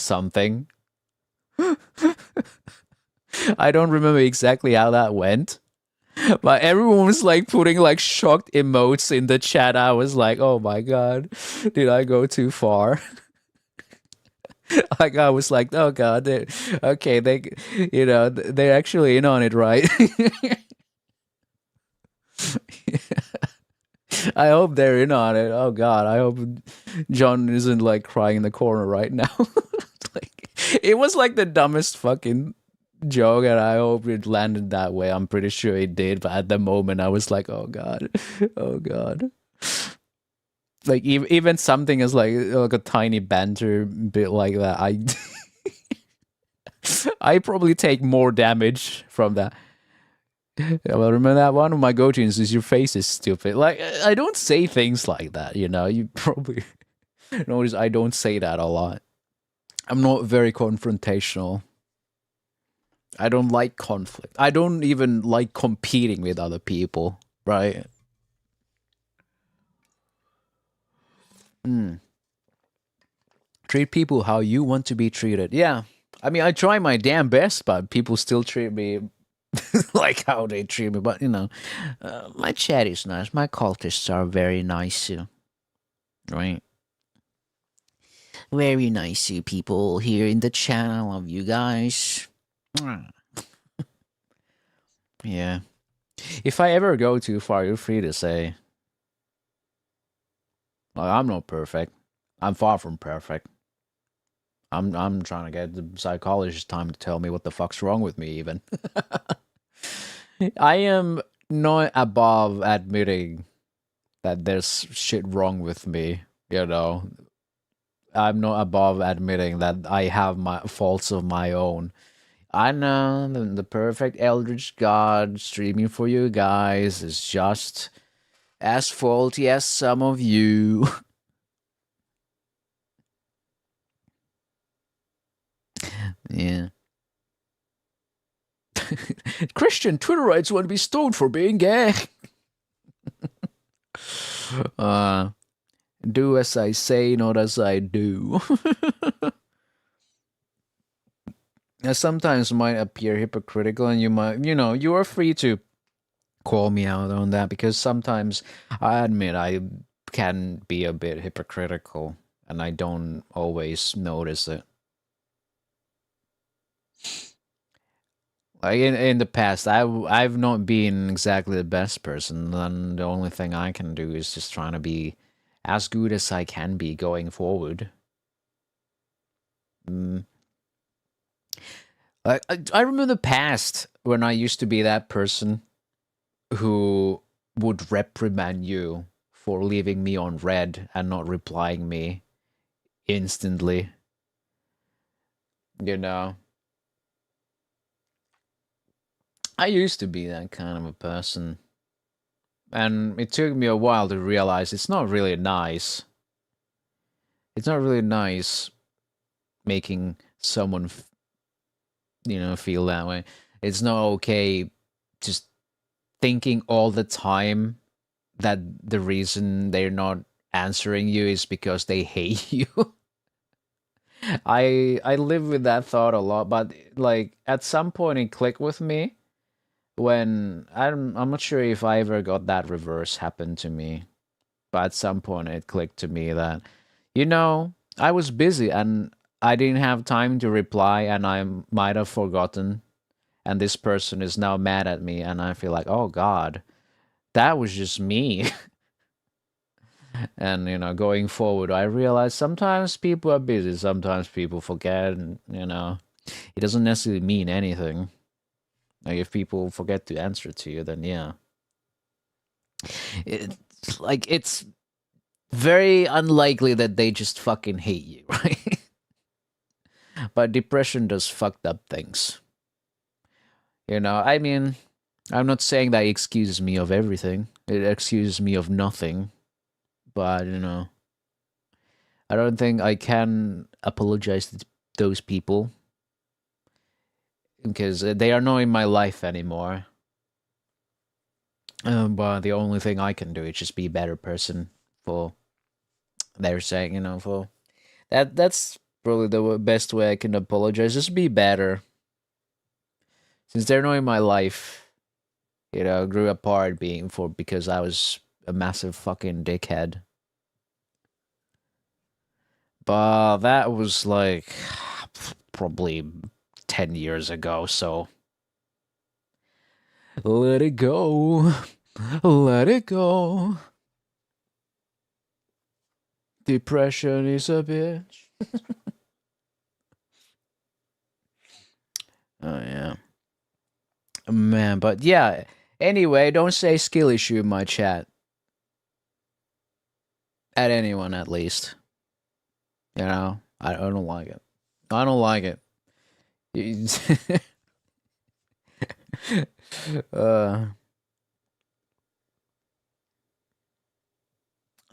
I don't remember exactly how that went. But everyone was like putting like shocked emotes in the chat. I was like, oh my god, did I go too far? Like, I was like, oh god, they're actually in on it, right? I hope they're in on it. Oh god, I hope John isn't like crying in the corner right now. Like, it was like the dumbest fucking joke, and I hope it landed that way. I'm pretty sure it did, but at the moment I was like, oh god. Like, even something as like a tiny banter bit like that, I probably take more damage from that. Well, remember that one of my go-to is your face is stupid. Like, I don't say things like that, you probably notice I don't say that a lot. I'm not very confrontational. I don't like conflict. I don't even like competing with other people, right? Treat people how you want to be treated. Yeah. I mean, I try my damn best, but people still treat me like how they treat me. But, my chat is nice. My cultists are very nice too. Right? Very nice people here in the channel. I love you guys. Yeah. If I ever go too far, you're free to say. Like, I'm not perfect. I'm far from perfect. I'm trying to get the psychologist time to tell me what the fuck's wrong with me, even. I am not above admitting that there's shit wrong with me, I'm not above admitting that I have my faults of my own. I know the perfect Eldritch God streaming for you guys is just as faulty as some of you. Yeah. Christian Twitterites want to be stoned for being gay. Do as I say, not as I do. Sometimes might appear hypocritical, and you might, you are free to call me out on that, because sometimes I admit I can be a bit hypocritical and I don't always notice it. Like in the past, I've not been exactly the best person, and the only thing I can do is just trying to be as good as I can be going forward. I remember the past when I used to be that person who would reprimand you for leaving me on red and not replying me instantly. I used to be that kind of a person. And it took me a while to realize it's not really nice. It's not really nice making someone, feel that way. It's not okay just thinking all the time that the reason they're not answering you is because they hate you. I live with that thought a lot, but like at some point it clicked with me when I'm not sure if I ever got that reverse happen to me, but at some point it clicked to me that I was busy and I didn't have time to reply, and I might have forgotten, and this person is now mad at me, and I feel like, oh God, that was just me. And going forward, I realize sometimes people are busy, sometimes people forget, and it doesn't necessarily mean anything. Like if people forget to answer to you, then yeah, it's very unlikely that they just fucking hate you, right? But depression does fucked up things. I mean, I'm not saying that excuses me of everything. It excuses me of nothing. But, I don't think I can apologize to those people, because they are not in my life anymore. But the only thing I can do is just be a better person for their sake, for that's probably the best way I can apologize. Just be better. Since they're not in my life, grew apart because I was a massive fucking dickhead. But that was like probably 10 years ago, so let it go. Let it go. Depression is a bitch. Oh, yeah. Man, but yeah. Anyway, don't say skill issue in my chat. At anyone, at least. I don't like it. I don't like it.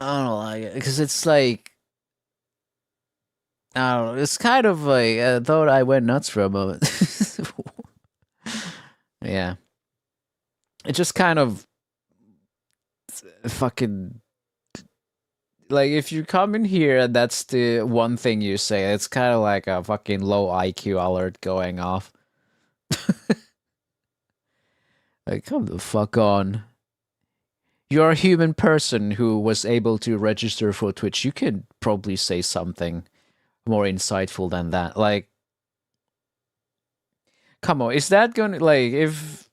I don't like it because it's like, I don't know. It's kind of like I thought I went nuts for a moment. Yeah, it just kind of fucking. like if you come in here and that's the one thing you say, it's kind of like a fucking low IQ alert going off. Like, come the fuck on. You're a human person who was able to register for Twitch. You could probably say something more insightful than that. Like, come on, is that gonna, like, if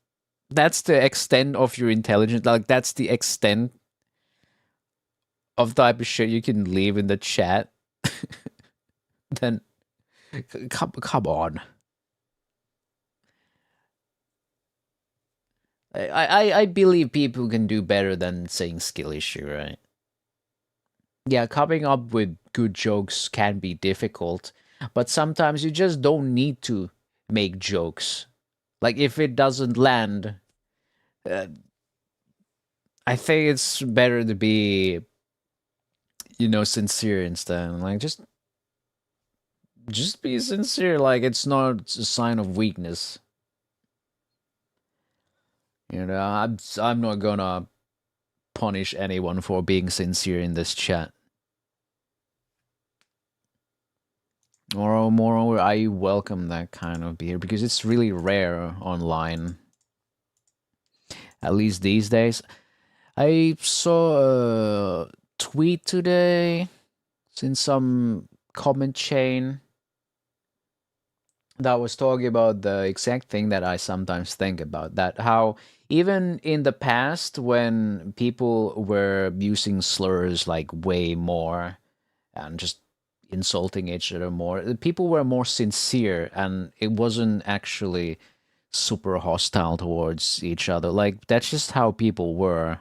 that's the extent of your intelligence, like, that's the extent of type of shit you can leave in the chat, then come on. I believe people can do better than saying skill issue, right? Yeah, coming up with good jokes can be difficult, but sometimes you just don't need to make jokes. Like, if it doesn't land, I think it's better to be, you know, sincere instead. Like, just be sincere. Like, it's not a sign of weakness. You know, I'm not gonna punish anyone for being sincere in this chat. Moreover, I welcome that kind of behavior because it's really rare online. At least these days. I saw a tweet today in some comment chain that was talking about the exact thing that I sometimes think about. That how even in the past when people were using slurs like way more and just insulting each other more, people were more sincere and it wasn't actually super hostile towards each other. Like, that's just how people were.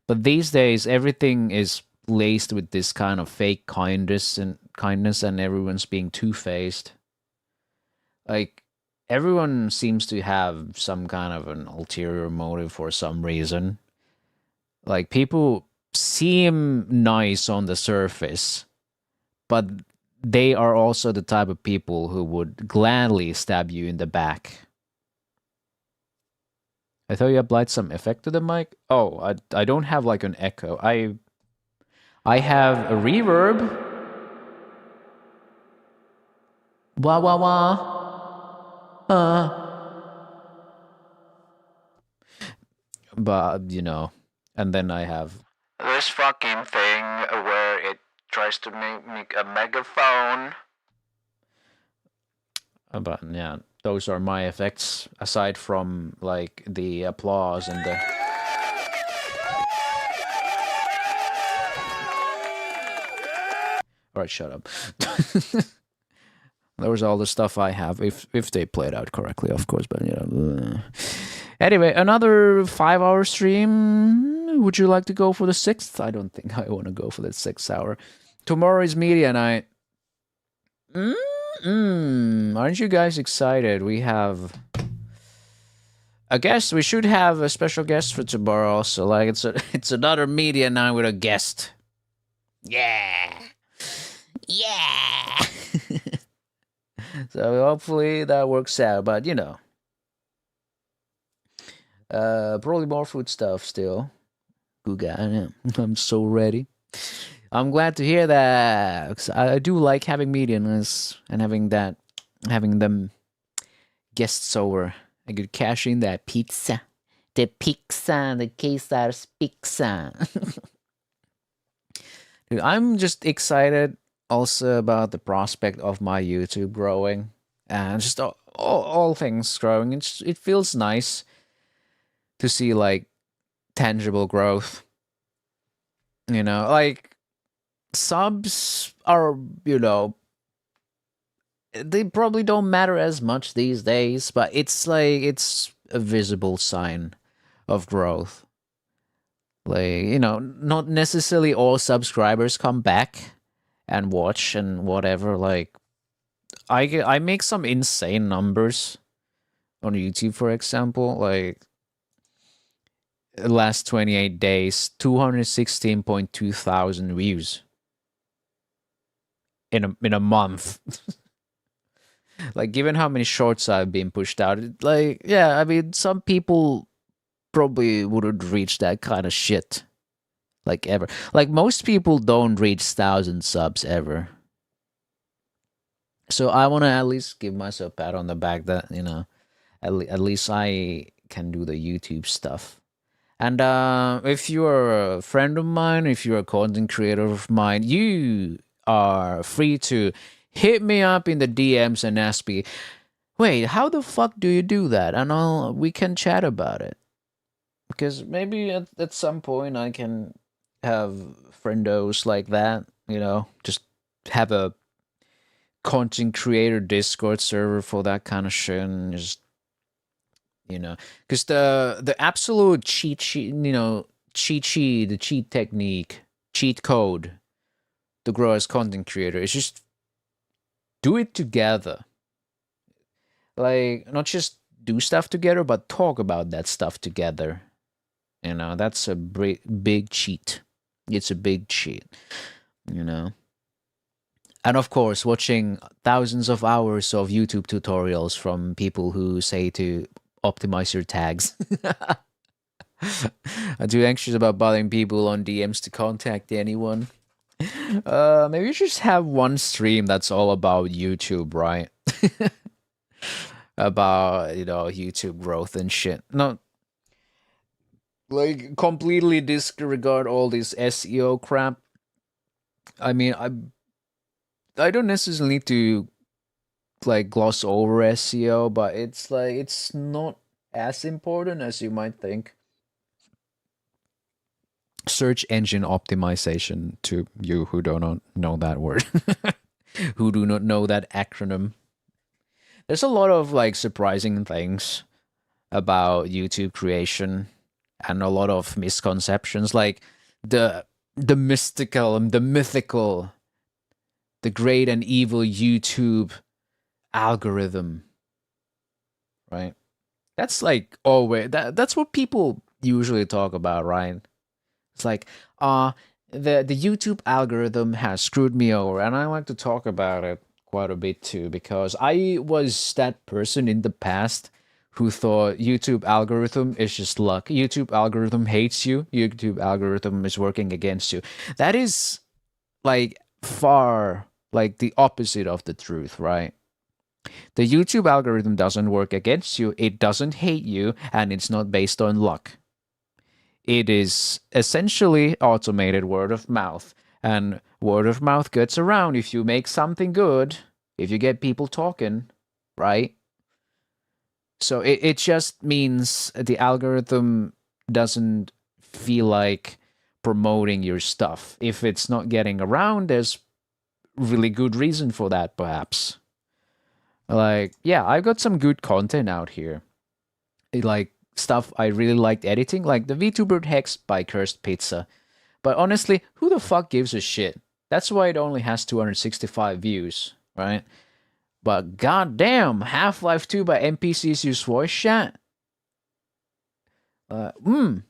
But these days everything is laced with this kind of fake kindness and everyone's being two-faced. Like, everyone seems to have some kind of an ulterior motive for some reason. Like, people seem nice on the surface, but they are also the type of people who would gladly stab you in the back. I thought you applied some effect to the mic. Oh, I don't have like an echo. I have a reverb. Wah wah wah. But, you know, and then I have this fucking thing where it tries to make a megaphone. But yeah, those are my effects, aside from, like, the applause and the... Alright, shut up. That was all the stuff I have, if they played out correctly, of course, but, you know... Anyway, another 5-hour stream. Would you like to go for the 6th? I don't think I want to go for the 6th hour. Tomorrow is media night. Aren't you guys excited? We have a guest. We should have a special guest for tomorrow also. Like, it's another media night with a guest. Yeah. So hopefully that works out, but you know. Probably more food stuff still. Guga, I'm so ready. I'm glad to hear that. 'Cause I do like having medians and having them guests over. I could cash in that pizza. The Caesar's pizza. Dude, I'm just excited also about the prospect of my YouTube growing. And just all things growing. It feels nice to see, like, tangible growth. You know, like, subs are, you know, they probably don't matter as much these days, but it's like, it's a visible sign of growth. Like, you know, not necessarily all subscribers come back and watch and whatever. Like, I make some insane numbers on YouTube, for example. Like, last 28 days, 216.2 thousand views in a month. Like, given how many shorts I've been pushed out, like, yeah, I mean, some people probably wouldn't reach that kind of shit. like ever. Like most people don't reach 1,000 subs ever. So I want to at least give myself a pat on the back that, you know, at least I can do the YouTube stuff. And if you're a friend of mine, if you're a content creator of mine, you are free to hit me up in the DMs and ask me, wait, how the fuck do you do that? And we can chat about it. Because maybe at some point I can have friendos like that, you know, just have a content creator Discord server for that kind of shit, and just, you know, because the absolute cheat sheet, you know, the cheat technique, cheat code to grow as content creator is just do it together. Like, not just do stuff together, but talk about that stuff together. You know, that's a big cheat. It's a big cheat, you know. And of course, watching thousands of hours of YouTube tutorials from people who say to optimize your tags. I'm too anxious about bothering people on DMs to contact anyone. Maybe you just have one stream that's all about YouTube, right? About, you know, YouTube growth and shit. No, like completely disregard all this SEO crap. I mean, I don't necessarily need to like gloss over SEO, but it's like it's not as important as you might think. Search engine optimization, to you who do not know that word, who do not know that acronym. There's a lot of like surprising things about YouTube creation and a lot of misconceptions, like the mystical, the mythical, the great and evil YouTube algorithm, right? That's like always that's what people usually talk about, right? It's like, the YouTube algorithm has screwed me over, and I like to talk about it quite a bit too, because I was that person in the past who thought YouTube algorithm is just luck. YouTube algorithm hates you. YouTube algorithm is working against you. That is like far like the opposite of the truth, right? The YouTube algorithm doesn't work against you, it doesn't hate you, and it's not based on luck. It is essentially automated word of mouth. And word of mouth gets around if you make something good, if you get people talking, right? So it just means the algorithm doesn't feel like promoting your stuff. If it's not getting around, there's really good reason for that, perhaps. Like, yeah, I've got some good content out here. Like, stuff I really liked editing, like the VTuber Hex by Cursed Pizza. But honestly, who the fuck gives a shit? That's why it only has 265 views, right? But goddamn, Half-Life 2 by NPCs use voice chat? Like, who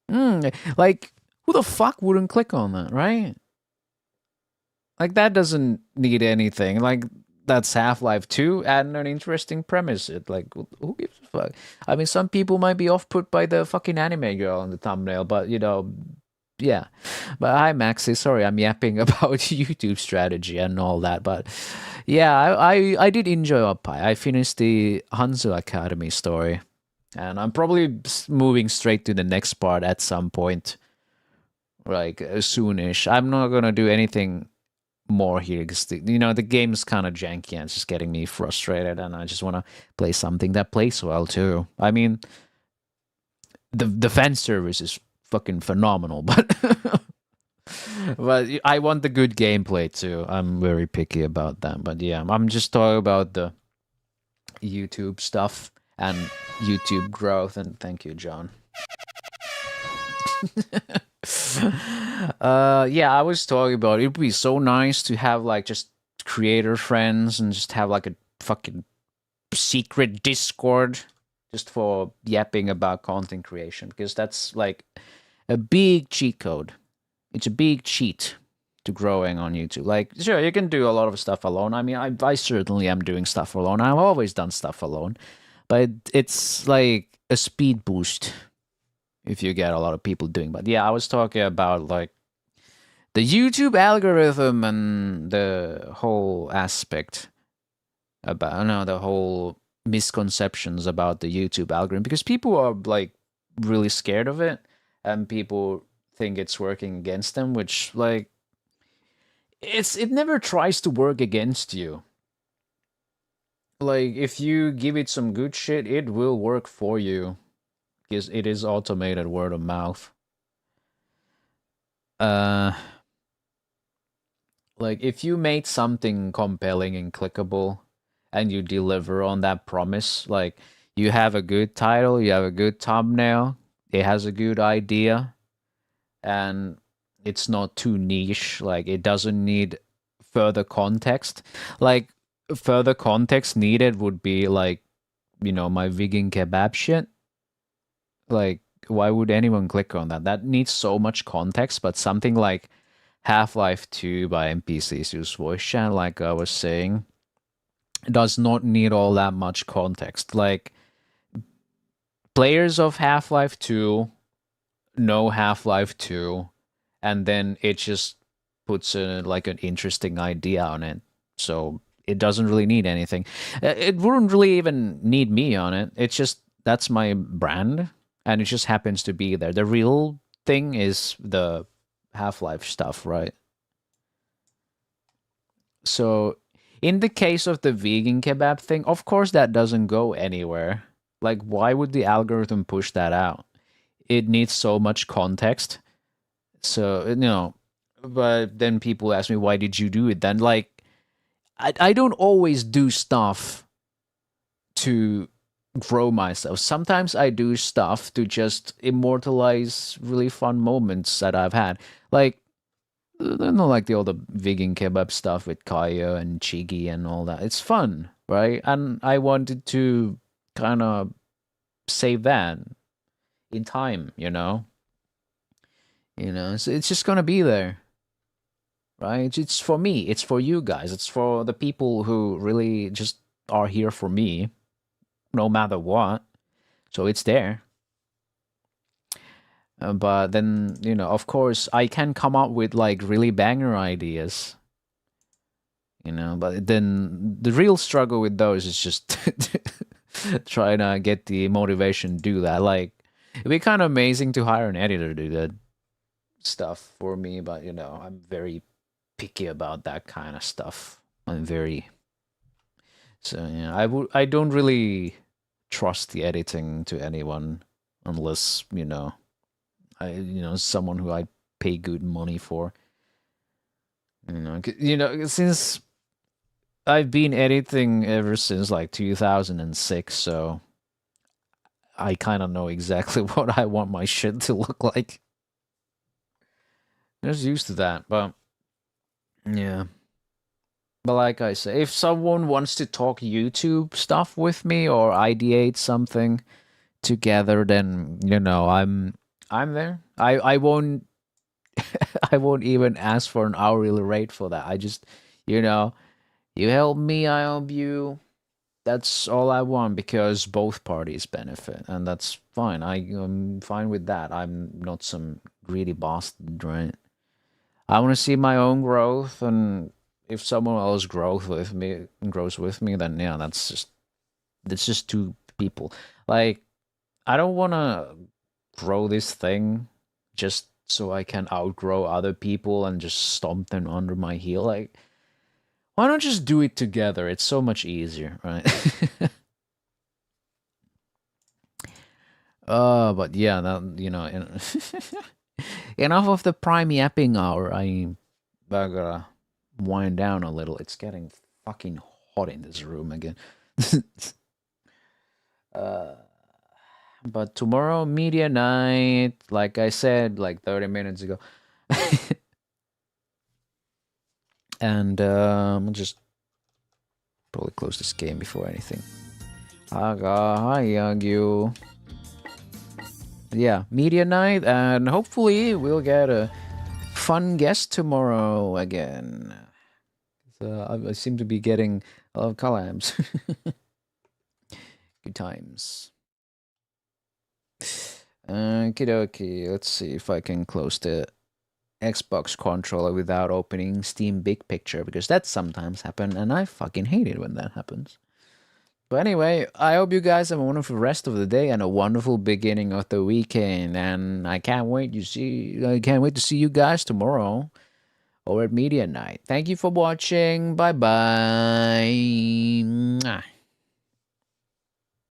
the fuck wouldn't click on that, right? Like, that doesn't need anything. Like, that's Half-Life 2 and an interesting premise. It like, who gives a fuck? I mean, some people might be off-put by the fucking anime girl on the thumbnail, but you know, yeah. But hi, Maxi. Sorry, I'm yapping about YouTube strategy and all that. But yeah, I did enjoy Oppai. I finished the Hanzo Academy story, and I'm probably moving straight to the next part at some point, like soonish. I'm not gonna do anything more here because the game's kind of janky and it's just getting me frustrated, and I just want to play something that plays well too. I mean, the fan service is fucking phenomenal, but but I want the good gameplay too. I'm very picky about that. But yeah, I'm just talking about the YouTube stuff and YouTube growth. And thank you, John. Yeah, I was talking about it would be so nice to have like just creator friends and just have like a fucking secret Discord just for yapping about content creation, because that's like a big cheat code. It's a big cheat to growing on YouTube. Like, sure, you can do a lot of stuff alone. I mean, I certainly am doing stuff alone. I've always done stuff alone, but it's like a speed boost if you get a lot of people doing. But yeah, I was talking about like the YouTube algorithm and the whole aspect about the whole misconceptions about the YouTube algorithm, because people are like really scared of it and people think it's working against them, which like it never tries to work against you. Like if you give it some good shit, it will work for you because it is automated word of mouth. Like if you made something compelling and clickable and you deliver on that promise, like you have a good title, you have a good thumbnail, it has a good idea, and it's not too niche, like it doesn't need further context. Like further context needed would be like, my vegan kebab shit. Like why would anyone click on that? That needs so much context, but something like Half-Life 2 by NPCs use voice chat, like I was saying, does not need all that much context. Like, players of Half-Life 2 know Half-Life 2, and then it just puts like an interesting idea on it. So it doesn't really need anything. It wouldn't really even need me on it. It's just, that's my brand, and it just happens to be there. The real thing is the Half-Life stuff, right? So, in the case of the vegan kebab thing, of course that doesn't go anywhere. Like, why would the algorithm push that out? It needs so much context. So, but then people ask me, why did you do it then? Like, I don't always do stuff to grow myself. Sometimes I do stuff to just immortalize really fun moments that I've had. Like, not like all the vegan kebab stuff with Kaya and Chigi and all that. It's fun, right? And I wanted to kind of save that in time, So it's just gonna be there, right? It's for me. It's for you guys. It's for the people who really just are here for me, no matter what. So it's there. But then, of course, I can come up with like really banger ideas, but then the real struggle with those is just trying to get the motivation to do that. Like, it'd be kind of amazing to hire an editor to do that stuff for me, but I'm very picky about that kind of stuff. I don't really trust the editing to anyone unless, someone who I pay good money for. Since I've been editing ever since like 2006, so I kind of know exactly what I want my shit to look like. I'm just used to that, but yeah. But like I say, if someone wants to talk YouTube stuff with me or ideate something together, then I'm there. I won't I won't even ask for an hourly rate for that. I just you help me, I help you. That's all I want, because both parties benefit, and that's fine. I'm fine with that. I'm not some greedy bastard, right? I want to see my own growth, and if someone else grows with me, then yeah, that's just two people. Like, I don't want to grow this thing just so I can outgrow other people and just stomp them under my heel. Like, why not just do it together? It's so much easier, right? But yeah, that, enough of the prime yapping hour. I gotta wind down a little. It's getting fucking hot in this room again. But tomorrow, media night, like I said, like 30 minutes ago. And I'll just probably close this game before anything. Yeah, media night, and hopefully we'll get a fun guest tomorrow again. I seem to be getting a lot of collabs. Good times. Okie dokie. Let's see if I can close the Xbox controller without opening Steam Big Picture, because that sometimes happens, and I fucking hate it when that happens. But anyway, I hope you guys have a wonderful rest of the day and a wonderful beginning of the weekend. And I can't wait to see you guys tomorrow or at media night. Thank you for watching. Bye bye.